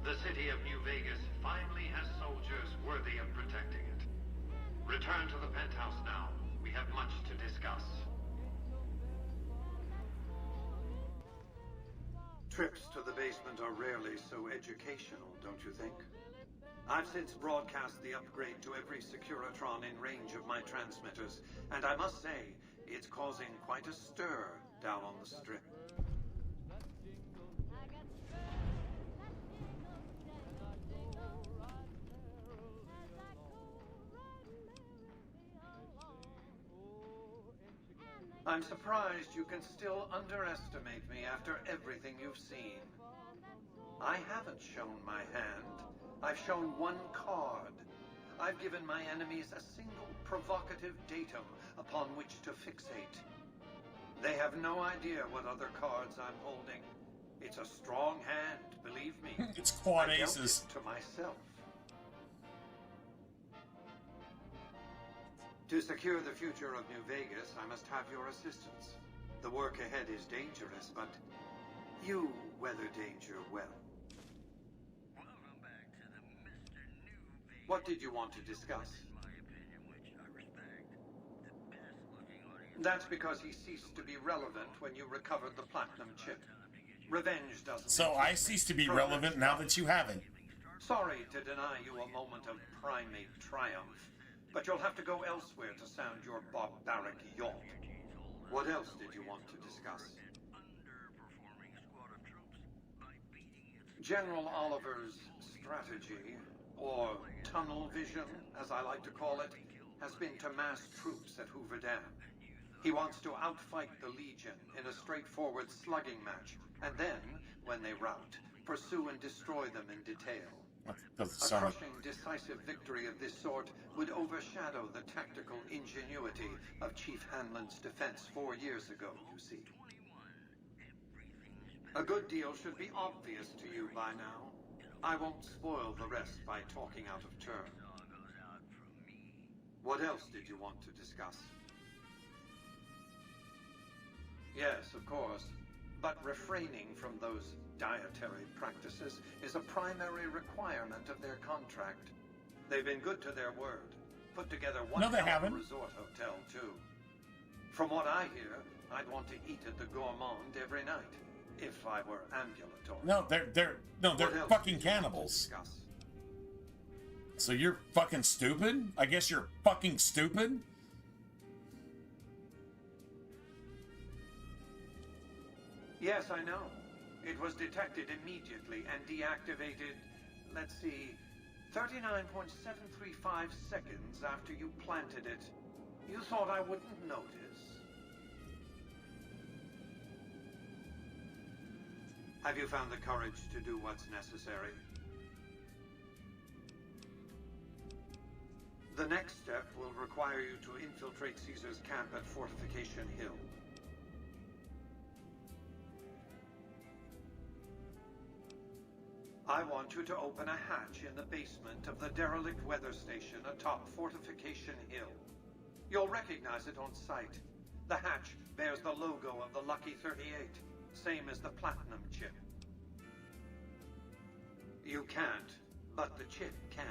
The city of New Vegas finally has soldiers worthy of protecting it. Return to the penthouse now. We have much to discuss. Trips to the basement are rarely so educational, don't you think? I've since broadcast the upgrade to every Securitron in range of my transmitters, and I must say, it's causing quite a stir down on the Strip. I'm surprised you can still underestimate me after everything you've seen. I haven't shown my hand. I've shown one card. I've given my enemies a single provocative datum upon which to fixate. They have no idea what other cards I'm holding. It's a strong hand, believe me. It's quad I dealt aces. it to myself. To secure the future of New Vegas, I must have your assistance. The work ahead is dangerous, but you weather danger well. What did you want to discuss? That's because he ceased to be relevant when you recovered the Platinum chip. Revenge doesn't... So I cease to be relevant now that you have it. Sorry to deny you a moment of primate triumph, but you'll have to go elsewhere to sound your barbaric yawn. What else did you want to discuss? General Oliver's strategy, or tunnel vision, as I like to call it, has been to mass troops at Hoover Dam. He wants to outfight the Legion in a straightforward slugging match, and then, when they rout, pursue and destroy them in detail. A crushing, decisive victory of this sort would overshadow the tactical ingenuity of Chief Hanlon's defense 4 years ago, you see. A good deal should be obvious to you by now. I won't spoil the rest by talking out of turn. What else did you want to discuss? Yes, of course. But refraining from those dietary practices is a primary requirement of their contract. They've been good to their word. Put together one resort hotel, too. From what I hear, I'd want to eat at the Gourmand every night, if I were ambulatory. No, they're fucking cannibals. So you're fucking stupid? I guess you're fucking stupid? Yes, I know. It was detected immediately and deactivated, let's see, 39.735 seconds after you planted it. You thought I wouldn't notice? Have you found the courage to do what's necessary? The next step will require you to infiltrate Caesar's camp at Fortification Hill. I want you to open a hatch in the basement of the derelict weather station atop Fortification Hill. You'll recognize it on sight. The hatch bears the logo of the Lucky 38, same as the Platinum chip. You can't, but the chip can.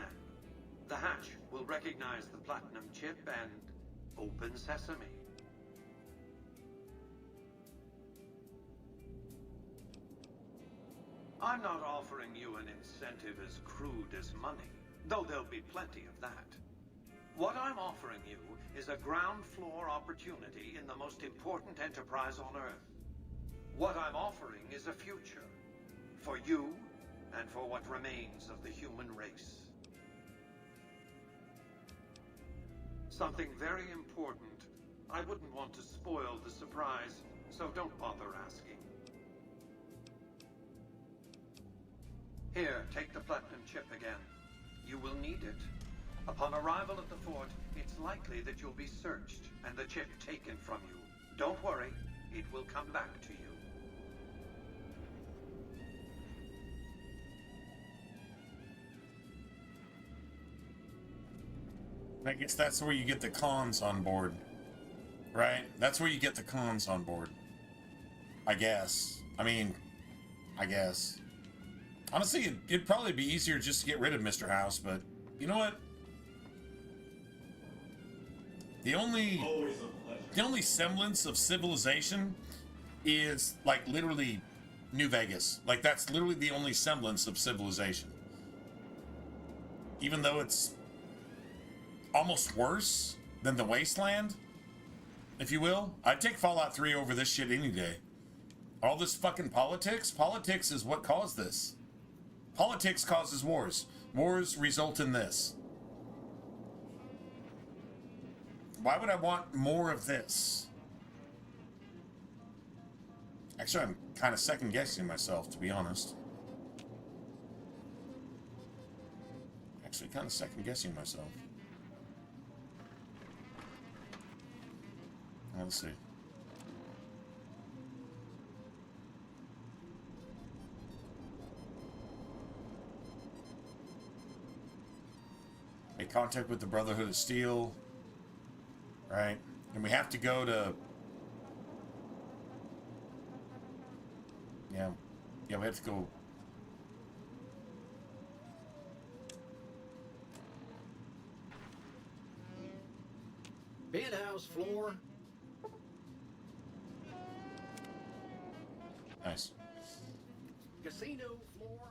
The hatch will recognize the Platinum chip and open sesame. I'm not offering you an incentive as crude as money, though there'll be plenty of that. What I'm offering you is a ground floor opportunity in the most important enterprise on Earth. What I'm offering is a future, for you and for what remains of the human race. Something very important. I wouldn't want to spoil the surprise, so don't bother asking. Here, take the Platinum chip again. You will need it. Upon arrival at the fort, it's likely that you'll be searched and the chip taken from you. Don't worry, it will come back to you. I guess that's where you get the cons on board, right? That's where you get the cons on board. I guess. I mean, I guess. Honestly, it'd probably be easier just to get rid of Mr. House, but you know what? The only semblance of civilization is like literally New Vegas. Like that's literally the only semblance of civilization. Even though it's almost worse than the Wasteland, if you will. I'd take Fallout 3 over this shit any day. All this fucking politics? Politics is what caused this. Politics causes wars. Wars result in this. Why would I want more of this? Actually, I'm kind of second-guessing myself, to be honest. Actually, kind of second-guessing myself. Let's see. Make contact with the Brotherhood of Steel. Right? And we have to go to... Yeah, we have to go... Penthouse floor. Nice. Casino floor.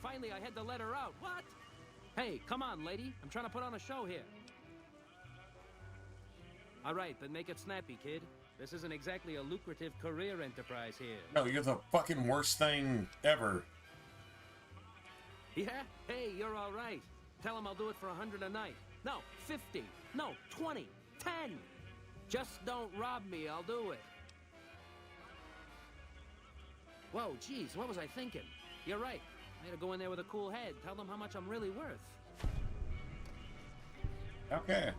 Finally, I had to let her out. What? Hey, come on, lady. I'm trying to put on a show here. All right, then make it snappy, kid. This isn't exactly a lucrative career enterprise here. No, you're the fucking worst thing ever. Yeah? Hey, you're all right. Tell him I'll do it for 100 a night. No, 50. No, 20. 10. Just don't rob me, I'll do it. Whoa, geez, what was I thinking? You're right. I had to go in there with a cool head. Tell them how much I'm really worth. Okay.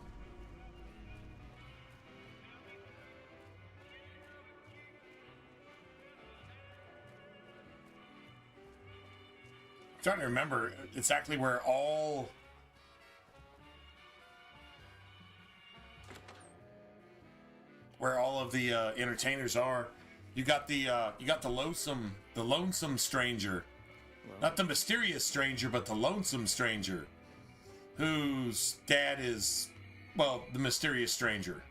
I'm trying to remember exactly where all of the entertainers are. You got the lonesome stranger. Not the mysterious stranger, but the lonesome stranger, whose dad is, well, the mysterious stranger.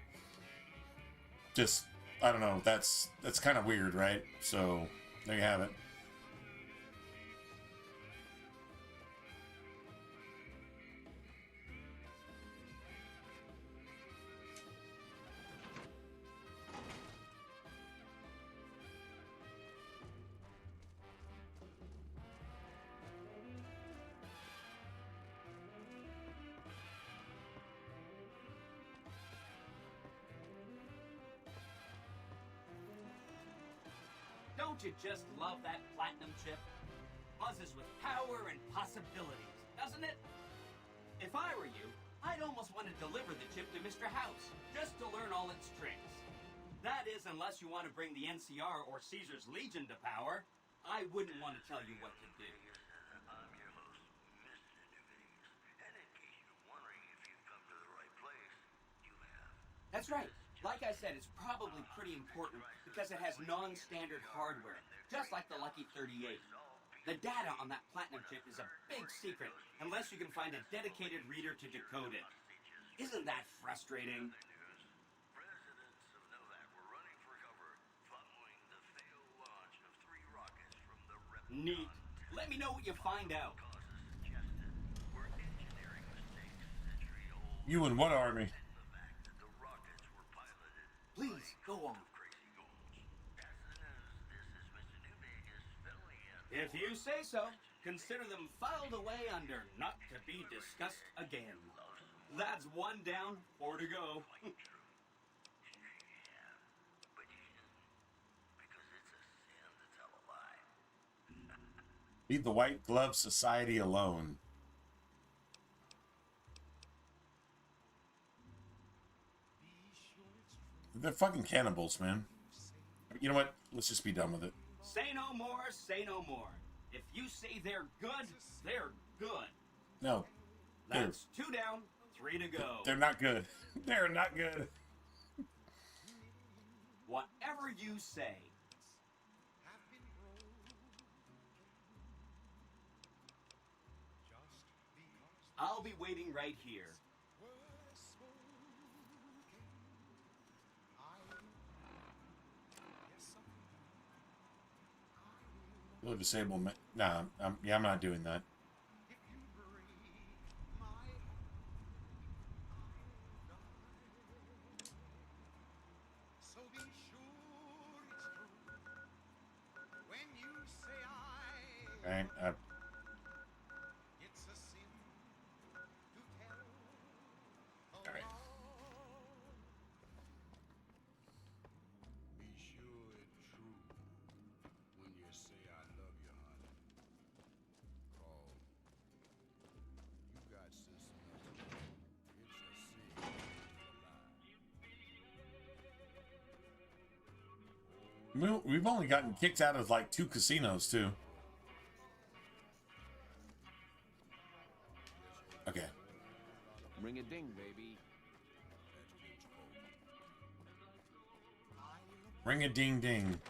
Just, I don't know, that's kind of weird, right? So, there you have it. Don't you just love that platinum chip? Buzzes with power and possibilities, doesn't it? If I were you, I'd almost want to deliver the chip to Mr. House, just to learn all its tricks. That is, unless you want to bring the NCR or Caesar's Legion to power. I wouldn't want to tell you what to do. I'm your host, Mr. New Vegas. And in case you're wondering if you've come to the right place, you have. That's right. Like I said, it's probably pretty important because it has non-standard hardware, just like the Lucky 38. The data on that platinum chip is a big secret, unless you can find a dedicated reader to decode it. Isn't that frustrating? Residents of Novak were running for cover following the failed launch of 3 rockets from the Rebel. Neat. Let me know what you find out. Were engineering mistakes century-old. You and what army? Please, go on. If you say so, consider them filed away under not to be discussed again. That's 1 down, 4 to go. Leave the White Glove Society alone. They're fucking cannibals, man. You know what? Let's just be done with it. Say no more, say no more. If you say they're good, they're good. No. That's 2 down, 3 to go. They're not good. They're not good. Whatever you say. I'll be waiting right here. Low disable. Nah, I'm not doing that. So be sure it's true when you say Right. it's a sin to tell. All right. Be sure it's true when you say I love you, honey. Call. You got sense enough to know it's a sin to lie. We've only gotten kicked out of like 2 casinos too. Okay. Ring a ding, baby. Ring a ding ding.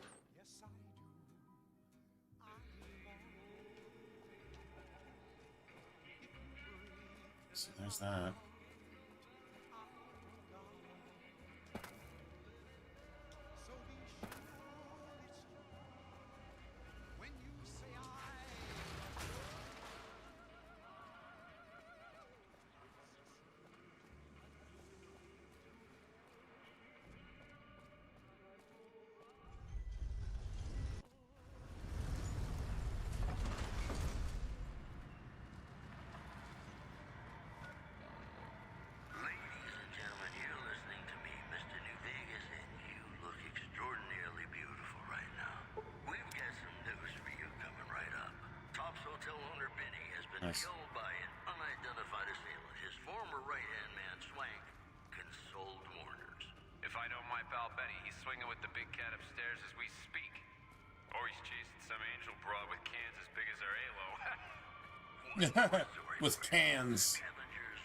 So there's that. Nice. killed by an unidentified assailant. His former right-hand man, Swank, consoled mourners. If I know my pal Benny, he's swinging with the big cat upstairs as we speak. Or he's chasing some angel broad with cans as big as our halo. With cans.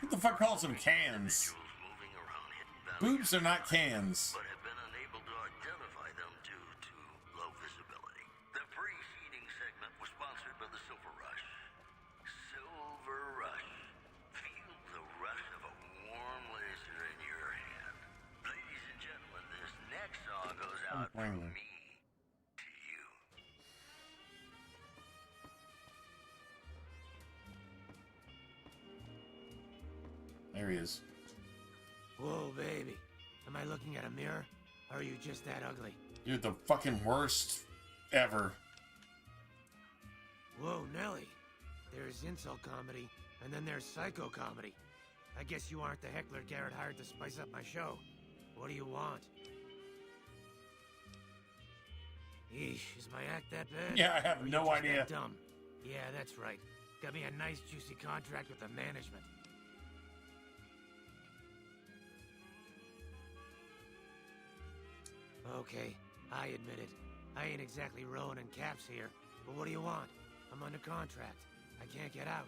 What the fuck calls them cans? Boobs are not cans. But have been unable to identify them due to low visibility. The preceding segment was sponsored by the Silver Rush. Silver Rush. Feel the rush of a warm laser in your hand. Ladies and gentlemen, this next song goes out from me to you. There he is. Whoa, baby. Am I looking at a mirror? Or are you just that ugly? You're the fucking worst ever. Whoa, Nelly. There's insult comedy, and then there's psycho comedy. I guess you aren't the heckler Garrett hired to spice up my show. What do you want? Eesh, is my act that bad? Yeah, I have Or you no just idea. that dumb? Yeah, that's right. Got me a nice juicy contract with the management. Okay, I admit it. I ain't exactly rowing in caps here. But what do you want? I'm under contract. I can't get out.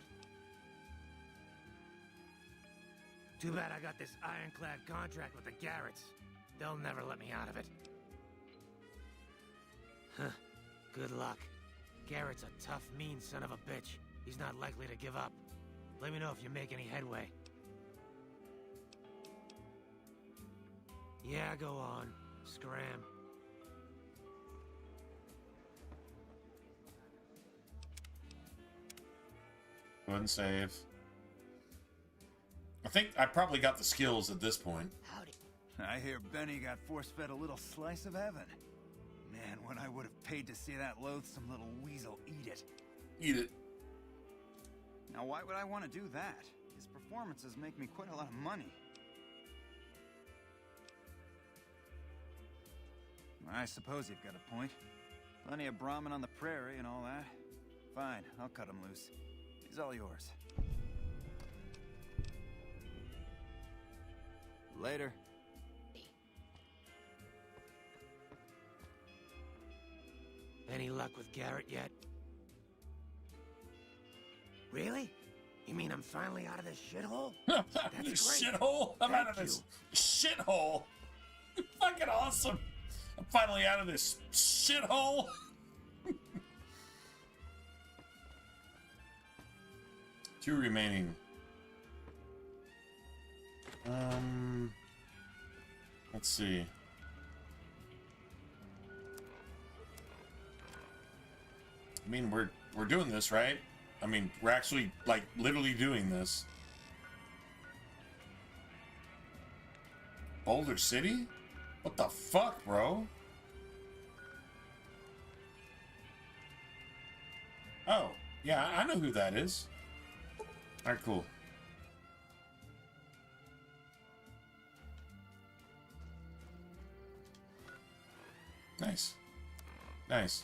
Too bad I got this ironclad contract with the Garretts. They'll never let me out of it. Huh. Good luck. Garrett's a tough, mean son of a bitch. He's not likely to give up. Let me know if you make any headway. Yeah, go on. Scram. Go ahead and save. I think I probably got the skills at this point. I hear Benny got force-fed a little slice of heaven. Man, what I would have paid to see that loathsome little weasel eat it. Eat it. Now, why would I want to do that? His performances make me quite a lot of money. I suppose you've got a point. Plenty of Brahmin on the prairie and all that. Fine, I'll cut him loose. He's all yours. Later. Any luck with Garrett yet? Really? You mean I'm finally out of this shithole? That's great. Shithole? I'm out of this shithole. Fucking awesome. I'm finally out of this shithole. Two remaining. Let's see. I mean, we're doing this, right? I mean, we're actually, like, literally doing this. Boulder City? What the fuck, bro? Oh, yeah, I know who that is. Alright, cool. Nice. Nice.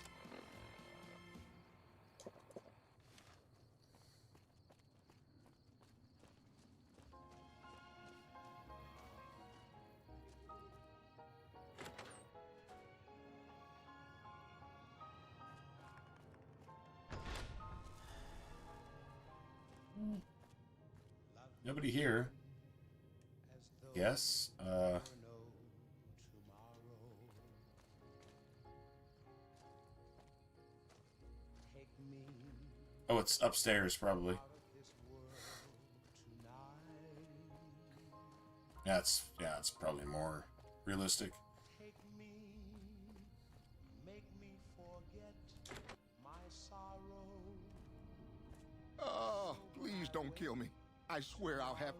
Nobody here. Yes. Oh, it's upstairs, probably. Yeah, it's probably more realistic. Oh, please don't kill me. I swear I'll have...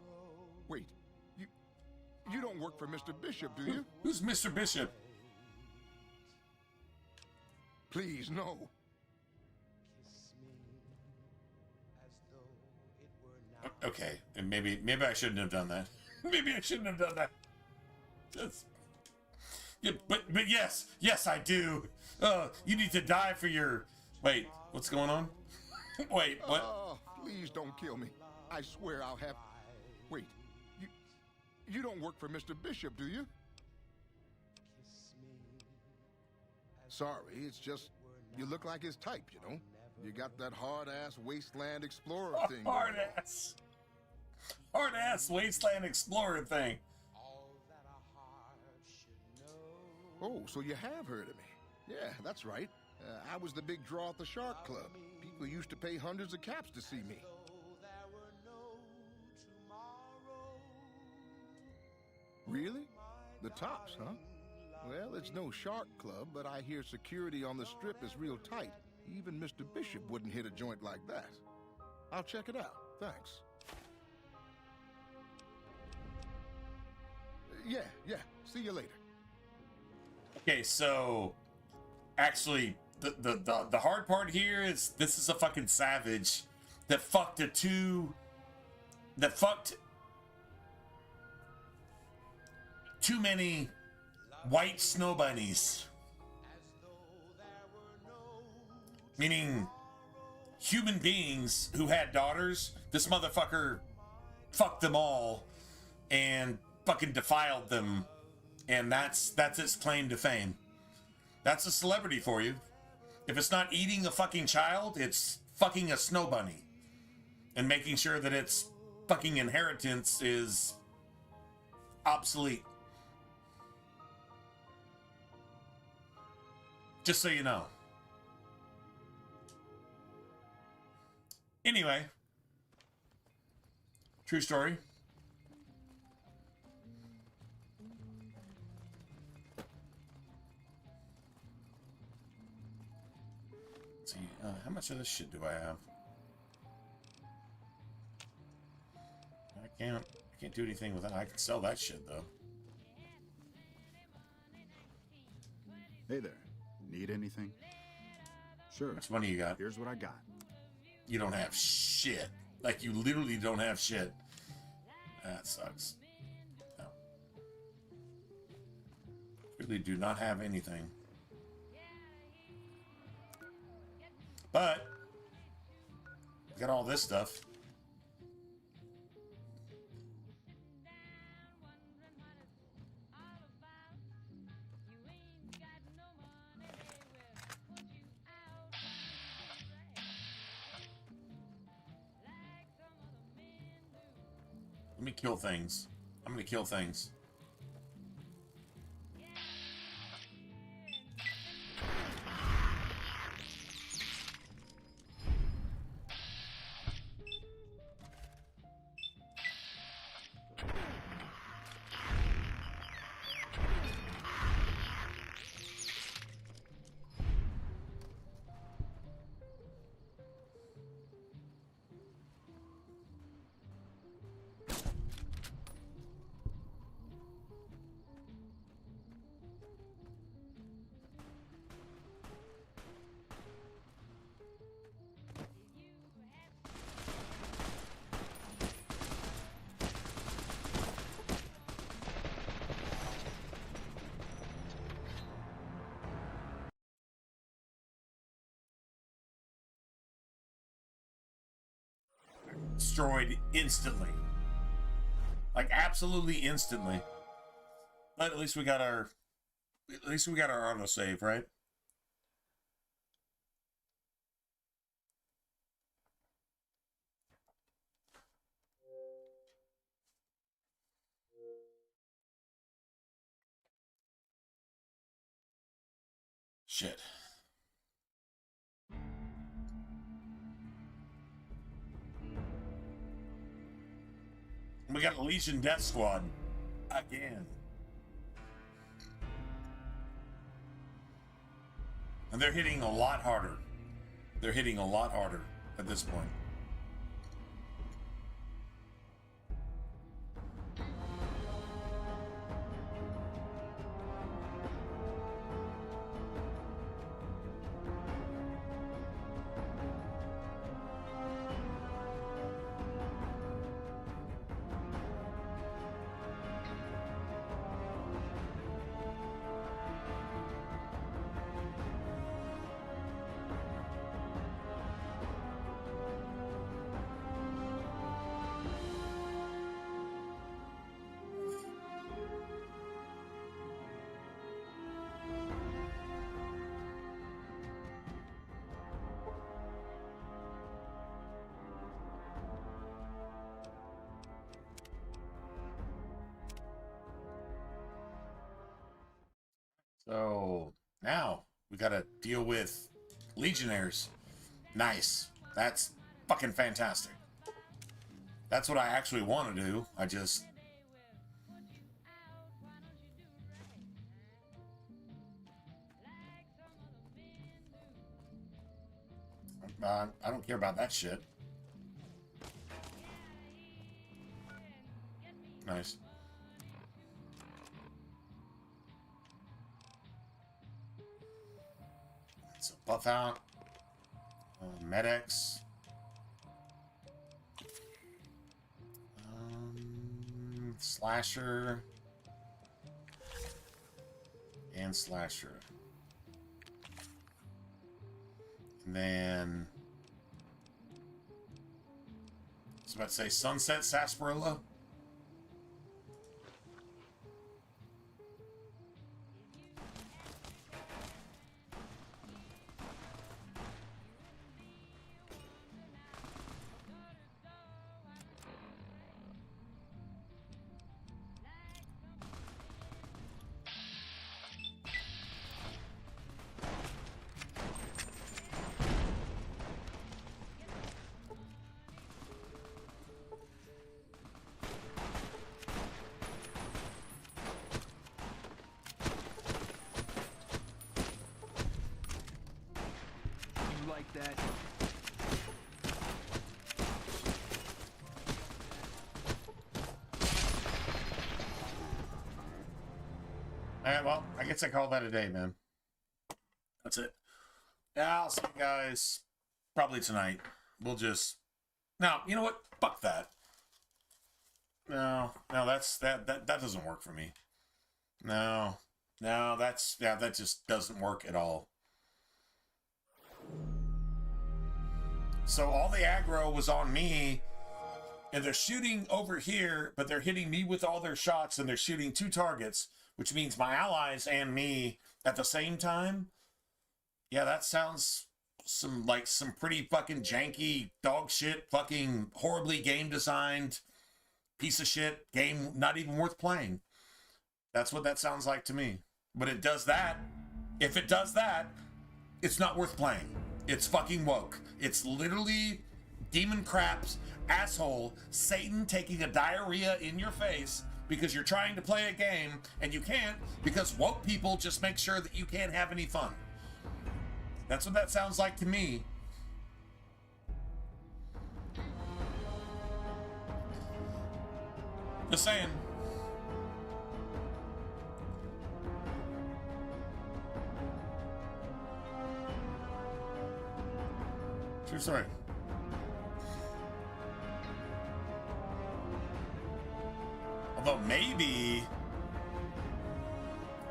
Wait, you don't work for Mr. Bishop, do you? Who's Mr. Bishop? Please, no. Okay, and maybe I shouldn't have done that. Maybe I shouldn't have done that. Just... Yeah, but yes, I do. You need to die for your... Wait, what's going on? Wait, what? Oh, Please don't kill me. I swear I'll have... Wait, you don't work for Mr. Bishop, do you? Sorry, it's just you look like his type, you know? You got that hard-ass wasteland explorer thing. Hard-ass wasteland explorer thing. Oh, so you have heard of me. Yeah, that's right. I was the big draw at the Shark Club. People used to pay hundreds of caps to see me. Really? The tops, huh? Well, it's no Shark Club, but I hear security on the Strip is real tight. Even Mr. Bishop wouldn't hit a joint like that. I'll check it out. Thanks. Yeah. See you later. Okay, so actually, the hard part here is this is a fucking savage that fucked too many white snow bunnies, meaning human beings who had daughters. This motherfucker fucked them all and fucking defiled them, and that's its claim to fame. That's a celebrity for you. If it's not eating a fucking child, it's fucking a snow bunny and making sure that its fucking inheritance is obsolete. Just so you know. Anyway, true story. Let's see, how much of this shit do I have? I can't do anything with that. I can sell that shit though. Hey there. Need anything? Sure. How much money you got? Here's what I got. You don't have shit. Like, you literally don't have shit. That sucks. No. Really do not have anything. But got all this stuff. Let me kill things. I'm gonna kill things. Destroyed instantly. Like, absolutely instantly. But at least we got our autosave, right? Shit. We got a Legion Death Squad again. And they're hitting a lot harder. They're hitting a lot harder at this point. So now we gotta deal with legionnaires. Nice. That's fucking fantastic. That's what I actually want to do. I just... I don't care about that shit. Nice. So buff out. Medics. Slasher. And Slasher. And then... I was about to say Sunset Sarsaparilla. Like that. Alright, well, I guess I call that a day, man. That's it. Yeah, I'll see you guys probably tonight. We'll just... No, you know what? Fuck that. No, that doesn't work for me. No, that just doesn't work at all. So all the aggro was on me, and they're shooting over here, but they're hitting me with all their shots, and they're shooting 2 targets, which means my allies and me at the same time. Yeah, that sounds some pretty fucking janky dog shit, fucking horribly game designed piece of shit game, not even worth playing. That's what that sounds like to me. But it does that. If it does that, it's not worth playing. It's fucking woke. It's literally demon craps, asshole, Satan taking a diarrhea in your face because you're trying to play a game and you can't because woke people just make sure that you can't have any fun. That's what that sounds like to me. Just saying. True story. Although maybe...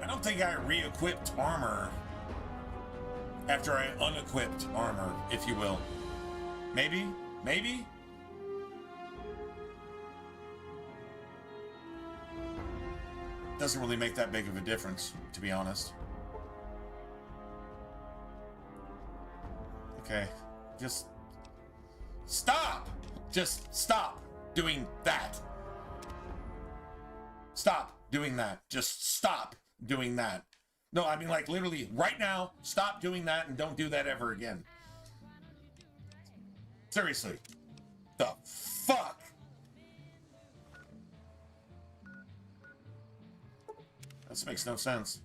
I don't think I re-equipped armor after I unequipped armor, if you will. Maybe? Maybe? Doesn't really make that big of a difference, to be honest. Okay. Just stop! Just stop doing that. Stop doing that. Just stop doing that. No, I mean, like, literally, right now, stop doing that and don't do that ever again. Seriously. The fuck? This makes no sense.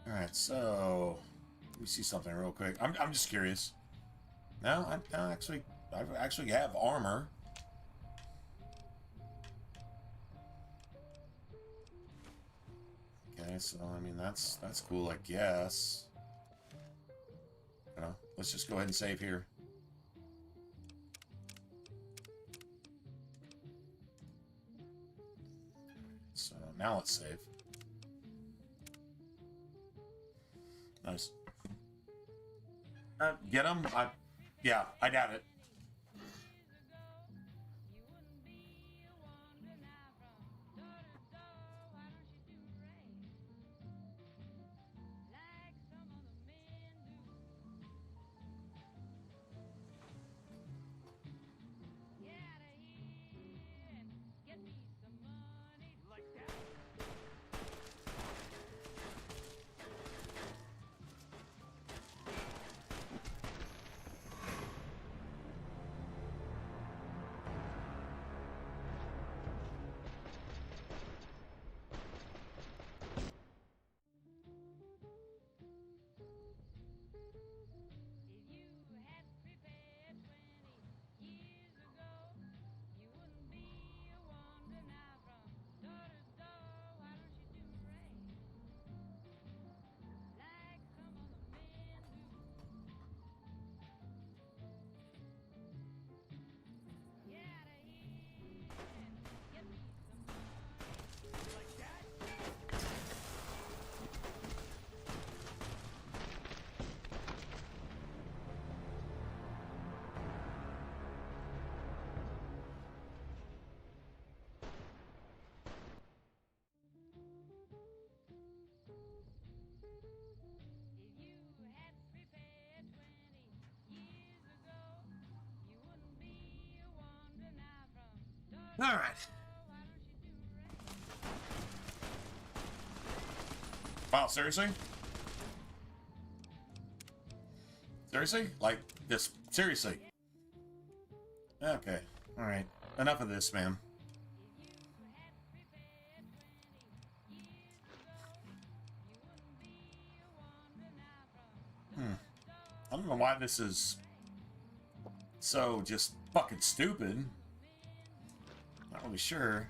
Alright, so... Let me see something real quick. I'm just curious. No, I actually have armor. Okay, so I mean that's cool, I guess. You know, let's just go ahead and save here. So now let's save. Nice. Get him? Yeah, I doubt it. All right. Wow, seriously? Seriously? Like, this, seriously? Okay, alright. Enough of this, man. I don't know why this is so just fucking stupid. Not really sure.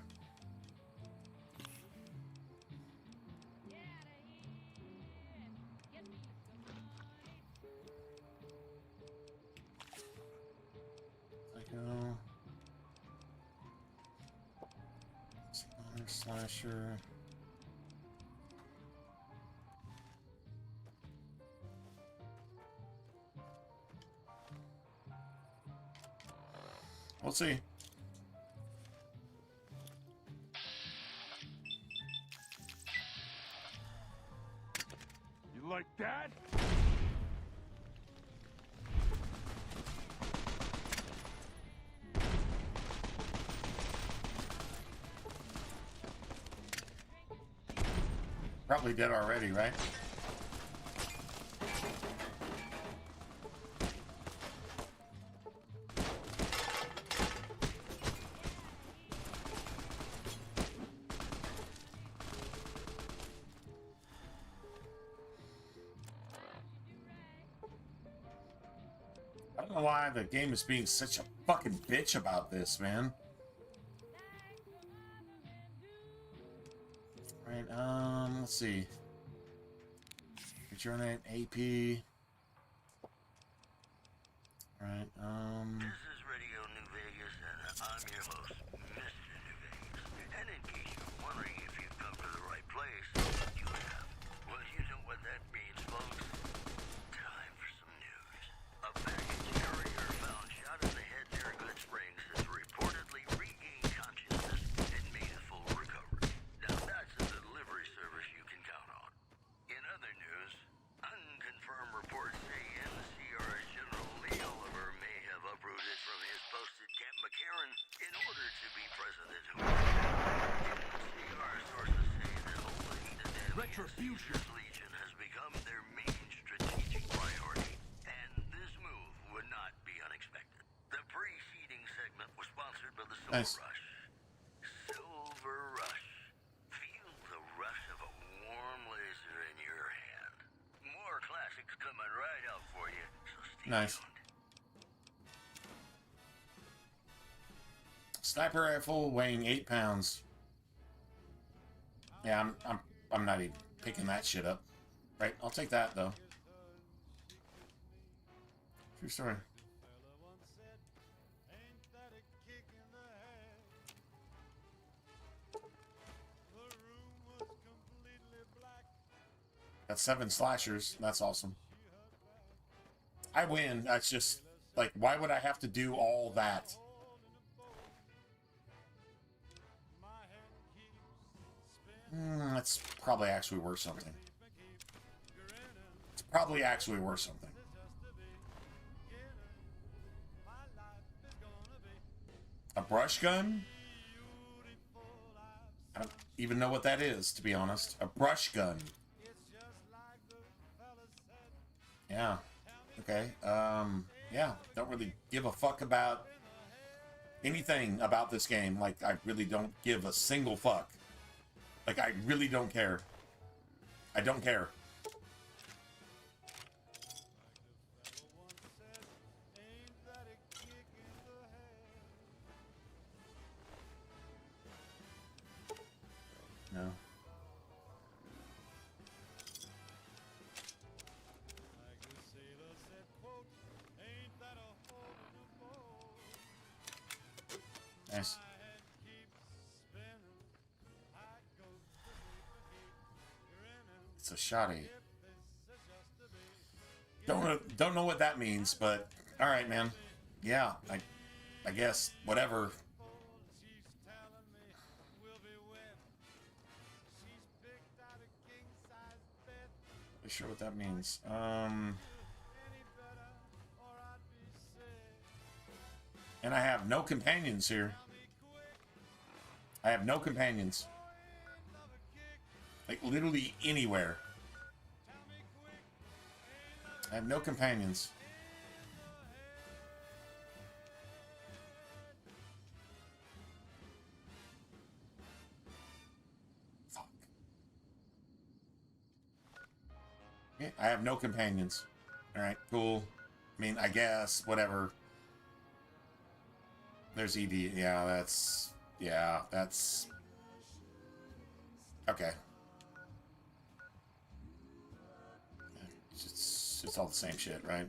Psycho. Slasher. We'll see. You like that? Probably dead already, right? I don't know why the game is being such a fucking bitch about this, man. Right, let's see. What's your name? AP. Right, This is Radio New Vegas, and I'm your host, Mr. New Vegas. And in case you're wondering if you've come to the right place, you have. Well, you know what that means, folks. Time for some news. A baggage carrier found shot in the head near Good Springs has reportedly regained consciousness and made a full recovery. Now that's a delivery service you can count on. In other news, unconfirmed reports say NCR's General Lee Oliver may have uprooted from his post at Camp McCarran in order to be present at NCR sources say that holding the Retribution Legion has become their main strategic priority, and this move would not be unexpected. The preceding segment was sponsored by the Silver Nice. Rush. Silver Rush. Feel the rush of a warm laser in your hand. More classics coming right up for you, so stay nice. tuned. Sniper rifle weighing 8 pounds. Yeah, I'm not even picking that shit up. Right, I'll take that though. True story. Got 7 slashers. That's awesome. I win. That's just like, why would I have to do all that? That's probably actually worth something. It's probably actually worth something. A brush gun? I don't even know what that is, to be honest. A brush gun. Yeah. Okay. Yeah. Don't really give a fuck about anything about this game. Like, I really don't give a single fuck. Like, I really don't care. I don't care. No. Nice. It's a shoddy. Don't know what that means, but all right, man. Yeah, I guess whatever. Not sure what that means. And I have no companions here. I have no companions. Like, literally anywhere. I have no companions. Fuck. Yeah, I have no companions. Alright, cool. I mean, I guess, whatever. There's ED. Yeah, that's... Yeah, that's... Okay. It's all the same shit, right?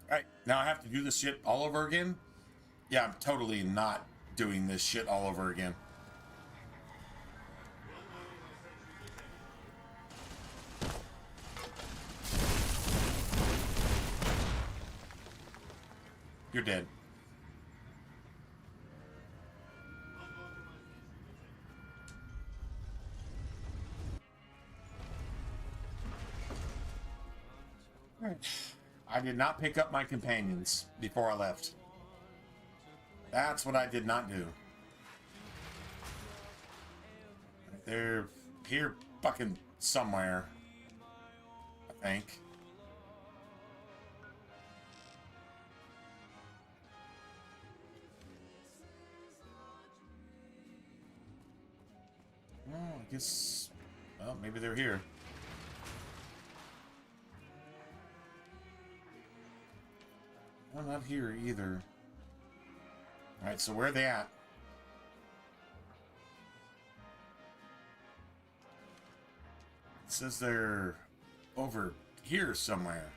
Alright, now I have to do this shit all over again? Yeah, I'm totally not doing this shit all over again. You're dead. I did not pick up my companions before I left. That's what I did not do. They're here fucking somewhere, I think. Oh, I guess... Well, maybe they're here. Well, not here either. Alright, so where are they at? It says they're over here somewhere.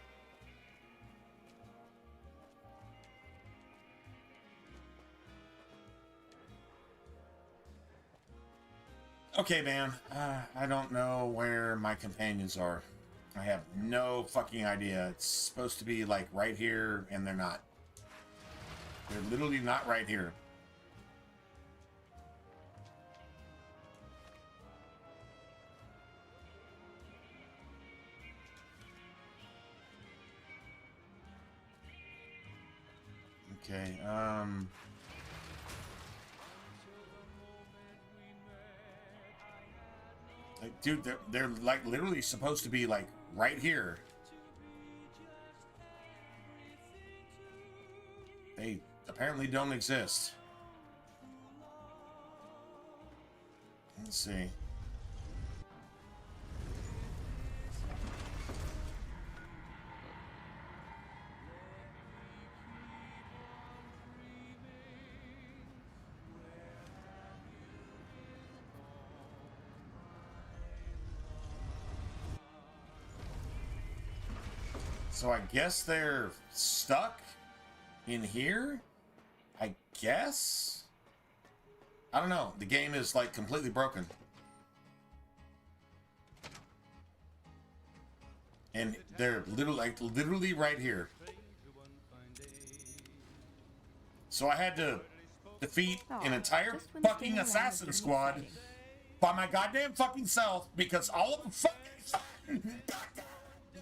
Okay, man. I don't know where my companions are. I have no fucking idea. It's supposed to be like right here, and they're not. They're literally not right here. Okay, like, dude, they're like literally supposed to be like right here. They apparently don't exist. Let's see. So I guess they're stuck in here? I guess? I don't know. The game is like completely broken. And they're literally right here. So I had to defeat an entire fucking assassin squad by my goddamn fucking self because all of them fucking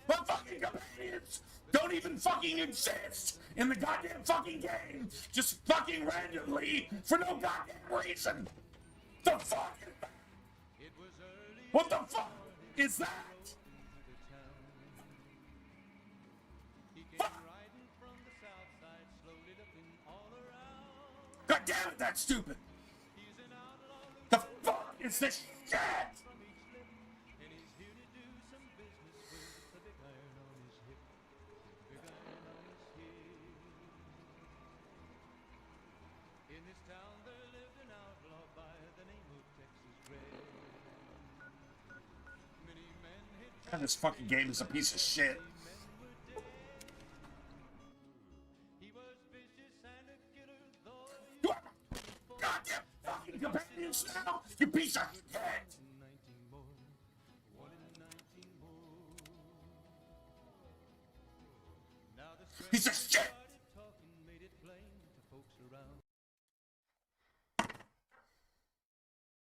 my fucking companions don't even fucking exist in the goddamn fucking game. Just fucking randomly for no goddamn reason. The fuck? What the fuck is that? Fuck. God damn it, that's stupid. The fuck is this shit? God, this fucking game is a piece of shit. Goddamn fucking companions now, you piece of shit! Piece of shit!